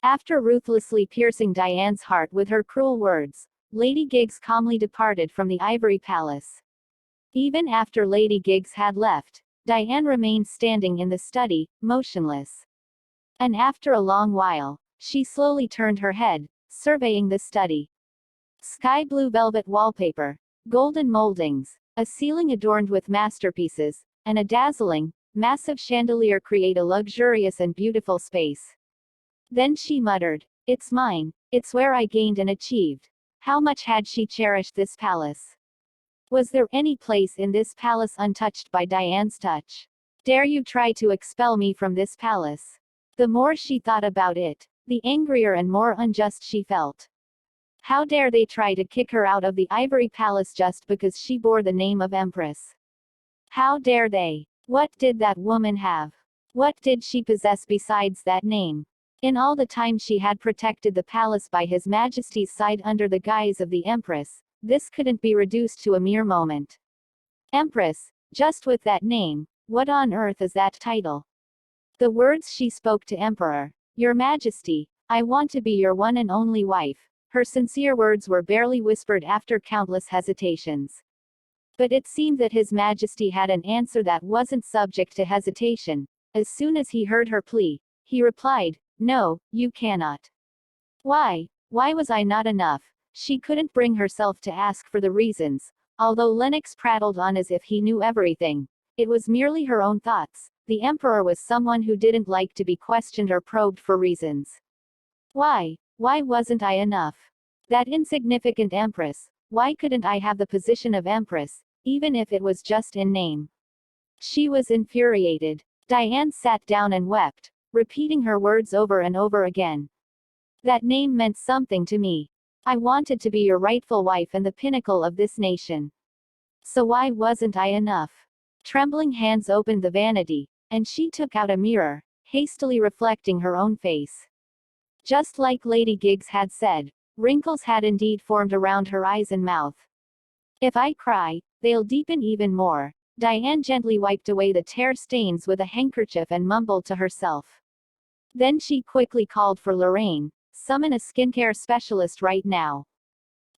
After ruthlessly piercing Diane's heart with her cruel words, Lady Giggs calmly departed from the Ivory Palace. Even after Lady Giggs had left, Diane remained standing in the study, motionless. And after a long while, she slowly turned her head, surveying the study. Sky blue velvet wallpaper, golden moldings, a ceiling adorned with masterpieces, and a dazzling, massive chandelier create a luxurious and beautiful space. Then she muttered, "It's mine, it's where I gained and achieved." How much had she cherished this palace? Was there any place in this palace untouched by Diane's touch? Dare you try to expel me from this palace? The more she thought about it, the angrier and more unjust she felt. How dare they try to kick her out of the Ivory Palace just because she bore the name of Empress? How dare they? What did that woman have? What did she possess besides that name? In all the time she had protected the palace by His Majesty's side under the guise of the Empress, this couldn't be reduced to a mere moment. Empress, just with that name, what on earth is that title? The words she spoke to Emperor, "Your Majesty, I want to be your one and only wife." Her sincere words were barely whispered after countless hesitations. But it seemed that His Majesty had an answer that wasn't subject to hesitation. As soon as he heard her plea, he replied, "No, you cannot." Why? Why was I not enough? She couldn't bring herself to ask for the reasons. Although Lennox prattled on as if he knew everything, it was merely her own thoughts. The Emperor was someone who didn't like to be questioned or probed for reasons. Why? Why wasn't I enough? That insignificant Empress, why couldn't I have the position of Empress, even if it was just in name? She was infuriated. Diane sat down and wept, repeating her words over and over again. That name meant something to me. I wanted to be your rightful wife and the pinnacle of this nation. So why wasn't I enough? Trembling hands opened the vanity, and she took out a mirror, hastily reflecting her own face. Just like Lady Giggs had said, wrinkles had indeed formed around her eyes and mouth. If I cry, they'll deepen even more. Diane gently wiped away the tear stains with a handkerchief and mumbled to herself. Then she quickly called for Lorraine. "Summon a skincare specialist right now.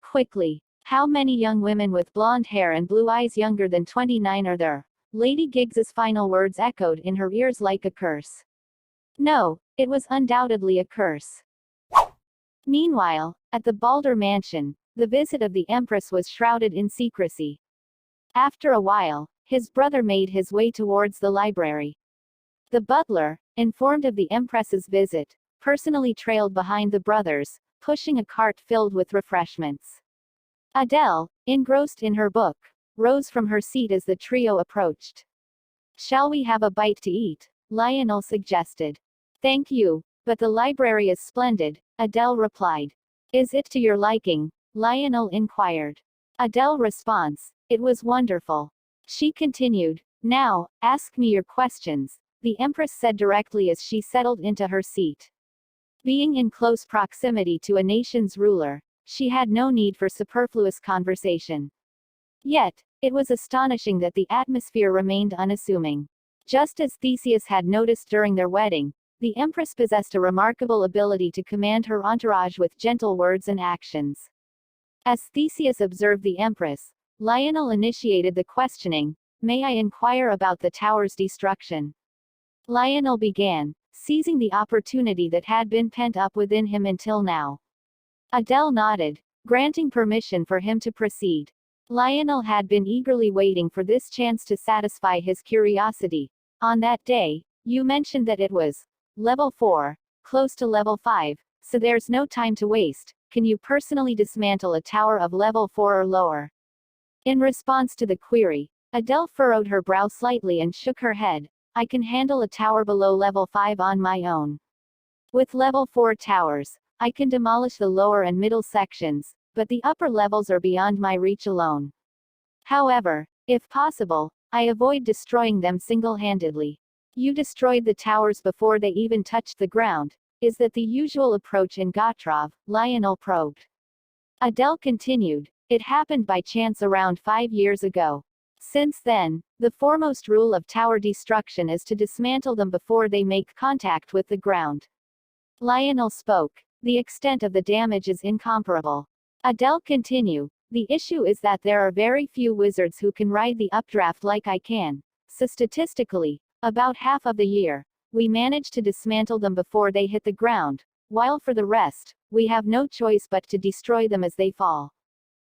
Quickly. How many young women with blonde hair and blue eyes younger than 29 are there?" Lady Giggs's final words echoed in her ears like a curse. No, it was undoubtedly a curse. Meanwhile, at the Balder mansion, the visit of the Empress was shrouded in secrecy. After a while, his brother made his way towards the library. The butler, informed of the Empress's visit, personally trailed behind the brothers, pushing a cart filled with refreshments. Adele, engrossed in her book, rose from her seat as the trio approached. "Shall we have a bite to eat?" Lionel suggested. "Thank you, but the library is splendid," Adele replied. "Is it to your liking?" Lionel inquired. Adele's response, "It was wonderful." She continued, "Now, ask me your questions," the Empress said directly as she settled into her seat. Being in close proximity to a nation's ruler, she had no need for superfluous conversation. Yet, it was astonishing that the atmosphere remained unassuming. Just as Theseus had noticed during their wedding, the Empress possessed a remarkable ability to command her entourage with gentle words and actions. As Theseus observed the Empress, Lionel initiated the questioning, "May I inquire about the tower's destruction?" Lionel began, seizing the opportunity that had been pent up within him until now. Adele nodded, granting permission for him to proceed. Lionel had been eagerly waiting for this chance to satisfy his curiosity. "On that day, you mentioned that it was level 4, close to level 5, so there's no time to waste. Can you personally dismantle a tower of level 4 or lower?" In response to the query, Adele furrowed her brow slightly and shook her head. "I can handle a tower below level 5 on my own. With level 4 towers, I can demolish the lower and middle sections, but the upper levels are beyond my reach alone. However, if possible, I avoid destroying them single-handedly." "You destroyed the towers before they even touched the ground. Is that the usual approach in Gotrov?" Lionel probed. Adele continued, "It happened by chance around 5 years ago. Since then, the foremost rule of tower destruction is to dismantle them before they make contact with the ground." Lionel spoke. "The extent of the damage is incomparable." Adele continued, The issue is that there are very few wizards who can ride the updraft like I can. So statistically, about half of the year, we manage to dismantle them before they hit the ground, while for the rest, we have no choice but to destroy them as they fall.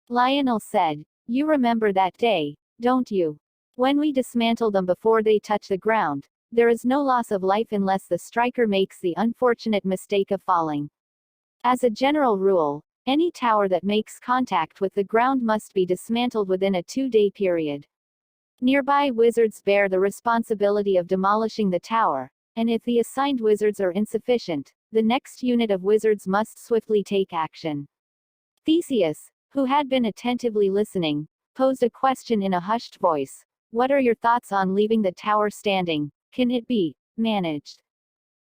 Lionel said, "You remember that day, don't you? When we dismantle them before they touch the ground, there is no loss of life unless the striker makes the unfortunate mistake of falling. As a general rule, any tower that makes contact with the ground must be dismantled within a 2-day period. Nearby wizards bear the responsibility of demolishing the tower, and if the assigned wizards are insufficient, the next unit of wizards must swiftly take action." Theseus, who had been attentively listening, posed a question in a hushed voice. "What are your thoughts on leaving the tower standing? Can it be managed?"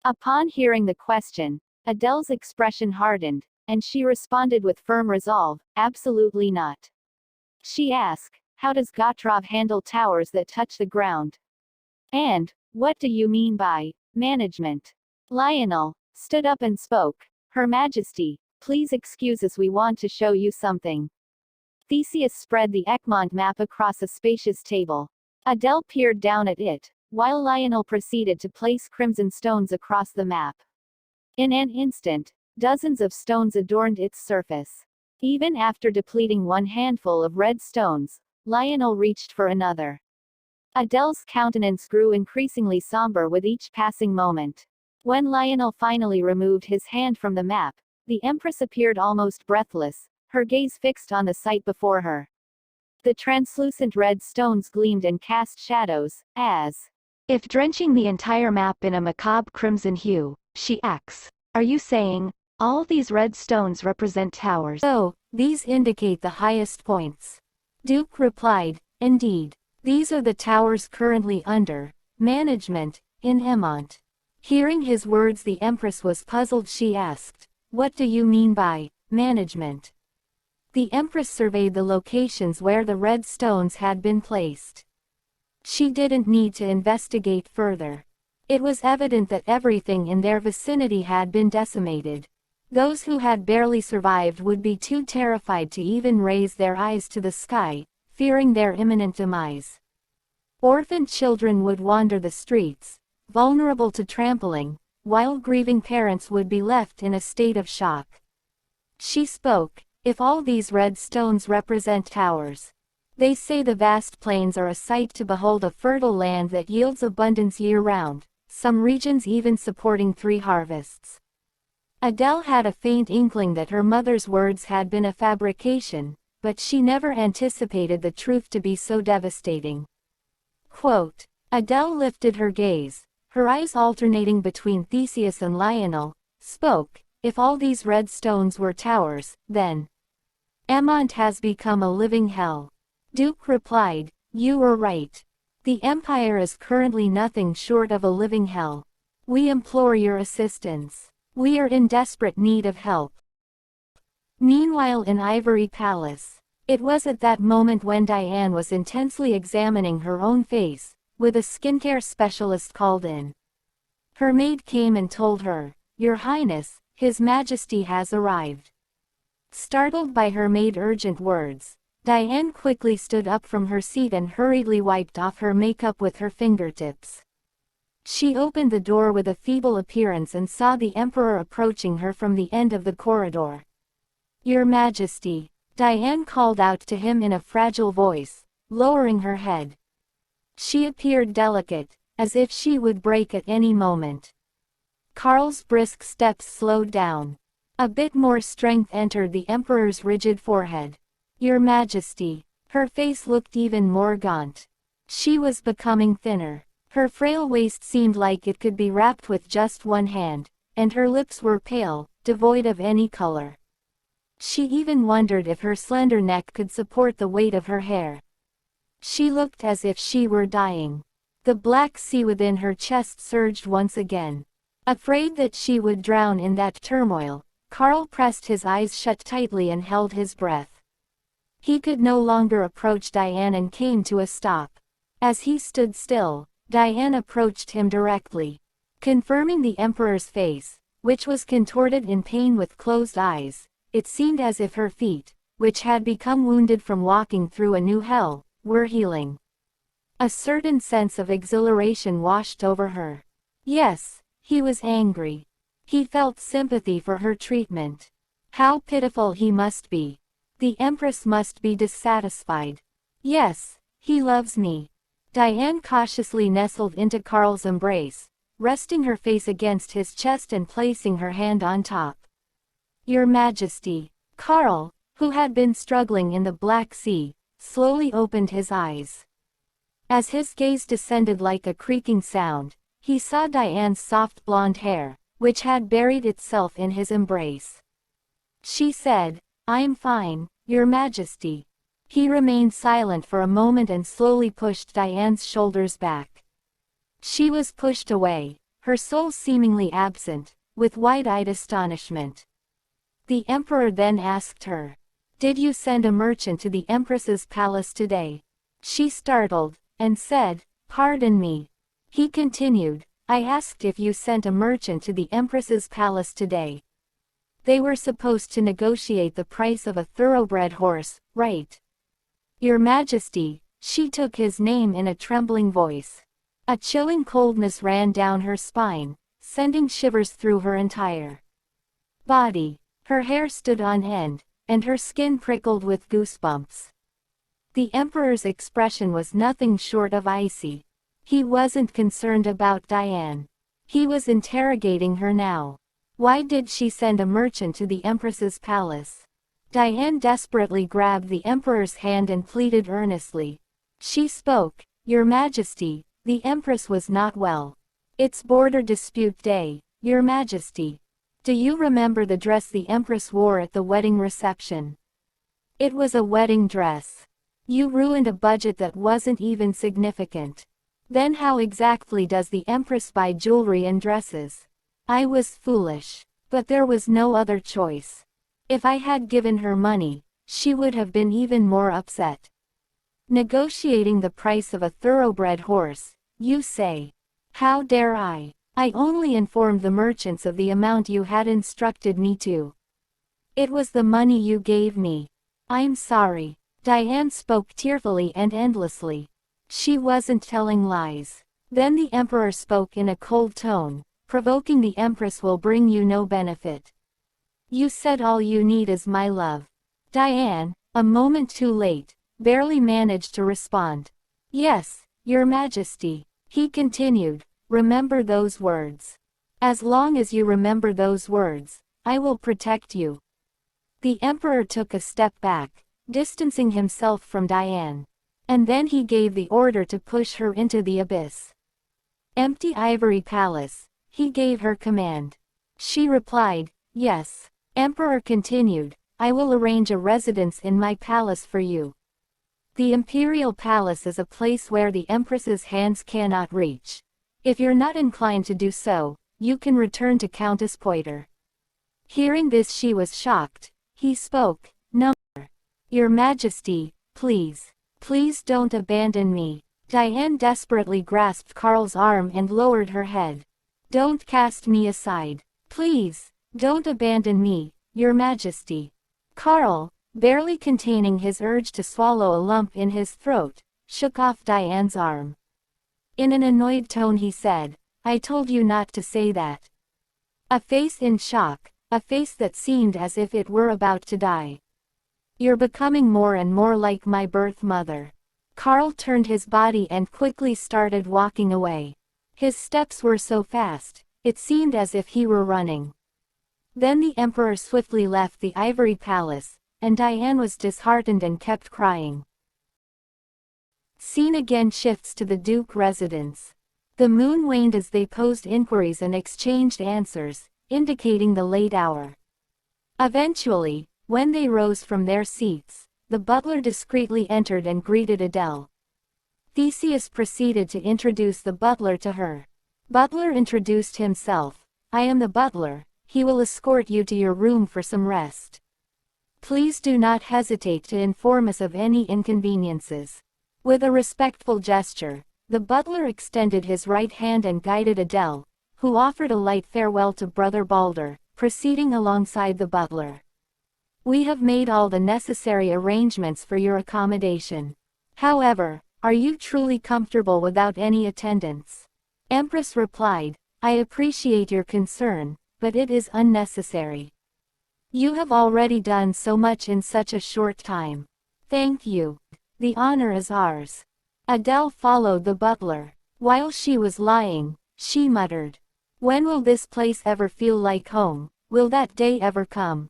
Upon hearing the question, Adele's expression hardened, and she responded with firm resolve, "Absolutely not." She asked, "How does Gotrov handle towers that touch the ground? And, what do you mean by management?" Lionel stood up and spoke. "Her Majesty, please excuse us, we want to show you something." Theseus spread the Egmont map across a spacious table. Adele peered down at it, while Lionel proceeded to place crimson stones across the map. In an instant, dozens of stones adorned its surface. Even after depleting one handful of red stones, Lionel reached for another. Adele's countenance grew increasingly somber with each passing moment. When Lionel finally removed his hand from the map, the Empress appeared almost breathless, her gaze fixed on the sight before her. The translucent red stones gleamed and cast shadows, as if drenching the entire map in a macabre crimson hue. She asks, "Are you saying all these red stones represent towers?" "Oh, these indicate the highest points." Duke replied, "Indeed. These are the towers currently under management in Emont." Hearing his words, the Empress was puzzled. She asked, "What do you mean by management?" The Empress surveyed the locations where the red stones had been placed. She didn't need to investigate further. It was evident that everything in their vicinity had been decimated. Those who had barely survived would be too terrified to even raise their eyes to the sky, fearing their imminent demise. Orphaned children would wander the streets, vulnerable to trampling, while grieving parents would be left in a state of shock. She spoke, "If all these red stones represent towers, they say the vast plains are a sight to behold, a fertile land that yields abundance year-round, some regions even supporting 3 harvests." Adele had a faint inkling that her mother's words had been a fabrication, but she never anticipated the truth to be so devastating. Quote, Adele lifted her gaze, her eyes alternating between Theseus and Lionel, spoke, "If all these red stones were towers, then Emont has become a living hell." Duke replied, "You are right. The Empire is currently nothing short of a living hell. We implore your assistance. We are in desperate need of help." Meanwhile in Ivory Palace, it was at that moment when Diane was intensely examining her own face, with a skincare specialist called in. Her maid came and told her, "Your Highness, His Majesty has arrived." Startled by her maid's urgent words, Diane quickly stood up from her seat and hurriedly wiped off her makeup with her fingertips. She opened the door with a feeble appearance and saw the Emperor approaching her from the end of the corridor. "Your Majesty," Diane called out to him in a fragile voice, lowering her head. She appeared delicate, as if she would break at any moment. Karl's brisk steps slowed down. A bit more strength entered the Emperor's rigid forehead. "Your Majesty." Her face looked even more gaunt. She was becoming thinner. Her frail waist seemed like it could be wrapped with just one hand, and her lips were pale, devoid of any color. She even wondered if her slender neck could support the weight of her hair. She looked as if she were dying. The black sea within her chest surged once again. Afraid that she would drown in that turmoil, Karl pressed his eyes shut tightly and held his breath. He could no longer approach Diane and came to a stop. As he stood still, Diane approached him directly. Confirming the Emperor's face, which was contorted in pain with closed eyes, it seemed as if her feet, which had become wounded from walking through a new hell, were healing. A certain sense of exhilaration washed over her. Yes, he was angry. He felt sympathy for her treatment. How pitiful he must be. The Empress must be dissatisfied. Yes, he loves me. Diane cautiously nestled into Carl's embrace, resting her face against his chest and placing her hand on top. Your Majesty. Carl, who had been struggling in the Black Sea, slowly opened his eyes. As his gaze descended like a creaking sound, he saw Diane's soft blonde hair, which had buried itself in his embrace. She said, I'm fine, Your Majesty. He remained silent for a moment and slowly pushed Diane's shoulders back. She was pushed away, her soul seemingly absent, with wide-eyed astonishment. The Emperor then asked her, Did you send a merchant to the Empress's palace today? She startled, and said, Pardon me. He continued, I asked if you sent a merchant to the Empress's palace today. They were supposed to negotiate the price of a thoroughbred horse, right? Your Majesty, she took his name in a trembling voice. A chilling coldness ran down her spine, sending shivers through her entire body. Her hair stood on end, and her skin prickled with goosebumps. The Emperor's expression was nothing short of icy. He wasn't concerned about Diane. He was interrogating her now. Why did she send a merchant to the Empress's palace? Diane desperately grabbed the Emperor's hand and pleaded earnestly. She spoke, Your Majesty, the Empress was not well. It's border dispute day, Your Majesty. Do you remember the dress the Empress wore at the wedding reception? It was a wedding dress. You ruined a budget that wasn't even significant. Then how exactly does the Empress buy jewelry and dresses? I was foolish. But there was no other choice. If I had given her money, she would have been even more upset. Negotiating the price of a thoroughbred horse, you say. How dare I? I only informed the merchants of the amount you had instructed me to. It was the money you gave me. I'm sorry. Diane spoke tearfully and endlessly. She wasn't telling lies. Then the Emperor spoke in a cold tone. Provoking the Empress will bring you no benefit. You said all you need is my love. Diane, a moment too late, barely managed to respond. Yes, Your Majesty. He continued, remember those words. As long as you remember those words, I will protect you. The Emperor took a step back, distancing himself from Diane. And then he gave the order to push her into the abyss. Empty ivory palace, he gave her command. She replied, yes. Emperor continued, I will arrange a residence in my palace for you. The imperial palace is a place where the Empress's hands cannot reach. If you're not inclined to do so, you can return to Countess Poiter. Hearing this she was shocked. He spoke, No. Your Majesty, please. Please don't abandon me. Diane desperately grasped Carl's arm and lowered her head. Don't cast me aside. Please, don't abandon me, Your Majesty. Carl, barely containing his urge to swallow a lump in his throat, shook off Diane's arm. In an annoyed tone he said, I told you not to say that. A face in shock, a face that seemed as if it were about to die. You're becoming more and more like my birth mother. Carl turned his body and quickly started walking away. His steps were so fast, it seemed as if he were running. Then the Emperor swiftly left the ivory palace, and Diane was disheartened and kept crying. Scene again shifts to the Duke residence. The moon waned as they posed inquiries and exchanged answers, indicating the late hour. Eventually, when they rose from their seats, the butler discreetly entered and greeted Adele. Theseus proceeded to introduce the butler to her. Butler introduced himself. I am the butler, he will escort you to your room for some rest. Please do not hesitate to inform us of any inconveniences. With a respectful gesture, the butler extended his right hand and guided Adele, who offered a light farewell to Brother Balder, proceeding alongside the butler. We have made all the necessary arrangements for your accommodation. However, are you truly comfortable without any attendants? Empress replied, I appreciate your concern, but it is unnecessary. You have already done so much in such a short time. Thank you. The honor is ours. Adele followed the butler. While she was lying, she muttered, when will this place ever feel like home? Will that day ever come?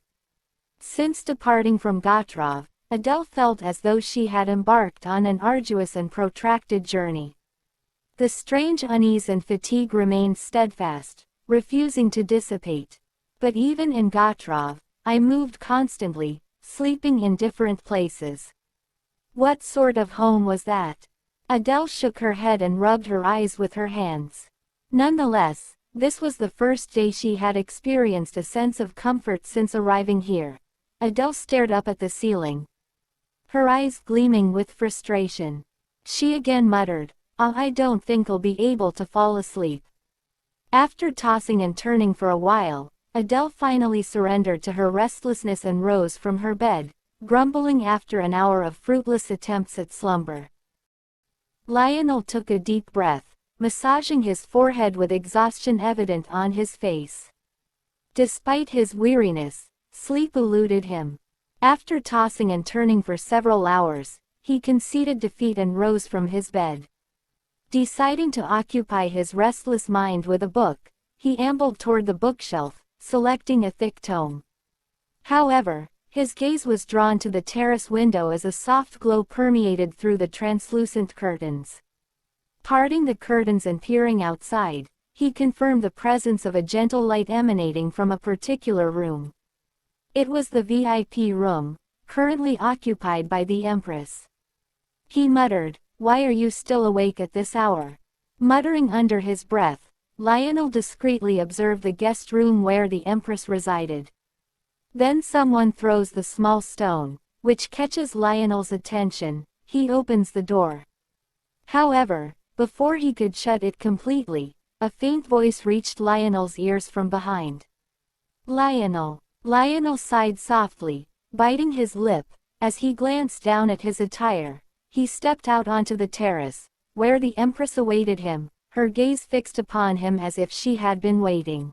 Since departing from Gotrov, Adele felt as though she had embarked on an arduous and protracted journey. The strange unease and fatigue remained steadfast, refusing to dissipate. But even in Gotrov, I moved constantly, sleeping in different places. What sort of home was that? Adele shook her head and rubbed her eyes with her hands. Nonetheless, this was the first day she had experienced a sense of comfort since arriving here. Adele stared up at the ceiling, her eyes gleaming with frustration. She again muttered, I don't think I'll be able to fall asleep. After tossing and turning for a while, Adele finally surrendered to her restlessness and rose from her bed, grumbling after an hour of fruitless attempts at slumber. Lionel took a deep breath, massaging his forehead with exhaustion evident on his face. Despite his weariness, sleep eluded him. After tossing and turning for several hours, he conceded defeat and rose from his bed. Deciding to occupy his restless mind with a book, he ambled toward the bookshelf, selecting a thick tome. However, his gaze was drawn to the terrace window as a soft glow permeated through the translucent curtains. Parting the curtains and peering outside, he confirmed the presence of a gentle light emanating from a particular room. It was the VIP room, currently occupied by the Empress. He muttered, why are you still awake at this hour? Muttering under his breath, Lionel discreetly observed the guest room where the Empress resided. Then someone throws the small stone, which catches Lionel's attention. He opens the door. However, before he could shut it completely, a faint voice reached Lionel's ears from behind. Lionel. Lionel sighed softly, biting his lip. As he glanced down at his attire, he stepped out onto the terrace, where the Empress awaited him, her gaze fixed upon him as if she had been waiting.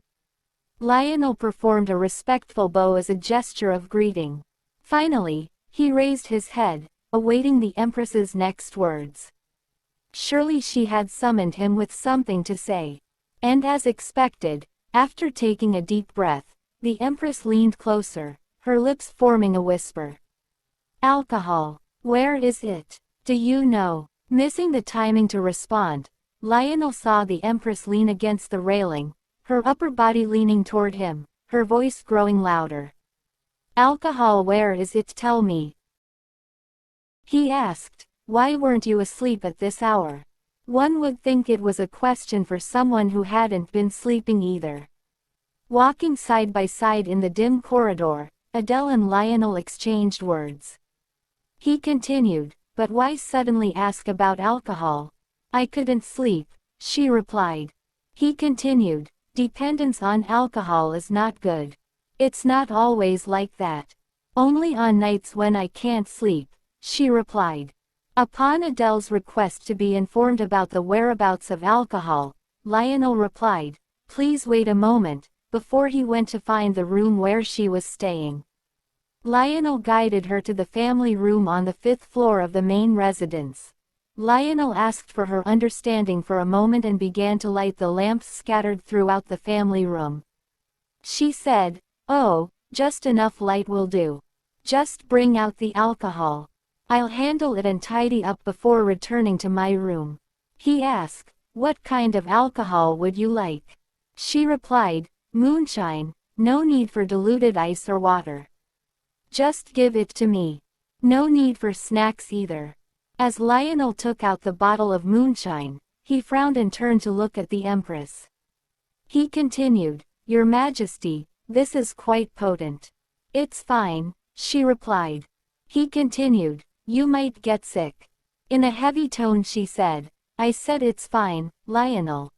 Lionel performed a respectful bow as a gesture of greeting. Finally, he raised his head, awaiting the Empress's next words. Surely she had summoned him with something to say. And as expected, after taking a deep breath, the Empress leaned closer, her lips forming a whisper. Alcohol. Where is it? Do you know? Missing the timing to respond, Lionel saw the Empress lean against the railing, her upper body leaning toward him, her voice growing louder. Alcohol, where is it? Tell me. He asked, why weren't you asleep at this hour? One would think it was a question for someone who hadn't been sleeping either. Walking side by side in the dim corridor, Adele and Lionel exchanged words. He continued, but why suddenly ask about alcohol? I couldn't sleep, she replied. He continued, dependence on alcohol is not good. It's not always like that. Only on nights when I can't sleep, she replied. Upon Adele's request to be informed about the whereabouts of alcohol, Lionel replied, please wait a moment, before he went to find the room where she was staying. Lionel guided her to the family room on the 5th floor of the main residence. Lionel asked for her understanding for a moment and began to light the lamps scattered throughout the family room. She said, oh, just enough light will do. Just bring out the alcohol. I'll handle it and tidy up before returning to my room. He asked, what kind of alcohol would you like? She replied, moonshine, no need for diluted ice or water. Just give it to me. No need for snacks either. As Lionel took out the bottle of moonshine, he frowned and turned to look at the Empress. He continued, Your Majesty, this is quite potent. It's fine, she replied. He continued, you might get sick. In a heavy tone she said, I said it's fine, Lionel.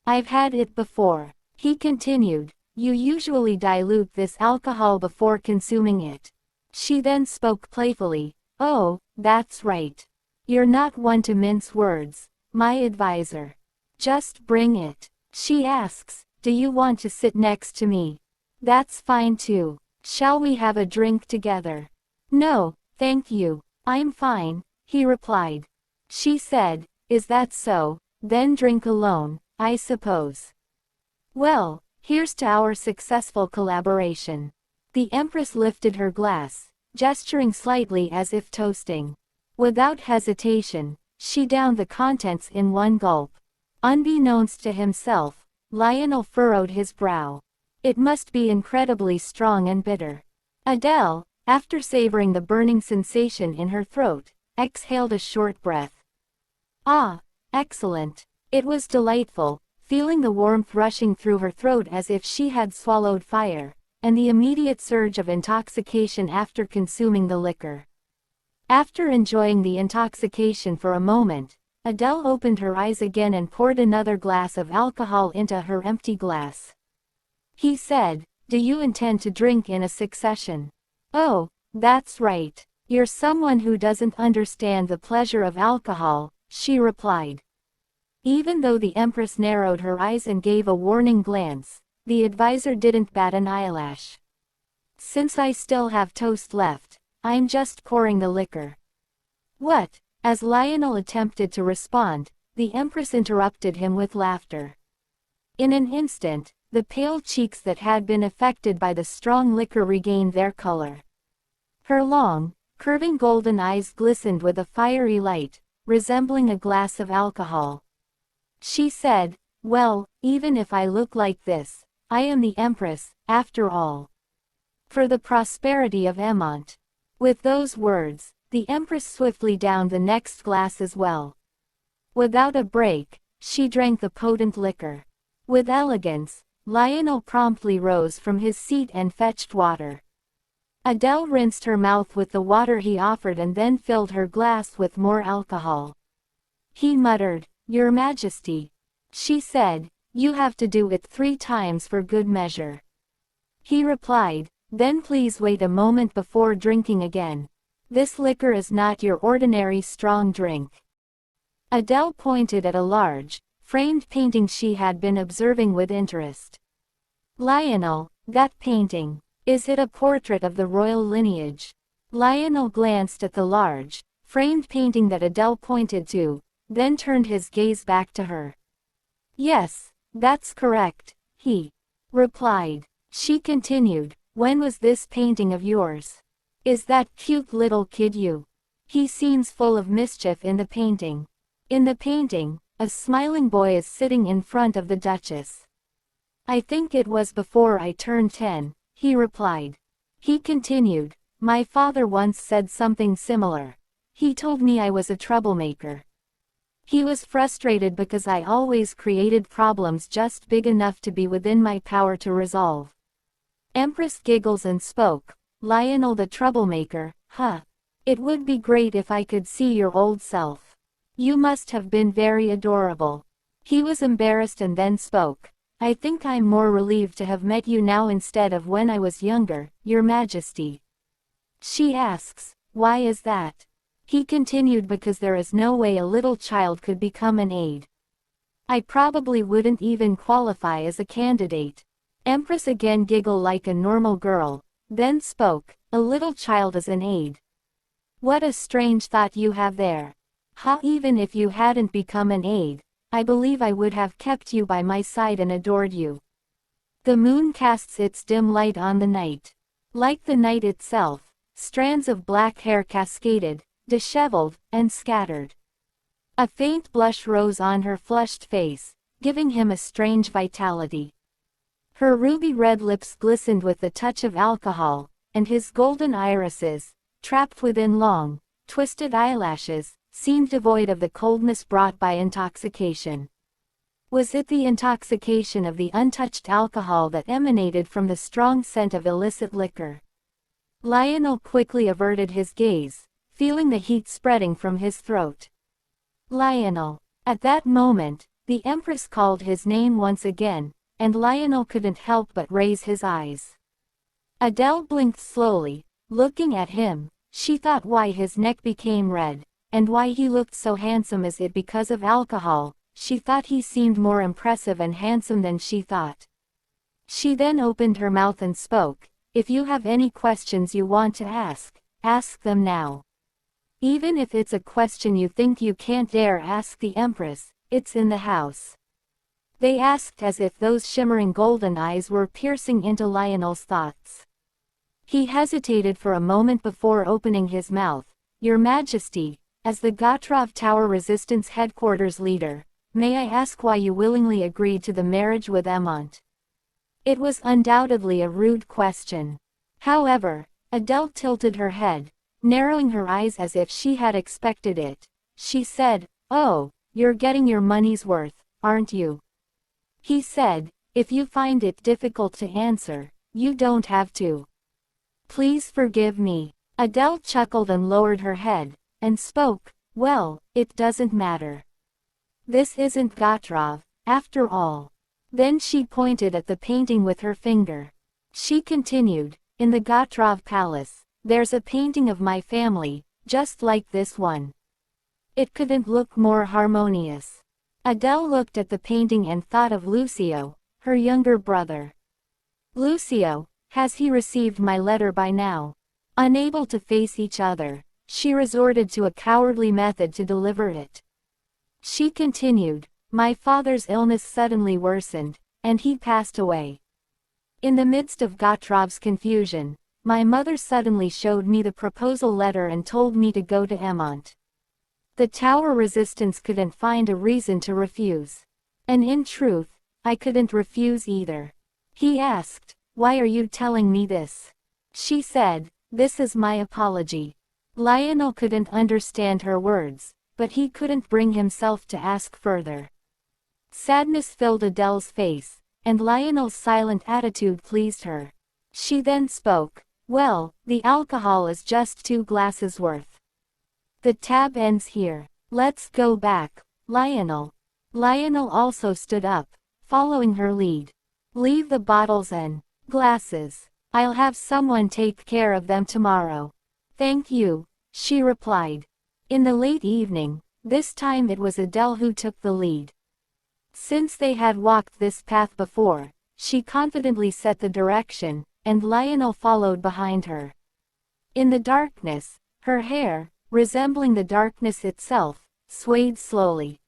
I've had it before. He continued, You usually dilute this alcohol before consuming it. She then spoke playfully. Oh, that's right. You're not one to mince words, my advisor. Just bring it. She asks, do you want to sit next to me? That's fine too. Shall we have a drink together? No, thank you. I'm fine, he replied. She said, is that so? Then drink alone, I suppose. Well, here's to our successful collaboration. The Empress lifted her glass, gesturing slightly as if toasting. Without hesitation, she downed the contents in one gulp. Unbeknownst to himself, Lionel furrowed his brow. It must be incredibly strong and bitter. Adele, after savoring the burning sensation in her throat, exhaled a short breath. Ah, excellent. It was delightful, feeling the warmth rushing through her throat as if she had swallowed fire, and the immediate surge of intoxication after consuming the liquor. After enjoying the intoxication for a moment, Adele opened her eyes again and poured another glass of alcohol into her empty glass. He said, do you intend to drink in a succession? Oh, that's right. You're someone who doesn't understand the pleasure of alcohol, she replied. Even though the Empress narrowed her eyes and gave a warning glance, the advisor didn't bat an eyelash. Since I still have toast left, I'm just pouring the liquor. What? As Lionel attempted to respond, the Empress interrupted him with laughter. In an instant, the pale cheeks that had been affected by the strong liquor regained their color. Her long, curving golden eyes glistened with a fiery light, resembling a glass of alcohol. She said, well, even if I look like this, I am the Empress, after all. For the prosperity of Emont. With those words, the Empress swiftly downed the next glass as well. Without a break, she drank the potent liquor. With elegance, Lionel promptly rose from his seat and fetched water. Adele rinsed her mouth with the water he offered and then filled her glass with more alcohol. He muttered, Your Majesty. She said, you have to do it 3 times for good measure. He replied, then please wait a moment before drinking again. This liquor is not your ordinary strong drink. Adele pointed at a large, framed painting she had been observing with interest. Lionel, that painting, is it a portrait of the royal lineage? Lionel glanced at the large, framed painting that Adele pointed to, then turned his gaze back to her. Yes, that's correct, he replied. She continued, when was this painting of yours? Is that cute little kid you? He seems full of mischief in the painting. In the painting, a smiling boy is sitting in front of the Duchess. I think it was before I turned 10, he replied. He continued, my father once said something similar. He told me I was a troublemaker. He was frustrated because I always created problems just big enough to be within my power to resolve. Empress giggles and spoke, Lionel the troublemaker, huh? It would be great if I could see your old self. You must have been very adorable. He was embarrassed and then spoke, I think I'm more relieved to have met you now instead of when I was younger, Your Majesty. She asks, why is that? He continued because there is no way a little child could become an aide. I probably wouldn't even qualify as a candidate. Empress again giggled like a normal girl, then spoke, a little child as an aide. What a strange thought you have there. Even if you hadn't become an aide, I believe I would have kept you by my side and adored you. The moon casts its dim light on the night. Like the night itself, strands of black hair cascaded, disheveled, and scattered. A faint blush rose on her flushed face, giving him a strange vitality. Her ruby-red lips glistened with the touch of alcohol, and his golden irises, trapped within long, twisted eyelashes, seemed devoid of the coldness brought by intoxication. Was it the intoxication of the untouched alcohol that emanated from the strong scent of illicit liquor? Lionel quickly averted his gaze, feeling the heat spreading from his throat. Lionel. At that moment, the Empress called his name once again, and Lionel couldn't help but raise his eyes. Adele blinked slowly, looking at him. She thought why his neck became red, and why he looked so handsome. Is it because of alcohol? She thought he seemed more impressive and handsome than she thought. She then opened her mouth and spoke. If you have any questions you want to ask them now. Even if it's a question you think you can't dare ask the Empress, it's in the house. They asked as if those shimmering golden eyes were piercing into Lionel's thoughts. He hesitated for a moment before opening his mouth. Your Majesty, as the Gotrov Tower Resistance Headquarters leader, may I ask why you willingly agreed to the marriage with Emont? It was undoubtedly a rude question. However, Adele tilted her head, narrowing her eyes as if she had expected it. She said, "Oh, you're getting your money's worth, aren't you?" He said, "If you find it difficult to answer, you don't have to. Please forgive me." Adele chuckled and lowered her head, and spoke, "Well, it doesn't matter. This isn't Gotrov, after all." Then she pointed at the painting with her finger. She continued, "In the Gotrov Palace, there's a painting of my family, just like this one. It couldn't look more harmonious." Adele looked at the painting and thought of Lucio, her younger brother. Lucio, has he received my letter by now? Unable to face each other, she resorted to a cowardly method to deliver it. She continued, "My father's illness suddenly worsened, and he passed away. In the midst of Gotrov's confusion, my mother suddenly showed me the proposal letter and told me to go to Emont. The tower resistance couldn't find a reason to refuse. And in truth, I couldn't refuse either." He asked, "Why are you telling me this?" She said, "This is my apology." Lionel couldn't understand her words, but he couldn't bring himself to ask further. Sadness filled Adele's face, and Lionel's silent attitude pleased her. She then spoke, "Well, the alcohol is just 2 glasses worth. The tab ends here. Let's go back, Lionel." Lionel also stood up, following her lead. "Leave the bottles and glasses. I'll have someone take care of them tomorrow." "Thank you," she replied. In the late evening, this time it was Adele who took the lead. Since they had walked this path before, she confidently set the direction, and Lionel followed behind her. In the darkness, her hair, resembling the darkness itself, swayed slowly.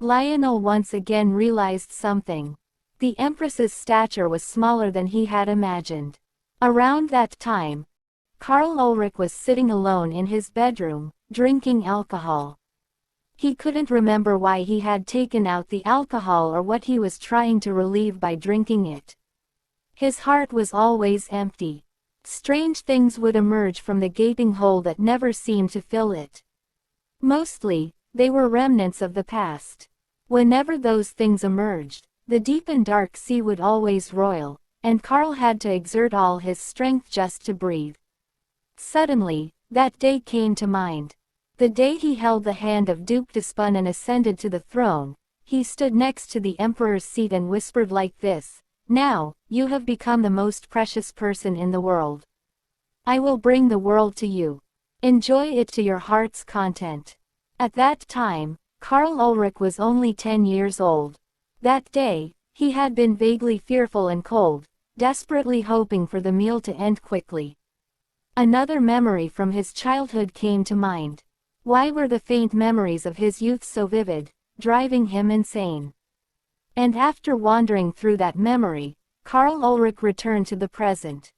Lionel once again realized something. The Empress's stature was smaller than he had imagined. Around that time, Karl Ulrich was sitting alone in his bedroom, drinking alcohol. He couldn't remember why he had taken out the alcohol or what he was trying to relieve by drinking it. His heart was always empty. Strange things would emerge from the gaping hole that never seemed to fill it. Mostly, they were remnants of the past. Whenever those things emerged, the deep and dark sea would always roil, and Karl had to exert all his strength just to breathe. Suddenly, that day came to mind. The day he held the hand of Duke Despun and ascended to the throne. He stood next to the Emperor's seat and whispered like this, "Now, you have become the most precious person in the world. I will bring the world to you. Enjoy it to your heart's content." At that time, Karl Ulrich was only 10 years old. That day, he had been vaguely fearful and cold, desperately hoping for the meal to end quickly. Another memory from his childhood came to mind. Why were the faint memories of his youth so vivid, driving him insane? And after wandering through that memory, Karl Ulrich returned to the present.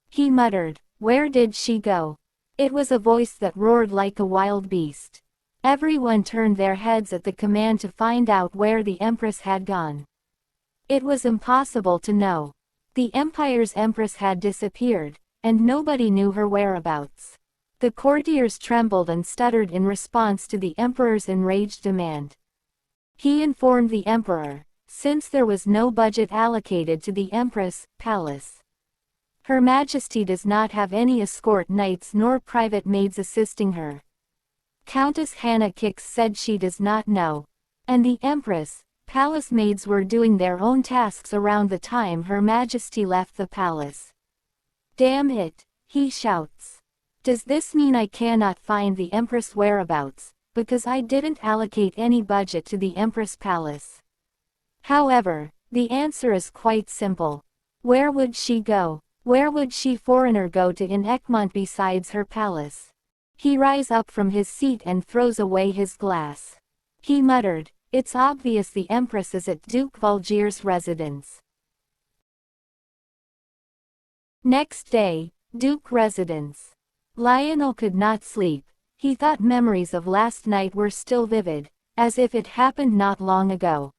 He muttered, "Where did she go?" It was a voice that roared like a wild beast. Everyone turned their heads at the command to find out where the Empress had gone. It was impossible to know. The Empire's Empress had disappeared, and nobody knew her whereabouts. The courtiers trembled and stuttered in response to the Emperor's enraged demand. He informed the Emperor, since there was no budget allocated to the Empress' palace. Her Majesty does not have any escort knights nor private maids assisting her. Countess Hannah Kix said she does not know. And the Empress, Palace maids were doing their own tasks around the time Her Majesty left the palace. Damn it, he shouts. Does this mean I cannot find the Empress whereabouts, because I didn't allocate any budget to the Empress Palace? However, the answer is quite simple. Where would she go? Where would she foreigner go to in Egmont besides her palace? He rises up from his seat and throws away his glass. He muttered, it's obvious the Empress is at Duke Vulgier's residence. Next day, Duke residence. Lionel could not sleep. He thought memories of last night were still vivid, as if it happened not long ago.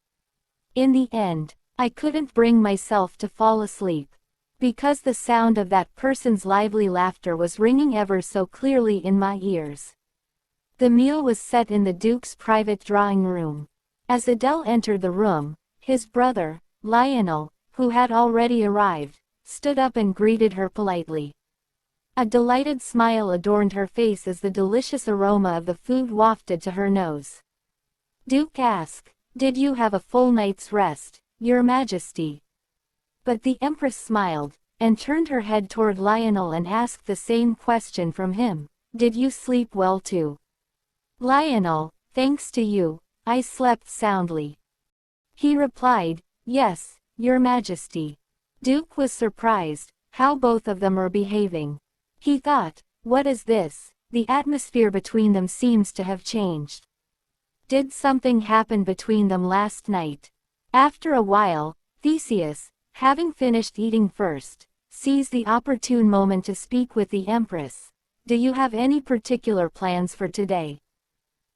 In the end, I couldn't bring myself to fall asleep, because the sound of that person's lively laughter was ringing ever so clearly in my ears. The meal was set in the Duke's private drawing room. As Adele entered the room, his brother, Lionel, who had already arrived, stood up and greeted her politely. A delighted smile adorned her face as the delicious aroma of the food wafted to her nose. Duke asked, "Did you have a full night's rest, Your Majesty?" But the Empress smiled, and turned her head toward Lionel and asked the same question from him. "Did you sleep well too?" Lionel, "Thanks to you, I slept soundly." He replied, "Yes, Your Majesty." Duke was surprised, how both of them were behaving. He thought, what is this? The atmosphere between them seems to have changed. Did something happen between them last night? After a while, Theseus, having finished eating first, seized the opportune moment to speak with the Empress. "Do you have any particular plans for today?"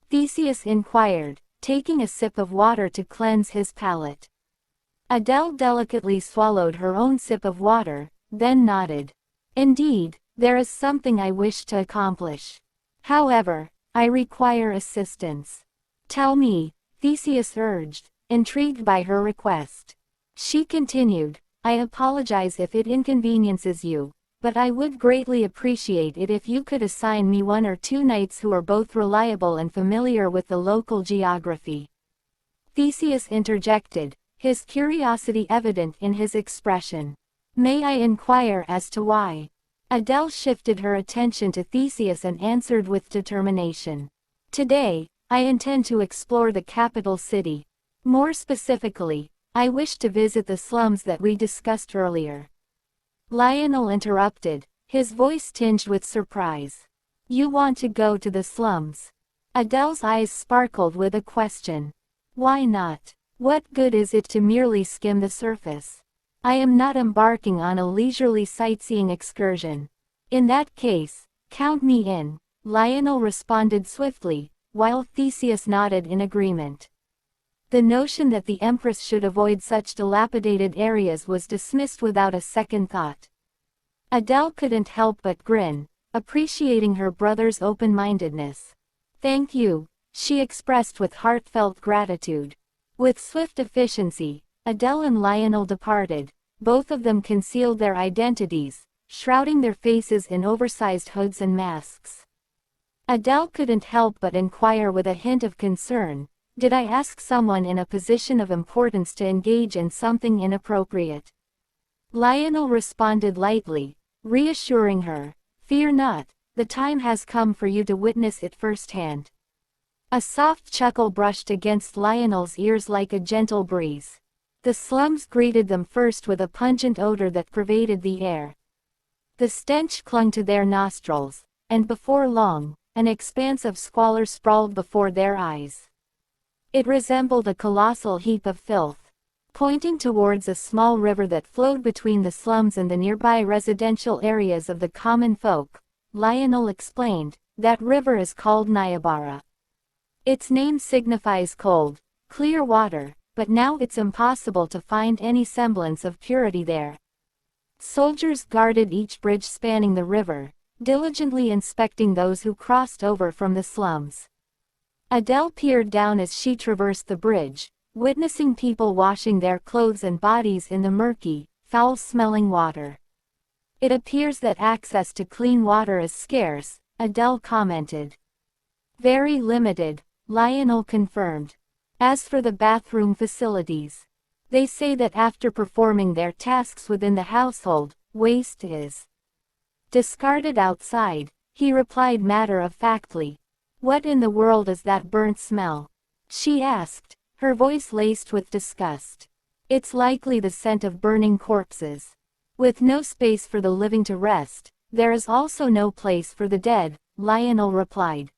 Theseus inquired, taking a sip of water to cleanse his palate. Adele delicately swallowed her own sip of water, then nodded. "Indeed, there is something I wish to accomplish. However, I require assistance." "Tell me," Theseus urged, intrigued by her request. She continued, "I apologize if it inconveniences you, but I would greatly appreciate it if you could assign me 1 or 2 knights who are both reliable and familiar with the local geography." Theseus interjected, his curiosity evident in his expression. "May I inquire as to why?" Adele shifted her attention to Theseus and answered with determination. "Today, I intend to explore the capital city. More specifically, I wish to visit the slums that we discussed earlier." Lionel interrupted, his voice tinged with surprise. "You want to go to the slums?" Adele's eyes sparkled with a question. "Why not? What good is it to merely skim the surface? I am not embarking on a leisurely sightseeing excursion." "In that case, count me in," Lionel responded swiftly, while Theseus nodded in agreement. The notion that the Empress should avoid such dilapidated areas was dismissed without a second thought. Adele couldn't help but grin, appreciating her brother's open-mindedness. "Thank you," she expressed with heartfelt gratitude. With swift efficiency, Adele and Lionel departed. Both of them concealed their identities, shrouding their faces in oversized hoods and masks. Adele couldn't help but inquire with a hint of concern, "Did I ask someone in a position of importance to engage in something inappropriate?" Lionel responded lightly, reassuring her, "Fear not, the time has come for you to witness it firsthand." A soft chuckle brushed against Lionel's ears like a gentle breeze. The slums greeted them first with a pungent odor that pervaded the air. The stench clung to their nostrils, and before long, an expanse of squalor sprawled before their eyes. It resembled a colossal heap of filth. Pointing towards a small river that flowed between the slums and the nearby residential areas of the common folk, Lionel explained, "That river is called Niobrara. Its name signifies cold, clear water, but now it's impossible to find any semblance of purity there." Soldiers guarded each bridge spanning the river, diligently inspecting those who crossed over from the slums. Adele peered down as she traversed the bridge, witnessing people washing their clothes and bodies in the murky, foul-smelling water. "It appears that access to clean water is scarce," Adele commented. "Very limited," Lionel confirmed. As for the bathroom facilities, they say that after performing their tasks within the household, waste is discarded outside. He replied matter-of-factly. What in the world is that burnt smell? She asked, her voice laced with disgust. It's likely the scent of burning corpses. With no space for the living to rest, there is also no place for the dead, Lionel replied.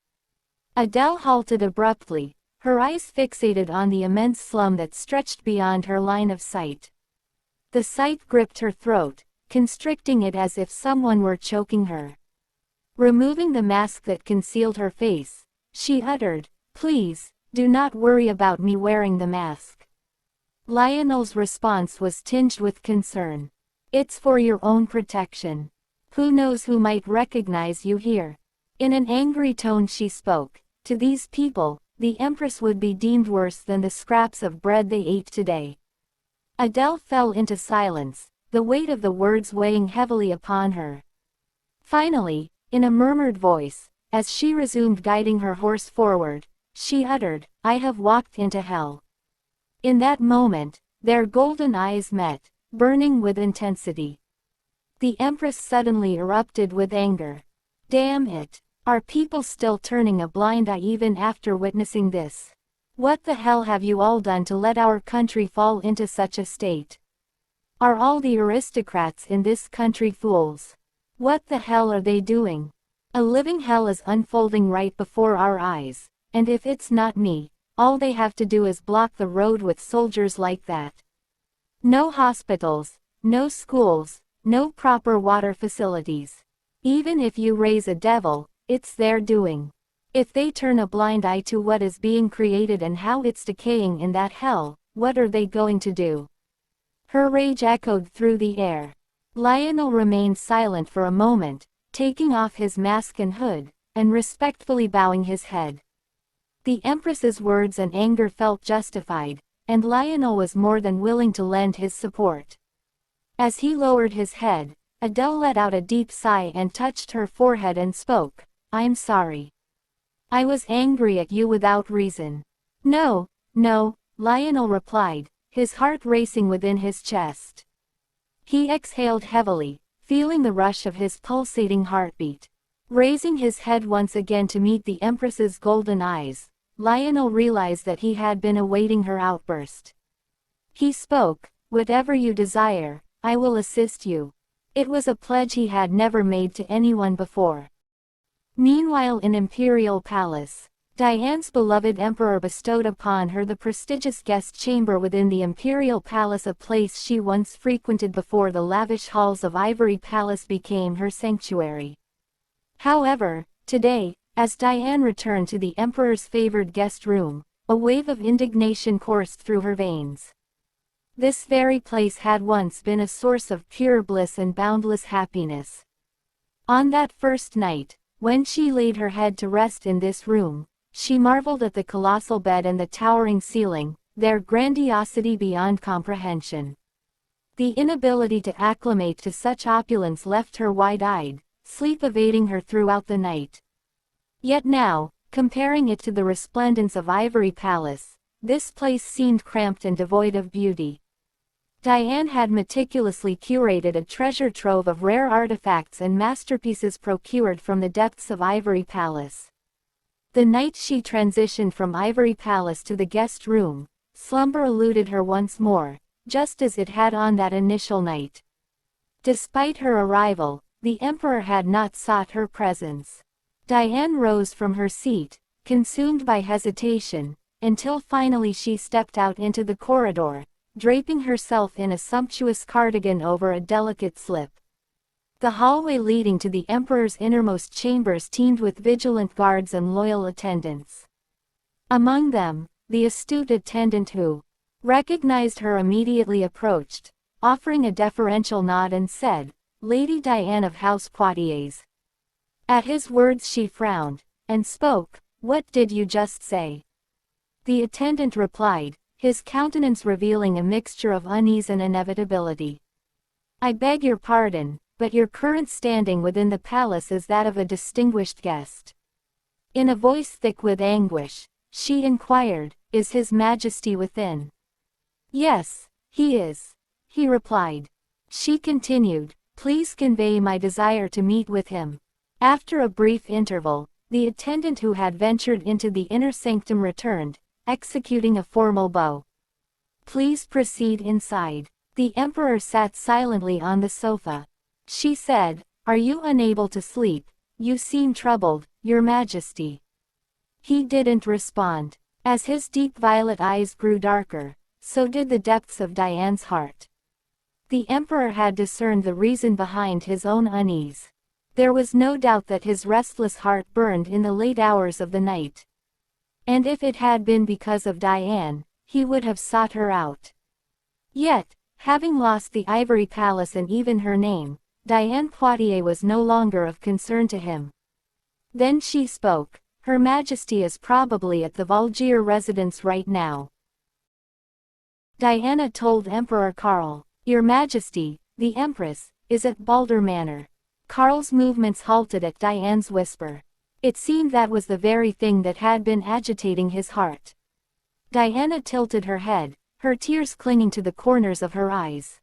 Adele halted abruptly, her eyes fixated on the immense slum that stretched beyond her line of sight. The sight gripped her throat, constricting it as if someone were choking her. Removing the mask that concealed her face, she uttered, "Please, do not worry about me wearing the mask." Lionel's response was tinged with concern. "It's for your own protection. Who knows who might recognize you here?" In an angry tone she spoke, "To these people, the Empress would be deemed worse than the scraps of bread they ate today." Adele fell into silence, the weight of the words weighing heavily upon her. Finally, in a murmured voice, as she resumed guiding her horse forward, she uttered, "I have walked into hell." In that moment, their golden eyes met, burning with intensity. The Empress suddenly erupted with anger. "Damn it! Are people still turning a blind eye even after witnessing this? What the hell have you all done to let our country fall into such a state? Are all the aristocrats in this country fools? What the hell are they doing? A living hell is unfolding right before our eyes, and if it's not me, all they have to do is block the road with soldiers like that. No hospitals, no schools, no proper water facilities. Even if you raise a devil, it's their doing. If they turn a blind eye to what is being created and how it's decaying in that hell, what are they going to do?" Her rage echoed through the air. Lionel remained silent for a moment, taking off his mask and hood, and respectfully bowing his head. The Empress's words and anger felt justified, and Lionel was more than willing to lend his support. As he lowered his head, Adele let out a deep sigh and touched her forehead and spoke, "I'm sorry. I was angry at you without reason." "No, no," Lionel replied, his heart racing within his chest. He exhaled heavily, feeling the rush of his pulsating heartbeat. Raising his head once again to meet the Empress's golden eyes, Lionel realized that he had been awaiting her outburst. He spoke, "Whatever you desire, I will assist you." It was a pledge he had never made to anyone before. Meanwhile in Imperial Palace, Diane's beloved emperor bestowed upon her the prestigious guest chamber within the Imperial Palace, a place she once frequented before the lavish halls of Ivory Palace became her sanctuary. However, today, as Diane returned to the emperor's favored guest room, a wave of indignation coursed through her veins. This very place had once been a source of pure bliss and boundless happiness. On that first night, when she laid her head to rest in this room, she marveled at the colossal bed and the towering ceiling, their grandiosity beyond comprehension. The inability to acclimate to such opulence left her wide-eyed, sleep evading her throughout the night. Yet now, comparing it to the resplendence of Ivory Palace, this place seemed cramped and devoid of beauty. Diane had meticulously curated a treasure trove of rare artifacts and masterpieces procured from the depths of Ivory Palace. The night she transitioned from Ivory Palace to the guest room, slumber eluded her once more, just as it had on that initial night. Despite her arrival, the Emperor had not sought her presence. Diane rose from her seat, consumed by hesitation, until finally she stepped out into the corridor, draping herself in a sumptuous cardigan over a delicate slip. The hallway leading to the Emperor's innermost chambers teemed with vigilant guards and loyal attendants. Among them, the astute attendant who recognized her immediately approached, offering a deferential nod and said, "Lady Diane of House Poitiers." At his words she frowned, and spoke, "What did you just say?" The attendant replied, his countenance revealing a mixture of unease and inevitability. "I beg your pardon, but your current standing within the palace is that of a distinguished guest." In a voice thick with anguish, she inquired, Is His Majesty within? Yes, he is, he replied. She continued, please convey my desire to meet with him. After a brief interval, the attendant who had ventured into the inner sanctum returned, executing a formal bow. Please proceed inside. The emperor sat silently on the sofa. She said, are you unable to sleep? You seem troubled, Your Majesty. He didn't respond. As his deep violet eyes grew darker, so did the depths of Diane's heart. The emperor had discerned the reason behind his own unease. There was no doubt that his restless heart burned in the late hours of the night. And if it had been because of Diane, he would have sought her out. Yet, having lost the Ivory Palace and even her name, Diane Poitiers was no longer of concern to him. Then she spoke, Her Majesty is probably at the Valgier residence right now. Diana told Emperor Karl, Your Majesty, the Empress, is at Balder Manor. Karl's movements halted at Diane's whisper. It seemed that was the very thing that had been agitating his heart. Diana tilted her head, her tears clinging to the corners of her eyes.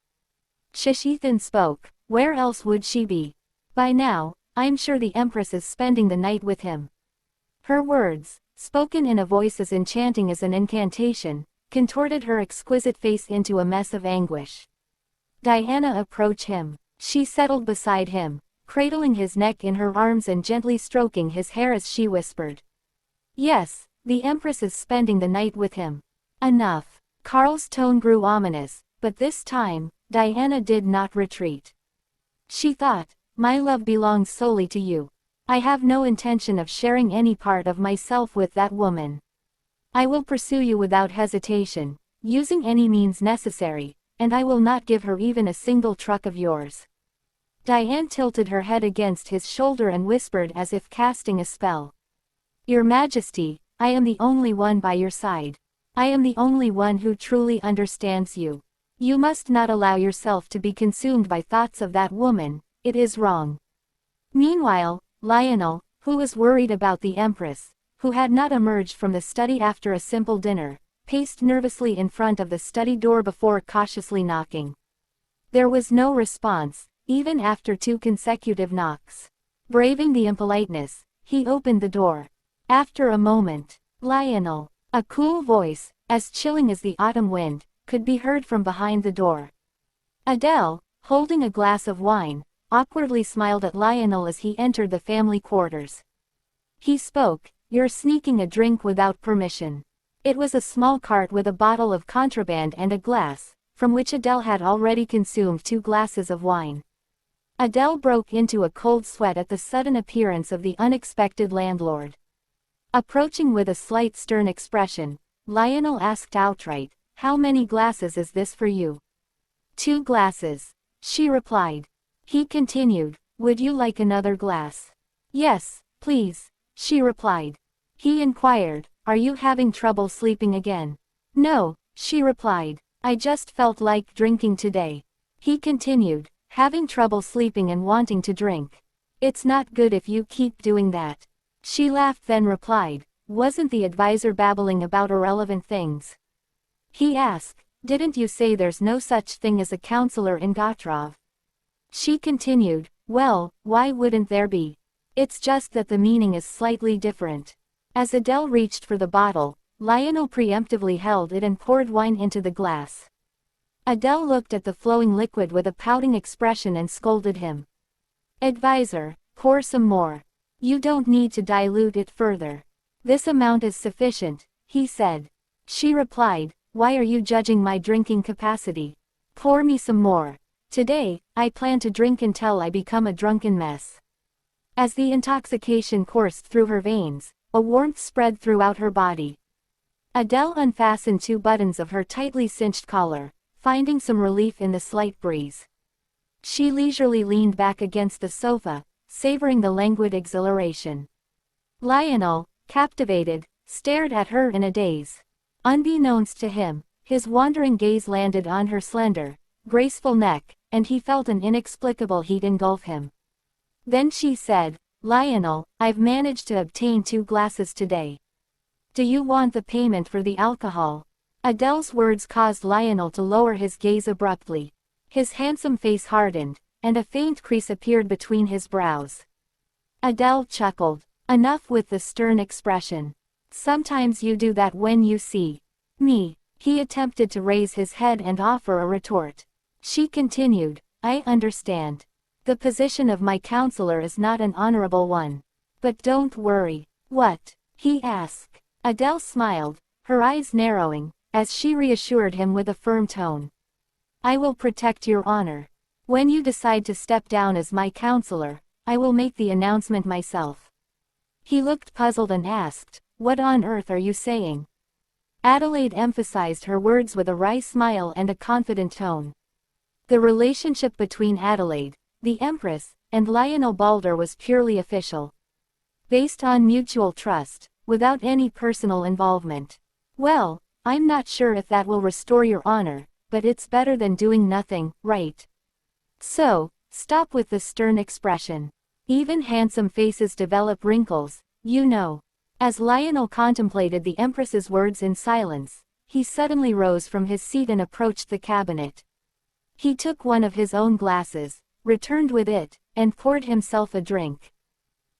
Shishithan spoke, where else would she be? By now, I'm sure the Empress is spending the night with him. Her words, spoken in a voice as enchanting as an incantation, contorted her exquisite face into a mess of anguish. Diana approached him. She settled beside him, cradling his neck in her arms and gently stroking his hair as she whispered. Yes, the Empress is spending the night with him. Enough. Karl's tone grew ominous, but this time, Diana did not retreat. She thought, my love belongs solely to you. I have no intention of sharing any part of myself with that woman. I will pursue you without hesitation, using any means necessary, and I will not give her even a single truck of yours. Diane tilted her head against his shoulder and whispered as if casting a spell. Your Majesty, I am the only one by your side. I am the only one who truly understands you. You must not allow yourself to be consumed by thoughts of that woman, it is wrong. Meanwhile, Lionel, who was worried about the Empress, who had not emerged from the study after a simple dinner, paced nervously in front of the study door before cautiously knocking. There was no response, even after 2 consecutive knocks. Braving the impoliteness, he opened the door. After a moment, Lionel, a cool voice, as chilling as the autumn wind, could be heard from behind the door. Adele, holding a glass of wine, awkwardly smiled at Lionel as he entered the family quarters. He spoke, You're sneaking a drink without permission. It was a small cart with a bottle of contraband and a glass, from which Adele had already consumed 2 glasses of wine. Adele broke into a cold sweat at the sudden appearance of the unexpected landlord. Approaching with a slight stern expression, Lionel asked outright, How many glasses is this for you? 2 glasses, she replied. He continued, Would you like another glass? Yes, please, she replied. He inquired, Are you having trouble sleeping again? No, she replied. I just felt like drinking today. He continued, Having trouble sleeping and wanting to drink. It's not good if you keep doing that. She laughed then replied, Wasn't the advisor babbling about irrelevant things? He asked, Didn't you say there's no such thing as a counselor in Gotrov? She continued, Well, why wouldn't there be? It's just that the meaning is slightly different. As Adele reached for the bottle, Lionel preemptively held it and poured wine into the glass. Adele looked at the flowing liquid with a pouting expression and scolded him. Advisor, pour some more. You don't need to dilute it further. This amount is sufficient, he said. She replied, Why are you judging my drinking capacity? Pour me some more. Today, I plan to drink until I become a drunken mess. As the intoxication coursed through her veins, a warmth spread throughout her body. Adele unfastened 2 buttons of her tightly cinched collar, finding some relief in the slight breeze. She leisurely leaned back against the sofa, savoring the languid exhilaration. Lionel, captivated, stared at her in a daze. Unbeknownst to him, his wandering gaze landed on her slender, graceful neck, and he felt an inexplicable heat engulf him. Then she said, Lionel, I've managed to obtain 2 glasses today. Do you want the payment for the alcohol? Adele's words caused Lionel to lower his gaze abruptly. His handsome face hardened, and a faint crease appeared between his brows. Adele chuckled. Enough with the stern expression. Sometimes you do that when you see me. He attempted to raise his head and offer a retort. She continued, I understand. The position of my counselor is not an honorable one. But don't worry. What? He asked. Adele smiled, her eyes narrowing, as she reassured him with a firm tone. I will protect your honor. When you decide to step down as my counselor, I will make the announcement myself. He looked puzzled and asked, what on earth are you saying? Adelaide emphasized her words with a wry smile and a confident tone. The relationship between Adelaide, the Empress, and Lionel Balder was purely official. Based on mutual trust, without any personal involvement. Well, I'm not sure if that will restore your honor, but it's better than doing nothing, right? So, stop with the stern expression. Even handsome faces develop wrinkles, you know. As Lionel contemplated the Empress's words in silence, he suddenly rose from his seat and approached the cabinet. He took one of his own glasses, returned with it, and poured himself a drink.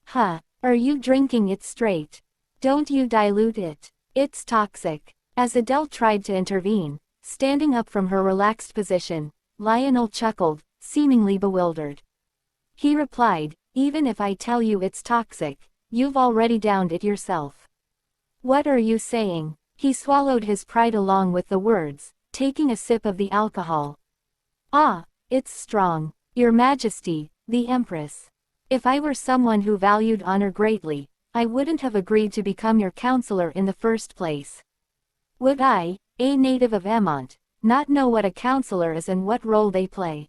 Huh, are you drinking it straight? Don't you dilute it. It's toxic. As Adele tried to intervene, standing up from her relaxed position, Lionel chuckled, seemingly bewildered. He replied, even if I tell you it's toxic, you've already downed it yourself. What are you saying? He swallowed his pride along with the words, taking a sip of the alcohol. Ah, it's strong. Your Majesty, the Empress. If I were someone who valued honor greatly, I wouldn't have agreed to become your counselor in the first place. Would I, a native of Emont, not know what a counselor is and what role they play?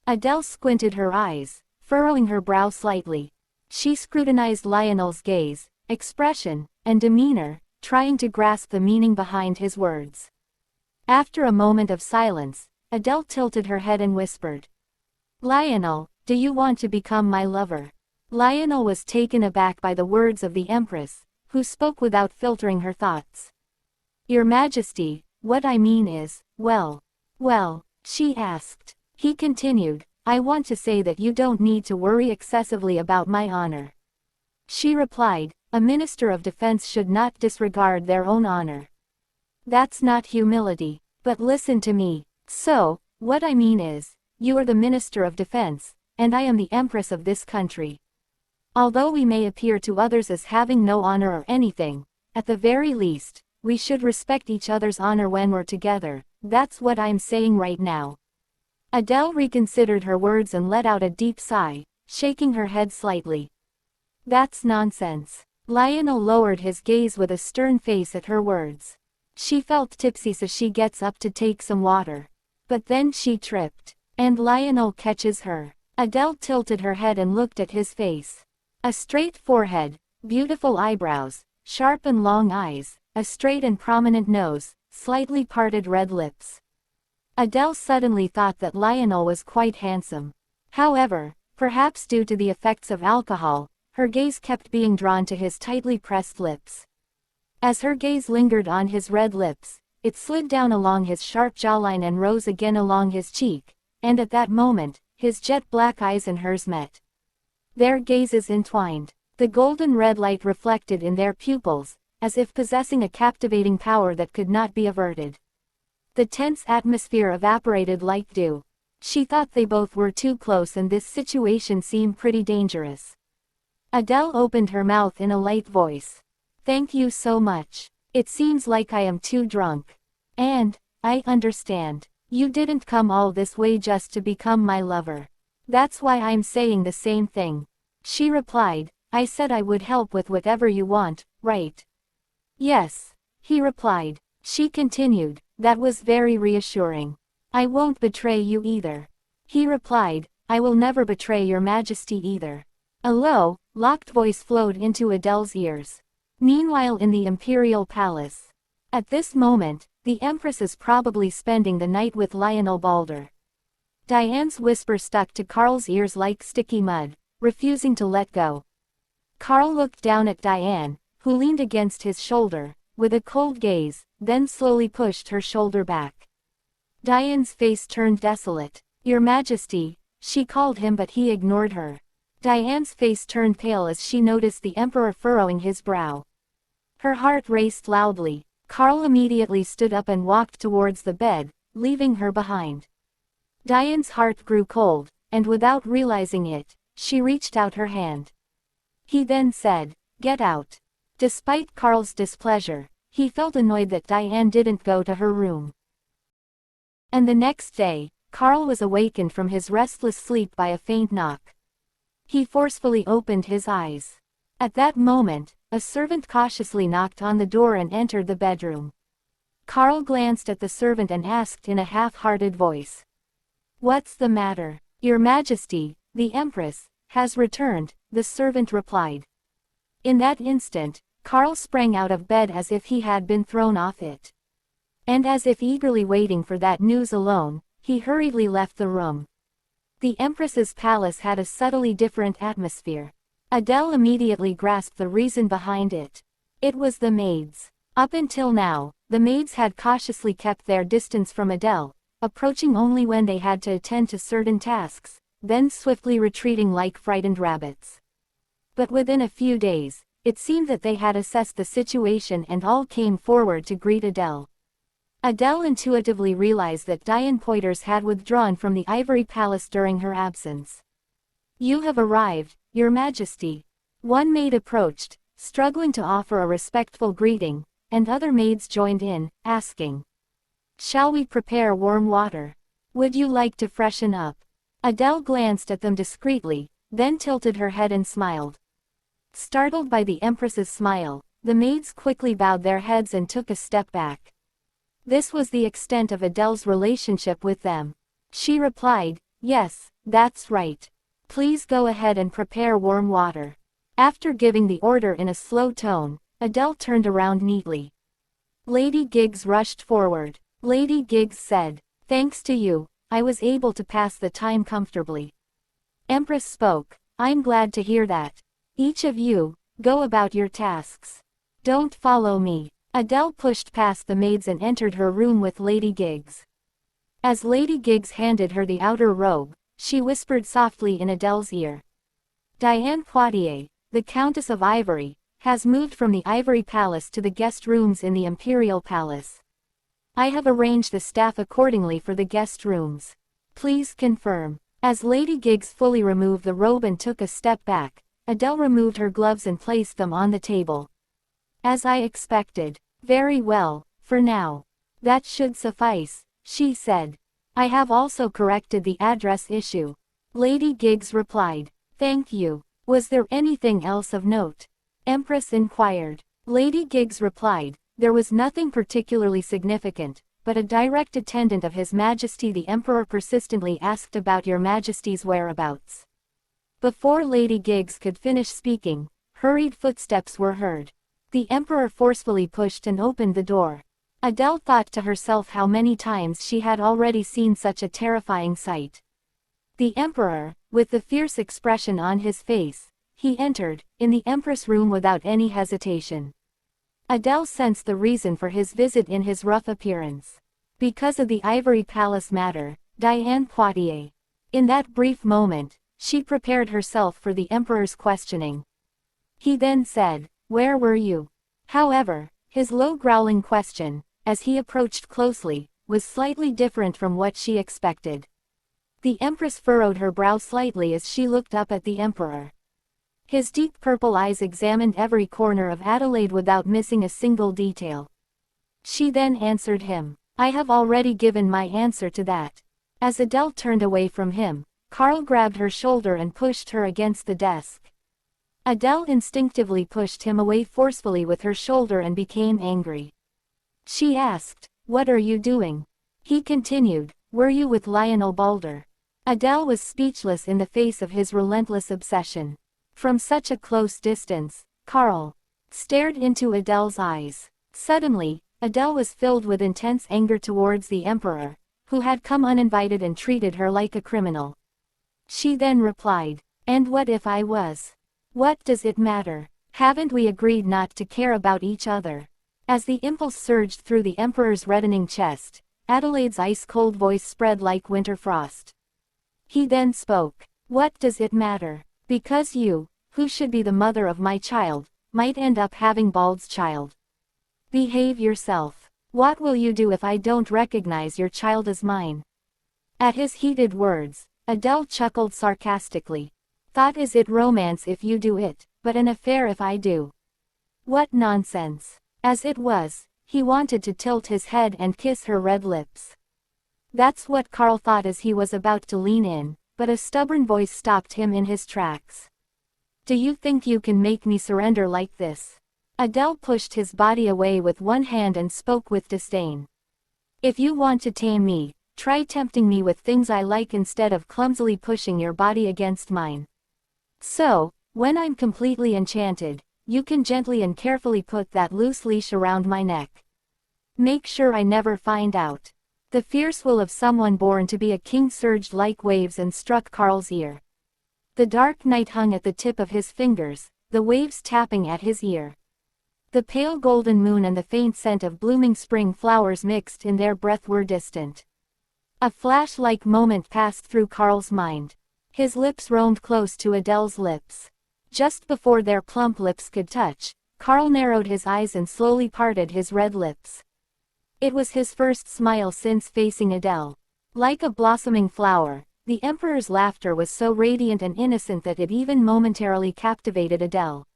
Adele squinted her eyes, furrowing her brow slightly. She scrutinized Lionel's gaze, expression, and demeanor, trying to grasp the meaning behind his words. After a moment of silence, Adele tilted her head and whispered. Lionel, do you want to become my lover? Lionel was taken aback by the words of the Empress, who spoke without filtering her thoughts. Your Majesty, what I mean is, well, she asked. He continued, I want to say that you don't need to worry excessively about my honor. She replied, a Minister of Defense should not disregard their own honor. That's not humility, but listen to me. So, what I mean is, you are the Minister of Defense, and I am the Empress of this country. Although we may appear to others as having no honor or anything, at the very least, we should respect each other's honor when we're together. That's what I'm saying right now. Adele reconsidered her words and let out a deep sigh, shaking her head slightly. That's nonsense. Lionel lowered his gaze with a stern face at her words. She felt tipsy, so she gets up to take some water. But then she tripped, and Lionel catches her. Adele tilted her head and looked at his face. A straight forehead, beautiful eyebrows, sharp and long eyes, a straight and prominent nose, slightly parted red lips. Adele suddenly thought that Lionel was quite handsome. However, perhaps due to the effects of alcohol, her gaze kept being drawn to his tightly pressed lips. As her gaze lingered on his red lips, it slid down along his sharp jawline and rose again along his cheek, and at that moment, his jet black eyes and hers met. Their gazes entwined. The golden red light reflected in their pupils, as if possessing a captivating power that could not be averted. The tense atmosphere evaporated like dew. She thought they both were too close and this situation seemed pretty dangerous. Adele opened her mouth in a light voice. Thank you so much. It seems like I am too drunk. And, I understand. You didn't come all this way just to become my lover. That's why I'm saying the same thing. She replied, I said I would help with whatever you want, right? Yes. He replied. She continued, that was very reassuring. I won't betray you either. He replied, I will never betray your Majesty either. A low, locked voice flowed into Adele's ears. Meanwhile in the Imperial Palace. At this moment, the Empress is probably spending the night with Lionel Balder. Diane's whisper stuck to Carl's ears like sticky mud, refusing to let go. Carl looked down at Diane, who leaned against his shoulder, with a cold gaze, then slowly pushed her shoulder back. Diane's face turned desolate. "Your Majesty," she called him, but he ignored her. Diane's face turned pale as she noticed the Emperor furrowing his brow. Her heart raced loudly. Karl immediately stood up and walked towards the bed, leaving her behind. Diane's heart grew cold, and without realizing it, she reached out her hand. He then said, "Get out." Despite Karl's displeasure, he felt annoyed that Diane didn't go to her room. And the next day, Karl was awakened from his restless sleep by a faint knock. He forcefully opened his eyes. At that moment, a servant cautiously knocked on the door and entered the bedroom. Karl glanced at the servant and asked in a half-hearted voice, "What's the matter?" "Your Majesty, the Empress, has returned," the servant replied. In that instant, Karl sprang out of bed as if he had been thrown off it. And as if eagerly waiting for that news alone, he hurriedly left the room. The Empress's palace had a subtly different atmosphere. Adele immediately grasped the reason behind it. It was the maids. Up until now, the maids had cautiously kept their distance from Adele, approaching only when they had to attend to certain tasks, then swiftly retreating like frightened rabbits. But within a few days, it seemed that they had assessed the situation and all came forward to greet Adele. Adele intuitively realized that Diane Poiters had withdrawn from the Ivory Palace during her absence. "You have arrived, Your Majesty." One maid approached, struggling to offer a respectful greeting, and other maids joined in, asking, "Shall we prepare warm water? Would you like to freshen up?" Adele glanced at them discreetly, then tilted her head and smiled. Startled by the Empress's smile, the maids quickly bowed their heads and took a step back. This was the extent of Adele's relationship with them. She replied, "Yes, that's right. Please go ahead and prepare warm water." After giving the order in a slow tone, Adele turned around neatly. Lady Giggs rushed forward. Lady Giggs said, "Thanks to you, I was able to pass the time comfortably." Empress spoke, "I'm glad to hear that. Each of you, go about your tasks. Don't follow me." Adele pushed past the maids and entered her room with Lady Giggs. As Lady Giggs handed her the outer robe, she whispered softly in Adele's ear. "Diane Poitiers, the Countess of Ivory, has moved from the Ivory Palace to the guest rooms in the Imperial Palace. I have arranged the staff accordingly for the guest rooms. Please confirm." As Lady Giggs fully removed the robe and took a step back, Adele removed her gloves and placed them on the table. "As I expected. Very well, for now. That should suffice," she said. "I have also corrected the address issue." Lady Giggs replied, "Thank you. Was there anything else of note?" Empress inquired. Lady Giggs replied, "There was nothing particularly significant, but a direct attendant of His Majesty the Emperor persistently asked about Your Majesty's whereabouts." Before Lady Giggs could finish speaking, hurried footsteps were heard. The Emperor forcefully pushed and opened the door. Adele thought to herself how many times she had already seen such a terrifying sight. The Emperor, with the fierce expression on his face, he entered, in the Empress room without any hesitation. Adele sensed the reason for his visit in his rough appearance. Because of the Ivory Palace matter, Diane Poitiers. In that brief moment, she prepared herself for the Emperor's questioning. He then said, "Where were you?" However, his low growling question, as he approached closely, was slightly different from what she expected. The Empress furrowed her brow slightly as she looked up at the Emperor. His deep purple eyes examined every corner of Adelaide without missing a single detail. She then answered him, "I have already given my answer to that." As Adele turned away from him, Karl grabbed her shoulder and pushed her against the desk. Adele instinctively pushed him away forcefully with her shoulder and became angry. She asked, "What are you doing?" He continued, "Were you with Lionel Balder?" Adele was speechless in the face of his relentless obsession. From such a close distance, Karl stared into Adele's eyes. Suddenly, Adele was filled with intense anger towards the Emperor, who had come uninvited and treated her like a criminal. She then replied, "And what if I was? What does it matter? Haven't we agreed not to care about each other? As the impulse surged through the Emperor's reddening chest, Adelaide's ice-cold voice spread like winter frost. He then spoke. What does it matter? Because you, who should be the mother of my child, might end up having Bald's child. Behave yourself. What will you do if I don't recognize your child as mine? At his heated words, Adele chuckled sarcastically. Thought is it romance if you do it, but an affair if I do. What nonsense. As it was, he wanted to tilt his head and kiss her red lips. That's what Carl thought as he was about to lean in, but a stubborn voice stopped him in his tracks. Do you think you can make me surrender like this? Adele pushed his body away with one hand and spoke with disdain. If you want to tame me, try tempting me with things I like instead of clumsily pushing your body against mine. So, when I'm completely enchanted, you can gently and carefully put that loose leash around my neck. Make sure I never find out. The fierce will of someone born to be a king surged like waves and struck Carl's ear. The dark night hung at the tip of his fingers, the waves tapping at his ear. The pale golden moon and the faint scent of blooming spring flowers mixed in their breath were distant. A flash-like moment passed through Carl's mind. His lips roamed close to Adele's lips. Just before their plump lips could touch, Carl narrowed his eyes and slowly parted his red lips. It was his first smile since facing Adele. Like a blossoming flower, the Emperor's laughter was so radiant and innocent that it even momentarily captivated Adele.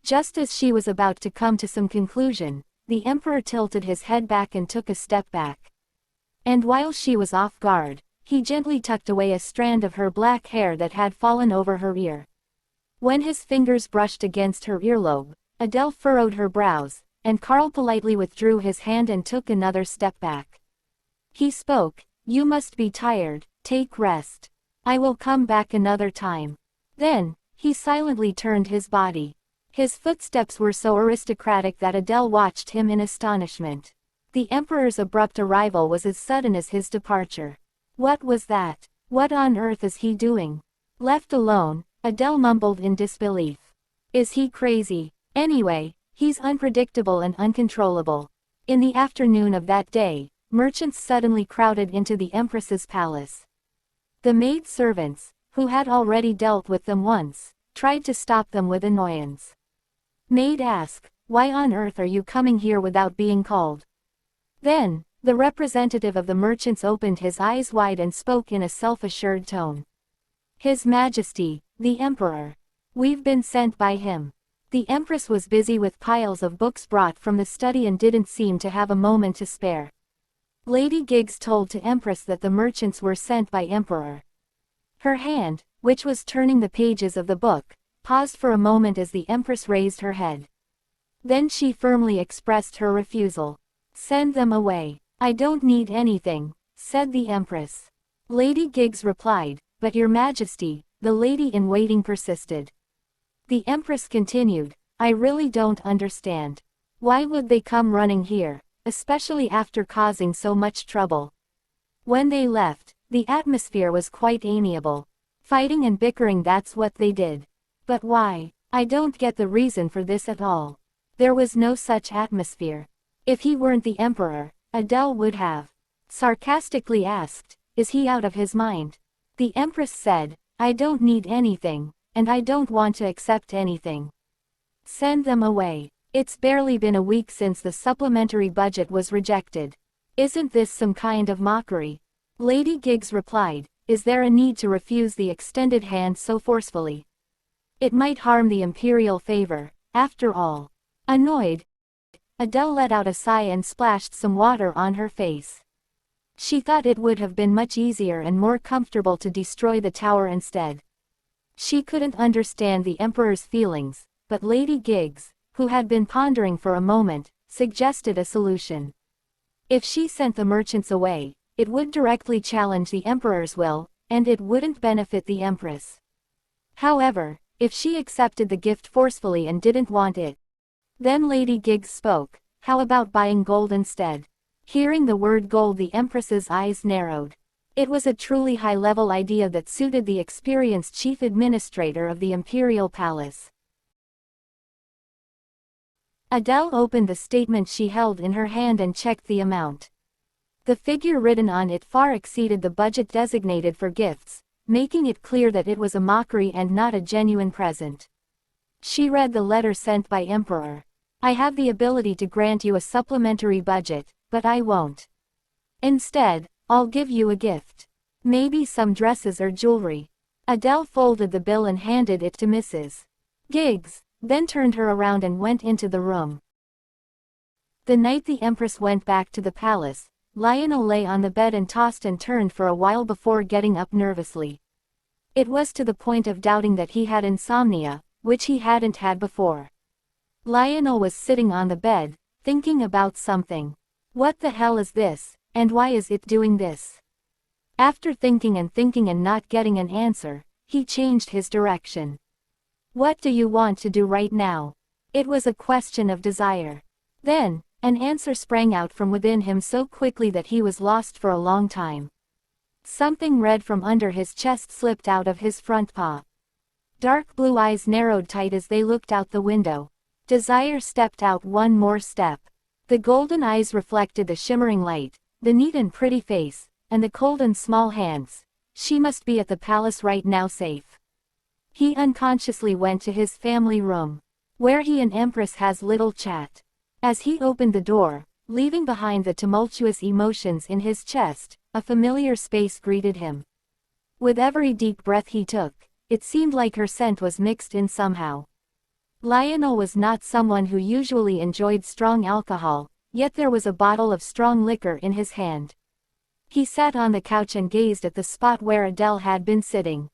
Just as she was about to come to some conclusion, the Emperor tilted his head back and took a step back. And while she was off guard, he gently tucked away a strand of her black hair that had fallen over her ear. When his fingers brushed against her earlobe, Adele furrowed her brows, and Carl politely withdrew his hand and took another step back. He spoke, You must be tired, take rest. I will come back another time. Then, he silently turned his body. His footsteps were so aristocratic that Adele watched him in astonishment. The Emperor's abrupt arrival was as sudden as his departure. What was that? What on earth is he doing? Left alone, Adele mumbled in disbelief. Is he crazy? Anyway, he's unpredictable and uncontrollable. In the afternoon of that day, merchants suddenly crowded into the Empress's palace. The maid-servants, who had already dealt with them once, tried to stop them with annoyance. Maid asked, Why on earth are you coming here without being called? Then, the representative of the merchants opened his eyes wide and spoke in a self-assured tone. His Majesty, the Emperor. We've been sent by him. The Empress was busy with piles of books brought from the study and didn't seem to have a moment to spare. Lady Giggs told to Empress that the merchants were sent by Emperor. Her hand, which was turning the pages of the book, paused for a moment as the Empress raised her head. Then she firmly expressed her refusal. Send them away. I don't need anything, said the Empress. Lady Giggs replied, But your Majesty, the lady-in-waiting persisted. The Empress continued, I really don't understand. Why would they come running here, especially after causing so much trouble? When they left, the atmosphere was quite amiable. Fighting and bickering, that's what they did. But why? I don't get the reason for this at all. There was no such atmosphere. If he weren't the Emperor, Adele would have sarcastically asked, Is he out of his mind? The Empress said, I don't need anything, and I don't want to accept anything. Send them away. It's barely been a week since the supplementary budget was rejected. Isn't this some kind of mockery? Lady Giggs replied, Is there a need to refuse the extended hand so forcefully? It might harm the imperial favor, after all. Annoyed, Adele let out a sigh and splashed some water on her face. She thought it would have been much easier and more comfortable to destroy the tower instead. She couldn't understand the Emperor's feelings, but Lady Giggs, who had been pondering for a moment, suggested a solution. If she sent the merchants away, it would directly challenge the Emperor's will, and it wouldn't benefit the Empress. However, if she accepted the gift forcefully and didn't want it, then Lady Giggs spoke, How about buying gold instead? Hearing the word gold, the Empress's eyes narrowed. It was a truly high-level idea that suited the experienced chief administrator of the imperial palace. Adele opened the statement she held in her hand and checked the amount. The figure written on it far exceeded the budget designated for gifts, making it clear that it was a mockery and not a genuine present. She read the letter sent by Emperor. I have the ability to grant you a supplementary budget, but I won't. Instead, I'll give you a gift. Maybe some dresses or jewelry. Adele folded the bill and handed it to Mrs. Giggs, then turned her around and went into the room. The night the Empress went back to the palace, Lionel lay on the bed and tossed and turned for a while before getting up nervously. It was to the point of doubting that he had insomnia, which he hadn't had before. Lionel was sitting on the bed, thinking about something. What the hell is this, and why is it doing this? After thinking and not getting an answer, he changed his direction. What do you want to do right now? It was a question of desire. Then, an answer sprang out from within him so quickly that he was lost for a long time. Something red from under his chest slipped out of his front paw. Dark blue eyes narrowed tight as they looked out the window. Desire stepped out one more step. The golden eyes reflected the shimmering light, the neat and pretty face, and the cold and small hands. She must be at the palace right now, safe. He unconsciously went to his family room, where he and Empress has little chat. As he opened the door, leaving behind the tumultuous emotions in his chest, a familiar space greeted him. With every deep breath he took, it seemed like her scent was mixed in somehow. Lionel was not someone who usually enjoyed strong alcohol, yet there was a bottle of strong liquor in his hand. He sat on the couch and gazed at the spot where Adele had been sitting.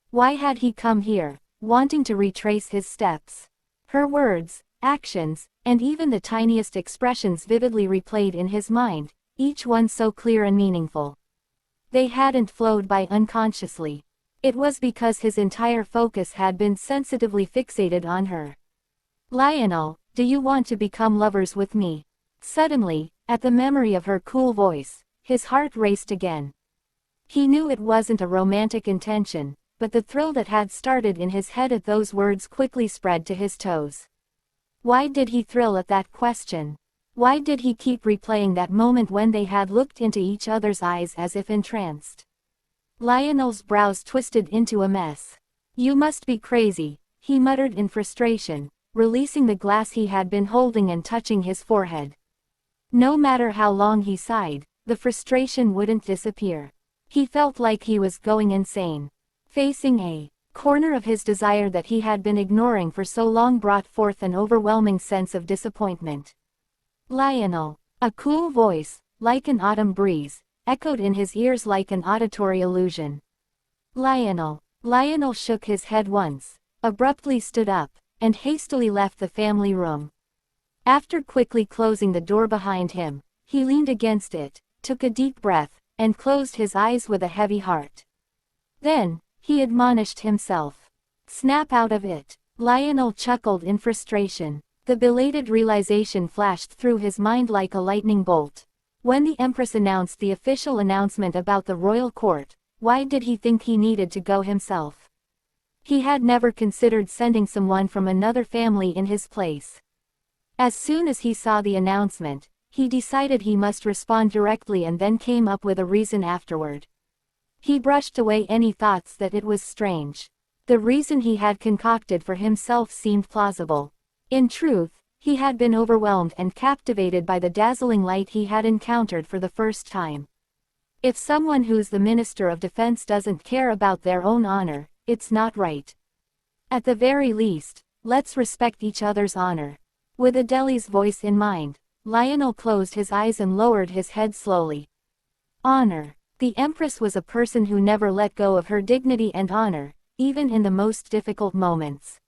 Why had he come here, wanting to retrace his steps? Her words, actions, and even the tiniest expressions vividly replayed in his mind, each one so clear and meaningful. They hadn't flowed by unconsciously. It was because his entire focus had been sensitively fixated on her. Lionel, do you want to become lovers with me? Suddenly, at the memory of her cool voice, his heart raced again. He knew it wasn't a romantic intention, but the thrill that had started in his head at those words quickly spread to his toes. Why did he thrill at that question? Why did he keep replaying that moment when they had looked into each other's eyes as if entranced? Lionel's brows twisted into a mess. You must be crazy, he muttered in frustration, releasing the glass he had been holding and touching his forehead. No matter how long he sighed, the frustration wouldn't disappear. He felt like he was going insane. Facing a corner of his desire that he had been ignoring for so long brought forth an overwhelming sense of disappointment. Lionel, a cool voice, like an autumn breeze, echoed in his ears like an auditory illusion. Lionel. Lionel shook his head once, abruptly stood up, and hastily left the family room. After quickly closing the door behind him, he leaned against it, took a deep breath, and closed his eyes with a heavy heart. Then, he admonished himself. Snap out of it. Lionel chuckled in frustration. The belated realization flashed through his mind like a lightning bolt. When the Empress announced the official announcement about the royal court, why did he think he needed to go himself? He had never considered sending someone from another family in his place. As soon as he saw the announcement, he decided he must respond directly and then came up with a reason afterward. He brushed away any thoughts that it was strange. The reason he had concocted for himself seemed plausible. In truth, he had been overwhelmed and captivated by the dazzling light he had encountered for the first time. If someone who's the Minister of Defense doesn't care about their own honor, it's not right. At the very least, let's respect each other's honor. With Adele's voice in mind, Lionel closed his eyes and lowered his head slowly. Honor. The Empress was a person who never let go of her dignity and honor, even in the most difficult moments.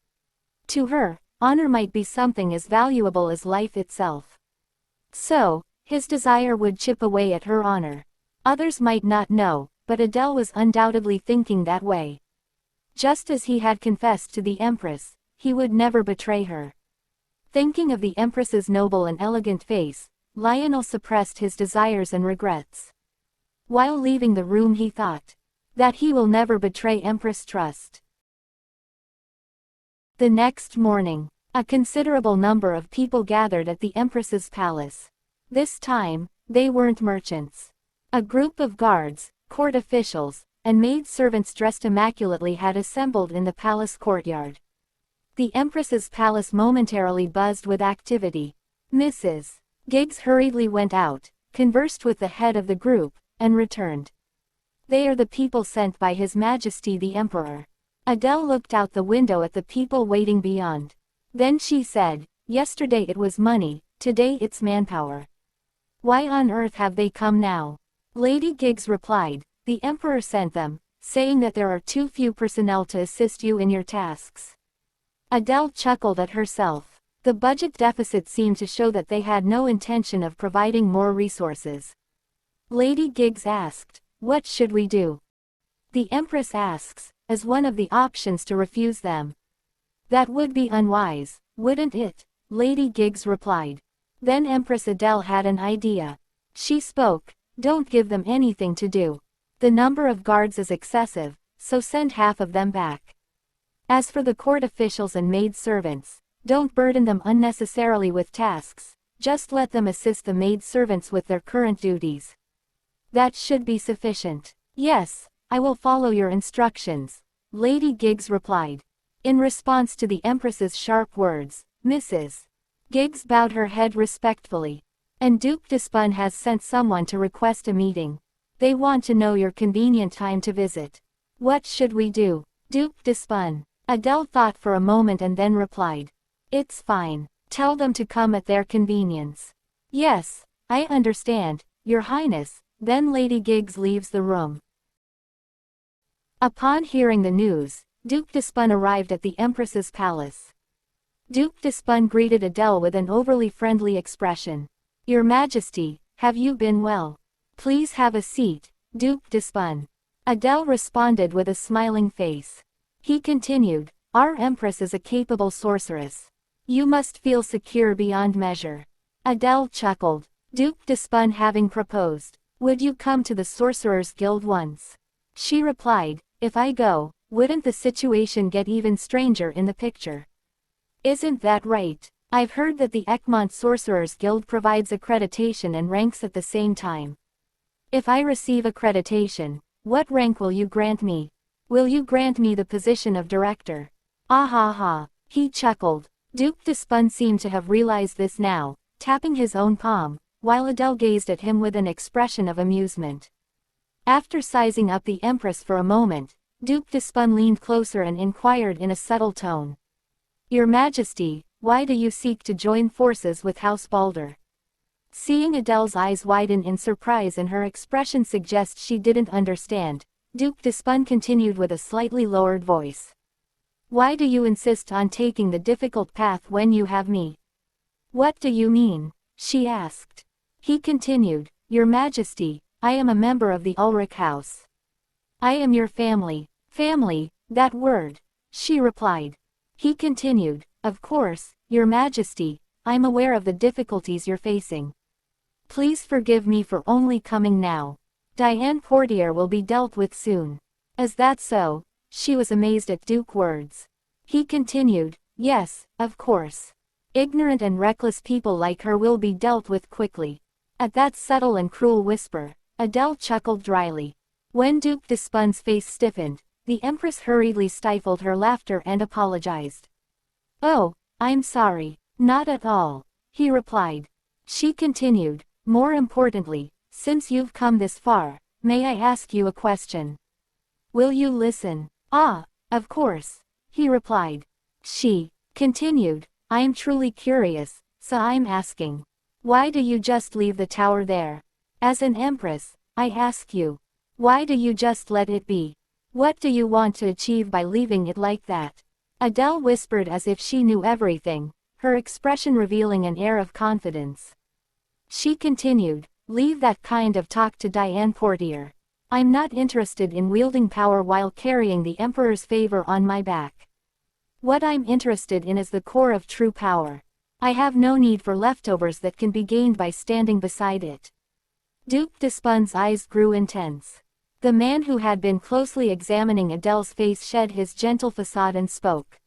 To her, honor might be something as valuable as life itself. So, his desire would chip away at her honor. Others might not know, but Adele was undoubtedly thinking that way. Just as he had confessed to the Empress, he would never betray her. Thinking of the Empress's noble and elegant face, Lionel suppressed his desires and regrets. While leaving the room he thought that he will never betray Empress trust. The next morning, A considerable number of people gathered at the Empress's palace. This time, they weren't merchants. A group of guards, court officials, and maid-servants dressed immaculately had assembled in the palace courtyard. The Empress's palace momentarily buzzed with activity. Mrs. Giggs hurriedly went out, conversed with the head of the group, and returned. "They are the people sent by His Majesty the Emperor." Adele looked out the window at the people waiting beyond. Then she said, "Yesterday it was money, today it's manpower. Why on earth have they come now?" Lady Giggs replied, "The Emperor sent them, saying that there are too few personnel to assist you in your tasks." Adele chuckled at herself. The budget deficit seemed to show that they had no intention of providing more resources. Lady Giggs asked, "What should we do?" The Empress asks, as one of the options to refuse them. "That would be unwise, wouldn't it?" Lady Giggs replied. Then Empress Adele had an idea. She spoke, "Don't give them anything to do. The number of guards is excessive, so send half of them back. As for the court officials and maid-servants, don't burden them unnecessarily with tasks, just let them assist the maid-servants with their current duties. That should be sufficient." "Yes, I will follow your instructions," Lady Giggs replied. In response to the Empress's sharp words, Mrs. Giggs bowed her head respectfully. "And Duke d'Espun has sent someone to request a meeting. They want to know your convenient time to visit. What should we do?" "Duke d'Espun." Adele thought for a moment and then replied, "It's fine. Tell them to come at their convenience." "Yes, I understand, Your Highness." Then Lady Giggs leaves the room. Upon hearing the news, Duke d'Espun arrived at the Empress's palace. Duke d'Espun greeted Adele with an overly friendly expression. "Your Majesty, have you been well? Please have a seat, Duke d'Espun." Adele responded with a smiling face. He continued, "Our Empress is a capable sorceress. You must feel secure beyond measure." Adele chuckled. Duke d'Espun having proposed, "Would you come to the Sorcerers' Guild once?" She replied, "If I go, wouldn't the situation get even stranger in the picture?" "Isn't that right? I've heard that the Egmont Sorcerers Guild provides accreditation and ranks at the same time. If I receive accreditation, what rank will you grant me? Will you grant me the position of director?" "Ah ha ha," he chuckled. Duke d'Espun seemed to have realized this now, tapping his own palm, while Adele gazed at him with an expression of amusement. After sizing up the Empress for a moment, Duke d'Espun leaned closer and inquired in a subtle tone. "Your Majesty, why do you seek to join forces with House Balder?" Seeing Adele's eyes widen in surprise and her expression suggests she didn't understand, Duke d'Espun continued with a slightly lowered voice. "Why do you insist on taking the difficult path when you have me?" "What do you mean?" she asked. He continued, "Your Majesty, I am a member of the Ulrich House. I am your family." "Family, that word," she replied. He continued, "Of course, Your Majesty, I'm aware of the difficulties you're facing. Please forgive me for only coming now. Diane Portier will be dealt with soon." "Is that so?" She was amazed at Duke's words. He continued, "Yes, of course. Ignorant and reckless people like her will be dealt with quickly." At that subtle and cruel whisper, Adele chuckled dryly. When Duke d'Espun's face stiffened, the Empress hurriedly stifled her laughter and apologized. "Oh, I'm sorry." "Not at all," he replied. She continued, "More importantly, since you've come this far, may I ask you a question? Will you listen?" "Ah, of course," he replied. She continued, "I'm truly curious, so I'm asking. Why do you just leave the tower there? As an Empress, I ask you. Why do you just let it be? What do you want to achieve by leaving it like that?" Adele whispered as if she knew everything, her expression revealing an air of confidence. She continued, "Leave that kind of talk to Diane Portier. I'm not interested in wielding power while carrying the Emperor's favor on my back. What I'm interested in is the core of true power. I have no need for leftovers that can be gained by standing beside it." Duke d'Espun's eyes grew intense. The man who had been closely examining Adele's face shed his gentle facade and spoke.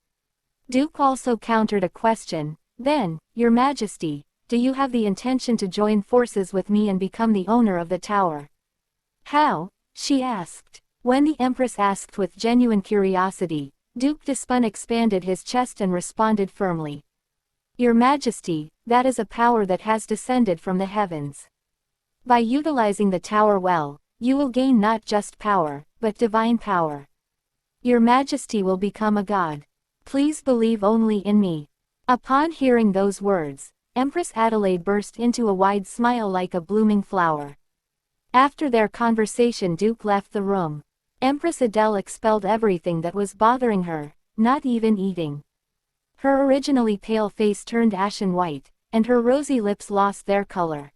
Duke also countered a question. Then, Your Majesty, do you have the intention to join forces with me and become the owner of the tower? How? She asked. When the Empress asked with genuine curiosity, Duke Despun expanded his chest and responded firmly. Your Majesty, that is a power that has descended from the heavens. By utilizing the tower well, you will gain not just power, but divine power. Your Majesty will become a god. Please believe only in me. Upon hearing those words, Empress Adelaide burst into a wide smile like a blooming flower. After their conversation, Duke left the room. Empress Adele expelled everything that was bothering her, not even eating. Her originally pale face turned ashen white, and her rosy lips lost their color.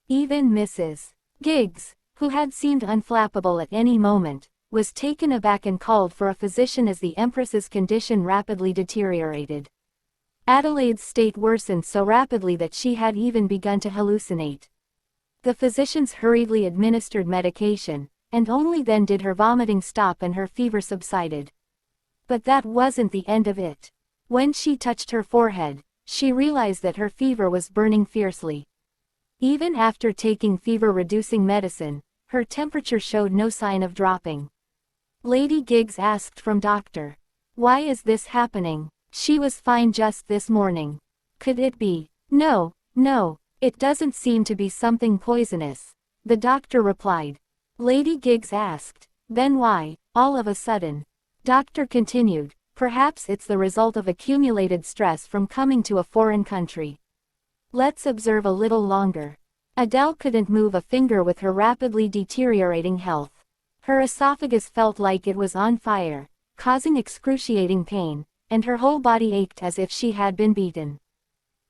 Even Mrs. Giggs, who had seemed unflappable at any moment, was taken aback and called for a physician as the Empress's condition rapidly deteriorated. Adelaide's state worsened so rapidly that she had even begun to hallucinate. The physicians hurriedly administered medication, and only then did her vomiting stop and her fever subsided. But that wasn't the end of it. When she touched her forehead, she realized that her fever was burning fiercely. Even after taking fever-reducing medicine, her temperature showed no sign of dropping. Lady Giggs asked from Doctor. Why is this happening? She was fine just this morning. Could it be? No, it doesn't seem to be something poisonous. The doctor replied. Lady Giggs asked, then why, all of a sudden? Doctor continued, perhaps it's the result of accumulated stress from coming to a foreign country. Let's observe a little longer. Adele couldn't move a finger with her rapidly deteriorating health. Her esophagus felt like it was on fire, causing excruciating pain, and her whole body ached as if she had been beaten.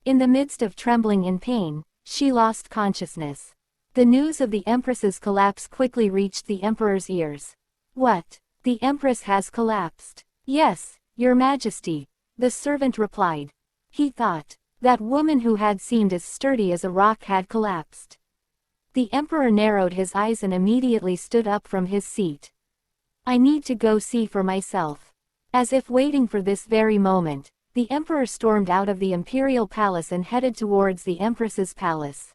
In the midst of trembling in pain, she lost consciousness. The news of the Empress's collapse quickly reached the Emperor's ears. What? The Empress has collapsed? Yes, Your Majesty, the servant replied. He thought. That woman who had seemed as sturdy as a rock had collapsed. The Emperor narrowed his eyes and immediately stood up from his seat. I need to go see for myself. As if waiting for this very moment, the Emperor stormed out of the imperial palace and headed towards the Empress's palace.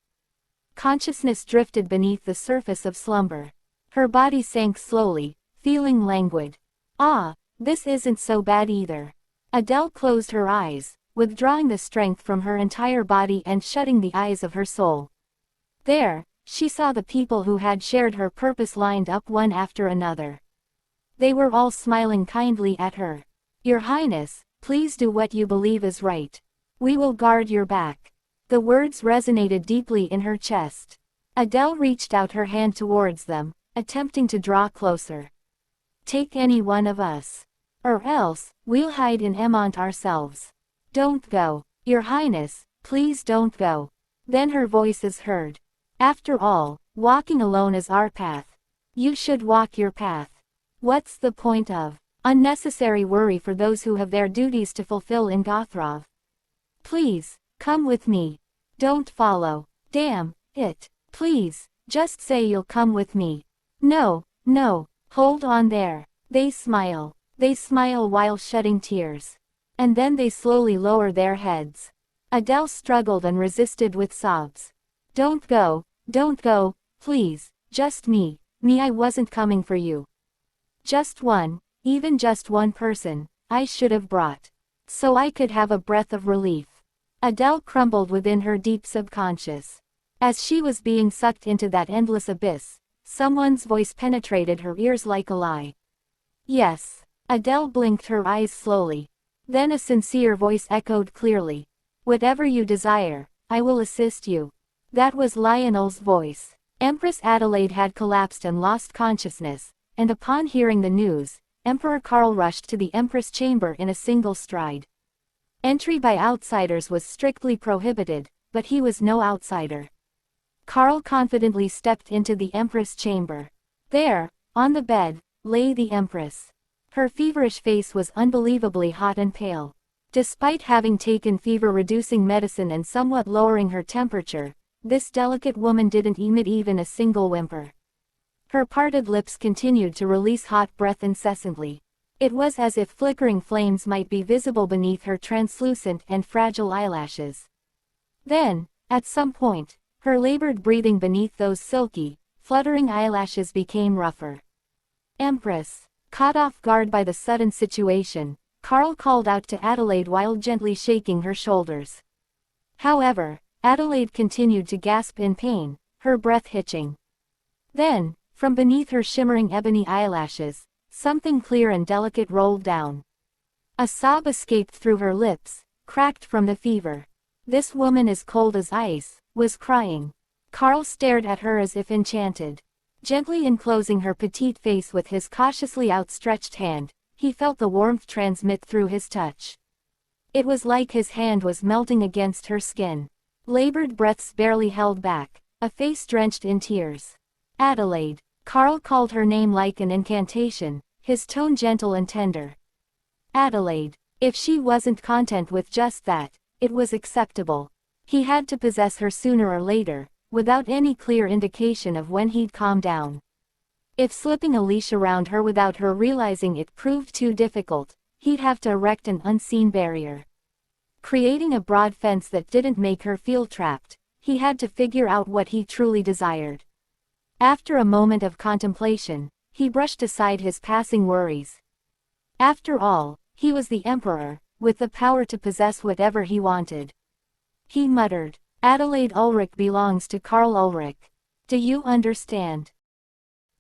Consciousness drifted beneath the surface of slumber. Her body sank slowly, feeling languid. Ah, this isn't so bad either. Adele closed her eyes, withdrawing the strength from her entire body and shutting the eyes of her soul. There, she saw the people who had shared her purpose lined up one after another. They were all smiling kindly at her. Your Highness, please do what you believe is right. We will guard your back. The words resonated deeply in her chest. Adele reached out her hand towards them, attempting to draw closer. Take any one of us. Or else, we'll hide in Emont ourselves. Don't go. Your Highness, please don't go. Then her voice is heard. After all, walking alone is our path. You should walk your path. What's the point of unnecessary worry for those who have their duties to fulfill in Gothrov? Please, come with me. Don't follow. Damn it. Please, just say you'll come with me. No, hold on there. They smile. They smile while shedding tears. And then they slowly lower their heads. Adele struggled and resisted with sobs. Don't go, please, just me, I wasn't coming for you. Just one, even just one person, I should have brought. So I could have a breath of relief. Adele crumbled within her deep subconscious. As she was being sucked into that endless abyss, someone's voice penetrated her ears like a lie. Yes. Adele blinked her eyes slowly. Then a sincere voice echoed clearly. Whatever you desire, I will assist you. That was Lionel's voice. Empress Adelaide had collapsed and lost consciousness, and upon hearing the news, Emperor Karl rushed to the Empress chamber in a single stride. Entry by outsiders was strictly prohibited, but he was no outsider. Karl confidently stepped into the Empress chamber. There, on the bed, lay the Empress. Her feverish face was unbelievably hot and pale. Despite having taken fever-reducing medicine and somewhat lowering her temperature, this delicate woman didn't emit even a single whimper. Her parted lips continued to release hot breath incessantly. It was as if flickering flames might be visible beneath her translucent and fragile eyelashes. Then, at some point, her labored breathing beneath those silky, fluttering eyelashes became rougher. Empress. Caught off guard by the sudden situation, Carl called out to Adelaide while gently shaking her shoulders. However, Adelaide continued to gasp in pain, her breath hitching. Then, from beneath her shimmering ebony eyelashes, something clear and delicate rolled down. A sob escaped through her lips, cracked from the fever. "This woman is cold as ice," was crying. Carl stared at her as if enchanted. Gently enclosing her petite face with his cautiously outstretched hand, he felt the warmth transmit through his touch. It was like his hand was melting against her skin. Labored breaths barely held back, a face drenched in tears. "Adelaide." Carl called her name like an incantation, his tone gentle and tender. Adelaide. If she wasn't content with just that, it was acceptable. He had to possess her sooner or later, without any clear indication of when he'd calm down. If slipping a leash around her without her realizing it proved too difficult, he'd have to erect an unseen barrier. Creating a broad fence that didn't make her feel trapped, he had to figure out what he truly desired. After a moment of contemplation, he brushed aside his passing worries. After all, he was the Emperor, with the power to possess whatever he wanted. He muttered, "Adelaide Ulrich belongs to Karl Ulrich. Do you understand?"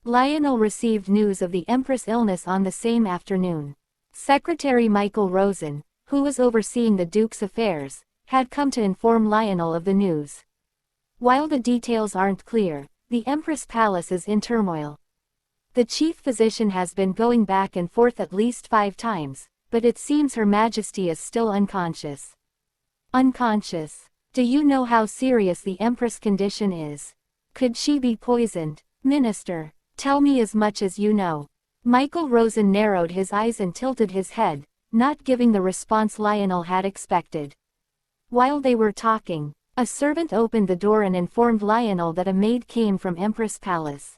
Lionel received news of the Empress' illness on the same afternoon. Secretary Michael Rosen, who was overseeing the Duke's affairs, had come to inform Lionel of the news. While the details aren't clear, the Empress Palace is in turmoil. The chief physician has been going back and forth at least 5 times, but it seems Her Majesty is still unconscious. Unconscious? Do you know how serious the Empress' condition is? Could she be poisoned? Minister, tell me as much as you know. Michael Rosen narrowed his eyes and tilted his head, not giving the response Lionel had expected. While they were talking, a servant opened the door and informed Lionel that a maid came from Empress Palace.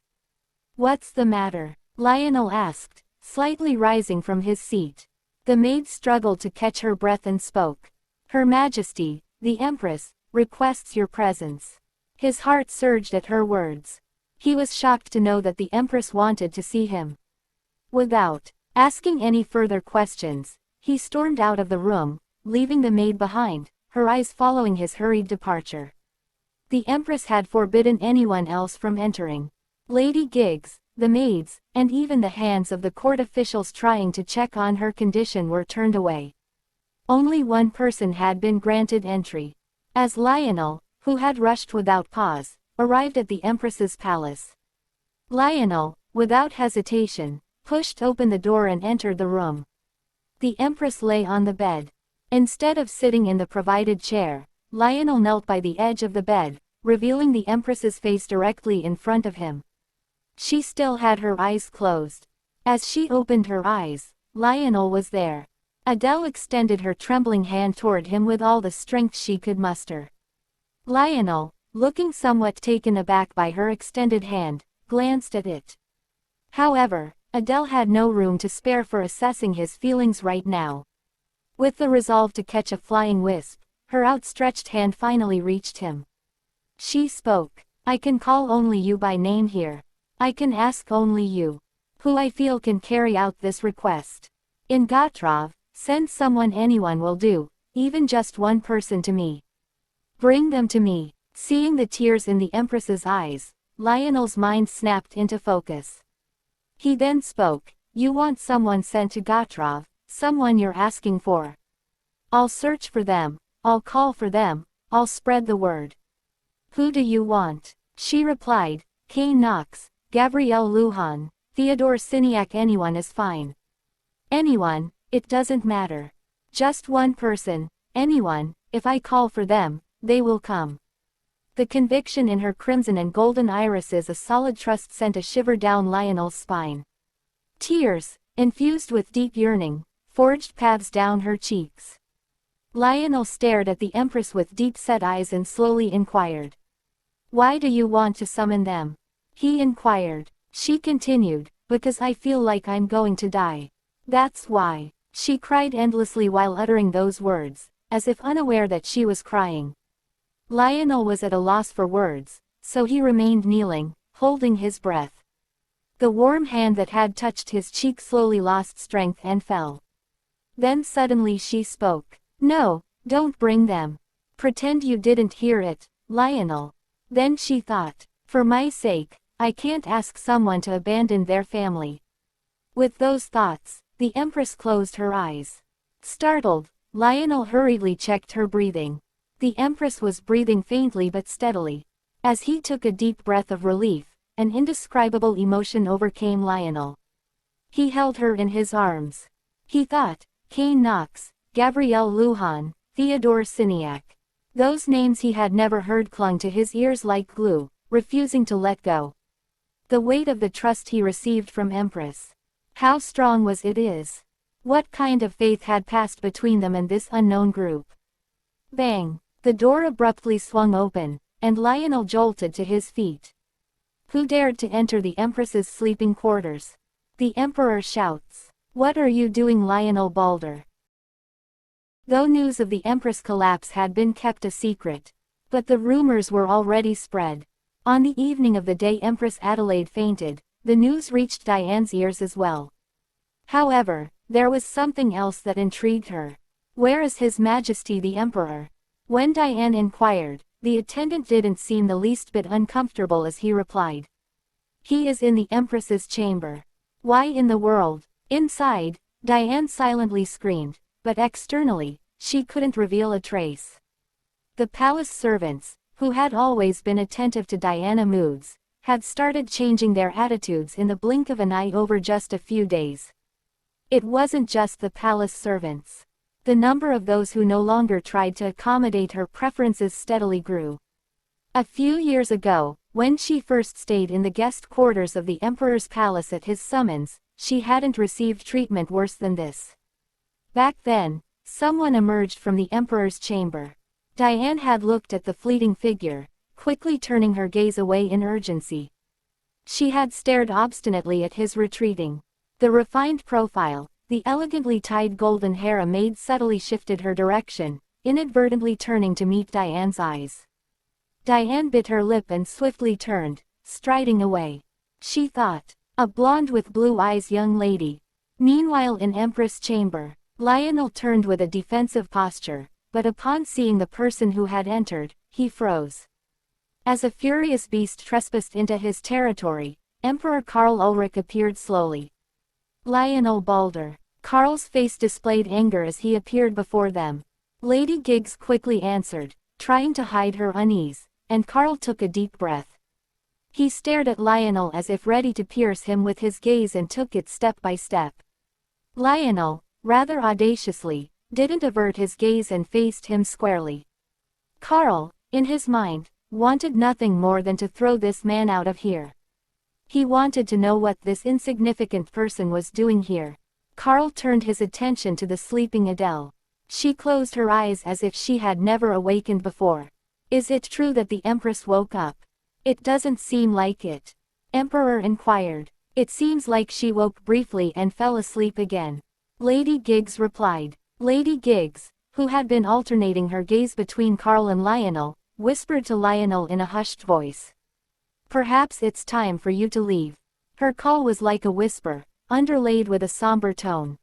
"What's the matter?" Lionel asked, slightly rising from his seat. The maid struggled to catch her breath and spoke. "Her Majesty, the Empress, requests your presence." His heart surged at her words. He was shocked to know that the Empress wanted to see him. Without asking any further questions, he stormed out of the room, leaving the maid behind, her eyes following his hurried departure. The Empress had forbidden anyone else from entering. Lady Giggs, the maids, and even the hands of the court officials trying to check on her condition were turned away. Only one person had been granted entry. As Lionel, who had rushed without pause, arrived at the Empress's palace. Lionel, without hesitation, pushed open the door and entered the room. The Empress lay on the bed. Instead of sitting in the provided chair, Lionel knelt by the edge of the bed, revealing the Empress's face directly in front of him. She still had her eyes closed. As she opened her eyes, Lionel was there. Adele extended her trembling hand toward him with all the strength she could muster. Lionel, looking somewhat taken aback by her extended hand, glanced at it. However, Adele had no room to spare for assessing his feelings right now. With the resolve to catch a flying wisp, her outstretched hand finally reached him. She spoke. "I can call only you by name here. I can ask only you. Who I feel can carry out this request. In Gotrov, send someone, anyone will do, even just one person to me. Bring them to me." Seeing the tears in the Empress's eyes, Lionel's mind snapped into focus. He then spoke. "You want someone sent to Gotrov, someone you're asking for. I'll search for them, I'll call for them, I'll spread the word." "Who do you want?" She replied. "Kane Knox, Gabrielle Lujan, Theodore Siniak, anyone is fine. Anyone, it doesn't matter. Just one person, anyone, if I call for them, they will come." The conviction in her crimson and golden irises, a solid trust, sent a shiver down Lionel's spine. Tears, infused with deep yearning, forged paths down her cheeks. Lionel stared at the Empress with deep-set eyes and slowly inquired. "Why do you want to summon them?" He inquired. She continued, "Because I feel like I'm going to die." That's why. She cried endlessly while uttering those words, as if unaware that she was crying. Lionel was at a loss for words, so he remained kneeling, holding his breath. The warm hand that had touched his cheek slowly lost strength and fell. Then suddenly she spoke. No, don't bring them. Pretend you didn't hear it, Lionel. Then she thought, for my sake, I can't ask someone to abandon their family. With those thoughts, the Empress closed her eyes. Startled, Lionel hurriedly checked her breathing. The Empress was breathing faintly but steadily. As he took a deep breath of relief, an indescribable emotion overcame Lionel. He held her in his arms. He thought, Kane Knox, Gabrielle Lujan, Theodore Siniak. Those names he had never heard clung to his ears like glue, refusing to let go. The weight of the trust he received from Empress. How strong was it is? What kind of faith had passed between them and this unknown group? Bang! The door abruptly swung open, and Lionel jolted to his feet. Who dared to enter the Empress's sleeping quarters? The Emperor shouts. What are you doing, Lionel Balder? Though news of the Empress' collapse had been kept a secret, but the rumors were already spread. On the evening of the day Empress Adelaide fainted, the news reached Diane's ears as well. However, there was something else that intrigued her. Where is His Majesty the Emperor? When Diane inquired, the attendant didn't seem the least bit uncomfortable as he replied. He is in the Empress's chamber. Why in the world? Inside, Diane silently screamed, but externally, she couldn't reveal a trace. The palace servants, who had always been attentive to Diana's moods, had started changing their attitudes in the blink of an eye over just a few days. It wasn't just the palace servants. The number of those who no longer tried to accommodate her preferences steadily grew. A few years ago, when she first stayed in the guest quarters of the Emperor's palace at his summons, she hadn't received treatment worse than this. Back then, someone emerged from the Emperor's chamber. Diane had looked at the fleeting figure, quickly turning her gaze away in urgency. She had stared obstinately at his retreating. The refined profile, the elegantly tied golden hair a maid subtly shifted her direction, inadvertently turning to meet Diane's eyes. Diane bit her lip and swiftly turned, striding away. She thought, a blonde with blue eyes young lady. Meanwhile in Empress' chamber, Lionel turned with a defensive posture, but upon seeing the person who had entered, he froze. As a furious beast trespassed into his territory, Emperor Karl Ulrich appeared slowly. Lionel Balder. Karl's face displayed anger as he appeared before them. Lady Giggs quickly answered, trying to hide her unease, and Karl took a deep breath. He stared at Lionel as if ready to pierce him with his gaze and took it step by step. Lionel, rather audaciously, didn't avert his gaze and faced him squarely. Karl, in his mind, wanted nothing more than to throw this man out of here. He wanted to know what this insignificant person was doing here. Karl turned his attention to the sleeping Adele. She closed her eyes as if she had never awakened before. Is it true that the Empress woke up? It doesn't seem like it. Emperor inquired. It seems like she woke briefly and fell asleep again. Lady Giggs replied. Lady Giggs, who had been alternating her gaze between Karl and Lionel, whispered to Lionel in a hushed voice. Perhaps it's time for you to leave. Her call was like a whisper, underlaid with a somber tone.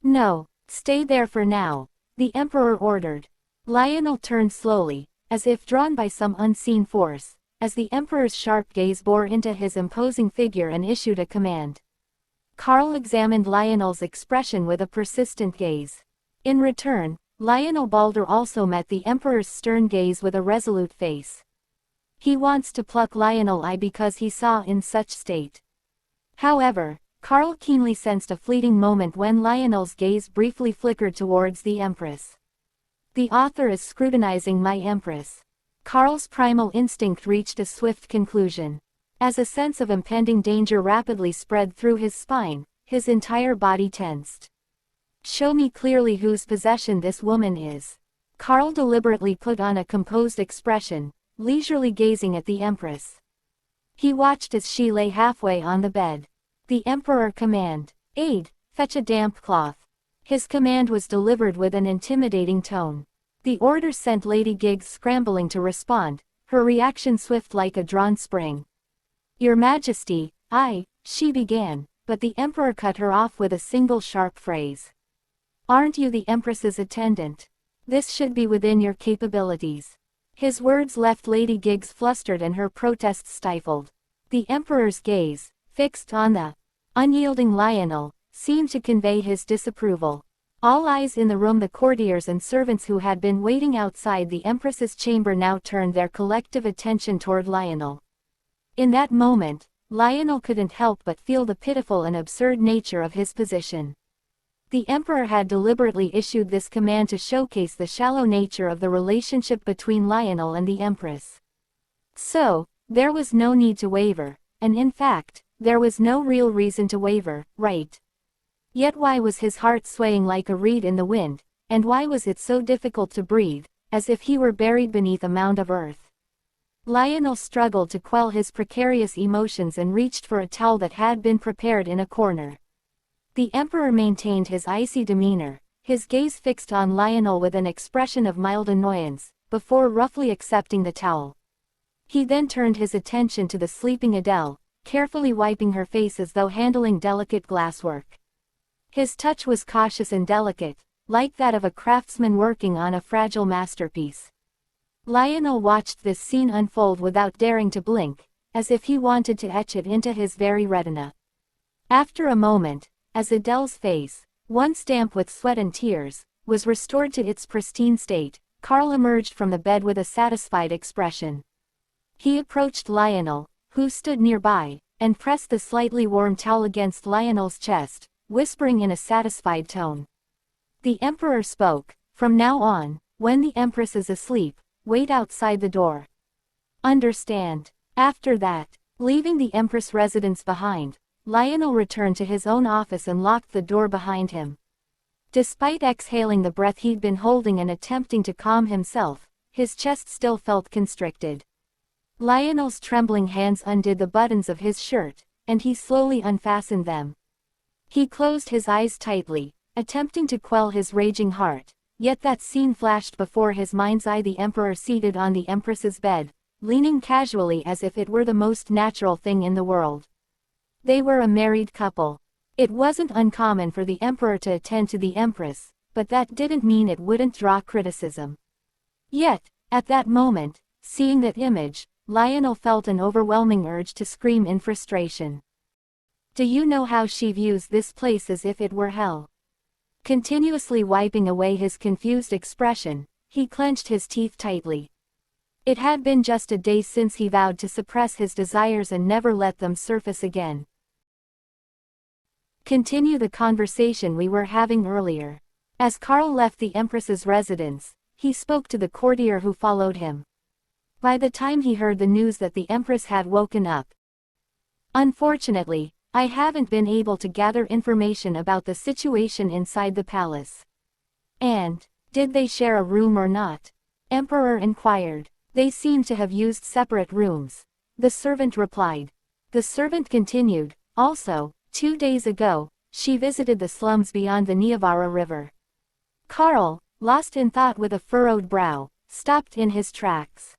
No, stay there for now, the Emperor ordered. Lionel turned slowly, as if drawn by some unseen force, as the Emperor's sharp gaze bore into his imposing figure and issued a command. Karl examined Lionel's expression with a persistent gaze. In return, Lionel Balder also met the Emperor's stern gaze with a resolute face. He wants to pluck Lionel I because he saw in such state. However, Karl keenly sensed a fleeting moment when Lionel's gaze briefly flickered towards the Empress. The author is scrutinizing my Empress. Karl's primal instinct reached a swift conclusion. As a sense of impending danger rapidly spread through his spine, his entire body tensed. Show me clearly whose possession this woman is. Karl deliberately put on a composed expression, leisurely gazing at the Empress. He watched as she lay halfway on the bed. The Emperor command. Aid, Fetch a damp cloth. His command was delivered with an intimidating tone. The order sent Lady Giggs scrambling to respond, her reaction swift like a drawn spring. Your Majesty, she began, but the Emperor cut her off with a single sharp phrase. Aren't you the Empress's attendant? This should be within your capabilities. His words left Lady Giggs flustered and her protests stifled. The Emperor's gaze, fixed on the unyielding Lionel, seemed to convey his disapproval. All eyes in the room, the courtiers and servants who had been waiting outside the Empress's chamber, now turned their collective attention toward Lionel. In that moment, Lionel couldn't help but feel the pitiful and absurd nature of his position. The Emperor had deliberately issued this command to showcase the shallow nature of the relationship between Lionel and the Empress. So, there was no need to waver, and in fact, there was no real reason to waver, right? Yet why was his heart swaying like a reed in the wind, and why was it so difficult to breathe, as if he were buried beneath a mound of earth? Lionel struggled to quell his precarious emotions and reached for a towel that had been prepared in a corner. The Emperor maintained his icy demeanor, his gaze fixed on Lionel with an expression of mild annoyance, before roughly accepting the towel. He then turned his attention to the sleeping Adele, carefully wiping her face as though handling delicate glasswork. His touch was cautious and delicate, like that of a craftsman working on a fragile masterpiece. Lionel watched this scene unfold without daring to blink, as if he wanted to etch it into his very retina. After a moment, as Adele's face, once damp with sweat and tears, was restored to its pristine state, Karl emerged from the bed with a satisfied expression. He approached Lionel, who stood nearby, and pressed the slightly warm towel against Lionel's chest, whispering in a satisfied tone. The Emperor spoke, "From now on, when the Empress is asleep, wait outside the door. Understand?" After that, leaving the Empress' residence behind, Lionel returned to his own office and locked the door behind him. Despite exhaling the breath he'd been holding and attempting to calm himself, his chest still felt constricted. Lionel's trembling hands undid the buttons of his shirt, and he slowly unfastened them. He closed his eyes tightly, attempting to quell his raging heart, yet that scene flashed before his mind's eye: the Emperor seated on the Empress's bed, leaning casually as if it were the most natural thing in the world. They were a married couple. It wasn't uncommon for the Emperor to attend to the Empress, but that didn't mean it wouldn't draw criticism. Yet, at that moment, seeing that image, Lionel felt an overwhelming urge to scream in frustration. Do you know how she views this place? As if it were hell. Continuously wiping away his confused expression, he clenched his teeth tightly. It had been just a day since he vowed to suppress his desires and never let them surface again. Continue the conversation we were having earlier. As Karl left the Empress's residence, he spoke to the courtier who followed him. By the time he heard the news that the Empress had woken up, "Unfortunately, I haven't been able to gather information about the situation inside the palace." "And, did they share a room or not?" Emperor inquired. "They seem to have used separate rooms," the servant replied. The servant continued, "Also, 2 days ago, she visited the slums beyond the Niavara River." Karl, lost in thought with a furrowed brow, stopped in his tracks.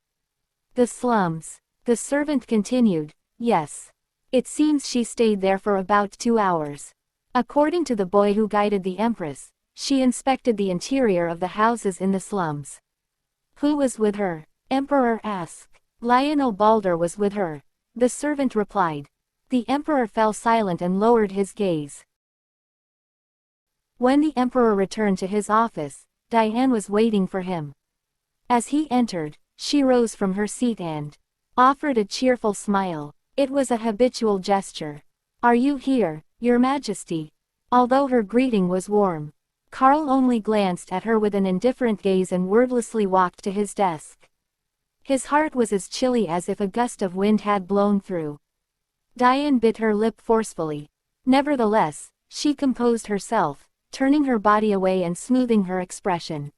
"The slums," the servant continued, "yes. It seems she stayed there for about 2 hours. According to the boy who guided the Empress, she inspected the interior of the houses in the slums." "Who was with her?" Emperor asked. "Lionel Balder was with her," the servant replied. The Emperor fell silent and lowered his gaze. When the Emperor returned to his office, Diane was waiting for him. As he entered, she rose from her seat and offered a cheerful smile. It was a habitual gesture. "Are you here, Your Majesty?" Although her greeting was warm, Karl only glanced at her with an indifferent gaze and wordlessly walked to his desk. His heart was as chilly as if a gust of wind had blown through. Diane bit her lip forcefully. Nevertheless, she composed herself, turning her body away and smoothing her expression.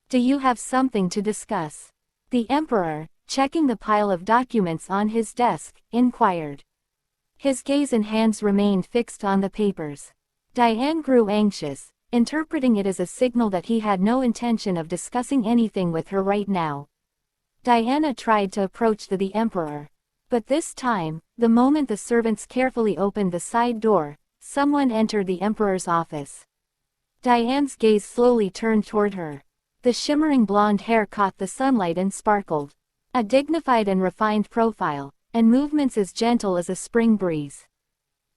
"Do you have something to discuss?" The Emperor, checking the pile of documents on his desk, inquired. His gaze and hands remained fixed on the papers. Diane grew anxious, interpreting it as a signal that he had no intention of discussing anything with her right now. Diana tried to approach the Emperor. But this time, the moment the servants carefully opened the side door, someone entered the Emperor's office. Diane's gaze slowly turned toward her. The shimmering blonde hair caught the sunlight and sparkled. A dignified and refined profile, and movements as gentle as a spring breeze.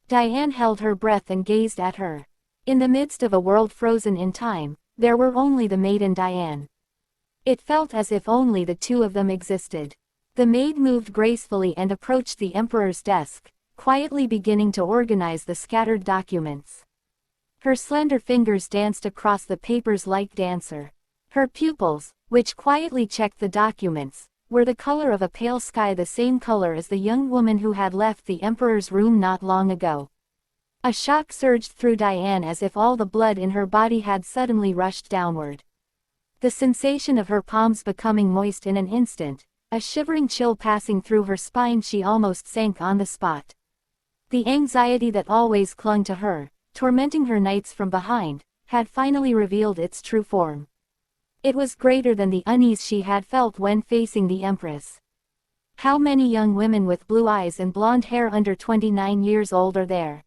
Diane held her breath and gazed at her. In the midst of a world frozen in time, there were only the maid and Diane. It felt as if only the two of them existed. The maid moved gracefully and approached the Emperor's desk, quietly beginning to organize the scattered documents. Her slender fingers danced across the papers like dancer. Her pupils, which quietly checked the documents, were the color of a pale sky, the same color as the young woman who had left the Emperor's room not long ago. A shock surged through Diane as if all the blood in her body had suddenly rushed downward. The sensation of her palms becoming moist in an instant, a shivering chill passing through her spine, she almost sank on the spot. The anxiety that always clung to her, tormenting her nights from behind, had finally revealed its true form. It was greater than the unease she had felt when facing the Empress. How many young women with blue eyes and blonde hair under 29 years old are there?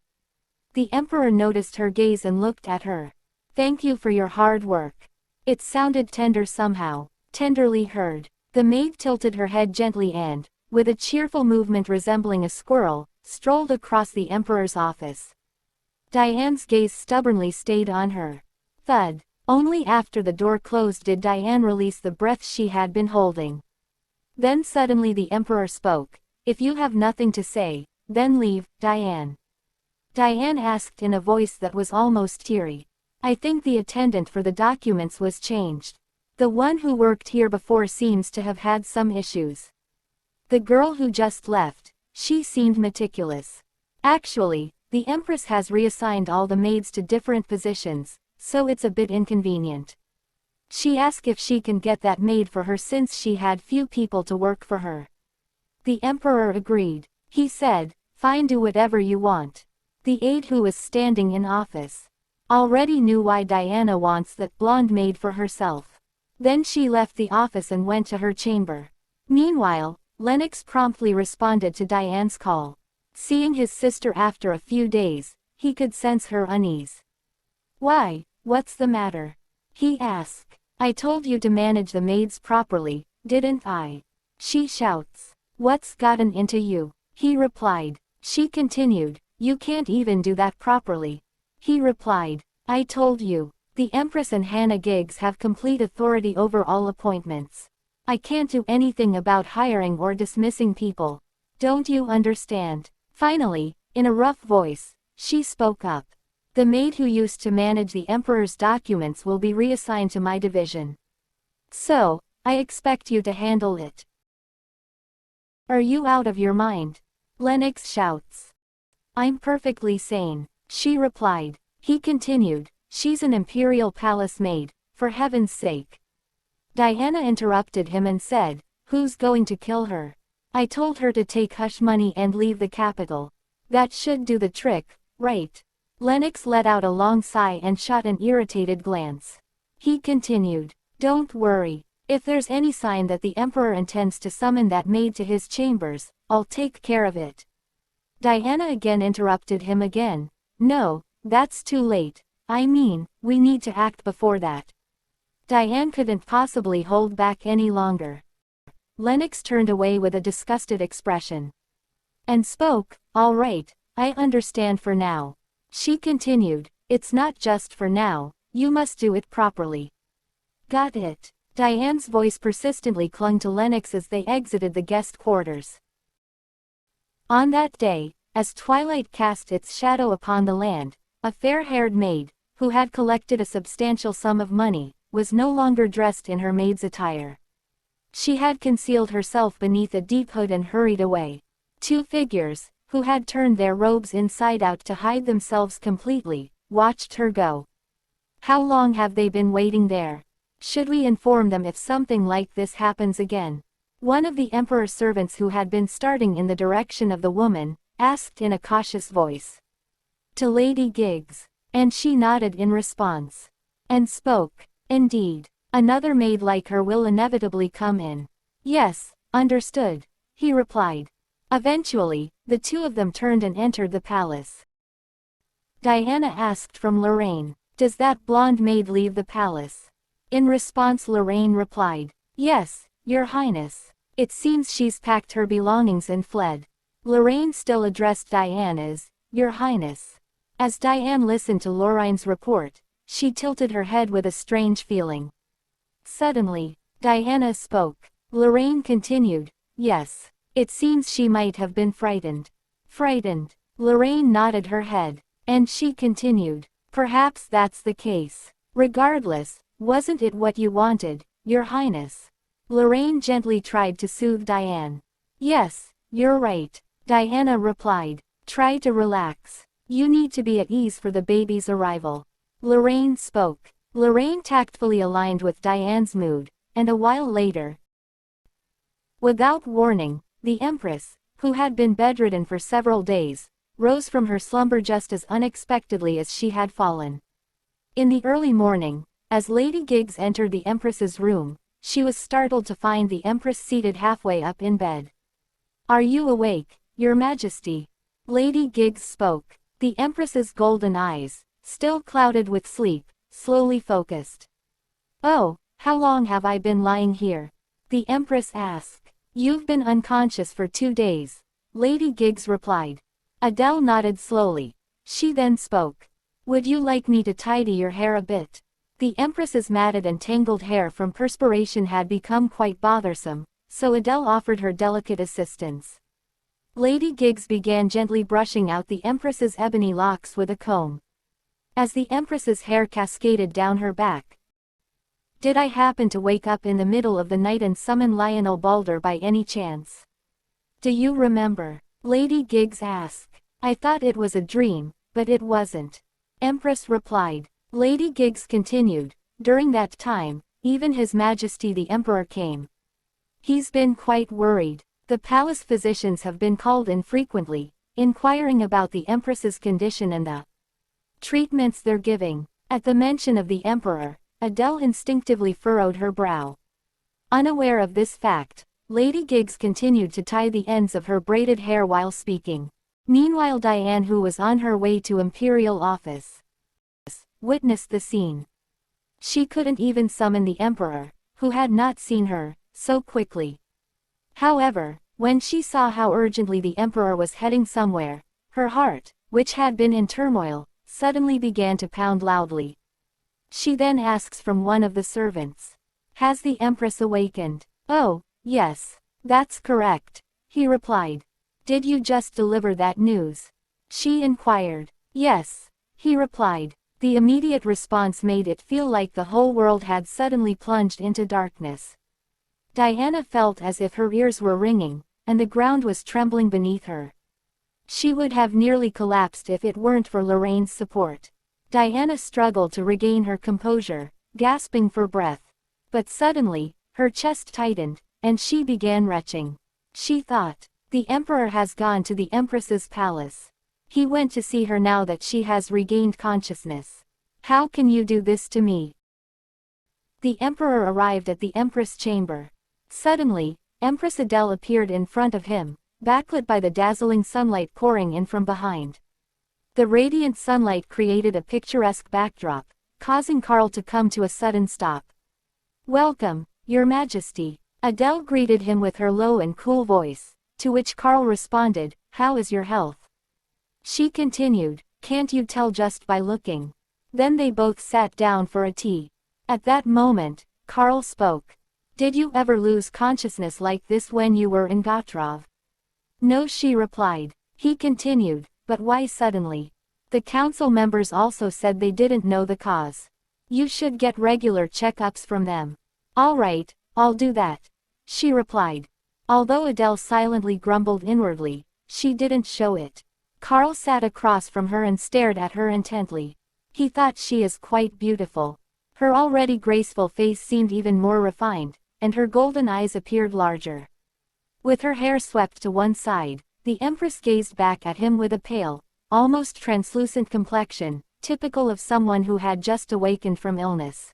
The Emperor noticed her gaze and looked at her. "Thank you for your hard work." It sounded tender somehow, tenderly heard. The maid tilted her head gently and, with a cheerful movement resembling a squirrel, strolled across the Emperor's office. Diane's gaze stubbornly stayed on her. Thud. Only after the door closed did Diane release the breath she had been holding. Then suddenly the Emperor spoke. "If you have nothing to say, then leave, Diane." Diane asked in a voice that was almost teary. "I think the attendant for the documents was changed. The one who worked here before seems to have had some issues. The girl who just left, she seemed meticulous. Actually, the Empress has reassigned all the maids to different positions, so it's a bit inconvenient. She asked if she can get that maid for her since she had few people to work for her." The Emperor agreed. He said, "Fine, do whatever you want." The aide who was standing in office already knew why Diana wants that blonde maid for herself. Then she left the office and went to her chamber. Meanwhile, Lennox promptly responded to Diane's call. Seeing his sister after a few days, he could sense her unease. "Why, what's the matter?" he asked. "I told you to manage the maids properly, didn't I?" she shouts. "What's gotten into you?" he replied. She continued, "You can't even do that properly." He replied, "I told you. The Empress and Hannah Giggs have complete authority over all appointments. I can't do anything about hiring or dismissing people. Don't you understand?" Finally, in a rough voice, she spoke up. "The maid who used to manage the Emperor's documents will be reassigned to my division. So, I expect you to handle it." "Are you out of your mind?" Lennox shouts. "I'm perfectly sane," she replied. He continued, "She's an imperial palace maid, for heaven's sake." Diana interrupted him and said, "Who's going to kill her? I told her to take hush money and leave the capital. That should do the trick, right?" Lennox let out a long sigh and shot an irritated glance. He continued, "Don't worry. If there's any sign that the Emperor intends to summon that maid to his chambers, I'll take care of it." Diana again interrupted him again. "No, that's too late. I mean, we need to act before that." Diane couldn't possibly hold back any longer. Lennox turned away with a disgusted expression. And spoke, "All right, I understand for now." She continued, "It's not just for now, you must do it properly." "Got it." Diane's voice persistently clung to Lennox as they exited the guest quarters. On that day, as twilight cast its shadow upon the land, a fair-haired maid, who had collected a substantial sum of money, was no longer dressed in her maid's attire. She had concealed herself beneath a deep hood and hurried away. Two figures, who had turned their robes inside out to hide themselves completely, watched her go. "How long have they been waiting there? Should we inform them if something like this happens again?" One of the Emperor's servants, who had been starting in the direction of the woman, asked in a cautious voice. "To Lady Giggs." And she nodded in response. And spoke. Indeed. Another maid like her will inevitably come in. Yes, understood. He replied. Eventually, the two of them turned and entered the palace. Diana asked from Lorraine, "Does that blonde maid leave the palace?" In response Lorraine replied, "Yes, Your Highness. It seems she's packed her belongings and fled." Lorraine still addressed Diane as, "Your Highness." As Diane listened to Lorraine's report, she tilted her head with a strange feeling. Suddenly, Diana spoke. Lorraine continued, "Yes. It seems she might have been frightened." Frightened. Lorraine nodded her head. And she continued, "Perhaps that's the case. Regardless, wasn't it what you wanted, Your Highness?" Lorraine gently tried to soothe Diane. "Yes, you're right," Diana replied. "Try to relax. You need to be at ease for the baby's arrival." Lorraine spoke. Lorraine tactfully aligned with Diane's mood, and a while later, without warning, the Empress, who had been bedridden for several days, rose from her slumber just as unexpectedly as she had fallen. In the early morning, as Lady Giggs entered the Empress's room, she was startled to find the Empress seated halfway up in bed. "Are you awake, Your Majesty?" Lady Giggs spoke. The Empress's golden eyes, still clouded with sleep, slowly focused. "Oh, how long have I been lying here?" the Empress asked. "You've been unconscious for 2 days," Lady Giggs replied. Adele nodded slowly. She then spoke. "Would you like me to tidy your hair a bit?" The Empress's matted and tangled hair from perspiration had become quite bothersome, so Adele offered her delicate assistance. Lady Giggs began gently brushing out the Empress's ebony locks with a comb. As the Empress's hair cascaded down her back, "Did I happen to wake up in the middle of the night and summon Lionel Balder by any chance?" "Do you remember?" Lady Giggs asked. "I thought it was a dream, but it wasn't," Empress replied. Lady Giggs continued, "During that time, even His Majesty the Emperor came. He's been quite worried. The palace physicians have been called in frequently, inquiring about the Empress's condition and the treatments they're giving." At the mention of the Emperor, Adele instinctively furrowed her brow. Unaware of this fact, Lady Giggs continued to tie the ends of her braided hair while speaking. Meanwhile Diane, who was on her way to Imperial office, witnessed the scene. She couldn't even summon the Emperor, who had not seen her, so quickly. However, when she saw how urgently the Emperor was heading somewhere, her heart, which had been in turmoil, suddenly began to pound loudly. She then asks from one of the servants, "Has the Empress awakened?" "Oh, yes, that's correct," he replied. "Did you just deliver that news?" she inquired. "Yes," he replied. The immediate response made it feel like the whole world had suddenly plunged into darkness. Diana felt as if her ears were ringing, and the ground was trembling beneath her. She would have nearly collapsed if it weren't for Lorraine's support. Diana struggled to regain her composure, gasping for breath. But suddenly, her chest tightened, and she began retching. She thought, "The Emperor has gone to the Empress's palace. He went to see her now that she has regained consciousness. How can you do this to me?" The Emperor arrived at the Empress chamber. Suddenly, Empress Adele appeared in front of him, backlit by the dazzling sunlight pouring in from behind. The radiant sunlight created a picturesque backdrop, causing Karl to come to a sudden stop. "Welcome, Your Majesty," Adele greeted him with her low and cool voice, to which Karl responded, "How is your health?" She continued, "Can't you tell just by looking?" Then they both sat down for a tea. At that moment, Karl spoke. "Did you ever lose consciousness like this when you were in Gotrov?" "No," she replied. He continued, "But why suddenly?" The council members also said they didn't know the cause. "You should get regular checkups from them." "All right, I'll do that," she replied. Although Adele silently grumbled inwardly, she didn't show it. Karl sat across from her and stared at her intently. He thought she is quite beautiful. Her already graceful face seemed even more refined, and her golden eyes appeared larger. With her hair swept to one side, the Empress gazed back at him with a pale, almost translucent complexion, typical of someone who had just awakened from illness.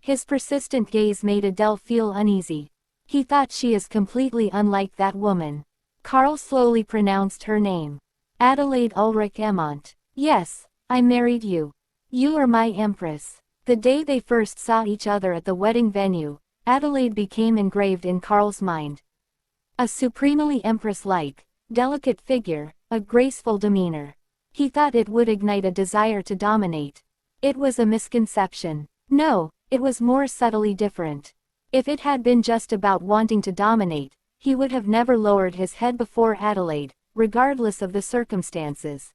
His persistent gaze made Adele feel uneasy. He thought she is completely unlike that woman. Karl slowly pronounced her name. Adelaide Ulrich Emont. Yes, I married you. You are my Empress. The day they first saw each other at the wedding venue, Adelaide became engraved in Karl's mind. A supremely Empress-like, delicate figure, a graceful demeanor. He thought it would ignite a desire to dominate. It was a misconception. No, it was more subtly different. If it had been just about wanting to dominate, he would have never lowered his head before Adelaide, regardless of the circumstances.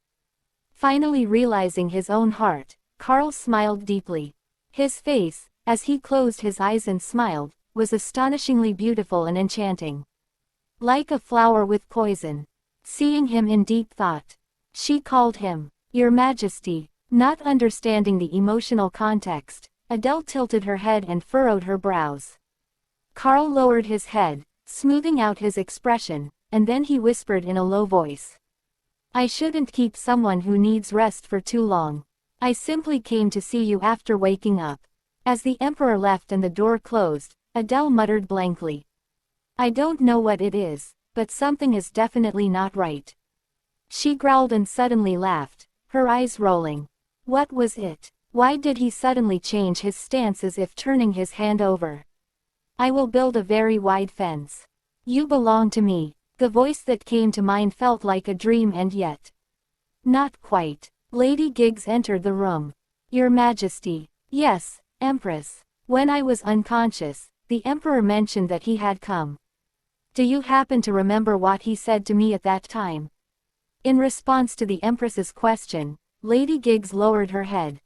Finally realizing his own heart, Karl smiled deeply. His face, as he closed his eyes and smiled, was astonishingly beautiful and enchanting. Like a flower with poison. Seeing him in deep thought, she called him, Your Majesty. Not understanding the emotional context, Adele tilted her head and furrowed her brows. Karl lowered his head, smoothing out his expression, and then he whispered in a low voice. I shouldn't keep someone who needs rest for too long. I simply came to see you after waking up. As the Emperor left and the door closed, Adele muttered blankly. I don't know what it is, but something is definitely not right. She growled and suddenly laughed, her eyes rolling. What was it? Why did he suddenly change his stance as if turning his hand over? I will build a very wide fence. You belong to me. The voice that came to mind felt like a dream and yet. Not quite. Lady Giggs entered the room. Your Majesty. Yes, Empress. When I was unconscious, the Emperor mentioned that he had come. Do you happen to remember what he said to me at that time? In response to the Empress's question, Lady Giggs lowered her head.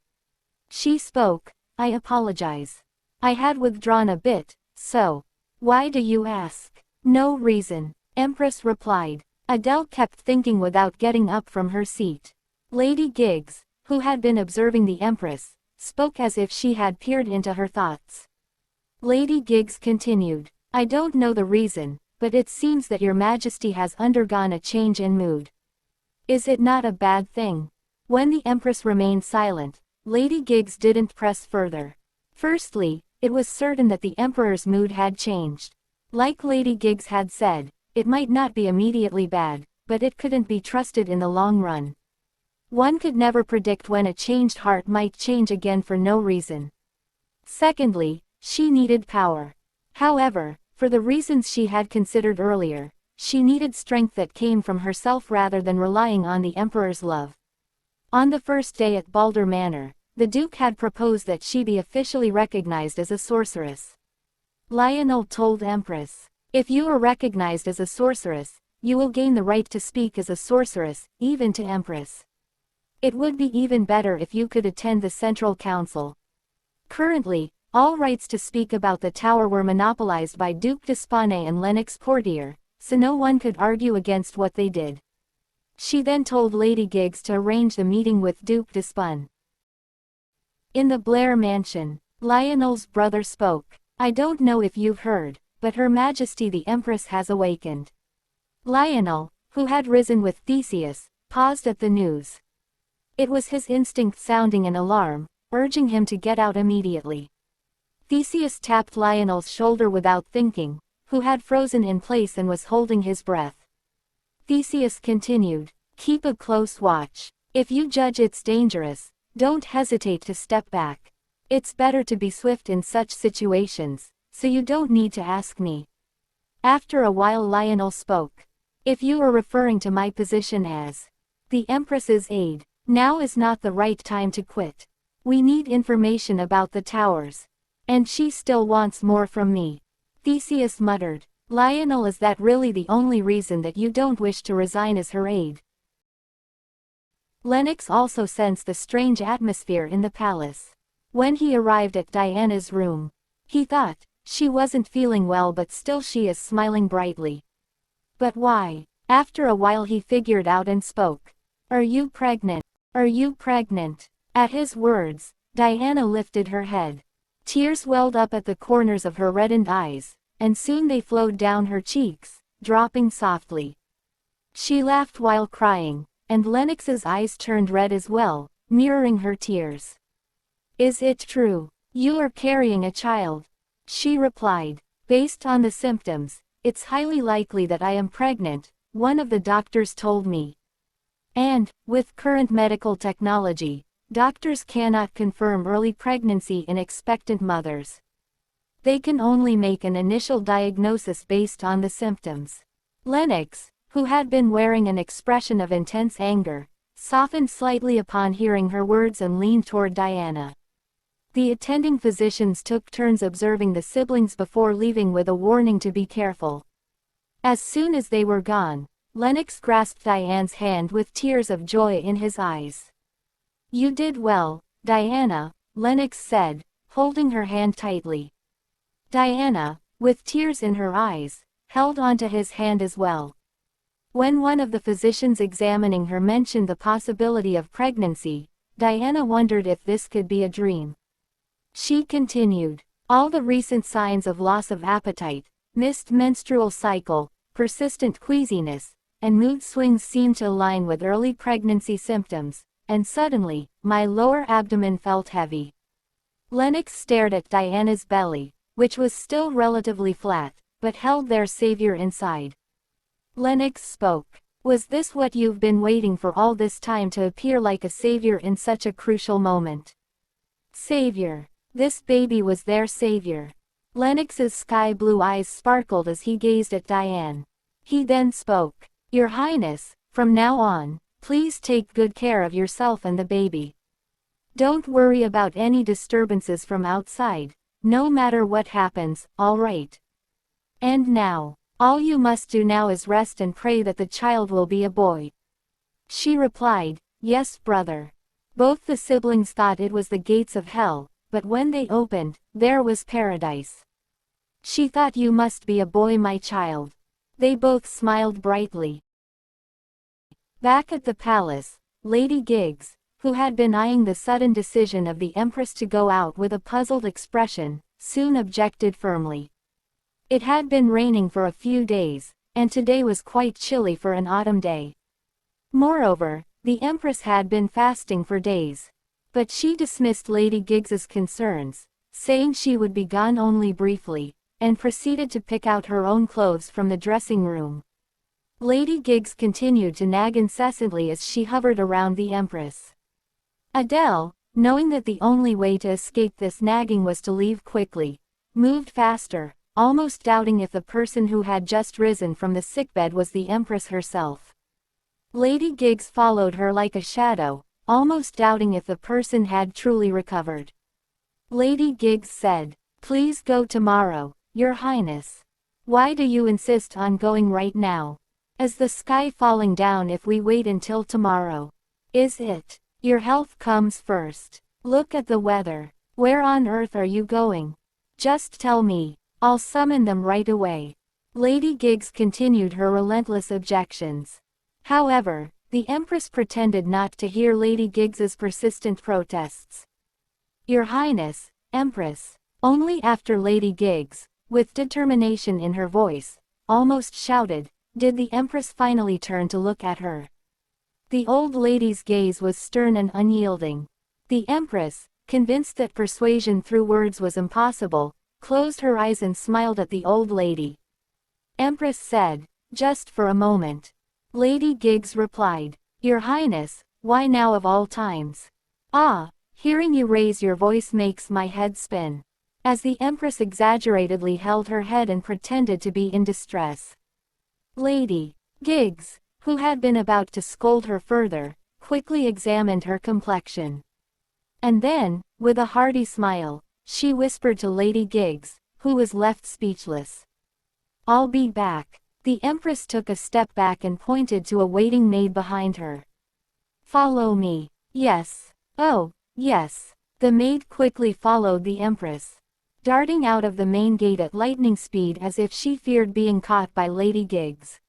She spoke, I apologize. I had withdrawn a bit, so. Why do you ask? No reason, Empress replied. Adele kept thinking without getting up from her seat. Lady Giggs, who had been observing the Empress, spoke as if she had peered into her thoughts. Lady Giggs continued, I don't know the reason, but it seems that Your Majesty has undergone a change in mood. Is it not a bad thing? When the Empress remained silent, Lady Giggs didn't press further. Firstly, it was certain that the Emperor's mood had changed. Like Lady Giggs had said, it might not be immediately bad, but it couldn't be trusted in the long run. One could never predict when a changed heart might change again for no reason. Secondly, she needed power. However, for the reasons she had considered earlier, she needed strength that came from herself rather than relying on the Emperor's love. On the first day at Balder Manor, the Duke had proposed that she be officially recognized as a sorceress. Lionel told Empress, if you are recognized as a sorceress, you will gain the right to speak as a sorceress, even to Empress. It would be even better if you could attend the Central Council. Currently, all rights to speak about the tower were monopolized by Duke d'Espagne and Lennox Portier, so no one could argue against what they did. She then told Lady Giggs to arrange the meeting with Duke d'Espagne. In the Blair mansion, Lionel's brother spoke. I don't know if you've heard, but Her Majesty the Empress has awakened. Lionel, who had risen with Theseus, paused at the news. It was his instinct sounding an alarm, urging him to get out immediately. Theseus tapped Lionel's shoulder without thinking, who had frozen in place and was holding his breath. Theseus continued, keep a close watch. If you judge it's dangerous, don't hesitate to step back. It's better to be swift in such situations, so you don't need to ask me. After a while Lionel spoke. If you are referring to my position as the Empress's aide, now is not the right time to quit. We need information about the towers. And she still wants more from me. Theseus muttered. Lionel, is that really the only reason that you don't wish to resign as her aide? Lennox also sensed the strange atmosphere in the palace. When he arrived at Diana's room, he thought, she wasn't feeling well but still she is smiling brightly. But why? After a while he figured out and spoke. Are you pregnant? Are you pregnant? At his words, Diana lifted her head. Tears welled up at the corners of her reddened eyes, and soon they flowed down her cheeks, dropping softly. She laughed while crying, and Lennox's eyes turned red as well, mirroring her tears. "Is it true? You are carrying a child?" She replied. "Based on the symptoms, it's highly likely that I am pregnant, one of the doctors told me. And, with current medical technology, doctors cannot confirm early pregnancy in expectant mothers. They can only make an initial diagnosis based on the symptoms." Lennox, who had been wearing an expression of intense anger, softened slightly upon hearing her words and leaned toward Diana. The attending physicians took turns observing the siblings before leaving with a warning to be careful. As soon as they were gone, Lennox grasped Diana's hand with tears of joy in his eyes. "You did well, Diana," Lennox said, holding her hand tightly. Diana, with tears in her eyes, held onto his hand as well. When one of the physicians examining her mentioned the possibility of pregnancy, Diana wondered if this could be a dream. She continued, "All the recent signs of loss of appetite, missed menstrual cycle, persistent queasiness, and mood swings seem to align with early pregnancy symptoms, and suddenly, my lower abdomen felt heavy." Lennox stared at Diana's belly, which was still relatively flat, but held their savior inside. Lennox spoke. "Was this what you've been waiting for all this time, to appear like a savior in such a crucial moment?" Savior. This baby was their savior. Lennox's sky-blue eyes sparkled as he gazed at Diane. He then spoke. "Your Highness, from now on, please take good care of yourself and the baby. Don't worry about any disturbances from outside, no matter what happens, all right? And now, all you must do now is rest and pray that the child will be a boy." She replied, "Yes, brother." Both the siblings thought it was the gates of hell, but when they opened, there was paradise. She thought, "You must be a boy, my child." They both smiled brightly. Back at the palace, Lady Giggs, who had been eyeing the sudden decision of the Empress to go out with a puzzled expression, soon objected firmly. It had been raining for a few days, and today was quite chilly for an autumn day. Moreover, the Empress had been fasting for days. But she dismissed Lady Giggs's concerns, saying she would be gone only briefly, and proceeded to pick out her own clothes from the dressing room. Lady Giggs continued to nag incessantly as she hovered around the Empress. Adele, knowing that the only way to escape this nagging was to leave quickly, moved faster, almost doubting if the person who had just risen from the sickbed was the Empress herself. Lady Giggs followed her like a shadow, almost doubting if the person had truly recovered. Lady Giggs said, "Please go tomorrow, Your Highness. Why do you insist on going right now? Is the sky falling down if we wait until tomorrow? Is it? Your health comes first. Look at the weather. Where on earth are you going? Just tell me, I'll summon them right away." Lady Giggs continued her relentless objections. However, the Empress pretended not to hear Lady Giggs's persistent protests. "Your Highness, Empress." Only after Lady Giggs, with determination in her voice, almost shouted, did the Empress finally turn to look at her. The old lady's gaze was stern and unyielding. The Empress, convinced that persuasion through words was impossible, closed her eyes and smiled at the old lady. Empress said, "Just for a moment." Lady Giggs replied, "Your Highness, why now of all times? Ah, hearing you raise your voice makes my head spin." As the Empress exaggeratedly held her head and pretended to be in distress. Lady Giggs, who had been about to scold her further, quickly examined her complexion. And then, with a hearty smile, she whispered to Lady Giggs, who was left speechless. "I'll be back." The Empress took a step back and pointed to a waiting maid behind her. "Follow me." "Yes. Oh, yes." The maid quickly followed the Empress, darting out of the main gate at lightning speed as if she feared being caught by Lady Giggs.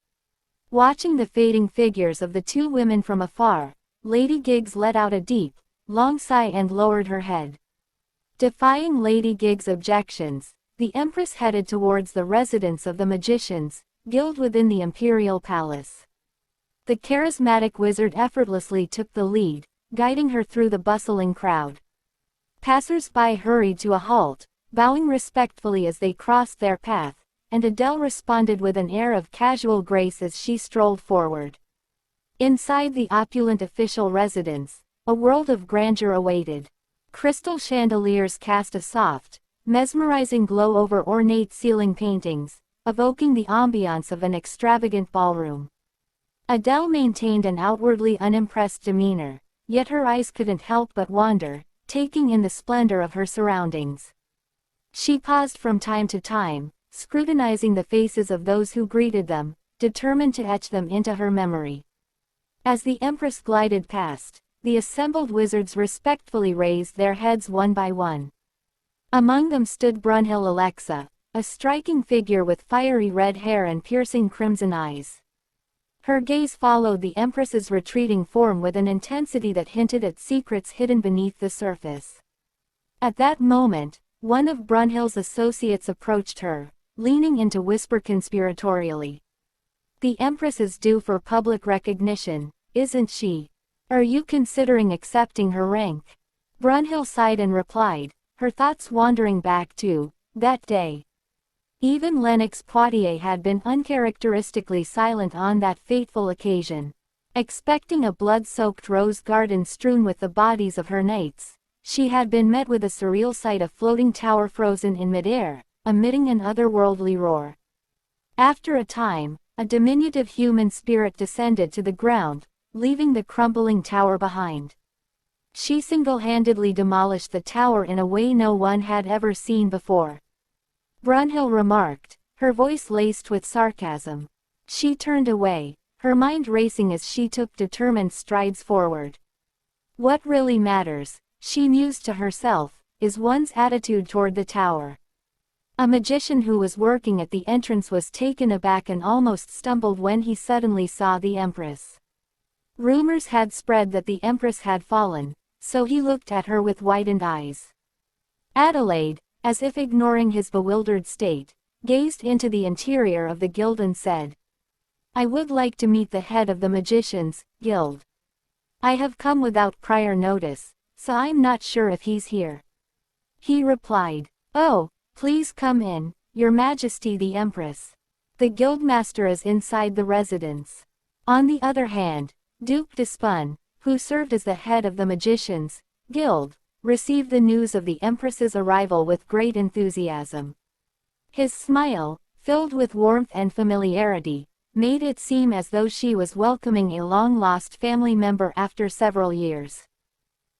Watching the fading figures of the two women from afar, Lady Giggs let out a deep, long sigh and lowered her head. Defying Lady Giggs' objections, the Empress headed towards the residence of the magicians, guild within the imperial palace. The charismatic wizard effortlessly took the lead, guiding her through the bustling crowd. Passers-by hurried to a halt, bowing respectfully as they crossed their path, and Adele responded with an air of casual grace as she strolled forward. Inside the opulent official residence, a world of grandeur awaited. Crystal chandeliers cast a soft, mesmerizing glow over ornate ceiling paintings, evoking the ambiance of an extravagant ballroom. Adele maintained an outwardly unimpressed demeanor, yet her eyes couldn't help but wander, taking in the splendor of her surroundings. She paused from time to time, scrutinizing the faces of those who greeted them, determined to etch them into her memory. As the Empress glided past, the assembled wizards respectfully raised their heads one by one. Among them stood Brunhild Alexa, a striking figure with fiery red hair and piercing crimson eyes. Her gaze followed the Empress's retreating form with an intensity that hinted at secrets hidden beneath the surface. At that moment, one of Brunhild's associates approached her, leaning in to whisper conspiratorially. "The Empress is due for public recognition, isn't she? Are you considering accepting her rank?" Brunhild sighed and replied, her thoughts wandering back to that day. Even Lennox Poitier had been uncharacteristically silent on that fateful occasion. Expecting a blood-soaked rose garden strewn with the bodies of her knights, she had been met with a surreal sight of floating tower frozen in midair, emitting an otherworldly roar. After a time, a diminutive human spirit descended to the ground, leaving the crumbling tower behind. She single-handedly demolished the tower in a way no one had ever seen before. Brunhild remarked, her voice laced with sarcasm. She turned away, her mind racing as she took determined strides forward. What really matters, she mused to herself, is one's attitude toward the tower. A magician who was working at the entrance was taken aback and almost stumbled when he suddenly saw the Empress. Rumors had spread that the Empress had fallen, so he looked at her with widened eyes. Adelaide, as if ignoring his bewildered state, gazed into the interior of the guild and said, "I would like to meet the head of the Magicians' Guild. I have come without prior notice, so I'm not sure if he's here." He replied, "Oh, please come in, Your Majesty the Empress. The guildmaster is inside the residence." On the other hand, Duke d'Espun, who served as the head of the Magicians' Guild, received the news of the Empress's arrival with great enthusiasm. His smile, filled with warmth and familiarity, made it seem as though she was welcoming a long-lost family member after several years.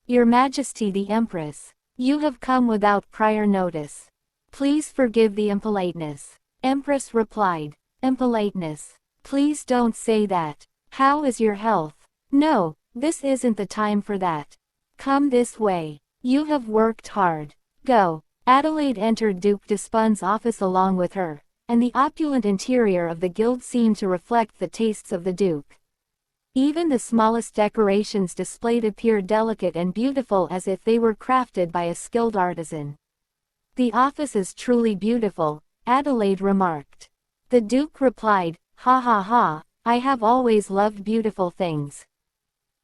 "Your Majesty the Empress, you have come without prior notice. Please forgive the impoliteness." Empress replied, "Impoliteness? Please don't say that. How is your health?" "No, this isn't the time for that. Come this way. You have worked hard. Go." Adelaide entered Duke d'Espun's office along with her, and the opulent interior of the guild seemed to reflect the tastes of the Duke. Even the smallest decorations displayed appeared delicate and beautiful as if they were crafted by a skilled artisan. "The office is truly beautiful," Adelaide remarked. The Duke replied, "Ha ha ha, I have always loved beautiful things.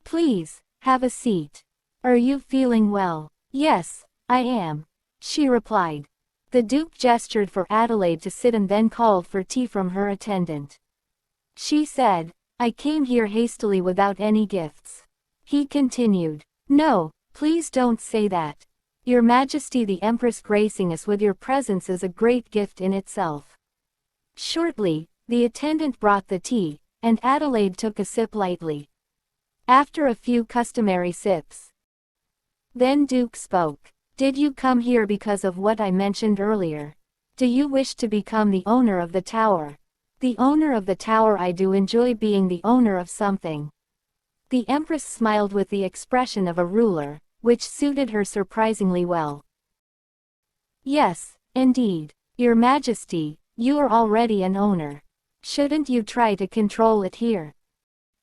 Please, have a seat. Are you feeling well?" "Yes, I am," she replied. The Duke gestured for Adelaide to sit and then called for tea from her attendant. She said, "I came here hastily without any gifts." He continued, "No, please don't say that. Your Majesty the Empress gracing us with your presence is a great gift in itself." Shortly, the attendant brought the tea, and Adelaide took a sip lightly. After a few customary sips, then Duke spoke. "Did you come here because of what I mentioned earlier? Do you wish to become the owner of the tower?" "The owner of the tower? I do enjoy being the owner of something." The Empress smiled with the expression of a ruler, which suited her surprisingly well. "Yes, indeed, Your Majesty, you are already an owner. Shouldn't you try to control it here?"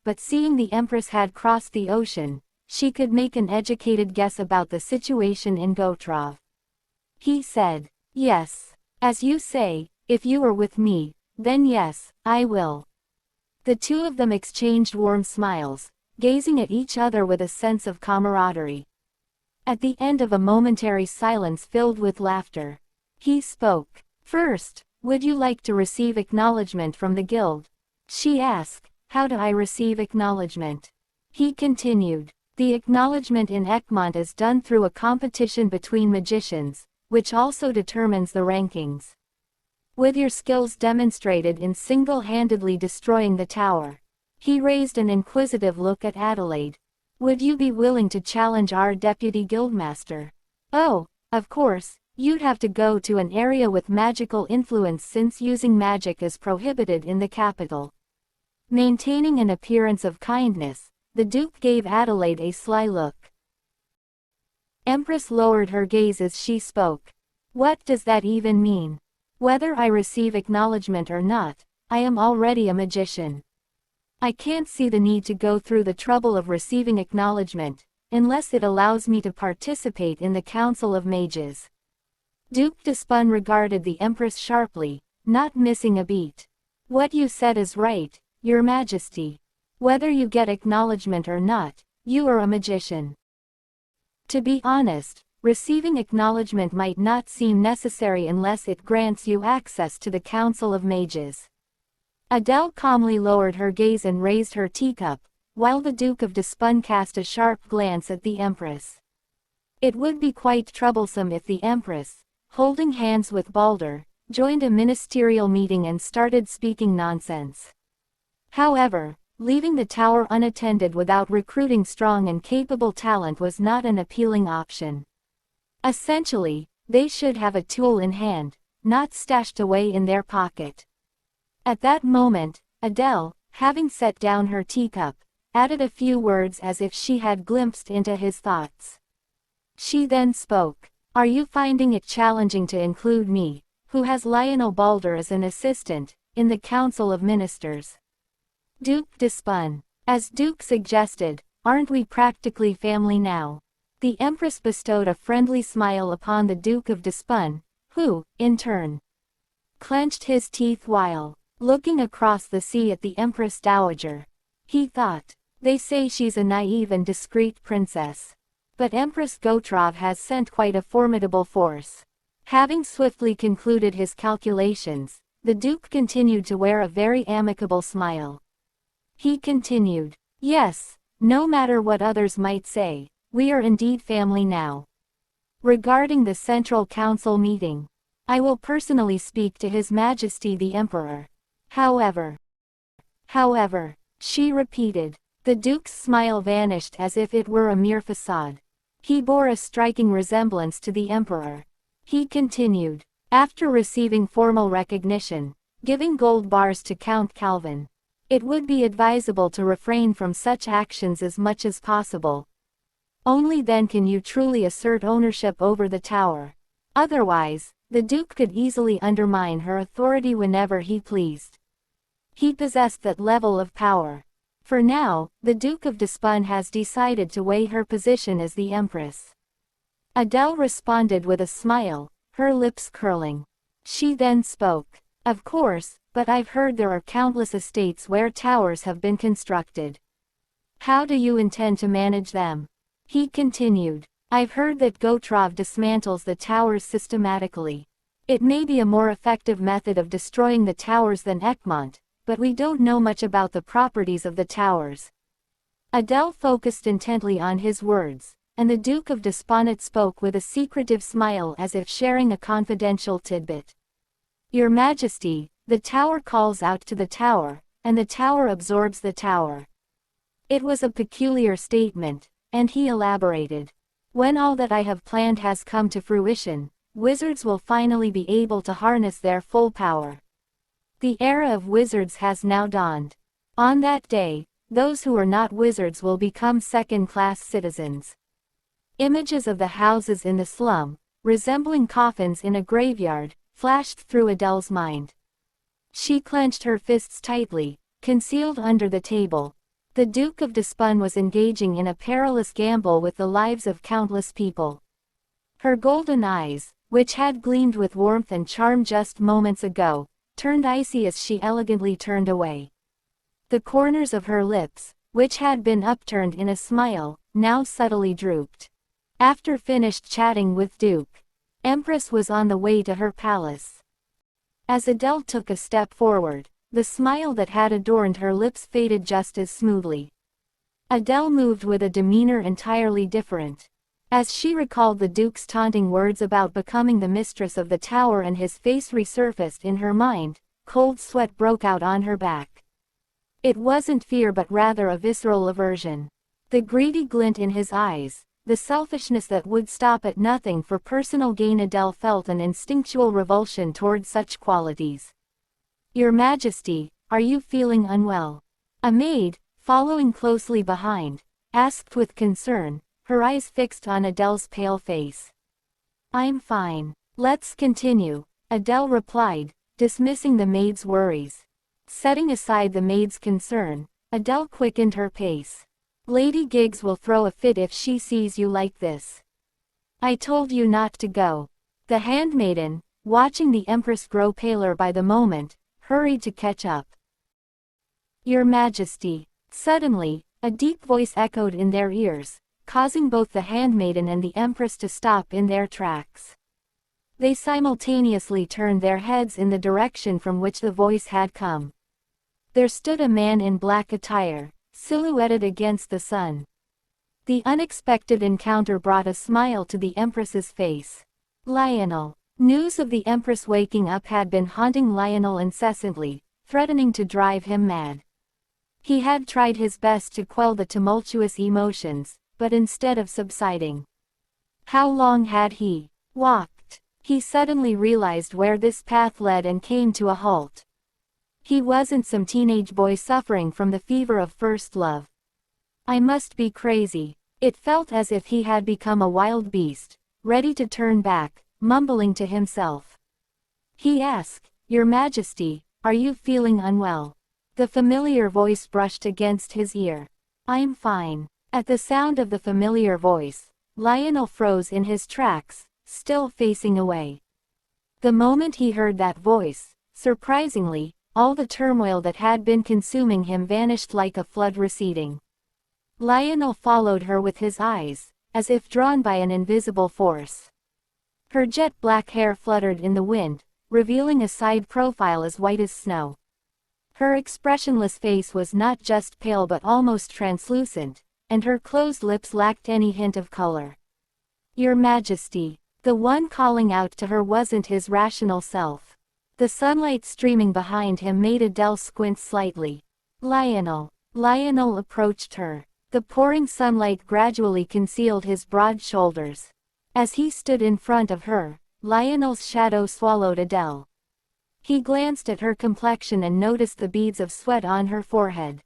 But seeing the Empress had crossed the ocean, she could make an educated guess about the situation in Gotrov. He said, "Yes, as you say, if you are with me, then yes, I will." The two of them exchanged warm smiles, gazing at each other with a sense of camaraderie. At the end of a momentary silence filled with laughter, he spoke. "First, would you like to receive acknowledgement from the guild?" She asked. "How do I receive acknowledgement?" He continued. "The acknowledgement in Egmont is done through a competition between magicians, which also determines the rankings. With your skills demonstrated in single-handedly destroying the tower." He raised an inquisitive look at Adelaide. "Would you be willing to challenge our deputy guildmaster?" "Oh, of course, you'd have to go to an area with magical influence since using magic is prohibited in the capital." Maintaining an appearance of kindness, the Duke gave Adelaide a sly look. Empress lowered her gaze as she spoke. "What does that even mean? Whether I receive acknowledgement or not, I am already a magician. I can't see the need to go through the trouble of receiving acknowledgement, unless it allows me to participate in the Council of Mages." Duke de Spun regarded the Empress sharply, not missing a beat. "What you said is right, Your Majesty. Whether you get acknowledgement or not, you are a magician. To be honest, receiving acknowledgement might not seem necessary unless it grants you access to the Council of Mages." Adele calmly lowered her gaze and raised her teacup, while the Duke of de Spun cast a sharp glance at the Empress. It would be quite troublesome if the Empress, holding hands with Balder, joined a ministerial meeting and started speaking nonsense. However, leaving the tower unattended without recruiting strong and capable talent was not an appealing option. Essentially, they should have a tool in hand, not stashed away in their pocket. At that moment, Adele, having set down her teacup, added a few words as if she had glimpsed into his thoughts. She then spoke. "Are you finding it challenging to include me, who has Lionel Balder as an assistant, in the Council of Ministers?" Duke de Spun. "As Duke suggested, aren't we practically family now?" The Empress bestowed a friendly smile upon the Duke of de Spun, who, in turn, clenched his teeth while looking across the sea at the Empress Dowager. He thought, "They say she's a naive and discreet princess. But Empress Gotrov has sent quite a formidable force." Having swiftly concluded his calculations, the Duke continued to wear a very amicable smile. He continued, "Yes, no matter what others might say, we are indeed family now. Regarding the Central Council meeting, I will personally speak to His Majesty the Emperor. However, she repeated. The Duke's smile vanished as if it were a mere facade. He bore a striking resemblance to the Emperor. He continued, "After receiving formal recognition, giving gold bars to Count Calvin, it would be advisable to refrain from such actions as much as possible. Only then can you truly assert ownership over the tower. Otherwise, the Duke could easily undermine her authority whenever he pleased." He possessed that level of power. For now, the Duke of de Spun has decided to weigh her position as the Empress. Adele responded with a smile, her lips curling. She then spoke. "Of course, but I've heard there are countless estates where towers have been constructed. How do you intend to manage them?" He continued. "I've heard that Gotrov dismantles the towers systematically. It may be a more effective method of destroying the towers than Egmont, but we don't know much about the properties of the towers." Adele focused intently on his words, and the Duke of Desponnet spoke with a secretive smile as if sharing a confidential tidbit. "Your Majesty, the tower calls out to the tower, and the tower absorbs the tower." It was a peculiar statement, and he elaborated. "When all that I have planned has come to fruition, wizards will finally be able to harness their full power. The era of wizards has now dawned. On that day, those who are not wizards will become second-class citizens." Images of the houses in the slum, resembling coffins in a graveyard, flashed through Adele's mind. She clenched her fists tightly, concealed under the table. The Duke of de Spun was engaging in a perilous gamble with the lives of countless people. Her golden eyes, which had gleamed with warmth and charm just moments ago, turned icy as she elegantly turned away. The corners of her lips, which had been upturned in a smile, now subtly drooped. After finished chatting with Duke, Empress was on the way to her palace. As Adele took a step forward, the smile that had adorned her lips faded just as smoothly. Adele moved with a demeanor entirely different. As she recalled the Duke's taunting words about becoming the mistress of the tower and his face resurfaced in her mind, cold sweat broke out on her back. It wasn't fear but rather a visceral aversion. The greedy glint in his eyes, the selfishness that would stop at nothing for personal gain. Adele felt an instinctual revulsion toward such qualities. "Your Majesty, are you feeling unwell?" A maid, following closely behind, asked with concern, her eyes fixed on Adele's pale face. "I'm fine. Let's continue," Adele replied, dismissing the maid's worries. Setting aside the maid's concern, Adele quickened her pace. "Lady Giggs will throw a fit if she sees you like this. I told you not to go." The handmaiden, watching the Empress grow paler by the moment, hurried to catch up. "Your Majesty." Suddenly, a deep voice echoed in their ears, causing both the handmaiden and the Empress to stop in their tracks. They simultaneously turned their heads in the direction from which the voice had come. There stood a man in black attire, silhouetted against the sun. The unexpected encounter brought a smile to the Empress's face. Lionel. News of the Empress waking up had been haunting Lionel incessantly, threatening to drive him mad. He had tried his best to quell the tumultuous emotions, but instead of subsiding. How long had he walked? He suddenly realized where this path led and came to a halt. He wasn't some teenage boy suffering from the fever of first love. "I must be crazy." It felt as if he had become a wild beast, ready to turn back, mumbling to himself. He asked, "Your Majesty, are you feeling unwell?" The familiar voice brushed against his ear. "I'm fine." At the sound of the familiar voice, Lionel froze in his tracks, still facing away. The moment he heard that voice, surprisingly, all the turmoil that had been consuming him vanished like a flood receding. Lionel followed her with his eyes, as if drawn by an invisible force. Her jet black hair fluttered in the wind, revealing a side profile as white as snow. Her expressionless face was not just pale but almost translucent, and her closed lips lacked any hint of color. "Your Majesty." The one calling out to her wasn't his rational self. The sunlight streaming behind him made Adele squint slightly. "Lionel." Lionel approached her. The pouring sunlight gradually concealed his broad shoulders. As he stood in front of her, Lionel's shadow swallowed Adele. He glanced at her complexion and noticed the beads of sweat on her forehead.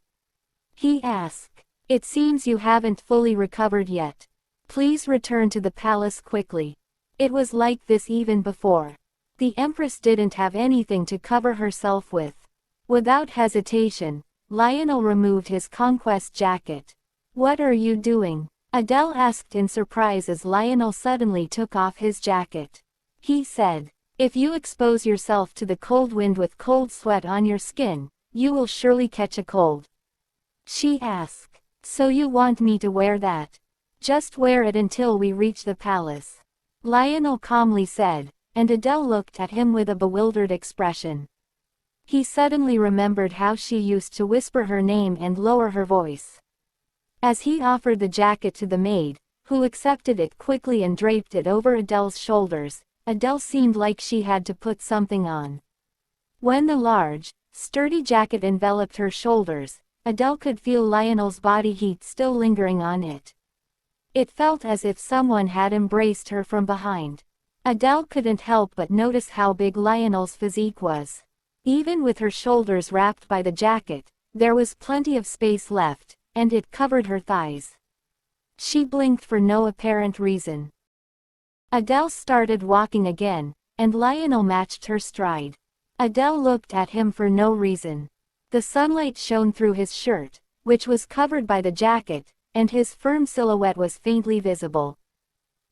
He asked, "It seems you haven't fully recovered yet. Please return to the palace quickly." It was like this even before. The Empress didn't have anything to cover herself with. Without hesitation, Lionel removed his conquest jacket. "What are you doing?" Adele asked in surprise as Lionel suddenly took off his jacket. He said, "If you expose yourself to the cold wind with cold sweat on your skin, you will surely catch a cold." She asked, "So you want me to wear that?" "Just wear it until we reach the palace," Lionel calmly said, and Adele looked at him with a bewildered expression. He suddenly remembered how she used to whisper her name and lower her voice. As he offered the jacket to the maid, who accepted it quickly and draped it over Adele's shoulders, Adele seemed like she had to put something on. When the large, sturdy jacket enveloped her shoulders, Adele could feel Lionel's body heat still lingering on it. It felt as if someone had embraced her from behind. Adele couldn't help but notice how big Lionel's physique was. Even with her shoulders wrapped by the jacket, there was plenty of space left, and it covered her thighs. She blinked for no apparent reason. Adele started walking again, and Lionel matched her stride. Adele looked at him for no reason. The sunlight shone through his shirt, which was covered by the jacket, and his firm silhouette was faintly visible.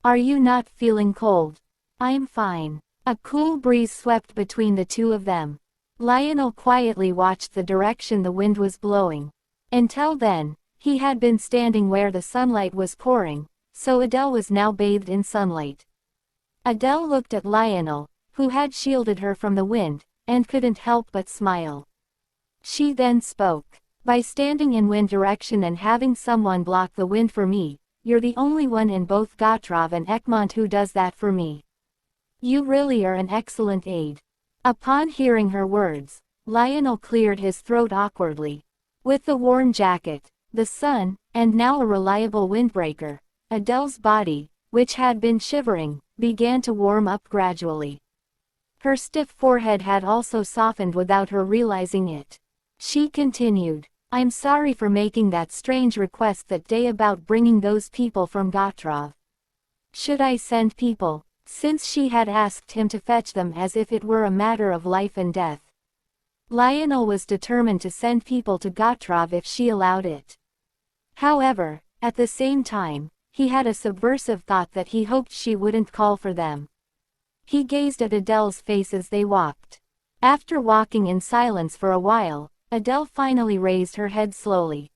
"Are you not feeling cold?" "I'm fine." A cool breeze swept between the two of them. Lionel quietly watched the direction the wind was blowing. Until then, He had been standing where the sunlight was pouring, so Adele was now bathed in sunlight. Adele looked at Lionel, who had shielded her from the wind, and couldn't help but smile. She then spoke. By standing in wind direction and having someone block the wind for me, you're the only one in both Gotrov and Egmont who does that for me. You really are an excellent aide. Upon hearing her words, Lionel cleared his throat awkwardly. With the warm jacket, the sun, and now a reliable windbreaker, Adele's body, which had been shivering, began to warm up gradually. Her stiff forehead had also softened without her realizing it. She continued, I'm sorry for making that strange request that day about bringing those people from Gotrov. Should I send people? Since she had asked him to fetch them as if it were a matter of life and death. Lionel was determined to send people to Gotrov if she allowed it. However, at the same time, he had a subversive thought that he hoped she wouldn't call for them. He gazed at Adele's face as they walked. After walking in silence for a while, Adele finally raised her head slowly.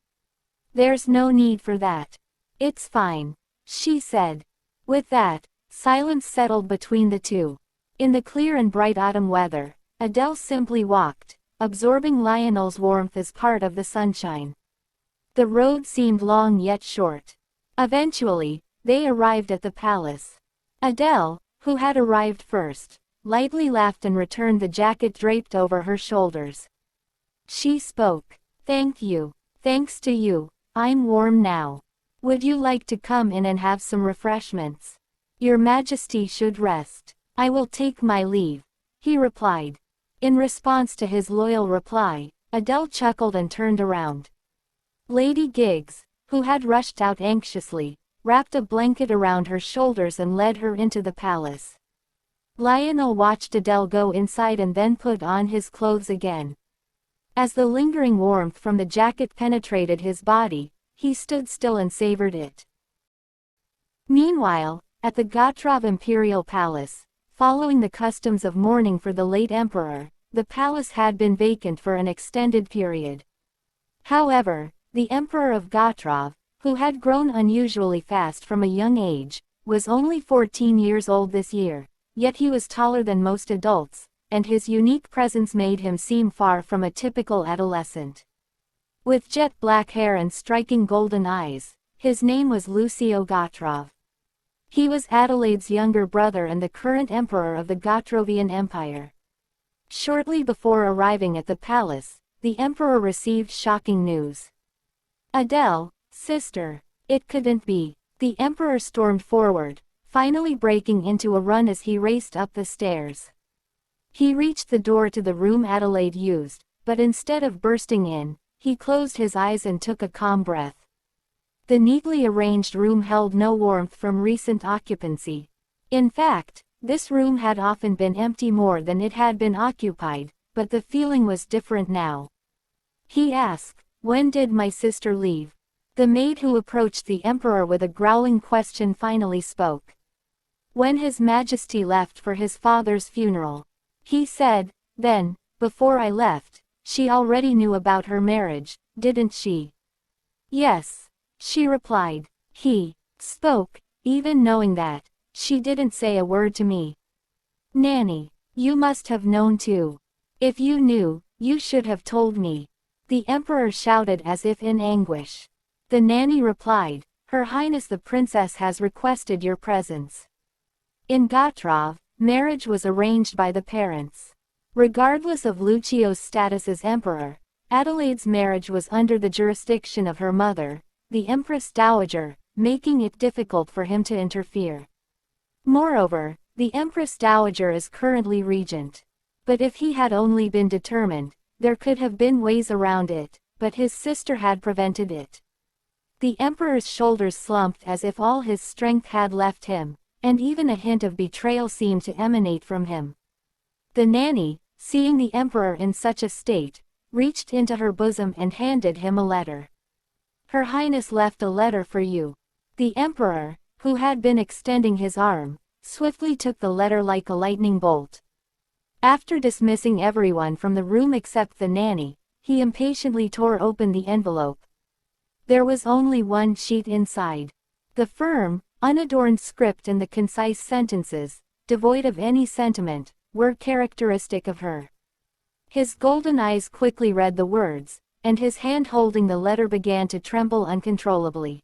There's no need for that. It's fine, she said. With that, silence settled between the two. In the clear and bright autumn weather, Adele simply walked, absorbing Lionel's warmth as part of the sunshine. The road seemed long yet short. Eventually, they arrived at the palace. Adele, who had arrived first, lightly laughed and returned the jacket draped over her shoulders. She spoke. Thank you. Thanks to you, I'm warm now. Would you like to come in and have some refreshments? Your Majesty should rest. I will take my leave, he replied. In response to his loyal reply, Adele chuckled and turned around. Lady Giggs, who had rushed out anxiously, wrapped a blanket around her shoulders and led her into the palace. Lionel watched Adele go inside and then put on his clothes again. As the lingering warmth from the jacket penetrated his body, he stood still and savored it. Meanwhile, at the Gotrov Imperial Palace, following the customs of mourning for the late emperor, the palace had been vacant for an extended period. However, the Emperor of Gotrov, who had grown unusually fast from a young age, was only 14 years old this year, yet he was taller than most adults, and his unique presence made him seem far from a typical adolescent. With jet black hair and striking golden eyes, his name was Lucio Gotrov. He was Adelaide's younger brother and the current emperor of the Gotrovian Empire. Shortly before arriving at the palace, the emperor received shocking news. Adele, sister, it couldn't be. The emperor stormed forward, finally breaking into a run as he raced up the stairs. He reached the door to the room Adelaide used, but instead of bursting in, he closed his eyes and took a calm breath. The neatly arranged room held no warmth from recent occupancy. In fact, this room had often been empty more than it had been occupied, but the feeling was different now. He asked, "When did my sister leave?" The maid who approached the emperor with a growling question finally spoke. "When His Majesty left for his father's funeral," he said. "Then, before I left, she already knew about her marriage, didn't she?" "Yes," she replied. He spoke, even knowing that she didn't say a word to me. "Nanny, you must have known too. If you knew, you should have told me," the emperor shouted as if in anguish. The nanny replied, "Her Highness the Princess has requested your presence." In Gotrov, marriage was arranged by the parents. Regardless of Lucio's status as emperor, Adelaide's marriage was under the jurisdiction of her mother, the Empress Dowager, making it difficult for him to interfere. Moreover, the Empress Dowager is currently regent. But if he had only been determined, there could have been ways around it, but his sister had prevented it. The emperor's shoulders slumped as if all his strength had left him, and even a hint of betrayal seemed to emanate from him. The nanny, seeing the emperor in such a state, reached into her bosom and handed him a letter. "Her Highness left a letter for you." The emperor, who had been extending his arm, swiftly took the letter like a lightning bolt. After dismissing everyone from the room except the nanny, he impatiently tore open the envelope. There was only one sheet inside. The firm, unadorned script and the concise sentences, devoid of any sentiment, were characteristic of her. His golden eyes quickly read the words, and his hand holding the letter began to tremble uncontrollably.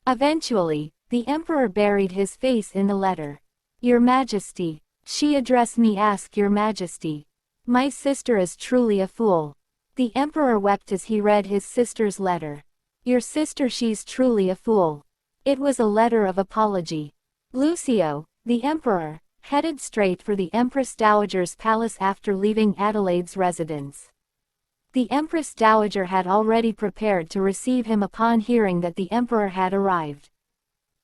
Eventually, the emperor buried his face in the letter. Your Majesty, she addressed me. Ask your Majesty. My sister is truly a fool. The emperor wept as he read his sister's letter. Your sister, she's truly a fool. It was a letter of apology. Lucio, the emperor, headed straight for the Empress Dowager's palace after leaving Adelaide's residence. The Empress Dowager had already prepared to receive him upon hearing that the emperor had arrived.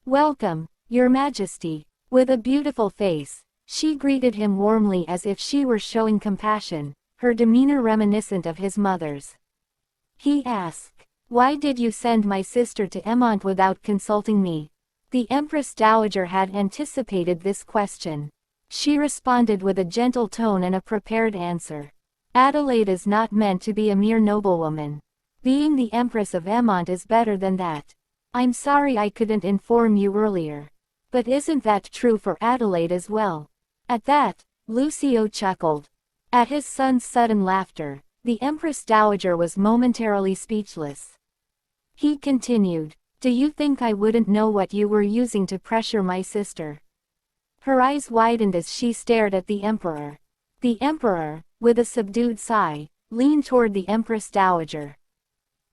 Welcome, your Majesty. With a beautiful face, she greeted him warmly as if she were showing compassion, her demeanor reminiscent of his mother's. He asked, why did you send my sister to Emont without consulting me? The Empress Dowager had anticipated this question. She responded with a gentle tone and a prepared answer. Adelaide is not meant to be a mere noblewoman. Being the Empress of Emont is better than that. I'm sorry I couldn't inform you earlier. But isn't that true for Adelaide as well? At that, Lucio chuckled. At his son's sudden laughter, the Empress Dowager was momentarily speechless. He continued, do you think I wouldn't know what you were using to pressure my sister? Her eyes widened as she stared at the emperor. The emperor, with a subdued sigh, leaned toward the Empress Dowager.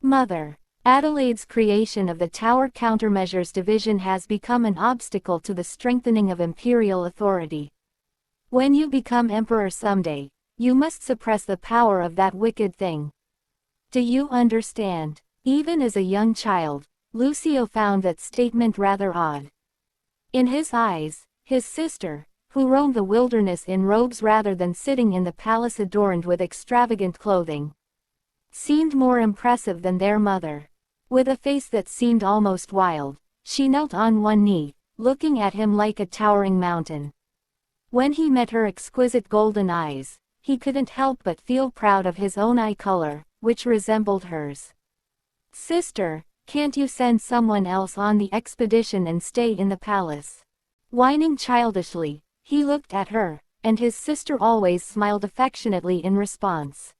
Mother, Adelaide's creation of the Tower Countermeasures Division has become an obstacle to the strengthening of imperial authority. When you become emperor someday, you must suppress the power of that wicked thing. Do you understand? Even as a young child, Lucio found that statement rather odd. In his eyes, his sister, who roamed the wilderness in robes rather than sitting in the palace adorned with extravagant clothing, seemed more impressive than their mother. With a face that seemed almost wild, she knelt on one knee, looking at him like a towering mountain. When he met her exquisite golden eyes, he couldn't help but feel proud of his own eye color, which resembled hers. Sister, can't you send someone else on the expedition and stay in the palace? Whining childishly, he looked at her, and his sister always smiled affectionately in response.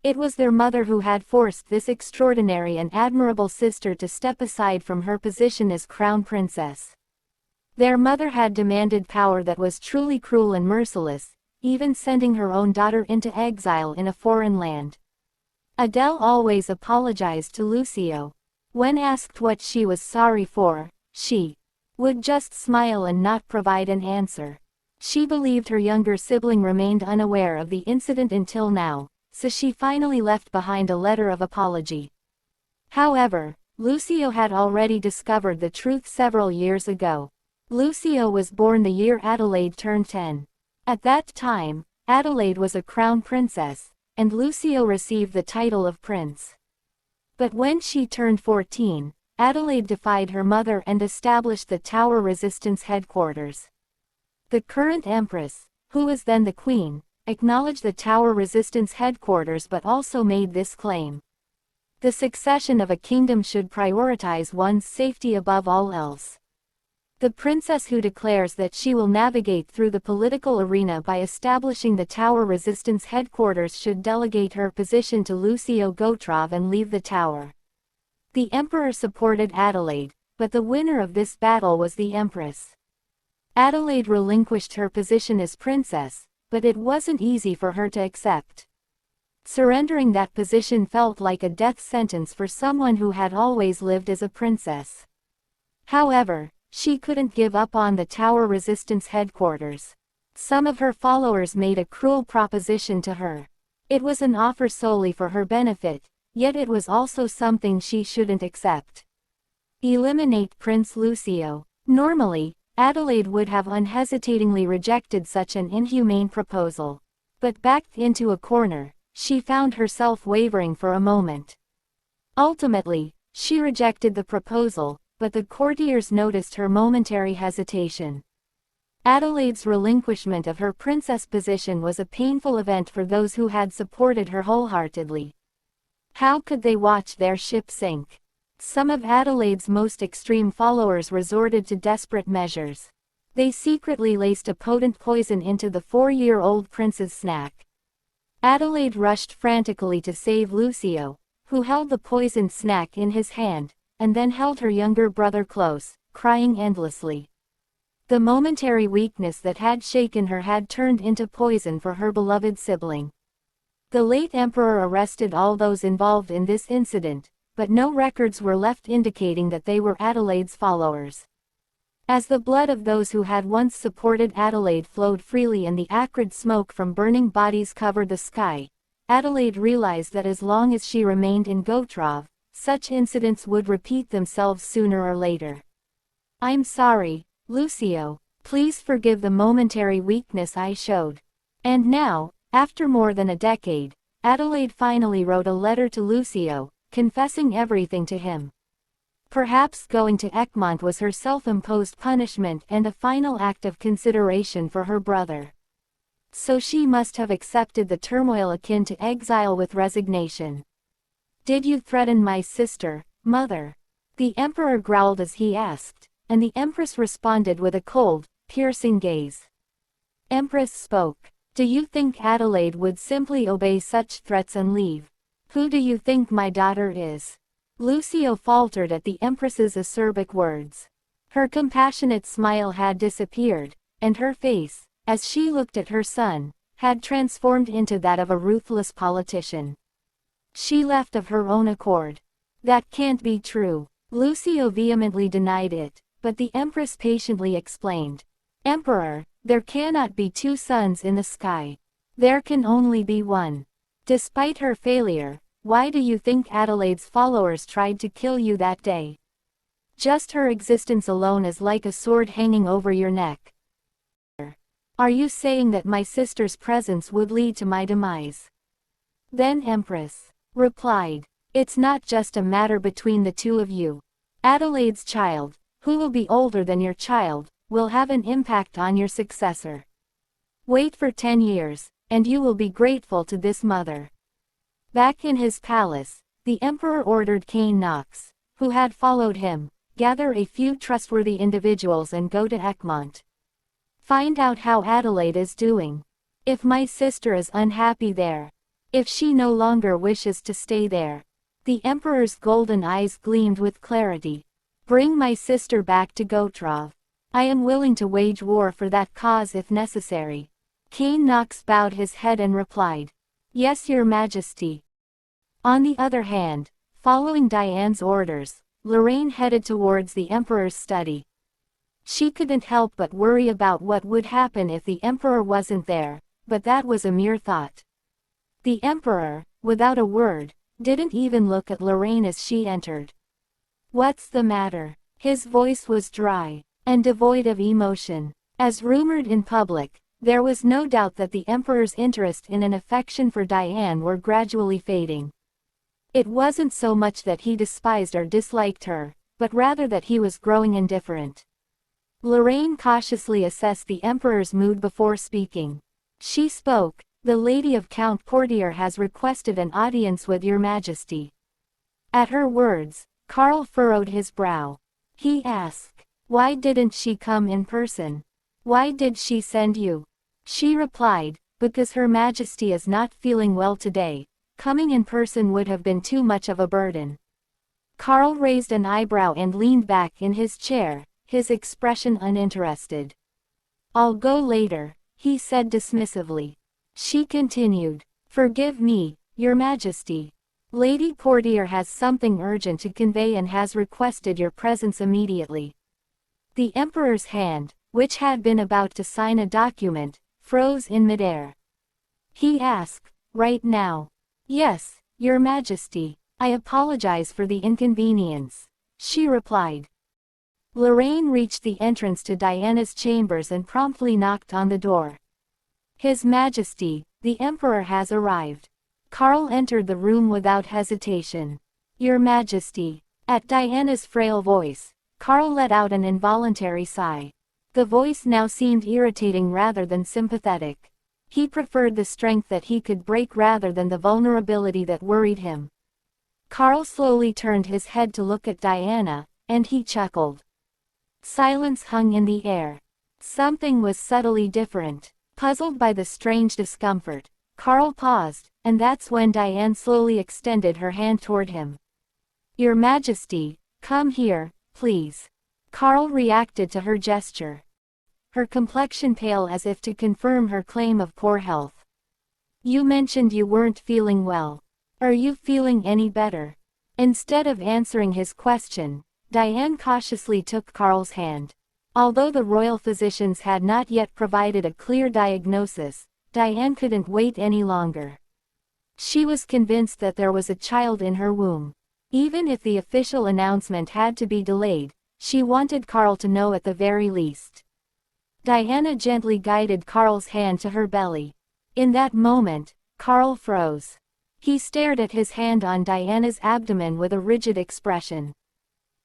It was their mother who had forced this extraordinary and admirable sister to step aside from her position as crown princess. Their mother had demanded power that was truly cruel and merciless, even sending her own daughter into exile in a foreign land. Adele always apologized to Lucio. When asked what she was sorry for, she would just smile and not provide an answer. She believed her younger sibling remained unaware of the incident until now, so she finally left behind a letter of apology. However, Lucio had already discovered the truth several years ago. Lucio was born the year Adelaide turned 10. At that time, Adelaide was a crown princess, and Lucio received the title of prince. But when she turned 14, Adelaide defied her mother and established the Tower Resistance headquarters. The current empress, who was then the queen, acknowledged the Tower Resistance headquarters but also made this claim. The succession of a kingdom should prioritize one's safety above all else. The princess who declares that she will navigate through the political arena by establishing the Tower Resistance headquarters should delegate her position to Lucio Gotrov and leave the tower. The emperor supported Adelaide, but the winner of this battle was the empress. Adelaide relinquished her position as princess, but it wasn't easy for her to accept. Surrendering that position felt like a death sentence for someone who had always lived as a princess. However, she couldn't give up on the Tower Resistance headquarters. Some of her followers made a cruel proposition to her. It was an offer solely for her benefit, yet it was also something she shouldn't accept. Eliminate Prince Lucio. Normally, Adelaide would have unhesitatingly rejected such an inhumane proposal. But backed into a corner, she found herself wavering for a moment. Ultimately, she rejected the proposal, but the courtiers noticed her momentary hesitation. Adelaide's relinquishment of her princess position was a painful event for those who had supported her wholeheartedly. How could they watch their ship sink? Some of Adelaide's most extreme followers resorted to desperate measures. They secretly laced a potent poison into the 4-year-old prince's snack. Adelaide rushed frantically to save Lucio, who held the poisoned snack in his hand, and then held her younger brother close, crying endlessly. The momentary weakness that had shaken her had turned into poison for her beloved sibling. The late emperor arrested all those involved in this incident, but no records were left indicating that they were Adelaide's followers. As the blood of those who had once supported Adelaide flowed freely and the acrid smoke from burning bodies covered the sky, Adelaide realized that as long as she remained in Gotrov, such incidents would repeat themselves sooner or later. "I'm sorry, Lucio. Please forgive the momentary weakness I showed." And now, after more than a decade, Adelaide finally wrote a letter to Lucio, confessing everything to him. Perhaps going to Egmont was her self-imposed punishment and a final act of consideration for her brother. So she must have accepted the turmoil akin to exile with resignation. "Did you threaten my sister, mother?" the emperor growled as he asked, and the empress responded with a cold, piercing gaze. Empress spoke. "Do you think Adelaide would simply obey such threats and leave? Who do you think my daughter is?" Lucio faltered at the empress's acerbic words. Her compassionate smile had disappeared, and her face, as she looked at her son, had transformed into that of a ruthless politician. "She left of her own accord." "That can't be true." Lucio vehemently denied it, but the empress patiently explained. "Emperor, there cannot be two suns in the sky. There can only be one. Despite her failure, why do you think Adelaide's followers tried to kill you that day? Just her existence alone is like a sword hanging over your neck. Are you saying that my sister's presence would lead to my demise?" Then Empress replied, "It's not just a matter between the two of you. Adelaide's child, who will be older than your child, will have an impact on your successor. Wait for 10 years, and you will be grateful to this mother." Back in his palace, the emperor ordered Cain Knox, who had followed him, gather a few trustworthy individuals and go to Egmont. "Find out how Adelaide is doing. If my sister is unhappy there. If she no longer wishes to stay there." The emperor's golden eyes gleamed with clarity. "Bring my sister back to Gotrov. I am willing to wage war for that cause if necessary." Cain Knox bowed his head and replied, "Yes, your majesty." On the other hand, following Diane's orders, Lorraine headed towards the emperor's study. She couldn't help but worry about what would happen if the emperor wasn't there, but that was a mere thought. The emperor, without a word, didn't even look at Lorraine as she entered. "What's the matter?" His voice was dry and devoid of emotion. As rumored in public, there was no doubt that the emperor's interest in and affection for Diane were gradually fading. It wasn't so much that he despised or disliked her, but rather that he was growing indifferent. Lorraine cautiously assessed the emperor's mood before speaking. She spoke, "The lady of Count Portier has requested an audience with your majesty." At her words, Karl furrowed his brow. He asked, "Why didn't she come in person? Why did she send you?" She replied, "Because her majesty is not feeling well today. Coming in person would have been too much of a burden." Karl raised an eyebrow and leaned back in his chair, his expression uninterested. "I'll go later," he said dismissively. She continued, "Forgive me, your majesty. Lady Portier has something urgent to convey and has requested your presence immediately." The emperor's hand, which had been about to sign a document, froze in midair. He asked, "Right now?" "Yes, your majesty. I apologize for the inconvenience," she replied. Lorraine reached the entrance to Diana's chambers and promptly knocked on the door. "His Majesty, the Emperor has arrived." Karl entered the room without hesitation. "Your Majesty." At Diana's frail voice, Karl let out an involuntary sigh. The voice now seemed irritating rather than sympathetic. He preferred the strength that he could break rather than the vulnerability that worried him. Carl slowly turned his head to look at Diana, and he chuckled. Silence hung in the air. Something was subtly different. Puzzled by the strange discomfort, Carl paused, and that's when Diane slowly extended her hand toward him. Your Majesty, come here, please. Carl reacted to her gesture. Her complexion pale as if to confirm her claim of poor health. You mentioned you weren't feeling well. Are you feeling any better? Instead of answering his question, Diane cautiously took Carl's hand. Although the royal physicians had not yet provided a clear diagnosis, Diane couldn't wait any longer. She was convinced that there was a child in her womb. Even if the official announcement had to be delayed, she wanted Carl to know at the very least. Diana gently guided Carl's hand to her belly. In that moment, Carl froze. He stared at his hand on Diana's abdomen with a rigid expression.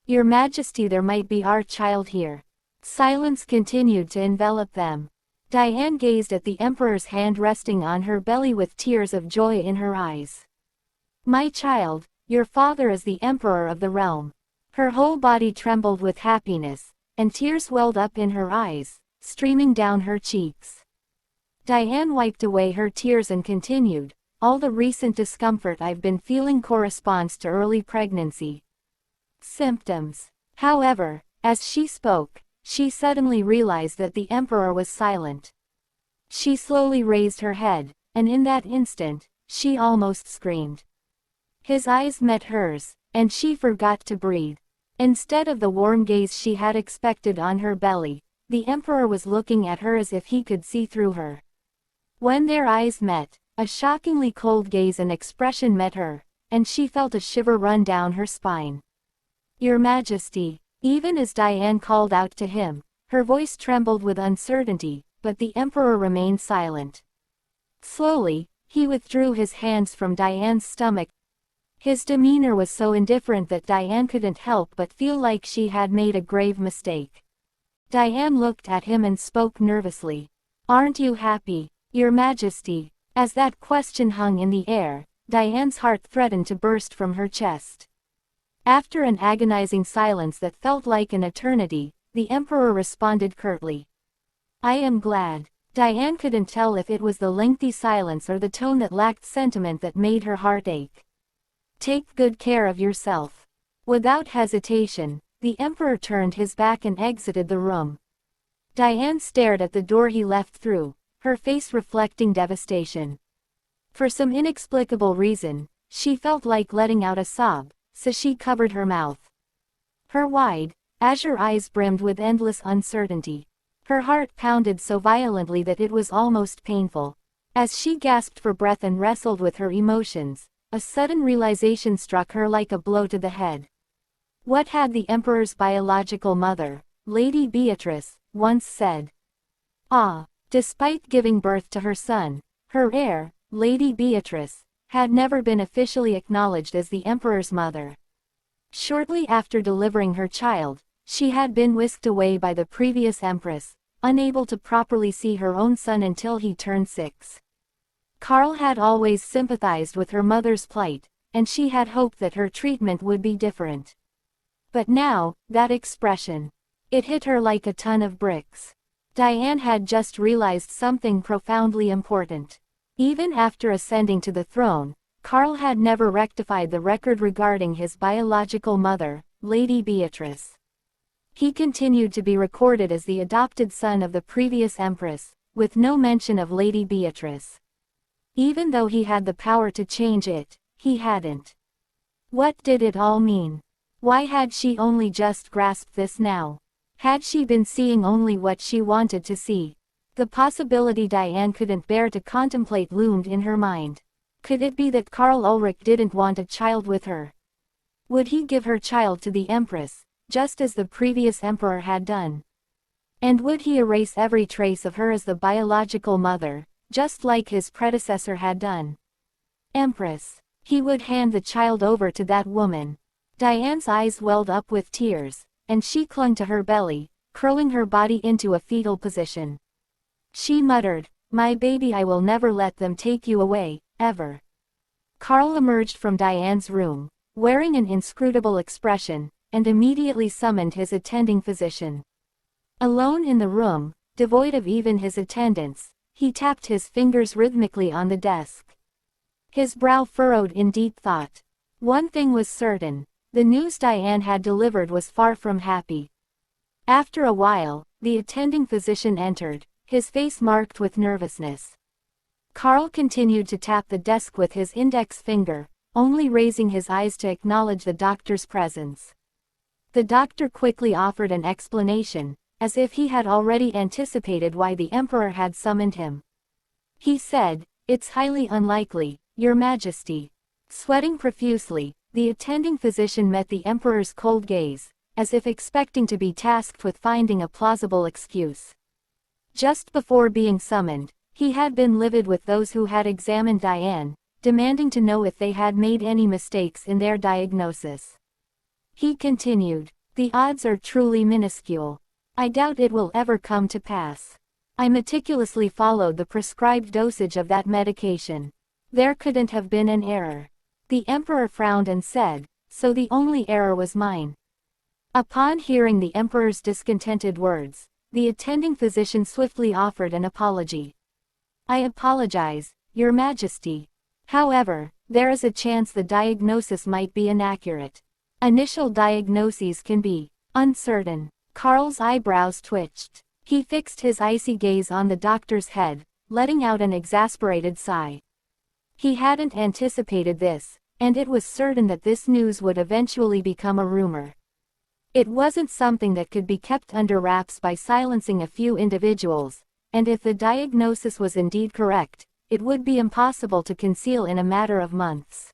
Your Majesty, there might be our child here. Silence continued to envelop them. Diane gazed at the Emperor's hand resting on her belly with tears of joy in her eyes. My child, your father is the Emperor of the realm. Her whole body trembled with happiness, and tears welled up in her eyes, streaming down her cheeks. Diane wiped away her tears and continued, all the recent discomfort I've been feeling corresponds to early pregnancy symptoms. However, as she spoke, she suddenly realized that the Emperor was silent. She slowly raised her head, and in that instant, she almost screamed. His eyes met hers, and she forgot to breathe. Instead of the warm gaze she had expected on her belly, the Emperor was looking at her as if he could see through her. When their eyes met, a shockingly cold gaze and expression met her, and she felt a shiver run down her spine. Your Majesty, even as Diane called out to him, her voice trembled with uncertainty, but the Emperor remained silent. Slowly, he withdrew his hands from Diane's stomach. His demeanor was so indifferent that Diane couldn't help but feel like she had made a grave mistake. Diane looked at him and spoke nervously. Aren't you happy, Your Majesty? As that question hung in the air, Diane's heart threatened to burst from her chest. After an agonizing silence that felt like an eternity, the Emperor responded curtly. I am glad. Diane couldn't tell if it was the lengthy silence or the tone that lacked sentiment that made her heart ache. Take good care of yourself. Without hesitation, the Emperor turned his back and exited the room. Diane stared at the door he left through, her face reflecting devastation. For some inexplicable reason, she felt like letting out a sob, so she covered her mouth. Her wide, azure eyes brimmed with endless uncertainty. Her heart pounded so violently that it was almost painful. As she gasped for breath and wrestled with her emotions, a sudden realization struck her like a blow to the head. What had the Emperor's biological mother, Lady Beatrice, once said? Despite giving birth to her son, her heir, Lady Beatrice, had never been officially acknowledged as the Emperor's mother. Shortly after delivering her child, she had been whisked away by the previous Empress, unable to properly see her own son until he turned 6. Carl had always sympathized with her mother's plight, and she had hoped that her treatment would be different. But now, that expression. It hit her like a ton of bricks. Diane had just realized something profoundly important. Even after ascending to the throne, Carl had never rectified the record regarding his biological mother, Lady Beatrice. He continued to be recorded as the adopted son of the previous Empress, with no mention of Lady Beatrice. Even though he had the power to change it, he hadn't. What did it all mean? Why had she only just grasped this now? Had she been seeing only what she wanted to see? The possibility Diane couldn't bear to contemplate loomed in her mind. Could it be that Karl Ulrich didn't want a child with her? Would he give her child to the Empress, just as the previous emperor had done? And would he erase every trace of her as the biological mother, just like his predecessor had done? Empress. He would hand the child over to that woman. Diane's eyes welled up with tears, and she clung to her belly, curling her body into a fetal position. She muttered, "My baby, I will never let them take you away, ever." Carl emerged from Diane's room, wearing an inscrutable expression, and immediately summoned his attending physician. Alone in the room, devoid of even his attendants, he tapped his fingers rhythmically on the desk. His brow furrowed in deep thought. One thing was certain, the news Diane had delivered was far from happy. After a while, the attending physician entered, his face marked with nervousness. Carl continued to tap the desk with his index finger, only raising his eyes to acknowledge the doctor's presence. The doctor quickly offered an explanation, as if he had already anticipated why the Emperor had summoned him. He said, "It's highly unlikely, Your Majesty." Sweating profusely, the attending physician met the Emperor's cold gaze, as if expecting to be tasked with finding a plausible excuse. Just before being summoned, he had been livid with those who had examined Diane, demanding to know if they had made any mistakes in their diagnosis. He continued, "The odds are truly minuscule. I doubt it will ever come to pass. I meticulously followed the prescribed dosage of that medication. There couldn't have been an error." The Emperor frowned and said, "So the only error was mine." Upon hearing the Emperor's discontented words, the attending physician swiftly offered an apology. "I apologize, Your Majesty. However, there is a chance the diagnosis might be inaccurate. Initial diagnoses can be uncertain." Carl's eyebrows twitched. He fixed his icy gaze on the doctor's head, letting out an exasperated sigh. He hadn't anticipated this, and it was certain that this news would eventually become a rumor. It wasn't something that could be kept under wraps by silencing a few individuals, and if the diagnosis was indeed correct, it would be impossible to conceal in a matter of months.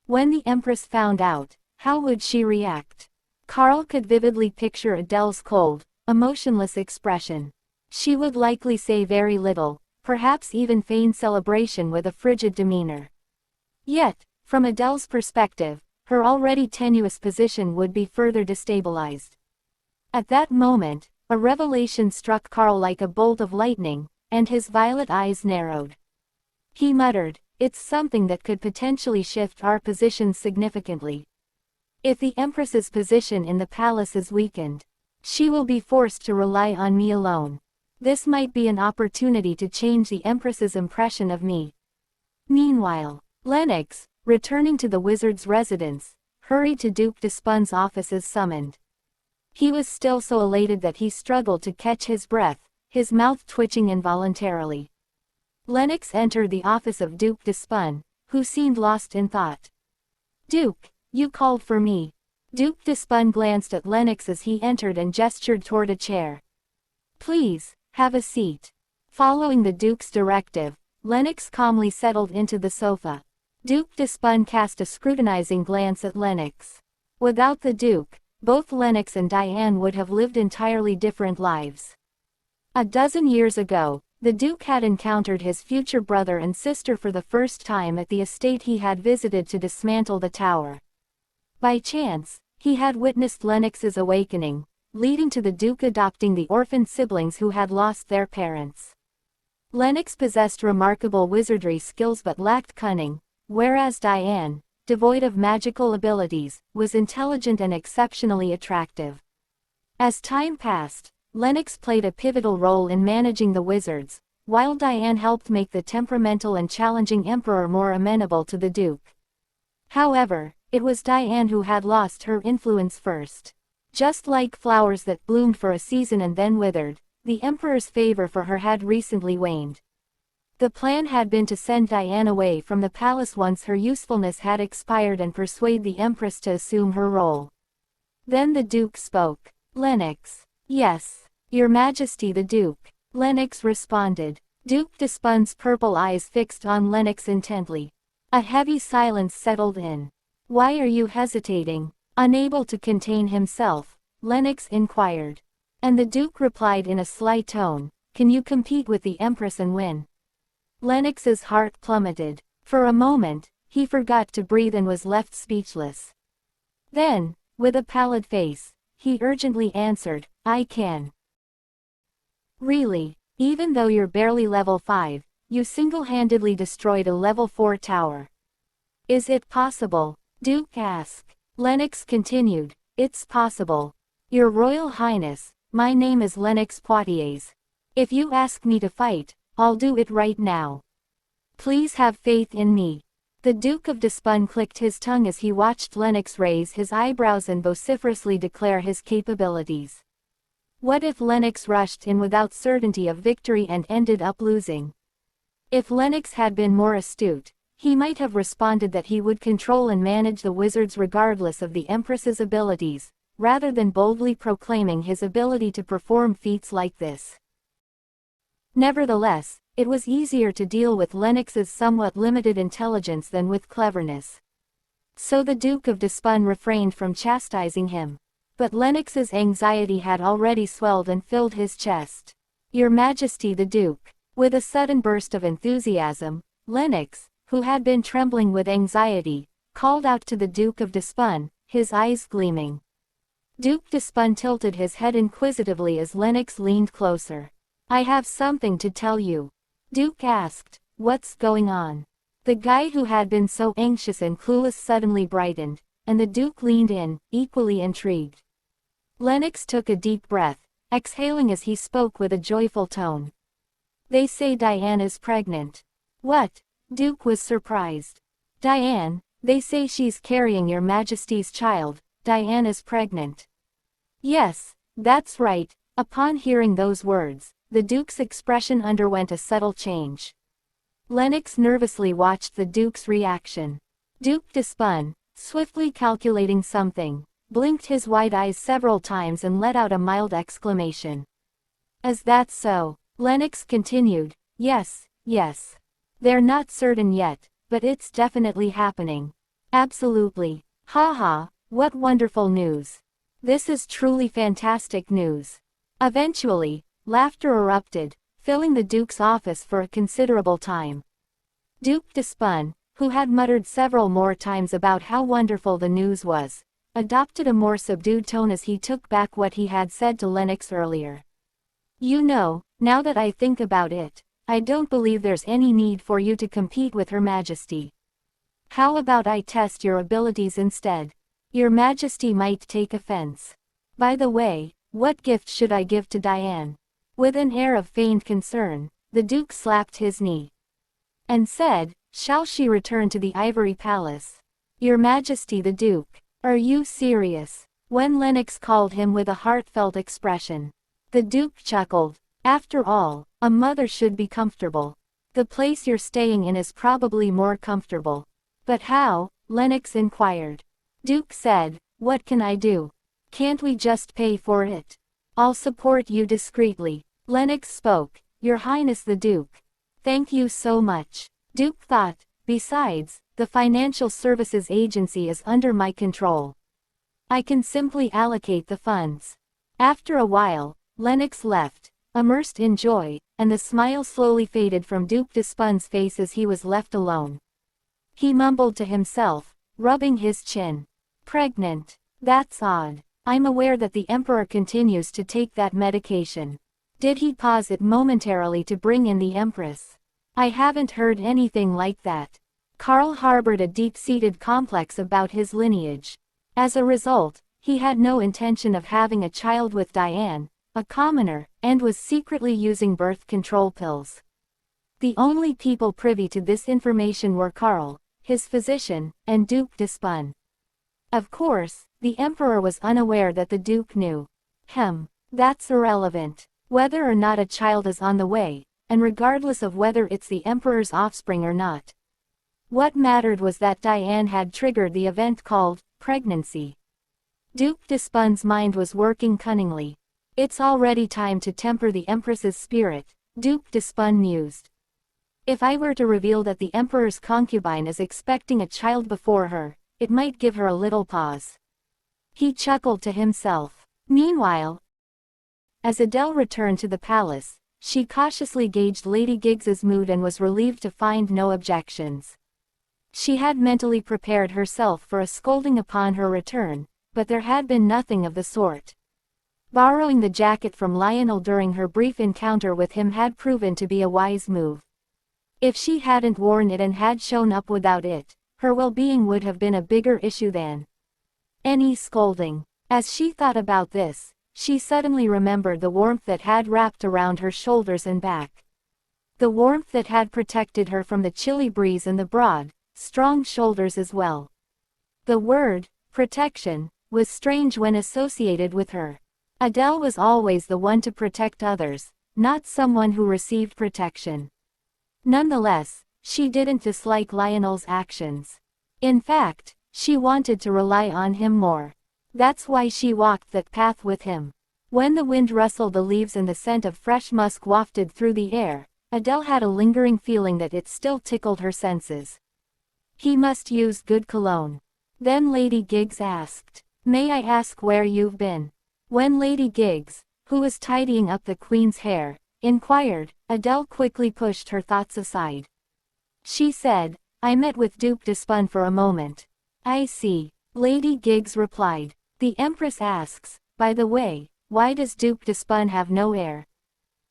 When the Empress found out, how would she react? Carl could vividly picture Adele's cold, emotionless expression. She would likely say very little, perhaps even feign celebration with a frigid demeanor. Yet, from Adele's perspective, her already tenuous position would be further destabilized. At that moment, a revelation struck Carl like a bolt of lightning, and his violet eyes narrowed. He muttered, "It's something that could potentially shift our positions significantly. If the Empress's position in the palace is weakened, she will be forced to rely on me alone. This might be an opportunity to change the Empress's impression of me." Meanwhile, Lennox, returning to the wizard's residence, hurried to Duke d'Espun's office as summoned. He was still so elated that he struggled to catch his breath, his mouth twitching involuntarily. Lennox entered the office of Duke d'Espun, who seemed lost in thought. "Duke, you called for me." Duke d'Espun glanced at Lennox as he entered and gestured toward a chair. "Please, have a seat." Following the Duke's directive, Lennox calmly settled into the sofa. Duke d'Espun cast a scrutinizing glance at Lennox. Without the Duke, both Lennox and Diane would have lived entirely different lives. A dozen years ago, the Duke had encountered his future brother and sister for the first time at the estate he had visited to dismantle the tower. By chance, he had witnessed Lennox's awakening, leading to the Duke adopting the orphaned siblings who had lost their parents. Lennox possessed remarkable wizardry skills but lacked cunning, whereas Diane, devoid of magical abilities, was intelligent and exceptionally attractive. As time passed, Lennox played a pivotal role in managing the wizards, while Diane helped make the temperamental and challenging Emperor more amenable to the Duke. However, it was Diane who had lost her influence first. Just like flowers that bloomed for a season and then withered, the Emperor's favor for her had recently waned. The plan had been to send Diane away from the palace once her usefulness had expired and persuade the Empress to assume her role. Then the Duke spoke. "Lennox." "Yes, Your Majesty the Duke." Lennox responded. Duke d'Espun's purple eyes fixed on Lennox intently. A heavy silence settled in. "Why are you hesitating?" Unable to contain himself, Lennox inquired. And the Duke replied in a sly tone, "Can you compete with the Empress and win?" Lennox's heart plummeted. For a moment, he forgot to breathe and was left speechless. Then, with a pallid face, he urgently answered, "I can." "Really? Even though you're barely level 5, you single-handedly destroyed a level 4 tower. Is it possible?" Duke asked. Lennox continued, "It's possible. Your Royal Highness, my name is Lennox Poitiers. If you ask me to fight, I'll do it right now. Please have faith in me." The Duke of Despun clicked his tongue as he watched Lennox raise his eyebrows and vociferously declare his capabilities. What if Lennox rushed in without certainty of victory and ended up losing? If Lennox had been more astute, he might have responded that he would control and manage the wizards regardless of the Empress's abilities, rather than boldly proclaiming his ability to perform feats like this. Nevertheless, it was easier to deal with Lennox's somewhat limited intelligence than with cleverness. So the Duke of Despun refrained from chastising him. But Lennox's anxiety had already swelled and filled his chest. "Your Majesty the Duke." With a sudden burst of enthusiasm, Lennox, who had been trembling with anxiety, called out to the Duke of Despun, his eyes gleaming. Duke Despun tilted his head inquisitively as Lennox leaned closer. "I have something to tell you." Duke asked, "What's going on?" The guy who had been so anxious and clueless suddenly brightened, and the Duke leaned in, equally intrigued. Lennox took a deep breath, exhaling as he spoke with a joyful tone. "They say Diane is pregnant." "What?" Duke was surprised. "Diane, they say she's carrying your Majesty's child. Diane is pregnant." "Yes, that's right." Upon hearing those words, the Duke's expression underwent a subtle change. Lennox nervously watched the Duke's reaction. Duke Despun, swiftly calculating something, blinked his wide eyes several times and let out a mild exclamation. "Is that so?" Lennox continued, "Yes, yes. They're not certain yet, but it's definitely happening. Absolutely. Ha, what wonderful news. This is truly fantastic news." Eventually, laughter erupted, filling the Duke's office for a considerable time. Duke Despun, who had muttered several more times about how wonderful the news was, adopted a more subdued tone as he took back what he had said to Lennox earlier. "You know, now that I think about it, I don't believe there's any need for you to compete with Her Majesty. How about I test your abilities instead? Your Majesty might take offense. By the way, what gift should I give to Diane?" With an air of feigned concern, the Duke slapped his knee and said, "Shall she return to the Ivory Palace?" "Your Majesty the Duke, are you serious?" When Lennox called him with a heartfelt expression. The Duke chuckled. "After all, a mother should be comfortable. The place you're staying in is probably more comfortable." "But how?" Lennox inquired. Duke said, "What can I do? Can't we just pay for it?" "I'll support you discreetly." Lennox spoke, "Your Highness the Duke. Thank you so much." Duke thought, "Besides, the Financial Services Agency is under my control. I can simply allocate the funds." After a while, Lennox left, immersed in joy, and the smile slowly faded from Duke Despun's face as he was left alone. He mumbled to himself, rubbing his chin. "Pregnant. That's odd. I'm aware that the Emperor continues to take that medication. Did he pause it momentarily to bring in the Empress? I haven't heard anything like that." Karl harbored a deep-seated complex about his lineage. As a result, he had no intention of having a child with Diane, a commoner, and was secretly using birth control pills. The only people privy to this information were Karl, his physician, and Duke Despun. Of course, the Emperor was unaware that the Duke knew. That's irrelevant. Whether or not a child is on the way, and regardless of whether it's the Emperor's offspring or not. What mattered was that Diane had triggered the event called pregnancy. Duke Despun's mind was working cunningly. "It's already time to temper the Empress's spirit," Duke Despun mused. "If I were to reveal that the Emperor's concubine is expecting a child before her, it might give her a little pause." He chuckled to himself. Meanwhile, as Adele returned to the palace, she cautiously gauged Lady Giggs's mood and was relieved to find no objections. She had mentally prepared herself for a scolding upon her return, but there had been nothing of the sort. Borrowing the jacket from Lionel during her brief encounter with him had proven to be a wise move. If she hadn't worn it and had shown up without it, her well-being would have been a bigger issue than any scolding. As she thought about this, she suddenly remembered the warmth that had wrapped around her shoulders and back. The warmth that had protected her from the chilly breeze and the broad, strong shoulders as well. The word, protection, was strange when associated with her. Adele was always the one to protect others, not someone who received protection. Nonetheless, she didn't dislike Lionel's actions. In fact, she wanted to rely on him more. That's why she walked that path with him. When the wind rustled the leaves and the scent of fresh musk wafted through the air, Adele had a lingering feeling that it still tickled her senses. He must use good cologne. Then Lady Giggs asked, "May I ask where you've been?" When Lady Giggs, who was tidying up the Queen's hair, inquired, Adele quickly pushed her thoughts aside. She said, "I met with Duke de Spun for a moment." "I see," Lady Giggs replied. The Empress asks, "By the way, why does Duke de Spun have no heir?"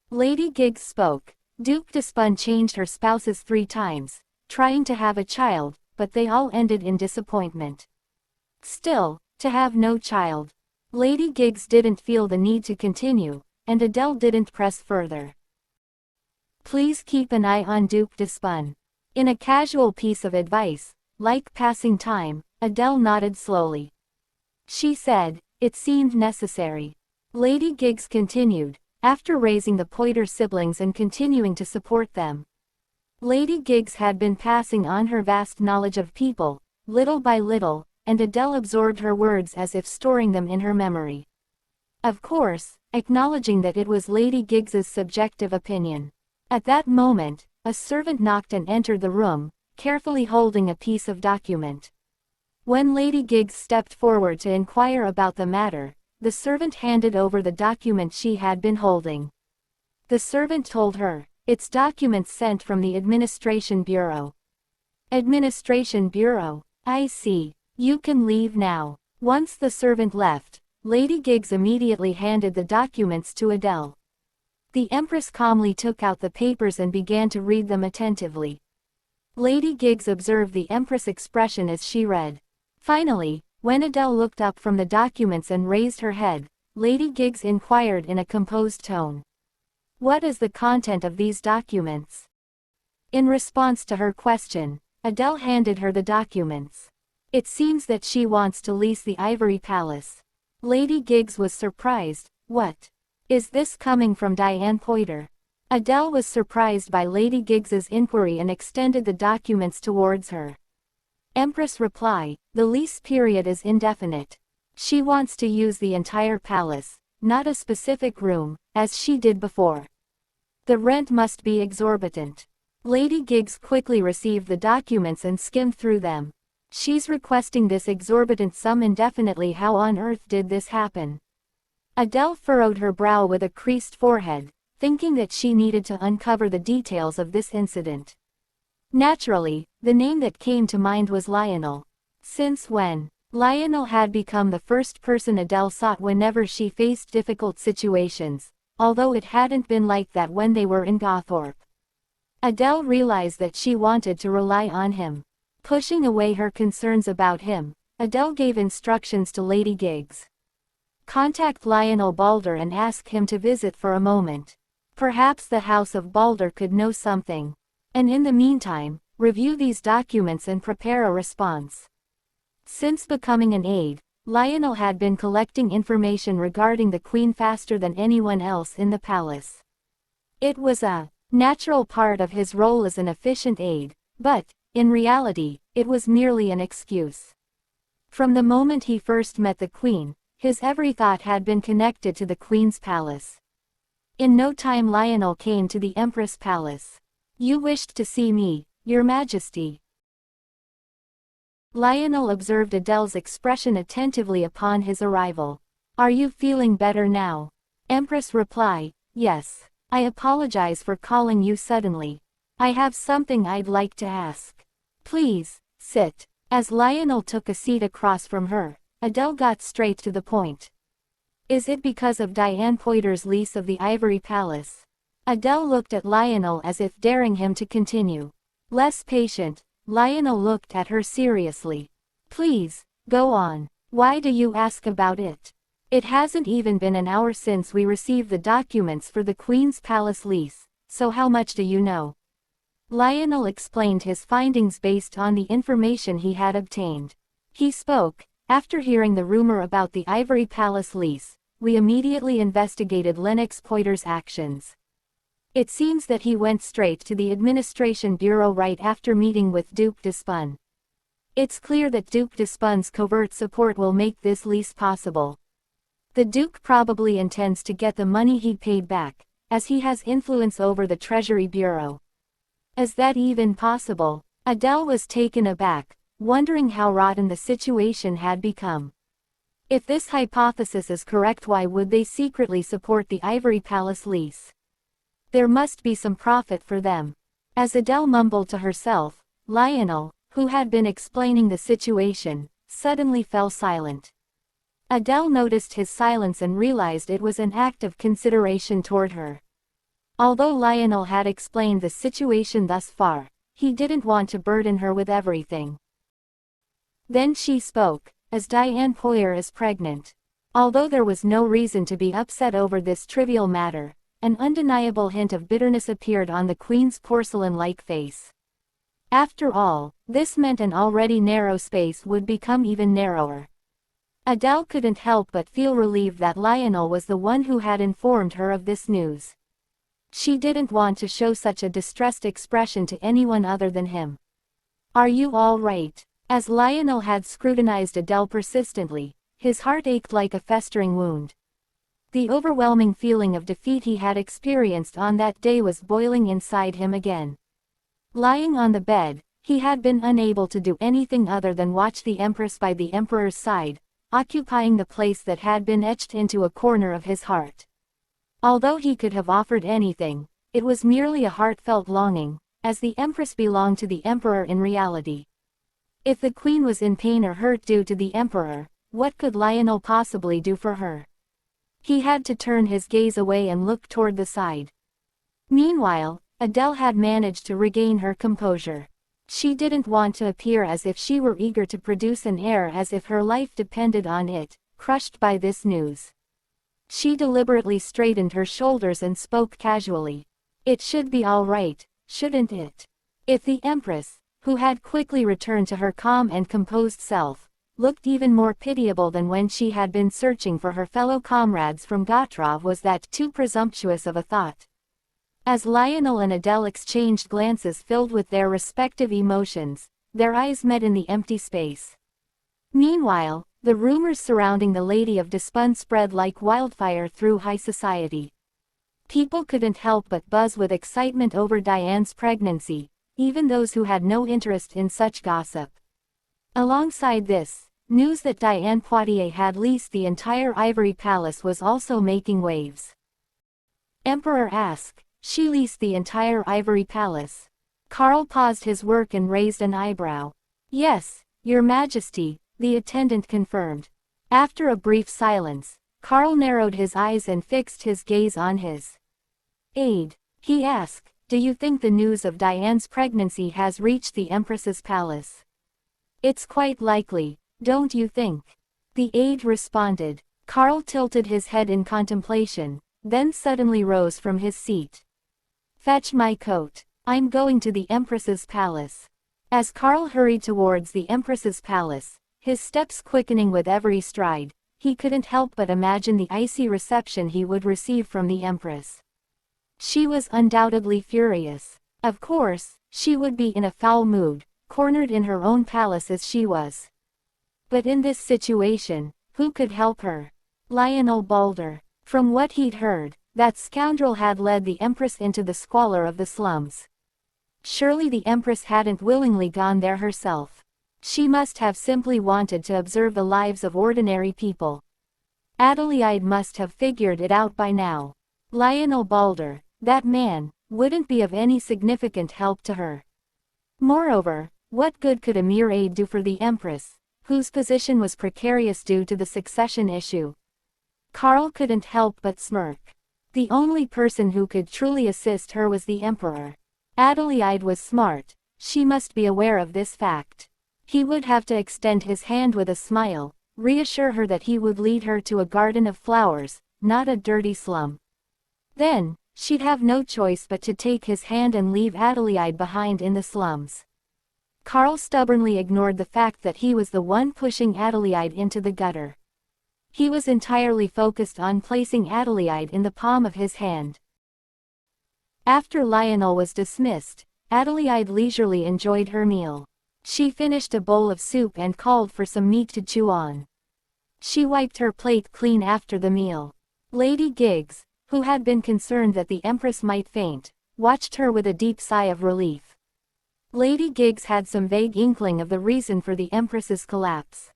Lady Giggs spoke. Duke de Spun changed her spouses 3 times, trying to have a child, but they all ended in disappointment. Still, to have no child. Lady Giggs didn't feel the need to continue, and Adele didn't press further. "Please keep an eye on Duke de Spun." In a casual piece of advice, like passing time, Adele nodded slowly. She said, "It seemed necessary." Lady Giggs continued, after raising the Poiter siblings and continuing to support them. Lady Giggs had been passing on her vast knowledge of people, little by little, and Adele absorbed her words as if storing them in her memory. Of course, acknowledging that it was Lady Giggs's subjective opinion. At that moment, a servant knocked and entered the room, carefully holding a piece of document. When Lady Giggs stepped forward to inquire about the matter, the servant handed over the document she had been holding. The servant told her, "It's documents sent from the Administration Bureau." Administration Bureau, I see. You can leave now. Once the servant left, Lady Giggs immediately handed the documents to Adele. The Empress calmly took out the papers and began to read them attentively. Lady Giggs observed the Empress' expression as she read. Finally, when Adele looked up from the documents and raised her head, Lady Giggs inquired in a composed tone, "What is the content of these documents?" In response to her question, Adele handed her the documents. "It seems that she wants to lease the Ivory Palace." Lady Giggs was surprised. "What? Is this coming from Diane Poiter?" Adele was surprised by Lady Giggs's inquiry and extended the documents towards her. Empress reply, "The lease period is indefinite. She wants to use the entire palace, not a specific room, as she did before. The rent must be exorbitant." Lady Giggs quickly received the documents and skimmed through them. "She's requesting this exorbitant sum indefinitely. How on earth did this happen?" Adele furrowed her brow with a creased forehead, thinking that she needed to uncover the details of this incident. Naturally, the name that came to mind was Lionel. Since when? Lionel had become the first person Adele sought whenever she faced difficult situations, although it hadn't been like that when they were in Gothorpe. Adele realized that she wanted to rely on him. Pushing away her concerns about him, Adele gave instructions to Lady Giggs. "Contact Lionel Balder and ask him to visit for a moment. Perhaps the House of Balder could know something. And in the meantime, review these documents and prepare a response." Since becoming an aide, Lionel had been collecting information regarding the Queen faster than anyone else in the palace. It was a natural part of his role as an efficient aide, but, in reality, it was merely an excuse. From the moment he first met the Queen, his every thought had been connected to the Queen's palace. In no time Lionel came to the Empress Palace. "You wished to see me, Your Majesty." Lionel observed Adele's expression attentively upon his arrival. "Are you feeling better now?" Empress reply, "Yes. I apologize for calling you suddenly. I have something I'd like to ask." "Please, sit." As Lionel took a seat across from her, Adele got straight to the point. "Is it because of Diane Poiter's lease of the Ivory Palace?" Adele looked at Lionel as if daring him to continue. Less patient, Lionel looked at her seriously. Please, go on. Why do you ask about it? It hasn't even been an hour since we received the documents for the Queen's Palace lease, so how much do you know? Lionel explained his findings based on the information he had obtained. He spoke, after hearing the rumor about the Ivory Palace lease, we immediately investigated Lennox Poiter's actions. It seems that he went straight to the Administration Bureau right after meeting with Duke d'Espun. It's clear that Duke d'Espun's covert support will make this lease possible. The Duke probably intends to get the money he paid back, as he has influence over the Treasury Bureau. Is that even possible? Adele was taken aback, wondering how rotten the situation had become. If this hypothesis is correct, why would they secretly support the Ivory Palace lease? There must be some profit for them. As Adele mumbled to herself, Lionel, who had been explaining the situation, suddenly fell silent. Adele noticed his silence and realized it was an act of consideration toward her. Although Lionel had explained the situation thus far, he didn't want to burden her with everything. Then she spoke, as Diane Poyer is pregnant. Although there was no reason to be upset over this trivial matter, an undeniable hint of bitterness appeared on the Queen's porcelain-like face. After all, this meant an already narrow space would become even narrower. Adele couldn't help but feel relieved that Lionel was the one who had informed her of this news. She didn't want to show such a distressed expression to anyone other than him. Are you all right? As Lionel had scrutinized Adele persistently, his heart ached like a festering wound. The overwhelming feeling of defeat he had experienced on that day was boiling inside him again. Lying on the bed, he had been unable to do anything other than watch the Empress by the Emperor's side, occupying the place that had been etched into a corner of his heart. Although he could have offered anything, it was merely a heartfelt longing, as the Empress belonged to the Emperor in reality. If the Queen was in pain or hurt due to the Emperor, what could Lionel possibly do for her? He had to turn his gaze away and look toward the side. Meanwhile, Adele had managed to regain her composure. She didn't want to appear as if she were eager to produce an heir, as if her life depended on it, crushed by this news. She deliberately straightened her shoulders and spoke casually. It should be all right, shouldn't it? If the Empress, who had quickly returned to her calm and composed self, looked even more pitiable than when she had been searching for her fellow comrades from Gotrov, was that too presumptuous of a thought? As Lionel and Adele exchanged glances filled with their respective emotions, their eyes met in the empty space. Meanwhile, the rumors surrounding the Lady of d'Espun spread like wildfire through high society. People couldn't help but buzz with excitement over Diane's pregnancy, even those who had no interest in such gossip. Alongside this, news that Diane Poitiers had leased the entire Ivory Palace was also making waves. Emperor asked, she leased the entire Ivory Palace? Karl paused his work and raised an eyebrow. Yes, Your Majesty, the attendant confirmed. After a brief silence, Karl narrowed his eyes and fixed his gaze on his aide. He asked, do you think the news of Diane's pregnancy has reached the Empress's palace? It's quite likely, don't you think? The aide responded. Karl tilted his head in contemplation, then suddenly rose from his seat. Fetch my coat. I'm going to the Empress's palace. As Karl hurried towards the Empress's palace, his steps quickening with every stride, he couldn't help but imagine the icy reception he would receive from the Empress. She was undoubtedly furious. Of course, she would be in a foul mood, cornered in her own palace as she was. But in this situation, who could help her? Lionel Balder. From what he'd heard, that scoundrel had led the Empress into the squalor of the slums. Surely the Empress hadn't willingly gone there herself. She must have simply wanted to observe the lives of ordinary people. Adelaide must have figured it out by now. Lionel Balder, that man, wouldn't be of any significant help to her. Moreover, what good could a mere aide do for the Empress, whose position was precarious due to the succession issue? Karl couldn't help but smirk. The only person who could truly assist her was the Emperor. Adelaide was smart, She must be aware of this fact. He would have to extend his hand with a smile, reassure her that he would lead her to a garden of flowers, not a dirty slum. Then, she'd have no choice but to take his hand and leave Adelaide behind in the slums. Carl stubbornly ignored the fact that he was the one pushing Adelaide into the gutter. He was entirely focused on placing Adelaide in the palm of his hand. After Lionel was dismissed, Adelaide leisurely enjoyed her meal. She finished a bowl of soup and called for some meat to chew on. She wiped her plate clean after the meal. Lady Giggs, who had been concerned that the Empress might faint, watched her with a deep sigh of relief. Lady Giggs had some vague inkling of the reason for the Empress's collapse.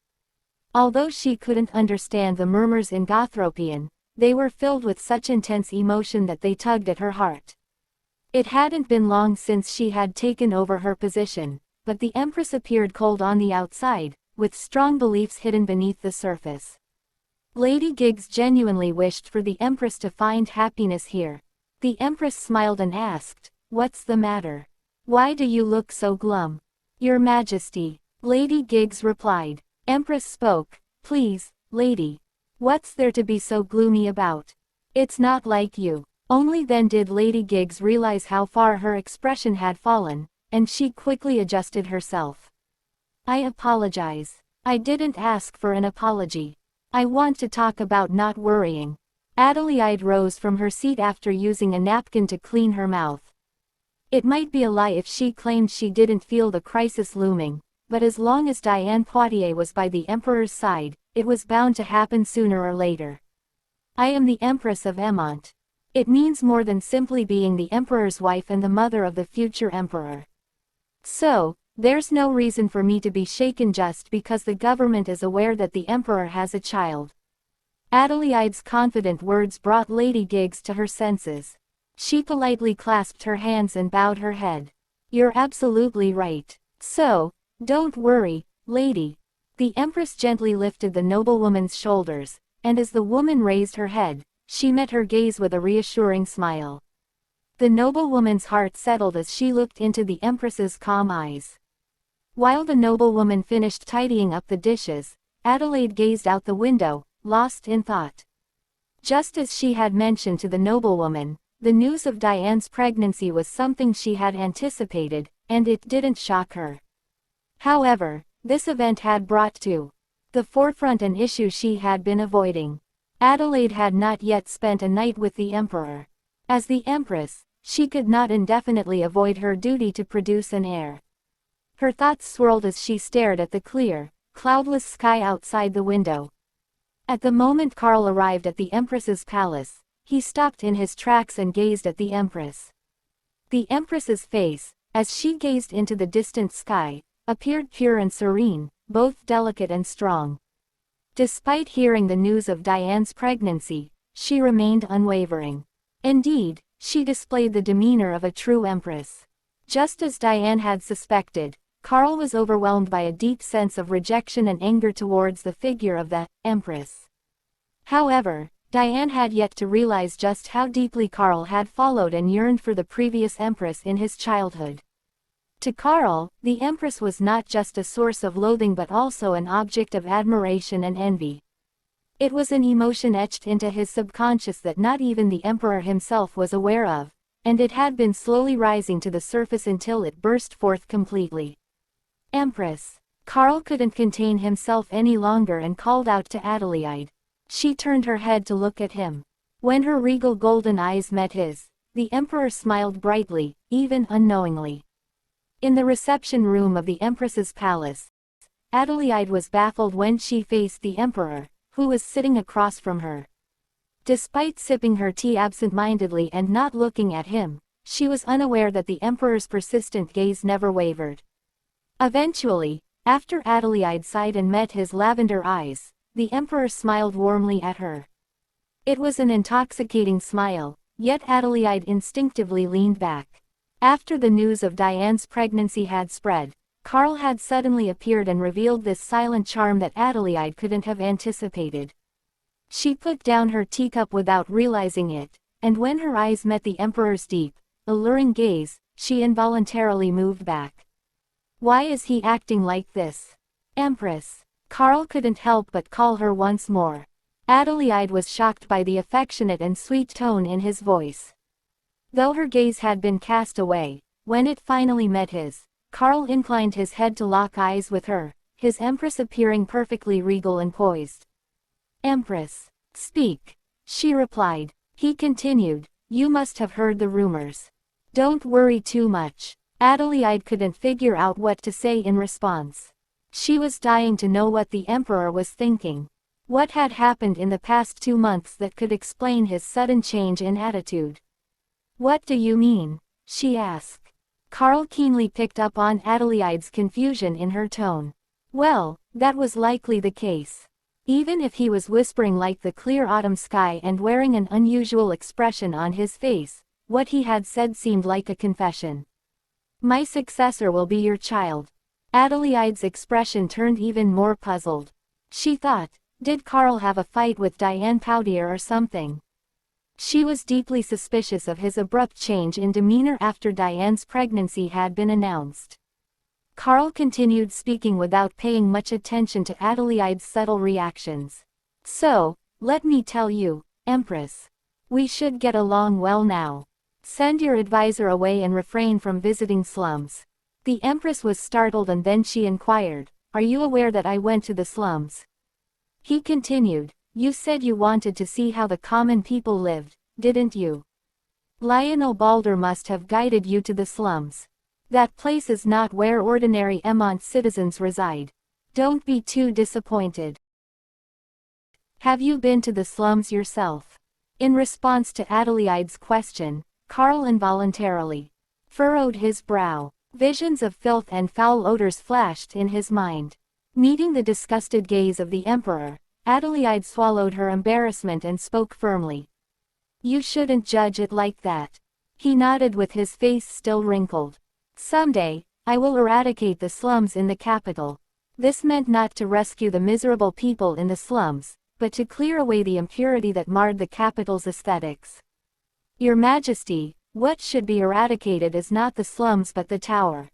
Although she couldn't understand the murmurs in Gothropian, they were filled with such intense emotion that they tugged at her heart. It hadn't been long since she had taken over her position, but the Empress appeared cold on the outside, with strong beliefs hidden beneath the surface. Lady Giggs genuinely wished for the Empress to find happiness here. The Empress smiled and asked, "What's the matter? Why do you look so glum?" "Your Majesty," Lady Giggs replied. Empress spoke, "Please, lady. What's there to be so gloomy about? It's not like you." Only then did Lady Giggs realize how far her expression had fallen, and she quickly adjusted herself. "I apologize. I didn't ask for an apology. I want to talk about not worrying." Adelaide rose from her seat after using a napkin to clean her mouth. It might be a lie if she claimed she didn't feel the crisis looming, but as long as Diane Poitiers was by the Emperor's side, it was bound to happen sooner or later. "I am the Empress of Emont. It means more than simply being the Emperor's wife and the mother of the future Emperor. So, there's no reason for me to be shaken just because the government is aware that the Emperor has a child." Adelaide's confident words brought Lady Giggs to her senses. She politely clasped her hands and bowed her head. "You're absolutely right. So, don't worry, lady." The Empress gently lifted the noblewoman's shoulders, and as the woman raised her head, she met her gaze with a reassuring smile. The noblewoman's heart settled as she looked into the Empress's calm eyes. While the noblewoman finished tidying up the dishes, Adelaide gazed out the window, lost in thought. Just as she had mentioned to the noblewoman, the news of Diane's pregnancy was something she had anticipated, and it didn't shock her. However, this event had brought to the forefront an issue she had been avoiding. Adelaide had not yet spent a night with the Emperor. As the Empress, she could not indefinitely avoid her duty to produce an heir. Her thoughts swirled as she stared at the clear, cloudless sky outside the window. At the moment Carl arrived at the Empress's palace, he stopped in his tracks and gazed at the Empress. The Empress's face, as she gazed into the distant sky, appeared pure and serene, both delicate and strong. Despite hearing the news of Diane's pregnancy, she remained unwavering. Indeed, she displayed the demeanor of a true empress. Just as Diane had suspected, Carl was overwhelmed by a deep sense of rejection and anger towards the figure of the Empress. However, Diane had yet to realize just how deeply Carl had followed and yearned for the previous Empress in his childhood. To Carl, the Empress was not just a source of loathing but also an object of admiration and envy. It was an emotion etched into his subconscious that not even the Emperor himself was aware of, and it had been slowly rising to the surface until it burst forth completely. "Empress!" Carl couldn't contain himself any longer and called out to Adelaide. She turned her head to look at him. When her regal golden eyes met his, the Emperor smiled brightly, even unknowingly. In the reception room of the Empress's palace, Adelaide was baffled when she faced the Emperor, who was sitting across from her. Despite sipping her tea absent-mindedly and not looking at him, she was unaware that the Emperor's persistent gaze never wavered. Eventually, after Adelaide sighed and met his lavender eyes, the Emperor smiled warmly at her. It was an intoxicating smile, yet Adelaide instinctively leaned back. After the news of Diane's pregnancy had spread, Carl had suddenly appeared and revealed this silent charm that Adelaide couldn't have anticipated. She put down her teacup without realizing it, and when her eyes met the Emperor's deep, alluring gaze, she involuntarily moved back. Why is he acting like this? Empress. Karl couldn't help but call her once more. Adelaide was shocked by the affectionate and sweet tone in his voice. Though her gaze had been cast away, when it finally met his, Karl inclined his head to lock eyes with her, his Empress appearing perfectly regal and poised. Empress. Speak. She replied. He continued, you must have heard the rumors. Don't worry too much. Adelaide couldn't figure out what to say in response. She was dying to know what the Emperor was thinking. What had happened in the past 2 months that could explain his sudden change in attitude? What do you mean? She asked. Karl keenly picked up on Adelaide's confusion in her tone. Well, that was likely the case. Even if he was whispering like the clear autumn sky and wearing an unusual expression on his face, what he had said seemed like a confession. My successor will be your child. Adelaide's expression turned even more puzzled. She thought, did Karl have a fight with Diane Poutier or something? She was deeply suspicious of his abrupt change in demeanor after Diane's pregnancy had been announced. Karl continued speaking without paying much attention to Adelaide's subtle reactions. So, let me tell you, Empress. We should get along well now. Send your advisor away and refrain from visiting slums. The Empress was startled and then she inquired, are you aware that I went to the slums? He continued, you said you wanted to see how the common people lived, didn't you? Lionel Balder must have guided you to the slums. That place is not where ordinary Emont citizens reside. Don't be too disappointed. Have you been to the slums yourself? In response to Adelaide's question, Karl involuntarily furrowed his brow. Visions of filth and foul odors flashed in his mind. Meeting the disgusted gaze of the Emperor, Adelaide swallowed her embarrassment and spoke firmly. You shouldn't judge it like that. He nodded with his face still wrinkled. Someday, I will eradicate the slums in the capital. This meant not to rescue the miserable people in the slums, but to clear away the impurity that marred the capital's aesthetics. Your Majesty, what should be eradicated is not the slums but the tower.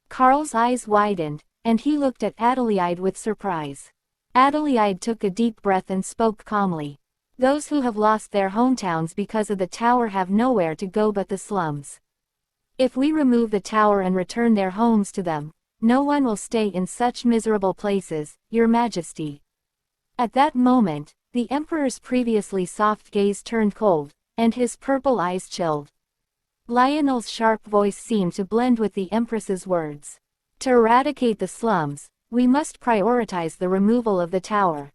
Karl's eyes widened, and he looked at Adelaide with surprise. Adelaide took a deep breath and spoke calmly. Those who have lost their hometowns because of the tower have nowhere to go but the slums. If we remove the tower and return their homes to them, no one will stay in such miserable places, Your Majesty. At that moment, the Emperor's previously soft gaze turned cold, and his purple eyes chilled. Lionel's sharp voice seemed to blend with the Empress's words. To eradicate the slums, we must prioritize the removal of the tower.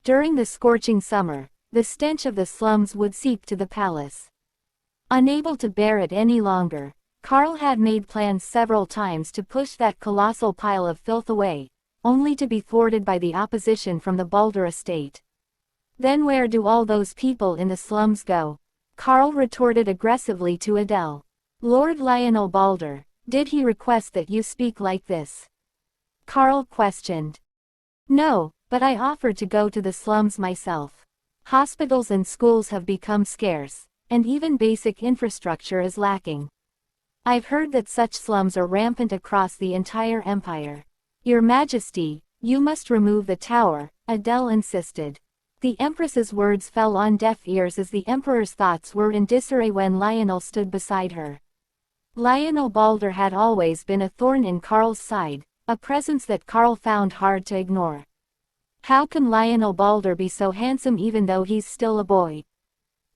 During the scorching summer, the stench of the slums would seep to the palace. Unable to bear it any longer, Karl had made plans several times to push that colossal pile of filth away, only to be thwarted by the opposition from the Balder estate. Then where do all those people in the slums go? Karl retorted aggressively to Adele. Lord Lionel Balder, did he request that you speak like this? Karl questioned. No, but I offered to go to the slums myself. Hospitals and schools have become scarce, and even basic infrastructure is lacking. I've heard that such slums are rampant across the entire empire. Your Majesty, you must remove the tower, Adele insisted. The Empress's words fell on deaf ears as the Emperor's thoughts were in disarray when Lionel stood beside her. Lionel Balder had always been a thorn in Karl's side, a presence that Karl found hard to ignore. How can Lionel Balder be so handsome even though he's still a boy?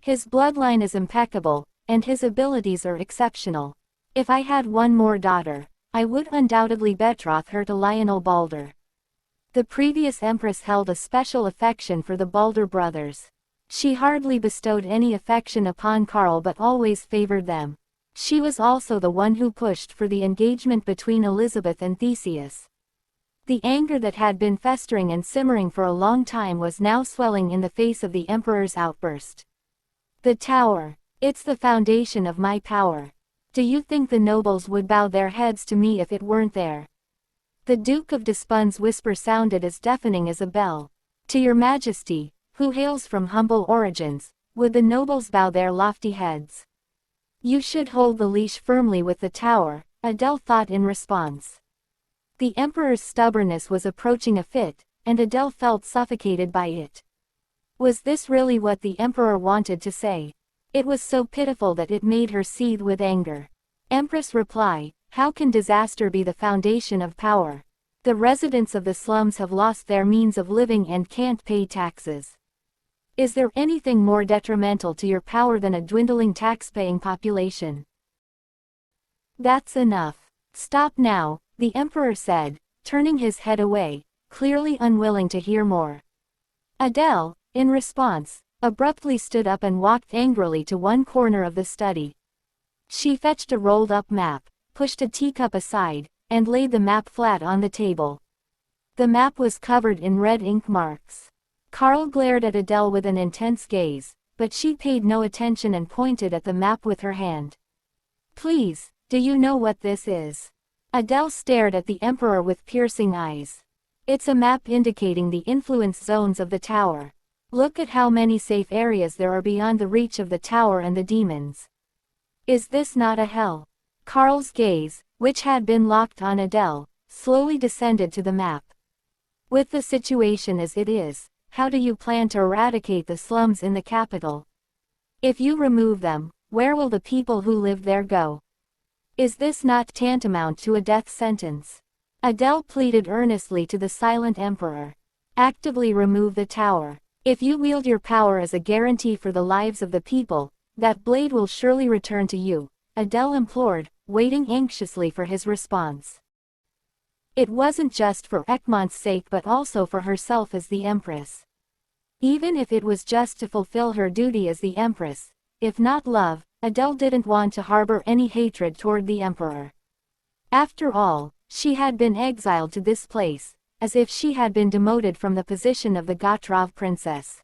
His bloodline is impeccable, and his abilities are exceptional. If I had one more daughter, I would undoubtedly betroth her to Lionel Balder. The previous Empress held a special affection for the Balder brothers. She hardly bestowed any affection upon Karl but always favored them. She was also the one who pushed for the engagement between Elizabeth and Theseus. The anger that had been festering and simmering for a long time was now swelling in the face of the Emperor's outburst. The tower. It's the foundation of my power. Do you think the nobles would bow their heads to me if it weren't there? The Duke of Despun's whisper sounded as deafening as a bell. To your Majesty, who hails from humble origins, would the nobles bow their lofty heads? You should hold the leash firmly with the tower, Adele thought in response. The Emperor's stubbornness was approaching a fit, and Adele felt suffocated by it. Was this really what the Emperor wanted to say? It was so pitiful that it made her seethe with anger. Empress reply, how can disaster be the foundation of power? The residents of the slums have lost their means of living and can't pay taxes. Is there anything more detrimental to your power than a dwindling tax-paying population? That's enough. Stop now, the Emperor said, turning his head away, clearly unwilling to hear more. Adele, in response, abruptly stood up and walked angrily to one corner of the study. She fetched a rolled-up map, pushed a teacup aside, and laid the map flat on the table. The map was covered in red ink marks. Carl glared at Adele with an intense gaze, but she paid no attention and pointed at the map with her hand. Please, do you know what this is? Adele stared at the Emperor with piercing eyes. It's a map indicating the influence zones of the tower. Look at how many safe areas there are beyond the reach of the tower and the demons. Is this not a hell? Carl's gaze, which had been locked on Adele, slowly descended to the map. With the situation as it is, how do you plan to eradicate the slums in the capital? If you remove them, where will the people who live there go? Is this not tantamount to a death sentence? Adele pleaded earnestly to the silent Emperor. Actively remove the tower. If you wield your power as a guarantee for the lives of the people, that blade will surely return to you, Adele implored, waiting anxiously for his response. It wasn't just for Egmont's sake but also for herself as the Empress. Even if it was just to fulfill her duty as the Empress, if not love, Adele didn't want to harbor any hatred toward the Emperor. After all, she had been exiled to this place, as if she had been demoted from the position of the Gotrov princess.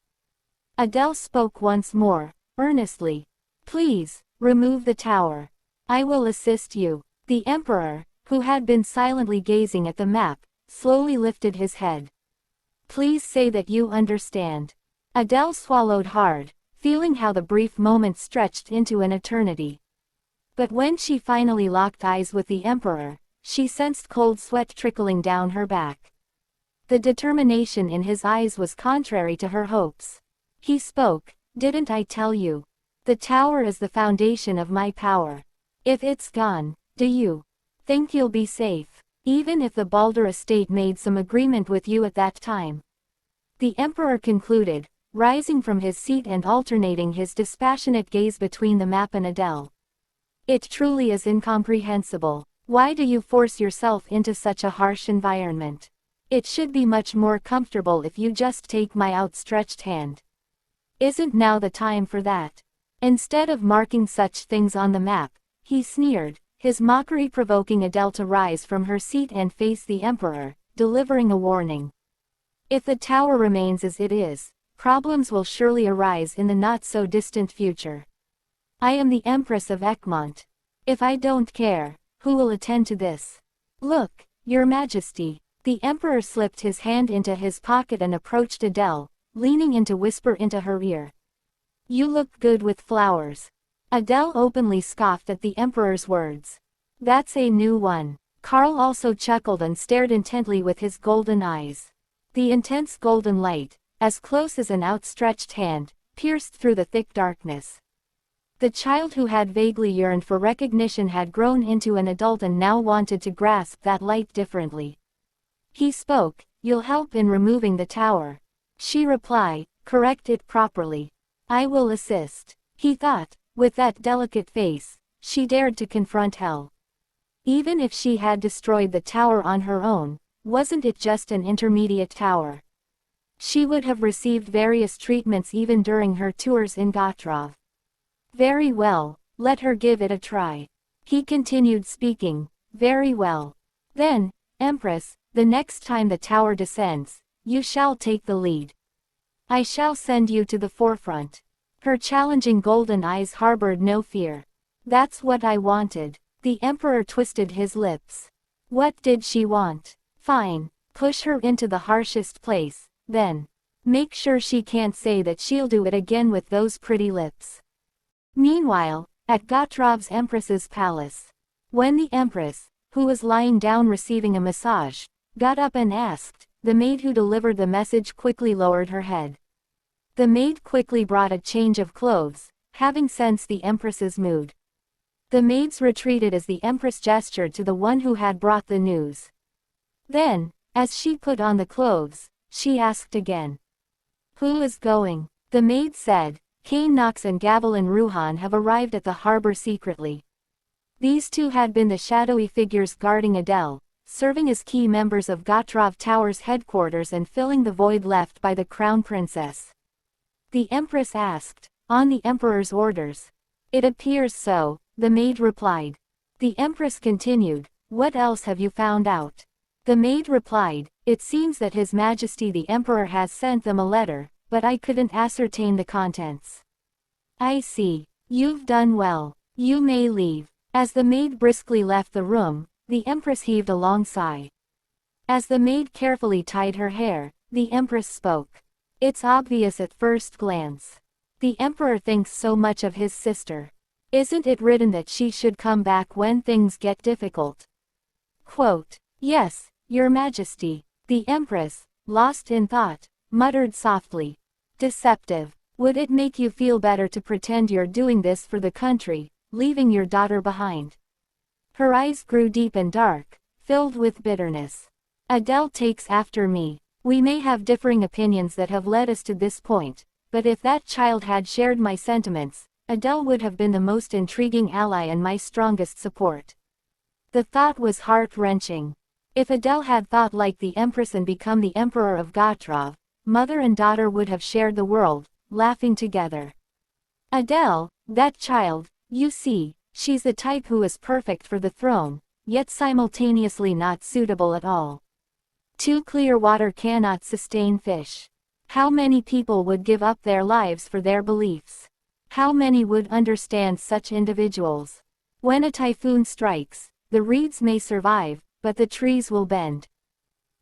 Adele spoke once more, earnestly. Please, remove the tower. I will assist you. The Emperor, who had been silently gazing at the map, slowly lifted his head. Please say that you understand. Adele swallowed hard, feeling how the brief moment stretched into an eternity. But when she finally locked eyes with the Emperor, she sensed cold sweat trickling down her back. The determination in his eyes was contrary to her hopes. He spoke, didn't I tell you? The tower is the foundation of my power. If it's gone, do you think you'll be safe, even if the Balder estate made some agreement with you at that time? The Emperor concluded, rising from his seat and alternating his dispassionate gaze between the map and Adele. It truly is incomprehensible. Why do you force yourself into such a harsh environment? It should be much more comfortable if you just take my outstretched hand. Isn't now the time for that? Instead of marking such things on the map, he sneered, his mockery provoking Adele to rise from her seat and face the Emperor, delivering a warning. If the tower remains as it is, problems will surely arise in the not-so-distant future. I am the Empress of Egmont. If I don't care, who will attend to this? Look, Your Majesty. The Emperor slipped his hand into his pocket and approached Adele, leaning in to whisper into her ear. You look good with flowers. Adele openly scoffed at the Emperor's words. That's a new one. Carl also chuckled and stared intently with his golden eyes. The intense golden light, as close as an outstretched hand, pierced through the thick darkness. The child who had vaguely yearned for recognition had grown into an adult and now wanted to grasp that light differently. He spoke, you'll help in removing the tower. She replied, correct it properly. I will assist. He thought, with that delicate face, she dared to confront hell. Even if she had destroyed the tower on her own, wasn't it just an intermediate tower? She would have received various treatments even during her tours in Gotrov. Very well, let her give it a try. He continued speaking, very well. Then, Empress, the next time the tower descends, you shall take the lead. I shall send you to the forefront. Her challenging golden eyes harbored no fear. That's what I wanted. The Emperor twisted his lips. What did she want? Fine, push her into the harshest place, then. Make sure she can't say that she'll do it again with those pretty lips. Meanwhile, at Gotrov's Empress's palace. When the Empress, who was lying down receiving a massage, got up and asked. The maid who delivered the message quickly lowered her head. The maid quickly brought a change of clothes, having sensed the Empress's mood. The maids retreated as the Empress gestured to the one who had brought the news. Then, as she put on the clothes, she asked again. "Who is going?" The maid said, "Cain Knox and Gavilan Ruhan have arrived at the harbor secretly." These two had been the shadowy figures guarding Adele, serving as key members of Gotrov Tower's headquarters and filling the void left by the Crown Princess. The Empress asked, "On the Emperor's orders?" "It appears so," the maid replied. The Empress continued, "What else have you found out?" The maid replied, "It seems that His Majesty the Emperor has sent them a letter, but I couldn't ascertain the contents." "I see. You've done well. You may leave." As the maid briskly left the room, the Empress heaved a long sigh. As the maid carefully tied her hair, the Empress spoke. "It's obvious at first glance. The Emperor thinks so much of his sister. Isn't it written that she should come back when things get difficult?" Quote, "Yes, Your Majesty." The Empress, lost in thought, muttered softly. "Deceptive. Would it make you feel better to pretend you're doing this for the country, leaving your daughter behind?" Her eyes grew deep and dark, filled with bitterness. "Adele takes after me. We may have differing opinions that have led us to this point, but if that child had shared my sentiments, Adele would have been the most intriguing ally and my strongest support." The thought was heart-wrenching. If Adele had thought like the Empress and become the Emperor of Gotrov, mother and daughter would have shared the world, laughing together. Adele, that child, you see, she's the type who is perfect for the throne, yet simultaneously not suitable at all. Too clear water cannot sustain fish. How many people would give up their lives for their beliefs? How many would understand such individuals? When a typhoon strikes, the reeds may survive, but the trees will bend.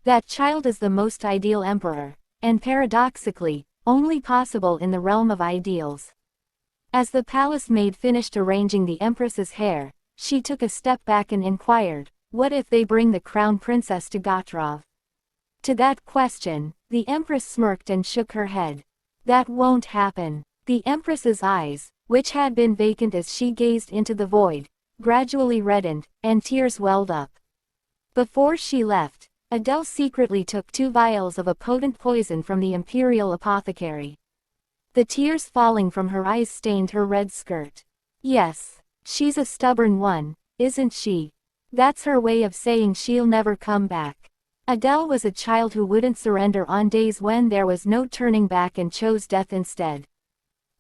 That child is the most ideal emperor, and paradoxically, only possible in the realm of ideals. As the palace maid finished arranging the Empress's hair, she took a step back and inquired, "What if they bring the crown princess to Gotrov?" To that question, the Empress smirked and shook her head. "That won't happen." The Empress's eyes, which had been vacant as she gazed into the void, gradually reddened, and tears welled up. Before she left, Adele secretly took 2 vials of a potent poison from the imperial apothecary. The tears falling from her eyes stained her red skirt. "Yes, she's a stubborn one, isn't she? That's her way of saying she'll never come back." Adele was a child who wouldn't surrender on days when there was no turning back and chose death instead.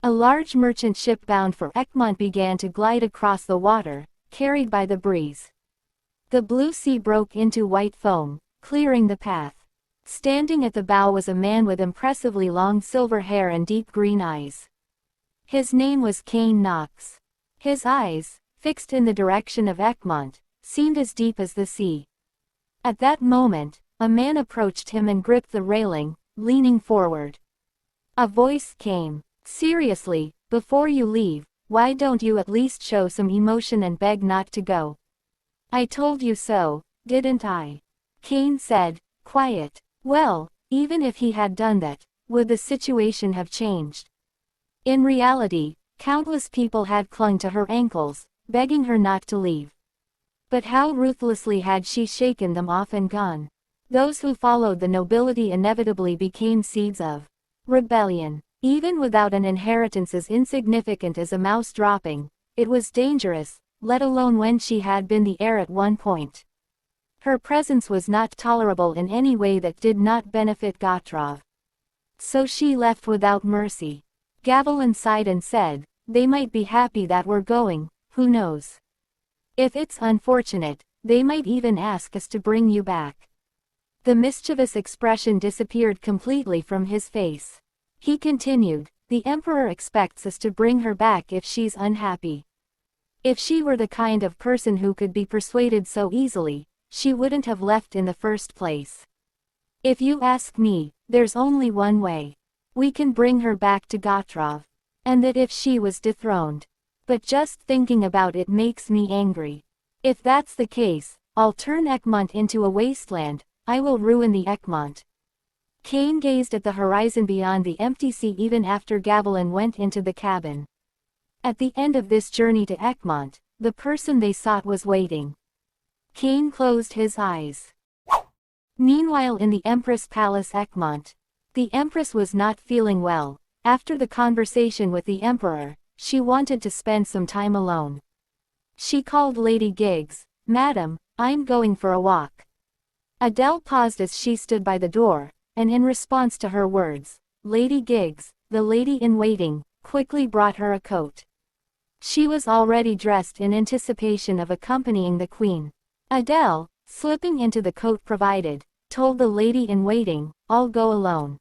A large merchant ship bound for Egmont began to glide across the water, carried by the breeze. The blue sea broke into white foam, clearing the path. Standing at the bow was a man with impressively long silver hair and deep green eyes. His name was Cain Knox. His eyes, fixed in the direction of Egmont, seemed as deep as the sea. At that moment, a man approached him and gripped the railing, leaning forward. A voice came. "Seriously, before you leave, why don't you at least show some emotion and beg not to go?" "I told you so, didn't I?" Cain said, quiet. Well, even if he had done that, would the situation have changed? In reality, countless people had clung to her ankles, begging her not to leave. But how ruthlessly had she shaken them off and gone? Those who followed the nobility inevitably became seeds of rebellion. Even without an inheritance as insignificant as a mouse dropping, it was dangerous, let alone when she had been the heir at one point. Her presence was not tolerable in any way that did not benefit Gotrov. So she left without mercy. Gavilan sighed and said, "They might be happy that we're going, who knows? If it's unfortunate, they might even ask us to bring you back." The mischievous expression disappeared completely from his face. He continued, "The Emperor expects us to bring her back if she's unhappy. If she were the kind of person who could be persuaded so easily, she wouldn't have left in the first place. If you ask me, there's only one way. We can bring her back to Gotrov. And that if she was dethroned. But just thinking about it makes me angry. If that's the case, I'll turn Egmont into a wasteland, I will ruin the Egmont. Cain gazed at the horizon beyond the empty sea even after Gavilan went into the cabin. At the end of this journey to Egmont, the person they sought was waiting. Cain closed his eyes. Meanwhile in the Empress Palace Egmont, the Empress was not feeling well. After the conversation with the Emperor, she wanted to spend some time alone. She called Lady Giggs. "Madam, I'm going for a walk." Adele paused as she stood by the door, and in response to her words, Lady Giggs, the lady-in-waiting, quickly brought her a coat. She was already dressed in anticipation of accompanying the Queen. Adele, slipping into the coat provided, told the lady-in-waiting, "I'll go alone."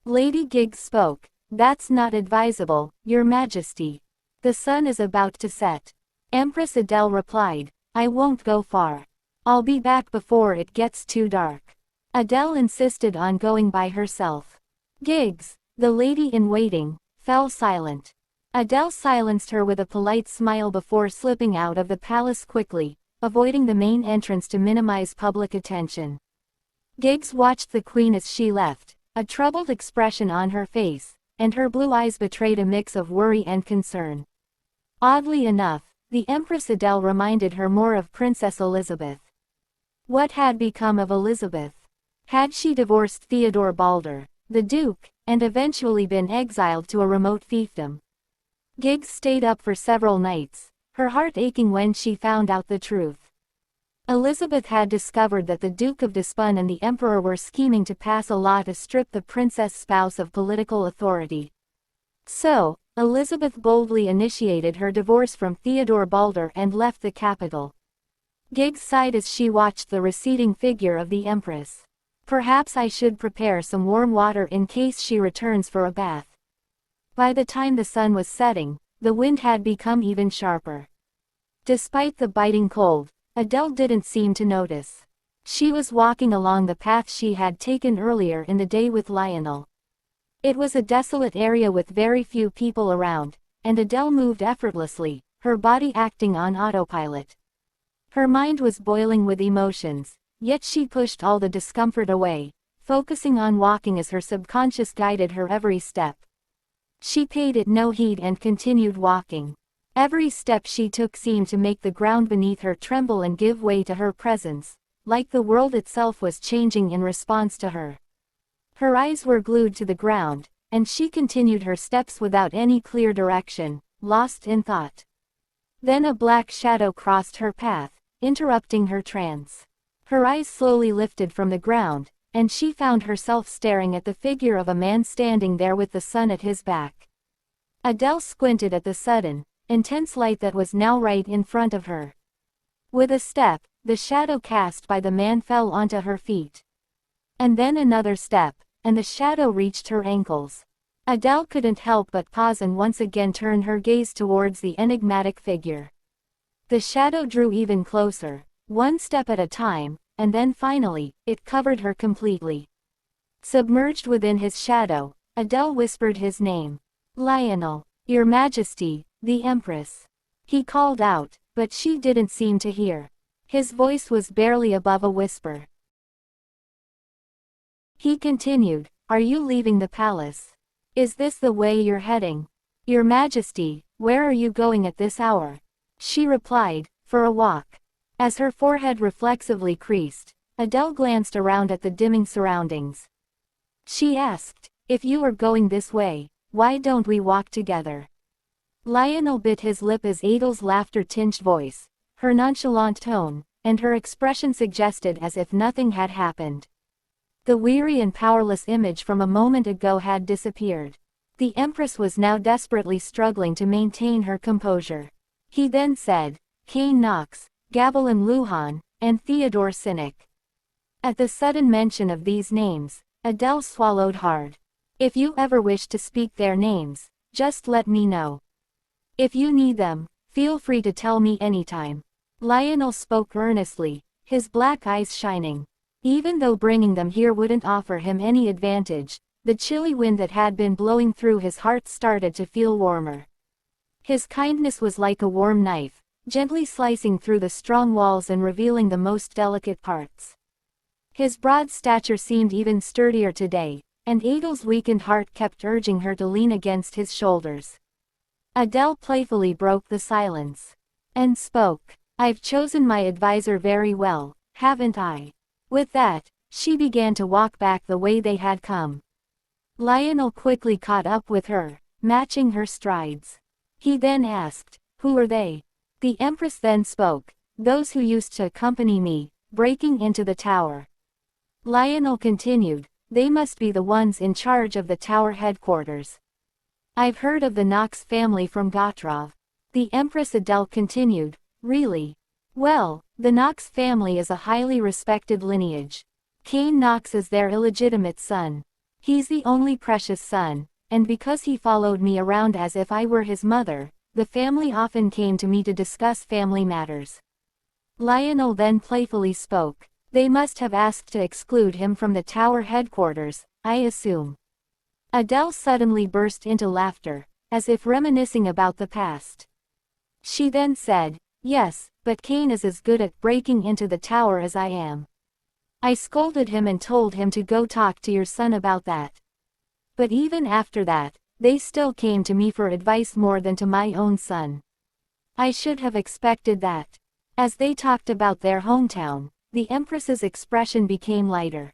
Lady Giggs spoke. "That's not advisable, Your Majesty. The sun is about to set." Empress Adele replied, "I won't go far. I'll be back before it gets too dark." Adele insisted on going by herself. Giggs, the lady-in-waiting, fell silent. Adele silenced her with a polite smile before slipping out of the palace quickly, avoiding the main entrance to minimize public attention. Giggs watched the Queen as she left, a troubled expression on her face, and her blue eyes betrayed a mix of worry and concern. Oddly enough, the Empress Adele reminded her more of Princess Elizabeth. What had become of Elizabeth? Had she divorced Theodore Balder, the Duke, and eventually been exiled to a remote fiefdom? Giggs stayed up for several nights, her heart aching when she found out the truth. Elizabeth had discovered that the Duke of Despun and the Emperor were scheming to pass a law to strip the princess spouse of political authority. So, Elizabeth boldly initiated her divorce from Theodore Balder and left the capital. Giggs sighed as she watched the receding figure of the Empress. "Perhaps I should prepare some warm water in case she returns for a bath." By the time the sun was setting, the wind had become even sharper. Despite the biting cold, Adele didn't seem to notice. She was walking along the path she had taken earlier in the day with Lionel. It was a desolate area with very few people around, and Adele moved effortlessly, her body acting on autopilot. Her mind was boiling with emotions, yet she pushed all the discomfort away, focusing on walking as her subconscious guided her every step. She paid it no heed and continued walking. Every step she took seemed to make the ground beneath her tremble and give way to her presence, like the world itself was changing in response to her. Her eyes were glued to the ground, and she continued her steps without any clear direction, lost in thought. Then a black shadow crossed her path, interrupting her trance. Her eyes slowly lifted from the ground, and she found herself staring at the figure of a man standing there with the sun at his back. Adele squinted at the sudden, intense light that was now right in front of her. With a step, the shadow cast by the man fell onto her feet. And then another step, and the shadow reached her ankles. Adele couldn't help but pause and once again turn her gaze towards the enigmatic figure. The shadow drew even closer, one step at a time, and then finally, it covered her completely. Submerged within his shadow, Adele whispered his name. "Lionel, Your Majesty, the Empress." He called out, but she didn't seem to hear. His voice was barely above a whisper. He continued, "Are you leaving the palace? Is this the way you're heading? Your Majesty, where are you going at this hour?" She replied, "For a walk." As her forehead reflexively creased, Adele glanced around at the dimming surroundings. She asked, "If you are going this way, why don't we walk together?" Lionel bit his lip as Adele's laughter-tinged voice, her nonchalant tone, and her expression suggested as if nothing had happened. The weary and powerless image from a moment ago had disappeared. The Empress was now desperately struggling to maintain her composure. He then said, "Cain Knox, Gavilan Luhan, and Theodore Cynic." At the sudden mention of these names, Adele swallowed hard. "If you ever wish to speak their names, just let me know. If you need them, feel free to tell me anytime." Lionel spoke earnestly, his black eyes shining. Even though bringing them here wouldn't offer him any advantage, the chilly wind that had been blowing through his heart started to feel warmer. His kindness was like a warm knife, gently slicing through the strong walls and revealing the most delicate parts. His broad stature seemed even sturdier today, and Edel's weakened heart kept urging her to lean against his shoulders. Adele playfully broke the silence and spoke. "I've chosen my advisor very well, haven't I?" With that, she began to walk back the way they had come. Lionel quickly caught up with her, matching her strides. He then asked, "Who are they?" The Empress then spoke, "Those who used to accompany me, breaking into the tower." Lionel continued, "They must be the ones in charge of the tower headquarters. I've heard of the Knox family from Gotrov." The Empress Adele continued, "Really? Well, the Knox family is a highly respected lineage. Cain Knox is their illegitimate son. He's the only precious son, and because he followed me around as if I were his mother, the family often came to me to discuss family matters." Lionel then playfully spoke, "They must have asked to exclude him from the tower headquarters, I assume." Adele suddenly burst into laughter, as if reminiscing about the past. She then said, "Yes, but Cain is as good at breaking into the tower as I am. I scolded him and told him to go talk to your son about that. But even after that, they still came to me for advice more than to my own son. I should have expected that." As they talked about their hometown, the Empress's expression became lighter.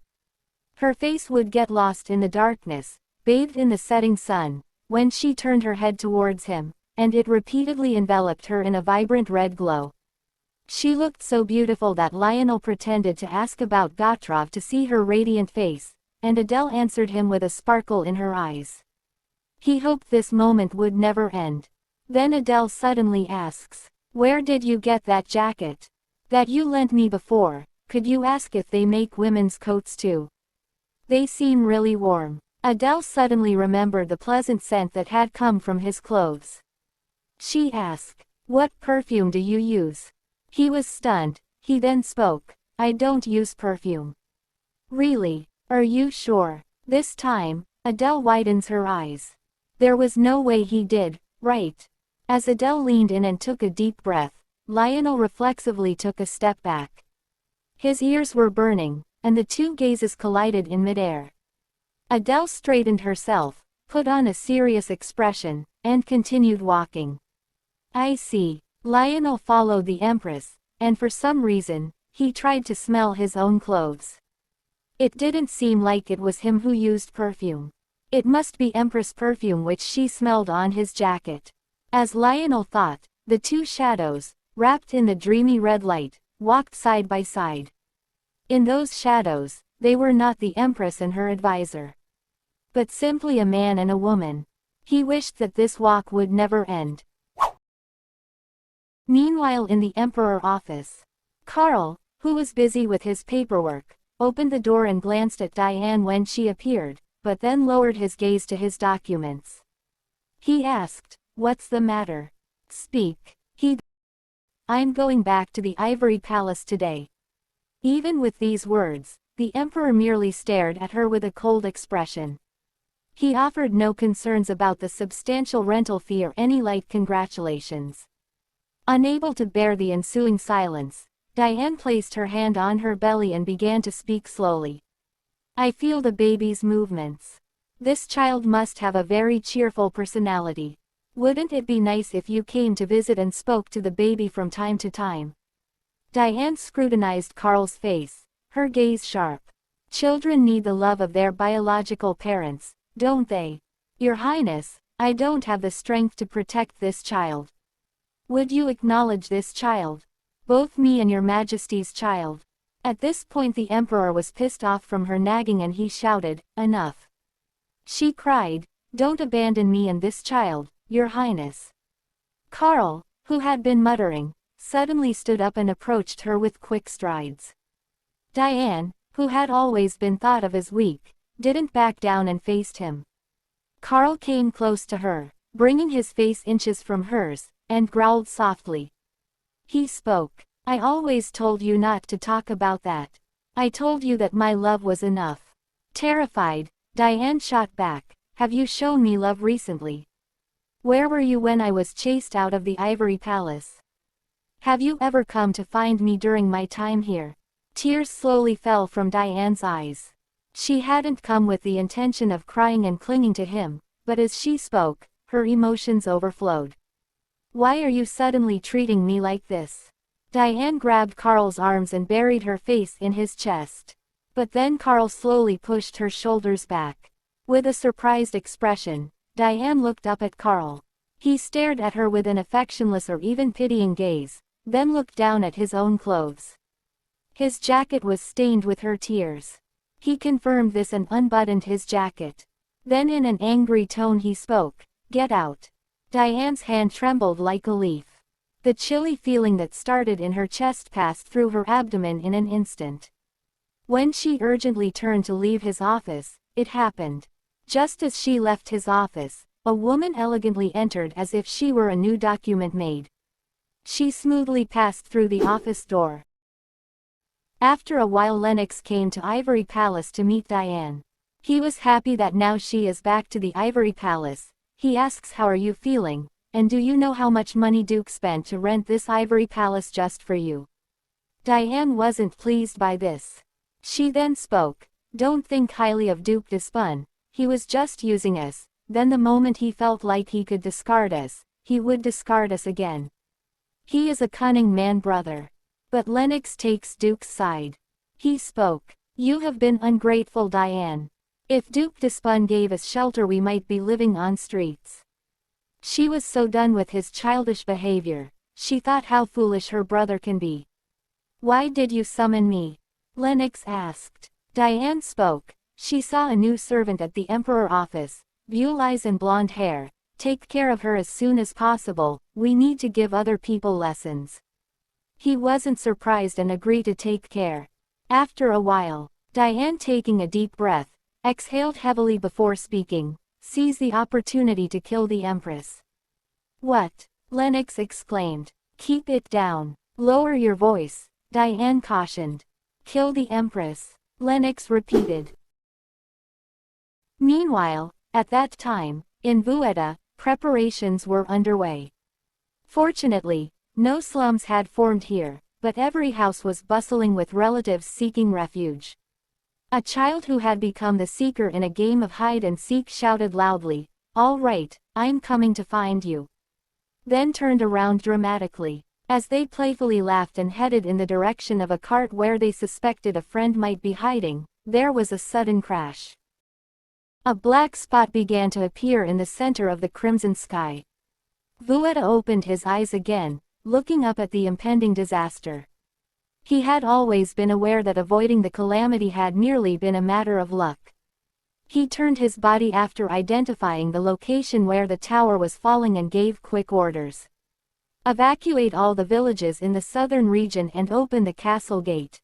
Her face would get lost in the darkness, bathed in the setting sun, when she turned her head towards him, and it repeatedly enveloped her in a vibrant red glow. She looked so beautiful that Lionel pretended to ask about Gotrov to see her radiant face, and Adele answered him with a sparkle in her eyes. He hoped this moment would never end. Then Adele suddenly asks, "Where did you get that jacket? That you lent me before, could you ask if they make women's coats too? They seem really warm." Adele suddenly remembered the pleasant scent that had come from his clothes. She asked, "What perfume do you use?" He was stunned. He then spoke, "I don't use perfume." "Really? Are you sure?" This time, Adele widens her eyes. There was no way he did, right? As Adele leaned in and took a deep breath, Lionel reflexively took a step back. His ears were burning, and the two gazes collided in midair. Adele straightened herself, put on a serious expression, and continued walking. "I see." Lionel followed the Empress, and for some reason, he tried to smell his own clothes. It didn't seem like it was him who used perfume. It must be Empress perfume which she smelled on his jacket. As Lionel thought, the two shadows, wrapped in the dreamy red light, walked side by side. In those shadows, they were not the Empress and her advisor, but simply a man and a woman. He wished that this walk would never end. Meanwhile in the Emperor office, Karl, who was busy with his paperwork, opened the door and glanced at Diane when she appeared, but then lowered his gaze to his documents. He asked, "What's the matter? Speak." "I'm going back to the Ivory Palace today." Even with these words, the Emperor merely stared at her with a cold expression. He offered no concerns about the substantial rental fee or any light congratulations. Unable to bear the ensuing silence, Diane placed her hand on her belly and began to speak slowly. "I feel the baby's movements. This child must have a very cheerful personality. Wouldn't it be nice if you came to visit and spoke to the baby from time to time?" Diane scrutinized Karl's face, her gaze sharp. "Children need the love of their biological parents, don't they? Your Highness, I don't have the strength to protect this child. Would you acknowledge this child? Both me and your Majesty's child." At this point the Emperor was pissed off from her nagging and he shouted, "Enough." She cried, "Don't abandon me and this child, Your Highness." Karl, who had been muttering, suddenly stood up and approached her with quick strides. Diane, who had always been thought of as weak, didn't back down and faced him. Karl came close to her, bringing his face inches from hers, and growled softly. He spoke, "I always told you not to talk about that. I told you that my love was enough." Terrified, Diane shot back, "Have you shown me love recently? Where were you when I was chased out of the Ivory Palace? Have you ever come to find me during my time here? Tears slowly fell from Diane's eyes. She hadn't come with the intention of crying and clinging to him, but as she spoke, her emotions overflowed. Why are you suddenly treating me like this? Diane grabbed Carl's arms and buried her face in his chest. But then Carl slowly pushed her shoulders back. With a surprised expression, Diane looked up at Carl. He stared at her with an affectionless or even pitying gaze, then looked down at his own clothes. His jacket was stained with her tears. He confirmed this and unbuttoned his jacket. Then in an angry tone he spoke, "Get out." Diane's hand trembled like a leaf. The chilly feeling that started in her chest passed through her abdomen in an instant. When she urgently turned to leave his office, it happened. Just as she left his office, a woman elegantly entered as if she were a new document maid. She smoothly passed through the office door. After a while Lennox came to Ivory Palace to meet Diane. He was happy that now she is back to the Ivory Palace. He asks, "How are you feeling, and do you know how much money Duke spent to rent this Ivory Palace just for you?" Diane wasn't pleased by this. She then spoke, "Don't think highly of Duke Despun, he was just using us, then the moment he felt like he could discard us, he would discard us again. He is a cunning man, brother." But Lennox takes Duke's side. He spoke, "You have been ungrateful, Diane. If Duke Despun gave us shelter we might be living on streets." She was so done with his childish behavior. She thought how foolish her brother can be. "Why did you summon me?" Lennox asked. Diane spoke. She saw a new servant at the Emperor office, blue eyes and blonde hair. "Take care of her as soon as possible, we need to give other people lessons." He wasn't surprised and agreed to take care. After a while, Diane, taking a deep breath, exhaled heavily before speaking, "Seize the opportunity to kill the Empress." "What?" Lennox exclaimed. "Keep it down. Lower your voice," Diane cautioned. "Kill the Empress," Lennox repeated. Meanwhile, at that time, in Vueta, preparations were underway. Fortunately, no slums had formed here, but every house was bustling with relatives seeking refuge. A child who had become the seeker in a game of hide-and-seek shouted loudly, "All right, I'm coming to find you." Then turned around dramatically. As they playfully laughed and headed in the direction of a cart where they suspected a friend might be hiding, there was a sudden crash. A black spot began to appear in the center of the crimson sky. Vueta opened his eyes again, looking up at the impending disaster. He had always been aware that avoiding the calamity had merely been a matter of luck. He turned his body after identifying the location where the tower was falling and gave quick orders. "Evacuate all the villages in the southern region and open the castle gate.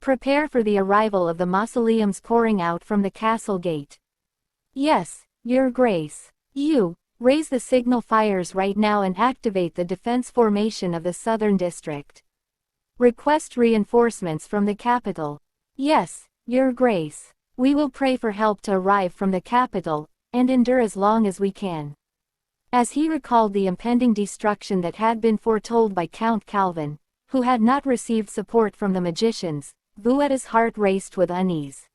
Prepare for the arrival of the mausoleums pouring out from the castle gate." "Yes, Your Grace." "You, raise the signal fires right now and activate the defense formation of the southern district. Request reinforcements from the capital." "Yes, Your Grace. We will pray for help to arrive from the capital, and endure as long as we can." As he recalled the impending destruction that had been foretold by Count Calvin, who had not received support from the magicians, Vueta's heart raced with unease.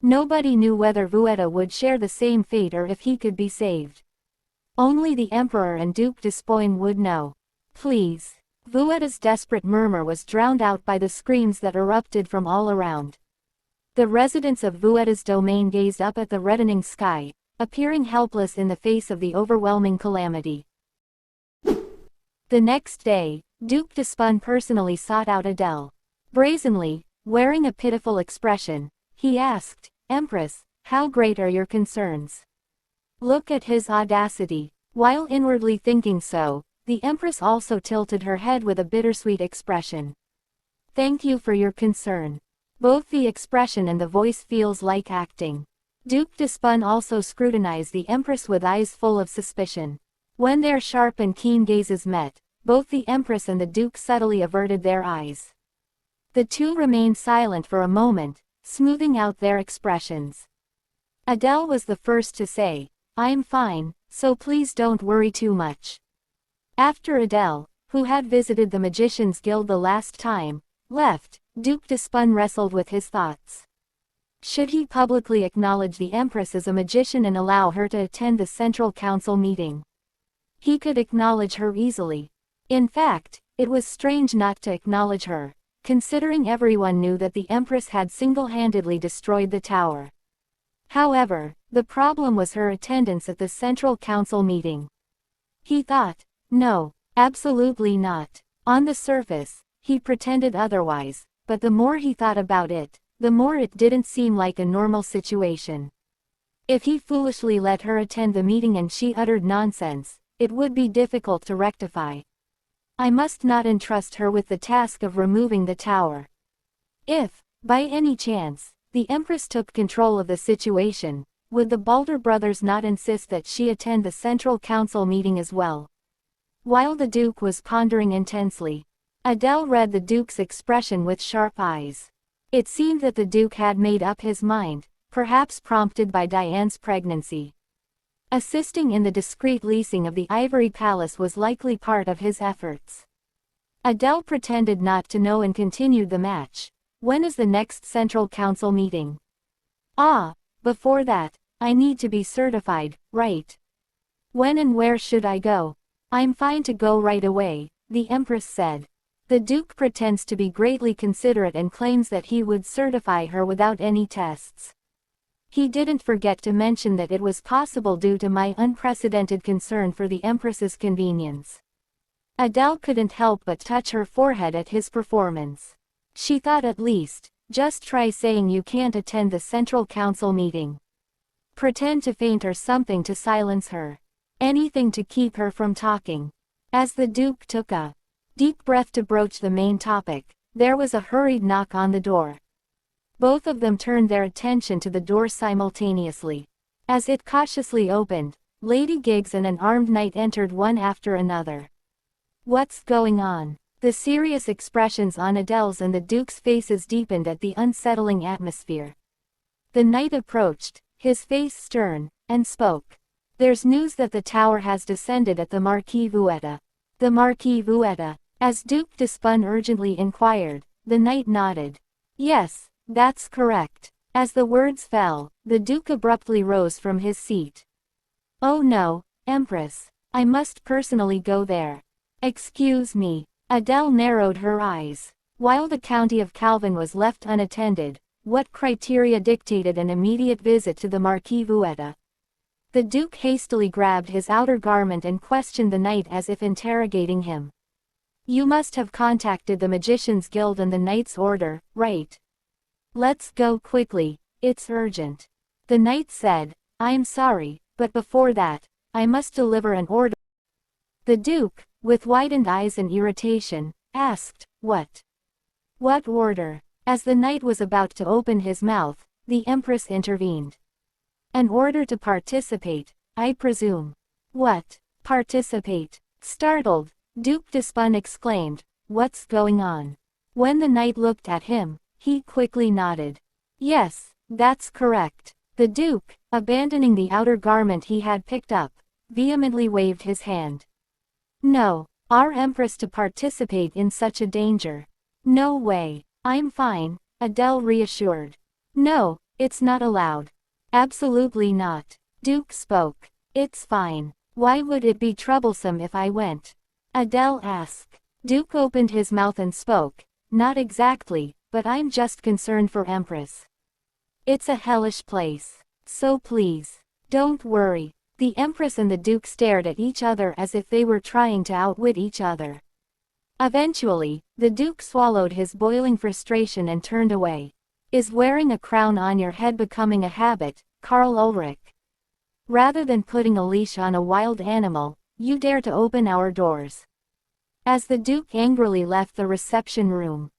Nobody knew whether Vueta would share the same fate or if he could be saved. Only the Emperor and Duke Despoin would know. "Please." Vueta's desperate murmur was drowned out by the screams that erupted from all around. The residents of Vueta's domain gazed up at the reddening sky, appearing helpless in the face of the overwhelming calamity. The next day, Duke Despun personally sought out Adele. Brazenly, wearing a pitiful expression, he asked, "Empress, how great are your concerns?" Look at his audacity. While inwardly thinking so, the Empress also tilted her head with a bittersweet expression. "Thank you for your concern." Both the expression and the voice feels like acting. Duke Despun also scrutinized the Empress with eyes full of suspicion. When their sharp and keen gazes met, both the Empress and the Duke subtly averted their eyes. The two remained silent for a moment, smoothing out their expressions. Adele was the first to say, "I'm fine, so please don't worry too much." After Adele, who had visited the Magician's Guild the last time, left, Duke Despun wrestled with his thoughts. Should he publicly acknowledge the Empress as a magician and allow her to attend the Central Council meeting? He could acknowledge her easily. In fact, it was strange not to acknowledge her, considering everyone knew that the Empress had single-handedly destroyed the tower. However, the problem was her attendance at the Central Council meeting. He thought, no, absolutely not. On the surface, he pretended otherwise, but the more he thought about it, the more it didn't seem like a normal situation. If he foolishly let her attend the meeting and she uttered nonsense, it would be difficult to rectify. I must not entrust her with the task of removing the tower. If, by any chance, the Empress took control of the situation, would the Balder brothers not insist that she attend the Central Council meeting as well? While the Duke was pondering intensely, Adele read the Duke's expression with sharp eyes. It seemed that the Duke had made up his mind, perhaps prompted by Diane's pregnancy. Assisting in the discreet leasing of the Ivory Palace was likely part of his efforts. Adele pretended not to know and continued the match. When is the next Central Council meeting? Ah, before that, I need to be certified, right? When and where should I go? I'm fine to go right away, the Empress said. The Duke pretends to be greatly considerate and claims that he would certify her without any tests. He didn't forget to mention that it was possible due to my unprecedented concern for the Empress's convenience. Adele couldn't help but touch her forehead at his performance. She thought at least, just try saying you can't attend the Central Council meeting. Pretend to faint or something to silence her. Anything to keep her from talking. As the Duke took a deep breath to broach the main topic, there was a hurried knock on the door. Both of them turned their attention to the door simultaneously. As it cautiously opened, Lady Giggs and an armed knight entered one after another. What's going on? The serious expressions on Adele's and the Duke's faces deepened at the unsettling atmosphere. The knight approached, his face stern, and spoke. There's news that the tower has descended at the Marquis Vuetta. The Marquis Vuetta? As Duke Despun urgently inquired, the knight nodded. Yes, that's correct. As the words fell, the Duke abruptly rose from his seat. Oh no, Empress. I must personally go there. Excuse me. Adele narrowed her eyes. While the County of Calvin was left unattended, what criteria dictated an immediate visit to the Marquis Vuetta? The Duke hastily grabbed his outer garment and questioned the knight as if interrogating him. You must have contacted the Magician's Guild and the Knight's Order, right? Let's go quickly, it's urgent. The knight said, I'm sorry, but before that, I must deliver an order. The Duke, with widened eyes and irritation, asked, What? What order? As the knight was about to open his mouth, the Empress intervened. An order to participate, I presume. What? Participate? Startled, Duke Despun exclaimed, What's going on? When the knight looked at him, he quickly nodded. Yes, that's correct. The Duke, abandoning the outer garment he had picked up, vehemently waved his hand. No, our Empress to participate in such a danger. No way. I'm fine, Adele reassured. No, it's not allowed. Absolutely not. Duke spoke. It's fine. Why would it be troublesome if I went? Adele asked. Duke opened his mouth and spoke. Not exactly, but I'm just concerned for Empress. It's a hellish place. So please, don't worry. The Empress and the Duke stared at each other as if they were trying to outwit each other. Eventually, the Duke swallowed his boiling frustration and turned away. Is wearing a crown on your head becoming a habit, Karl Ulrich? Rather than putting a leash on a wild animal, you dare to open our doors. As the Duke angrily left the reception room.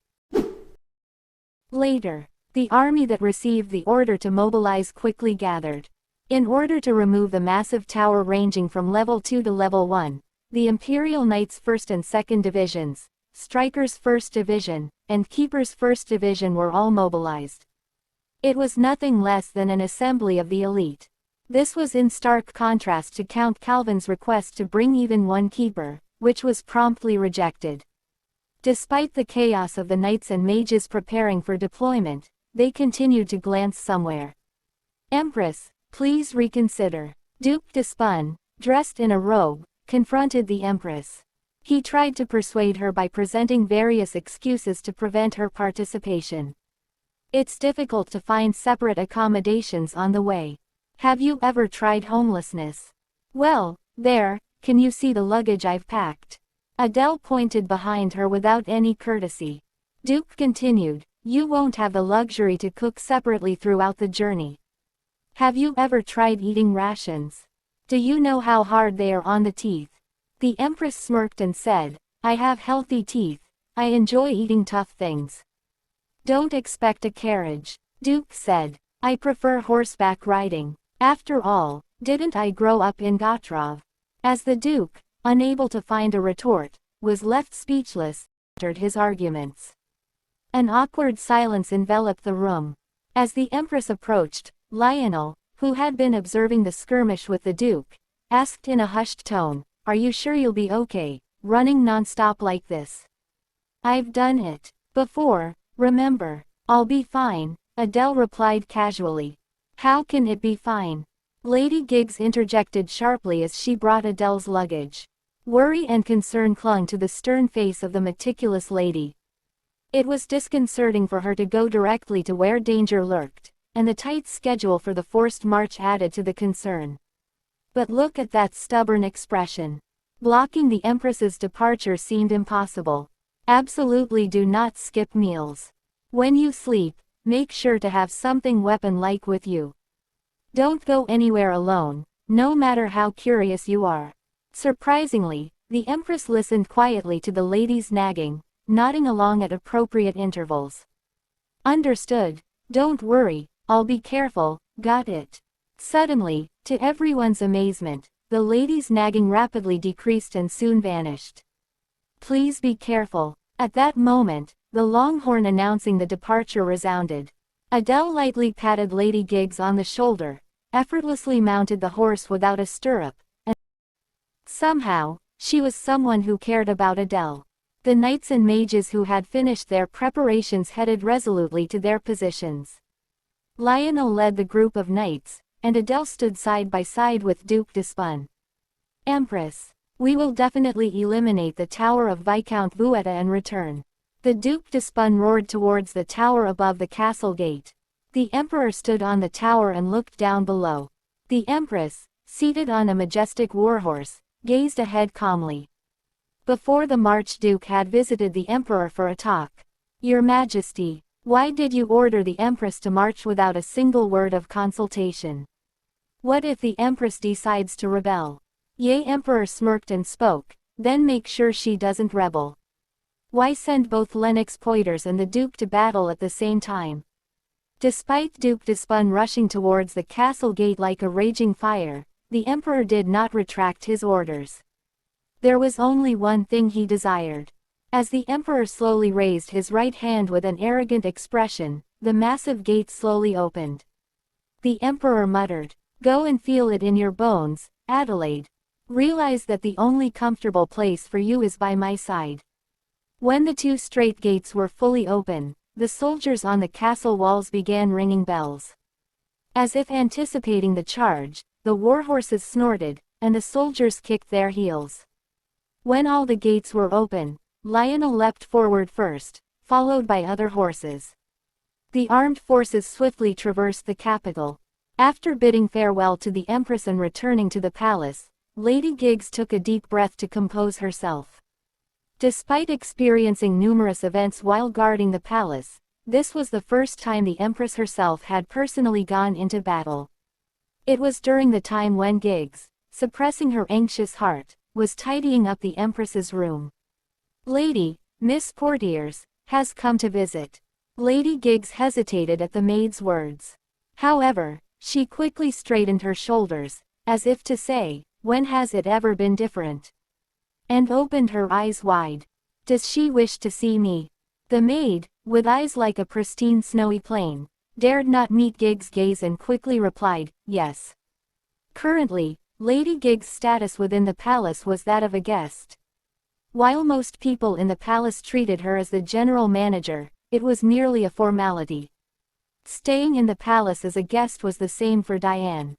Later, the army that received the order to mobilize quickly gathered. In order to remove the massive tower ranging from level 2 to level 1, the Imperial Knights 1st and 2nd Divisions, Strikers 1st Division, and Keepers 1st Division were all mobilized. It was nothing less than an assembly of the elite. This was in stark contrast to Count Calvin's request to bring even one keeper, which was promptly rejected. Despite the chaos of the knights and mages preparing for deployment, they continued to glance somewhere. "Empress, please reconsider." Duke Despun, dressed in a robe, confronted the Empress. He tried to persuade her by presenting various excuses to prevent her participation. "It's difficult to find separate accommodations on the way. Have you ever tried homelessness? Well, there, can you see the luggage I've packed?" Adele pointed behind her without any courtesy. Duke continued, "You won't have the luxury to cook separately throughout the journey. Have you ever tried eating rations? Do you know how hard they are on the teeth?" The Empress smirked and said, "I have healthy teeth. I enjoy eating tough things." "Don't expect a carriage," Duke said. "I prefer horseback riding. After all, didn't I grow up in Gotrov?" As the Duke, unable to find a retort, was left speechless, entered his arguments. An awkward silence enveloped the room. As the Empress approached, Lionel, who had been observing the skirmish with the Duke, asked in a hushed tone, "Are you sure you'll be okay, running non-stop like this?" "I've done it before, remember." "I'll be fine," Adele replied casually. "How can it be fine?" Lady Giggs interjected sharply as she brought Adele's luggage. Worry and concern clung to the stern face of the meticulous lady. It was disconcerting for her to go directly to where danger lurked, and the tight schedule for the forced march added to the concern. But look at that stubborn expression. Blocking the Empress's departure seemed impossible. "Absolutely do not skip meals. When you sleep, make sure to have something weapon-like with you. Don't go anywhere alone, no matter how curious you are." Surprisingly, the Empress listened quietly to the lady's nagging, nodding along at appropriate intervals. "Understood. Don't worry, I'll be careful, got it." Suddenly, to everyone's amazement, the lady's nagging rapidly decreased and soon vanished. "Please be careful." At that moment, the long horn announcing the departure resounded. Adele lightly patted Lady Giggs on the shoulder, effortlessly mounted the horse without a stirrup, and somehow, she was someone who cared about Adele. The knights and mages who had finished their preparations headed resolutely to their positions. Lionel led the group of knights, and Adele stood side by side with Duke Despun. "Empress, we will definitely eliminate the tower of Viscount Vuetta and return." The Duke Despun roared towards the tower above the castle gate. The Emperor stood on the tower and looked down below. The Empress, seated on a majestic warhorse, gazed ahead calmly. Before the Archduke had visited the Emperor for a talk. "Your Majesty, why did you order the Empress to march without a single word of consultation? What if the Empress decides to rebel?" "Ye Emperor smirked and spoke, "Then make sure she doesn't rebel. Why send both Lennox Poiters and the Duke to battle at the same time?" Despite Duke Despun rushing towards the castle gate like a raging fire, the Emperor did not retract his orders. There was only one thing he desired. As the Emperor slowly raised his right hand with an arrogant expression, the massive gate slowly opened. The Emperor muttered, "Go and feel it in your bones, Adelaide. Realize that the only comfortable place for you is by my side." When the two straight gates were fully open, the soldiers on the castle walls began ringing bells. As if anticipating the charge, the warhorses snorted, and the soldiers kicked their heels. When all the gates were open, Lionel leapt forward first, followed by other horses. The armed forces swiftly traversed the capital. After bidding farewell to the Empress and returning to the palace, Lady Giggs took a deep breath to compose herself. Despite experiencing numerous events while guarding the palace, this was the first time the Empress herself had personally gone into battle. It was during the time when Giggs, suppressing her anxious heart, was tidying up the Empress's room. "Lady, Miss Portiers, has come to visit." Lady Giggs hesitated at the maid's words. However, she quickly straightened her shoulders, as if to say, "When has it ever been different?" and opened her eyes wide. "Does she wish to see me?" The maid, with eyes like a pristine snowy plain, dared not meet Giggs' gaze and quickly replied, "Yes." Currently, Lady Giggs' status within the palace was that of a guest. While most people in the palace treated her as the general manager, it was merely a formality. Staying in the palace as a guest was the same for Diane.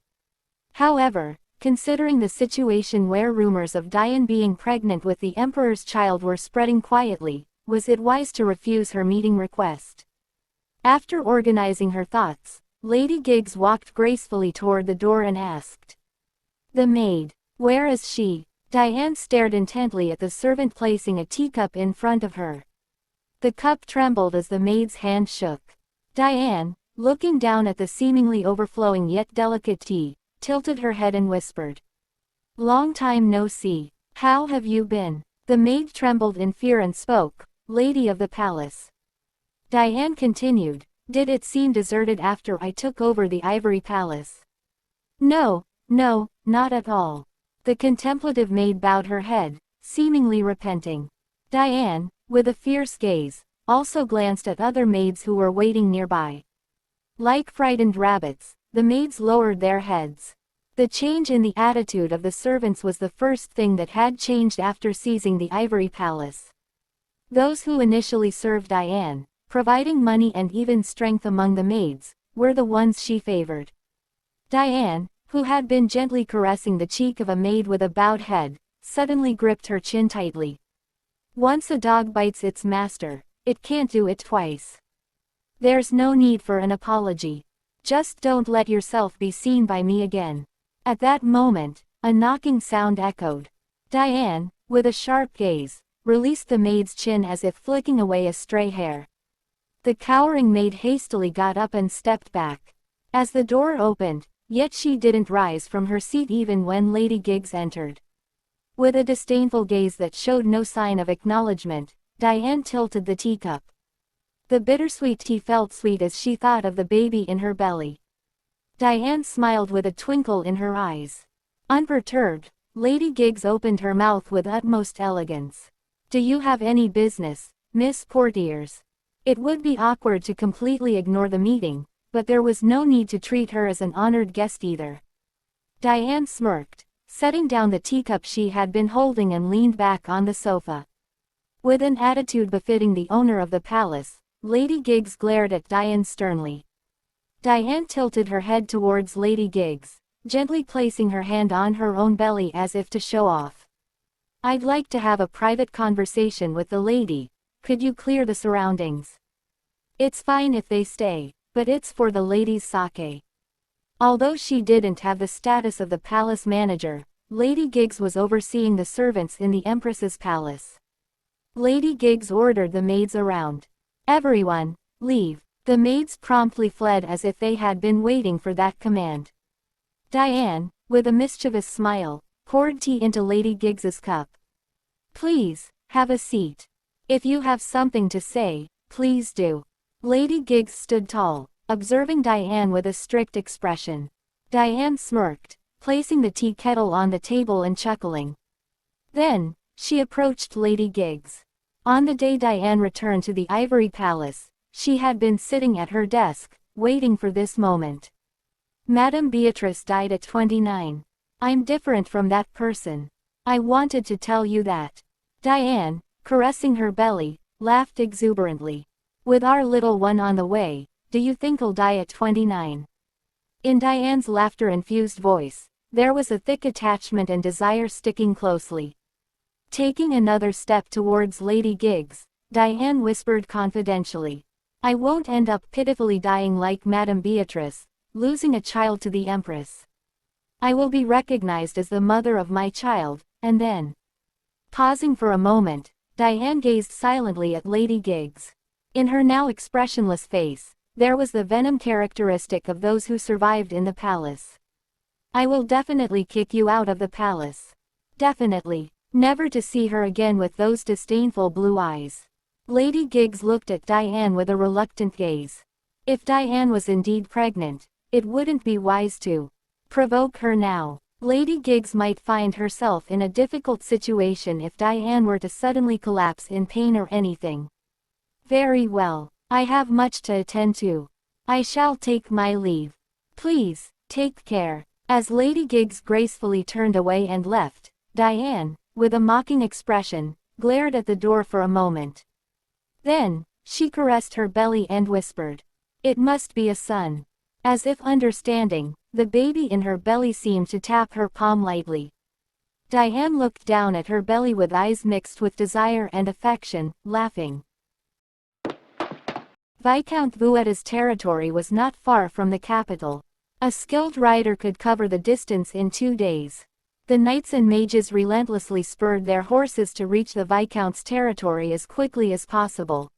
However, considering the situation where rumors of Diane being pregnant with the emperor's child were spreading quietly, was it wise to refuse her meeting request? After organizing her thoughts, Lady Giggs walked gracefully toward the door and asked, "The maid, where is she?" Diane stared intently at the servant placing a teacup in front of her. The cup trembled as the maid's hand shook. Diane, looking down at the seemingly overflowing yet delicate tea, tilted her head and whispered, "Long time no see. How have you been?" The maid trembled in fear and spoke, "Lady of the palace." Diane continued, "Did it seem deserted after I took over the ivory palace?" No, not at all." The contemplative maid bowed her head, seemingly repenting. Diane, with a fierce gaze, also glanced at other maids who were waiting nearby. Like frightened rabbits, the maids lowered their heads. The change in the attitude of the servants was the first thing that had changed after seizing the ivory palace. Those who initially served Diane, providing money and even strength among the maids, were the ones she favored. Diane, who had been gently caressing the cheek of a maid with a bowed head, suddenly gripped her chin tightly. Once a dog bites its master, it can't do it twice. There's no need for an apology. Just don't let yourself be seen by me again. At that moment, a knocking sound echoed. Diane, with a sharp gaze, released the maid's chin as if flicking away a stray hair. The cowering maid hastily got up and stepped back. As the door opened, yet she didn't rise from her seat even when Lady Giggs entered. With a disdainful gaze that showed no sign of acknowledgement, Diane tilted the teacup. The bittersweet tea felt sweet as she thought of the baby in her belly. Diane smiled with a twinkle in her eyes. Unperturbed, Lady Giggs opened her mouth with utmost elegance. "Do you have any business, Miss Portiers?" It would be awkward to completely ignore the meeting, but there was no need to treat her as an honored guest either. Diane smirked, setting down the teacup she had been holding and leaned back on the sofa. With an attitude befitting the owner of the palace, Lady Giggs glared at Diane sternly. Diane tilted her head towards Lady Giggs, gently placing her hand on her own belly as if to show off. "I'd like to have a private conversation with the lady. Could you clear the surroundings?" "It's fine if they stay, but it's for the lady's sake." Although she didn't have the status of the palace manager, Lady Giggs was overseeing the servants in the Empress's palace. Lady Giggs ordered the maids around. "Everyone, leave." The maids promptly fled as if they had been waiting for that command. Diane, with a mischievous smile, poured tea into Lady Giggs's cup. "Please, have a seat. If you have something to say, please do." Lady Giggs stood tall, observing Diane with a strict expression. Diane smirked, placing the tea kettle on the table and chuckling. Then, she approached Lady Giggs. On the day Diane returned to the Ivory Palace, she had been sitting at her desk, waiting for this moment. "Madame Beatrice died at 29. I'm different from that person. I wanted to tell you that." Diane, caressing her belly, laughed exuberantly. "With our little one on the way, do you think I'll die at 29? In Diane's laughter-infused voice, there was a thick attachment and desire sticking closely. Taking another step towards Lady Giggs, Diane whispered confidentially, "I won't end up pitifully dying like Madame Beatrice, losing a child to the Empress. I will be recognized as the mother of my child, and then..." Pausing for a moment, Diane gazed silently at Lady Giggs. In her now expressionless face, there was the venom characteristic of those who survived in the palace. "I will definitely kick you out of the palace. Definitely, never to see her again with those disdainful blue eyes." Lady Giggs looked at Diane with a reluctant gaze. If Diane was indeed pregnant, it wouldn't be wise to provoke her now. Lady Giggs might find herself in a difficult situation if Diane were to suddenly collapse in pain or anything. "Very well, I have much to attend to. I shall take my leave. Please, take care." As Lady Giggs gracefully turned away and left, Diane, with a mocking expression, glared at the door for a moment. Then, she caressed her belly and whispered, "It must be a son." As if understanding, the baby in her belly seemed to tap her palm lightly. Diane looked down at her belly with eyes mixed with desire and affection, laughing. Viscount Vuetta's territory was not far from the capital. A skilled rider could cover the distance in 2 days. The knights and mages relentlessly spurred their horses to reach the Viscount's territory as quickly as possible.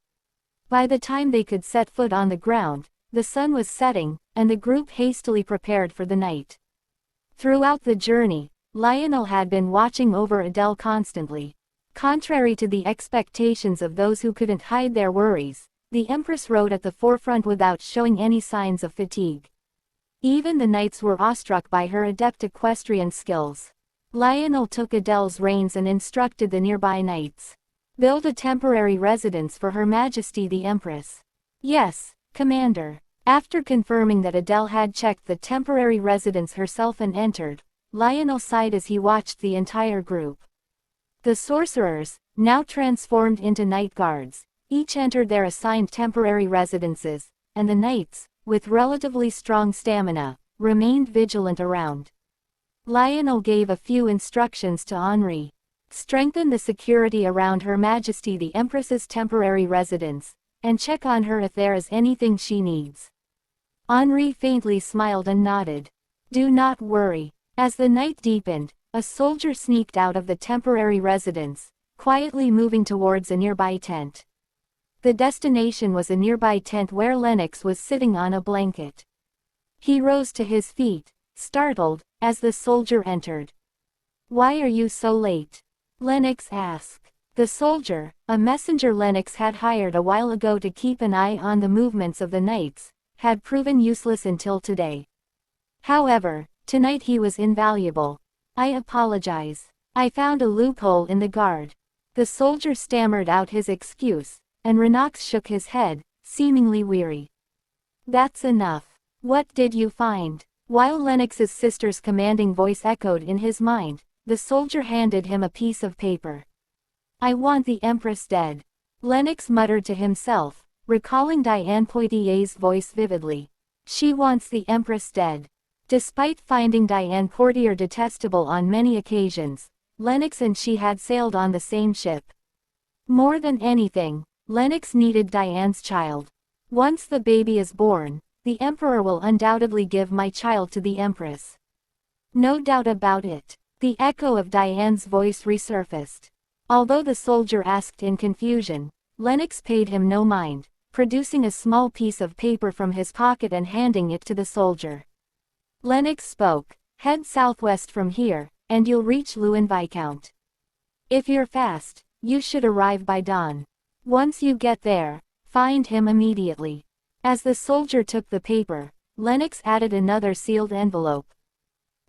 By the time they could set foot on the ground, the sun was setting, and the group hastily prepared for the night. Throughout the journey, Lionel had been watching over Adele constantly. Contrary to the expectations of those who couldn't hide their worries, the Empress rode at the forefront without showing any signs of fatigue. Even the knights were awestruck by her adept equestrian skills. Lionel took Adele's reins and instructed the nearby knights. "Build a temporary residence for Her Majesty the Empress." "Yes, Commander." After confirming that Adele had checked the temporary residence herself and entered, Lionel sighed as he watched the entire group. The sorcerers, now transformed into night guards, each entered their assigned temporary residences, and the knights, with relatively strong stamina, remained vigilant around. Lionel gave a few instructions to Henri. "Strengthen the security around Her Majesty the Empress's temporary residence, and check on her if there is anything she needs." Henri faintly smiled and nodded. "Do not worry." As the night deepened, a soldier sneaked out of the temporary residence, quietly moving towards a nearby tent. The destination was a nearby tent where Lennox was sitting on a blanket. He rose to his feet, startled, as the soldier entered. "Why are you so late?" Lennox asked. The soldier, a messenger Lennox had hired a while ago to keep an eye on the movements of the knights, had proven useless until today. However, tonight he was invaluable. "I apologize. I found a loophole in the guard." The soldier stammered out his excuse, and Renox shook his head, seemingly weary. "That's enough. What did you find?" While Lennox's sister's commanding voice echoed in his mind, the soldier handed him a piece of paper. "I want the Empress dead." Lennox muttered to himself, recalling Diane Poitier's voice vividly. "She wants the Empress dead." Despite finding Diane Poitier detestable on many occasions, Lennox and she had sailed on the same ship. More than anything, Lennox needed Diane's child. "Once the baby is born, the Emperor will undoubtedly give my child to the Empress." "No doubt about it." The echo of Diane's voice resurfaced. Although the soldier asked in confusion, Lennox paid him no mind, producing a small piece of paper from his pocket and handing it to the soldier. Lennox spoke, "Head southwest from here, and you'll reach Lewin Viscount. If you're fast, you should arrive by dawn. Once you get there, find him immediately." As the soldier took the paper, Lennox added another sealed envelope.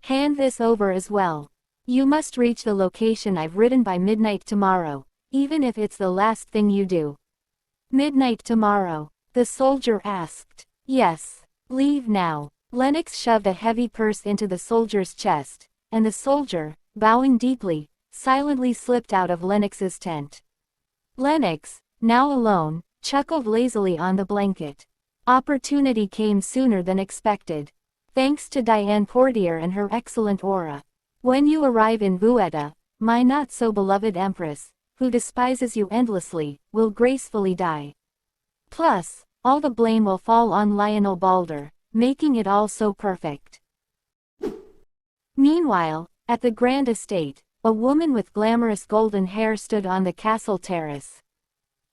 "Hand this over as well. You must reach the location I've written by midnight tomorrow, even if it's the last thing you do." "Midnight tomorrow?" the soldier asked. "Yes. Leave now." Lennox shoved a heavy purse into the soldier's chest, and the soldier, bowing deeply, silently slipped out of Lennox's tent. Lennox, now alone, chuckled lazily on the blanket. Opportunity came sooner than expected. Thanks to Diane Poitier and her excellent aura. When you arrive in Vuetta, my not-so-beloved Empress, who despises you endlessly, will gracefully die. Plus, all the blame will fall on Lionel Balder, making it all so perfect. Meanwhile, at the Grand Estate, a woman with glamorous golden hair stood on the castle terrace.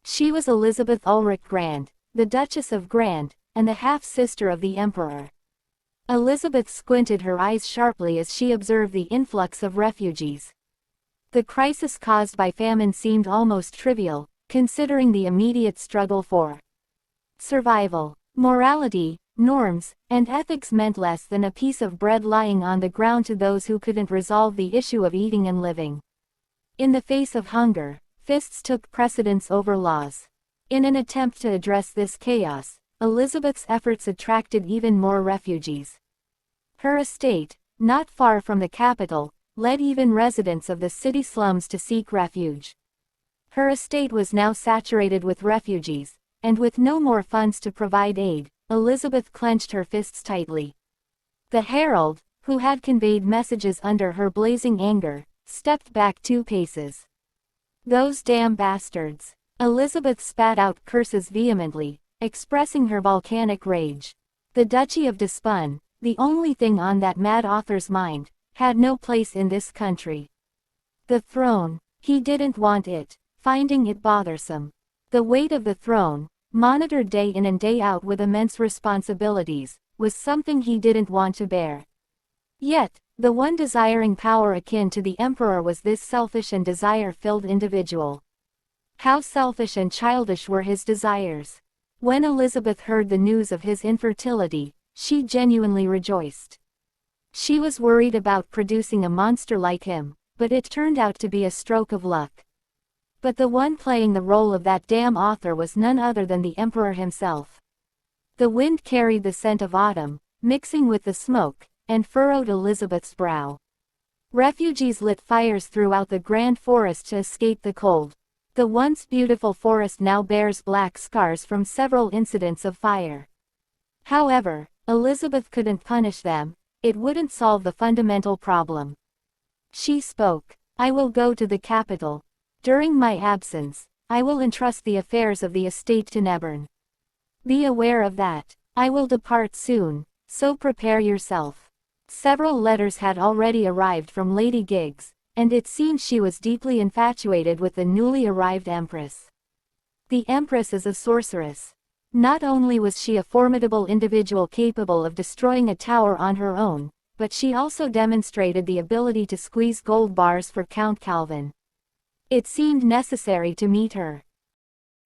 She was Elizabeth Ulrich Grand, the Duchess of Grand, and the half-sister of the Emperor. Elizabeth squinted her eyes sharply as she observed the influx of refugees. The crisis caused by famine seemed almost trivial, considering the immediate struggle for survival. Morality, norms, and ethics meant less than a piece of bread lying on the ground to those who couldn't resolve the issue of eating and living. In the face of hunger, fists took precedence over laws. In an attempt to address this chaos, Elizabeth's efforts attracted even more refugees. Her estate, not far from the capital, led even residents of the city slums to seek refuge. Her estate was now saturated with refugees, and with no more funds to provide aid, Elizabeth clenched her fists tightly. The herald, who had conveyed messages under her blazing anger, stepped back 2 paces. "Those damn bastards." Elizabeth spat out curses vehemently, expressing her volcanic rage. The Duchy of Despun, the only thing on that mad author's mind, had no place in this country. The throne, he didn't want it, finding it bothersome. The weight of the throne, monitored day in and day out with immense responsibilities, was something he didn't want to bear. Yet, the one desiring power akin to the emperor was this selfish and desire-filled individual. How selfish and childish were his desires. When Elizabeth heard the news of his infertility, she genuinely rejoiced. She was worried about producing a monster like him, but it turned out to be a stroke of luck. But the one playing the role of that damn author was none other than the emperor himself. The wind carried the scent of autumn, mixing with the smoke, and furrowed Elizabeth's brow. Refugees lit fires throughout the grand forest to escape the cold. The once beautiful forest now bears black scars from several incidents of fire. However, Elizabeth couldn't punish them, it wouldn't solve the fundamental problem. She spoke. "I will go to the capital. During my absence, I will entrust the affairs of the estate to Nebern. Be aware of that. I will depart soon, so prepare yourself." Several letters had already arrived from Lady Giggs, and it seemed she was deeply infatuated with the newly arrived Empress. The Empress is a sorceress. Not only was she a formidable individual capable of destroying a tower on her own, but she also demonstrated the ability to squeeze gold bars for Count Calvin. It seemed necessary to meet her.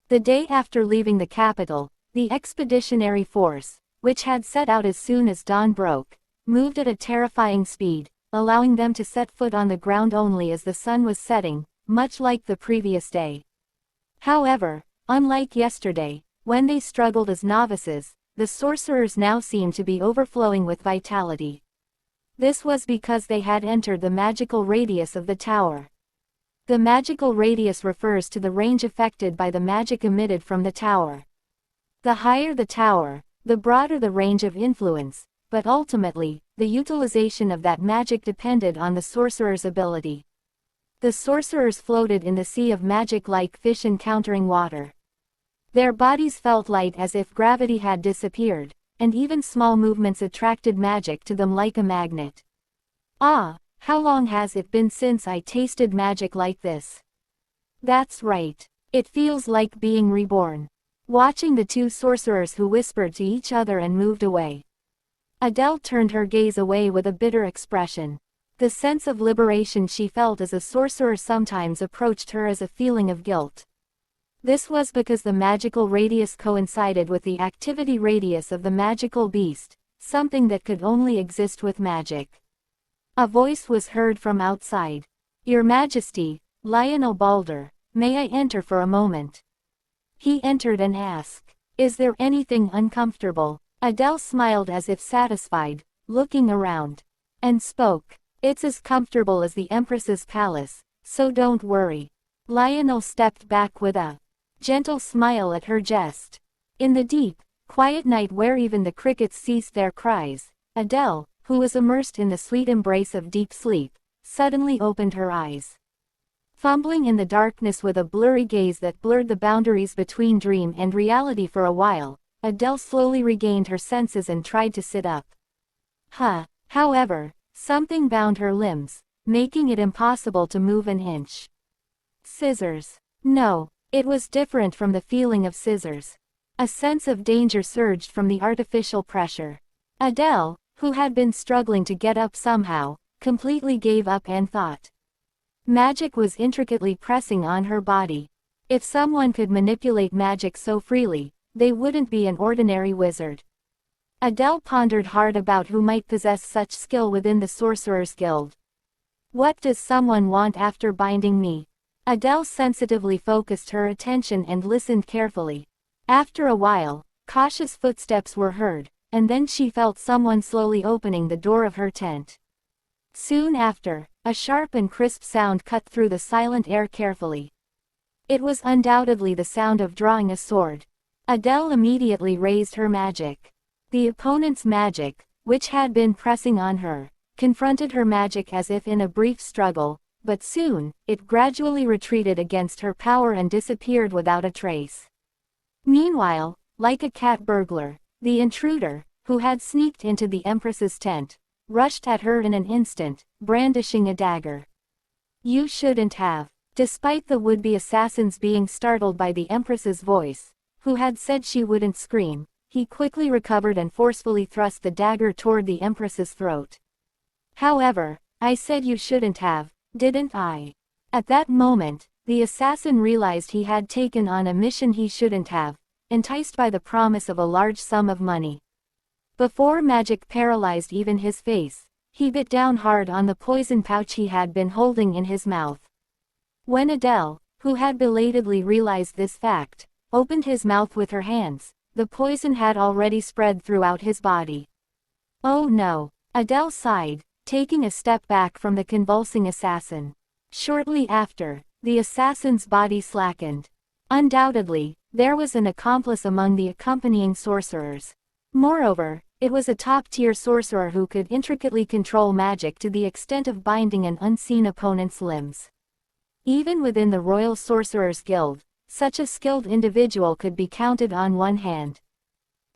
The day after leaving the capital, the expeditionary force, which had set out as soon as dawn broke, moved at a terrifying speed, allowing them to set foot on the ground only as the sun was setting, much like the previous day. However, unlike yesterday, when they struggled as novices, the sorcerers now seemed to be overflowing with vitality. This was because they had entered the magical radius of the tower. The magical radius refers to the range affected by the magic emitted from the tower. The higher the tower, the broader the range of influence, but ultimately, the utilization of that magic depended on the sorcerer's ability. The sorcerers floated in the sea of magic like fish encountering water. Their bodies felt light as if gravity had disappeared, and even small movements attracted magic to them like a magnet. "Ah, how long has it been since I tasted magic like this? That's right. It feels like being reborn." Watching the 2 sorcerers who whispered to each other and moved away, Adele turned her gaze away with a bitter expression. The sense of liberation she felt as a sorcerer sometimes approached her as a feeling of guilt. This was because the magical radius coincided with the activity radius of the magical beast, something that could only exist with magic. A voice was heard from outside. "Your Majesty, Lionel Balder, may I enter for a moment?" He entered and asked, "Is there anything uncomfortable?" Adele smiled as if satisfied, looking around, and spoke. "It's as comfortable as the Empress's palace, so don't worry." Lionel stepped back with a gentle smile at her jest. In the deep, quiet night where even the crickets ceased their cries, Adele, who was immersed in the sweet embrace of deep sleep, suddenly opened her eyes. Fumbling in the darkness with a blurry gaze that blurred the boundaries between dream and reality for a while, Adele slowly regained her senses and tried to sit up. However, something bound her limbs, making it impossible to move an inch. Scissors. No, it was different from the feeling of scissors. A sense of danger surged from the artificial pressure. Adele, who had been struggling to get up somehow, completely gave up and thought. Magic was intricately pressing on her body. If someone could manipulate magic so freely, they wouldn't be an ordinary wizard. Adele pondered hard about who might possess such skill within the Sorcerer's Guild. "What does someone want after binding me?" Adele sensitively focused her attention and listened carefully. After a while, cautious footsteps were heard, and then she felt someone slowly opening the door of her tent. Soon after, a sharp and crisp sound cut through the silent air carefully. It was undoubtedly the sound of drawing a sword. Adele immediately raised her magic. The opponent's magic, which had been pressing on her, confronted her magic as if in a brief struggle, but soon, it gradually retreated against her power and disappeared without a trace. Meanwhile, like a cat burglar, the intruder, who had sneaked into the Empress's tent, rushed at her in an instant, brandishing a dagger. You shouldn't have. Despite the would-be assassins being startled by the Empress's voice, who had said she wouldn't scream, he quickly recovered and forcefully thrust the dagger toward the Empress's throat. However, I said you shouldn't have, didn't I? At that moment, the assassin realized he had taken on a mission he shouldn't have, enticed by the promise of a large sum of money. Before magic paralyzed even his face, he bit down hard on the poison pouch he had been holding in his mouth. When Adele, who had belatedly realized this fact, opened his mouth with her hands, the poison had already spread throughout his body. Oh no, Adele sighed, taking a step back from the convulsing assassin. Shortly after, the assassin's body slackened. Undoubtedly, there was an accomplice among the accompanying sorcerers. Moreover, it was a top-tier sorcerer who could intricately control magic to the extent of binding an unseen opponent's limbs. Even within the Royal Sorcerers Guild, such a skilled individual could be counted on one hand.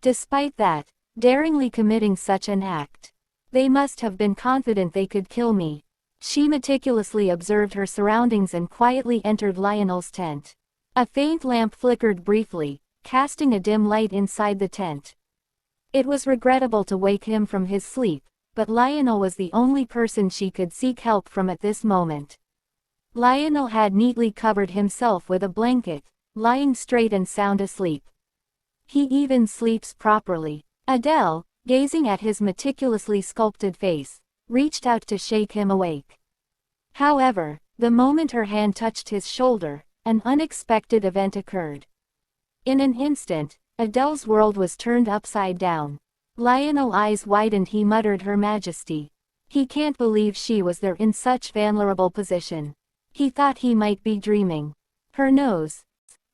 Despite that, daringly committing such an act, they must have been confident they could kill me. She meticulously observed her surroundings and quietly entered Lionel's tent. A faint lamp flickered briefly, casting a dim light inside the tent. It was regrettable to wake him from his sleep, but Lionel was the only person she could seek help from at this moment. Lionel had neatly covered himself with a blanket, lying straight and sound asleep. He even sleeps properly. Adele, gazing at his meticulously sculpted face, reached out to shake him awake. However, the moment her hand touched his shoulder, an unexpected event occurred. In an instant, Adele's world was turned upside down. Lionel's eyes widened. He muttered, "Her Majesty." He can't believe she was there in such vulnerable position. He thought he might be dreaming. Her nose.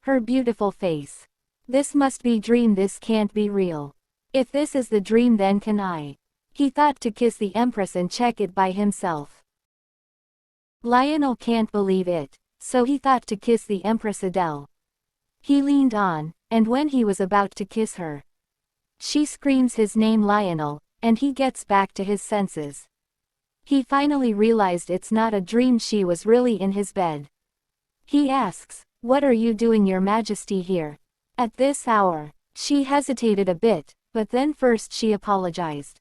Her beautiful face. This must be dream. This can't be real. If this is the dream, then can I? He thought to kiss the Empress and check it by himself. Lionel can't believe it, so he thought to kiss the Empress Adele. He leaned on, and when he was about to kiss her, she screams his name, Lionel, and he gets back to his senses. He finally realized it's not a dream, she was really in his bed. He asks, "What are you doing, Your Majesty, here? At this hour?" She hesitated a bit, but then first she apologized.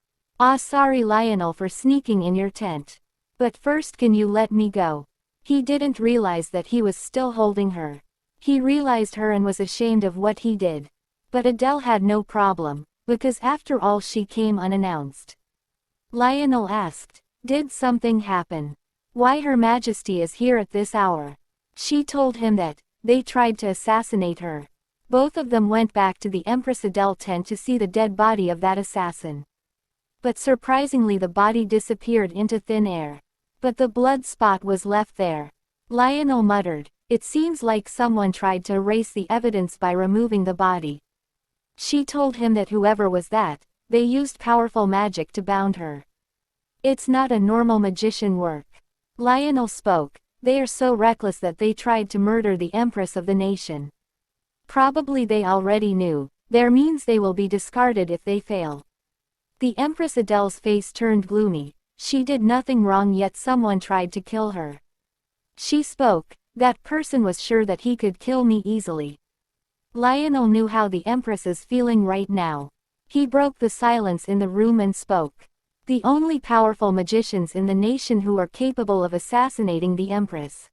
Sorry Lionel for sneaking in your tent. But first can you let me go?" He didn't realize that he was still holding her. He realized her and was ashamed of what he did. But Adele had no problem, because after all she came unannounced. Lionel asked, "Did something happen? Why Her Majesty is here at this hour?" She told him that they tried to assassinate her. Both of them went back to the Empress Adele tent to see the dead body of that assassin. But surprisingly the body disappeared into thin air. But the blood spot was left there. Lionel muttered, "It seems like someone tried to erase the evidence by removing the body." She told him that whoever was that, they used powerful magic to bound her. It's not a normal magician work. Lionel spoke, "They are so reckless that they tried to murder the Empress of the nation. Probably they already knew, there means they will be discarded if they fail." The Empress Adele's face turned gloomy. She did nothing wrong, yet someone tried to kill her. She spoke, "That person was sure that he could kill me easily." Lionel knew how the Empress is feeling right now. He broke the silence in the room and spoke. "The only powerful magicians in the nation who are capable of assassinating the Empress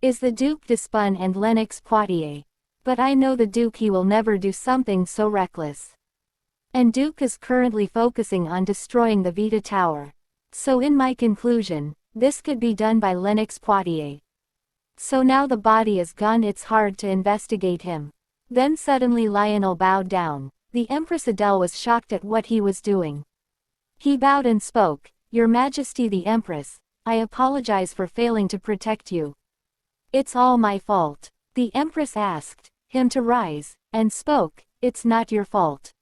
is the Duc d'Espagne and Lennox Poitiers. But I know the Duke, he will never do something so reckless. And Duke is currently focusing on destroying the Vita Tower. So in my conclusion, this could be done by Lennox Poitiers. So now the body is gone, it's hard to investigate him." Then suddenly Lionel bowed down. The Empress Adele was shocked at what he was doing. He bowed and spoke, "Your Majesty the Empress, I apologize for failing to protect you. It's all my fault. The Empress asked him to rise, and spoke, "It's not your fault."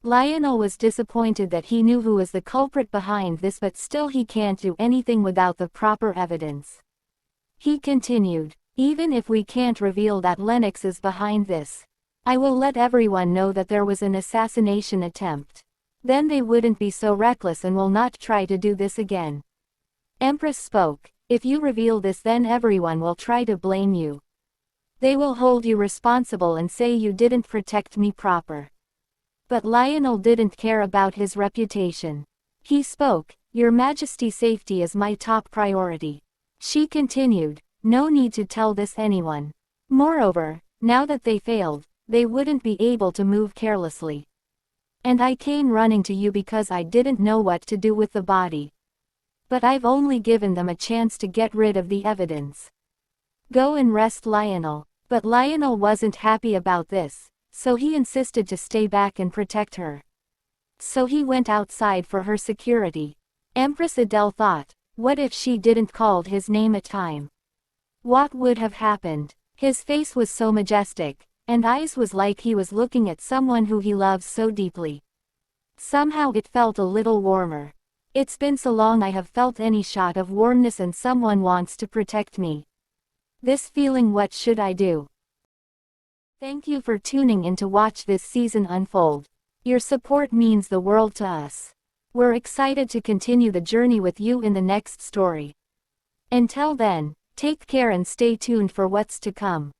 Lionel was disappointed that he knew who was the culprit behind this, but still he can't do anything without the proper evidence. He continued, "Even if we can't reveal that Lennox is behind this, I will let everyone know that there was an assassination attempt. Then they wouldn't be so reckless and will not try to do this again." Empress spoke, "If you reveal this, then everyone will try to blame you. They will hold you responsible and say you didn't protect me proper." But Lionel didn't care about his reputation. He spoke, "Your Majesty's safety is my top priority." She continued, "No need to tell this anyone. Moreover, now that they failed, they wouldn't be able to move carelessly. And I came running to you because I didn't know what to do with the body. But I've only given them a chance to get rid of the evidence. Go and rest Lionel." But Lionel wasn't happy about this, so he insisted to stay back and protect her. So he went outside for her security. Empress Adele thought, what if she didn't called his name at time? What would have happened? His face was so majestic, and eyes was like he was looking at someone who he loves so deeply. Somehow it felt a little warmer. It's been so long I have felt any shot of warmness, and someone wants to protect me. This feeling, what should I do? Thank you for tuning in to watch this season unfold. Your support means the world to us. We're excited to continue the journey with you in the next story. Until then, take care and stay tuned for what's to come.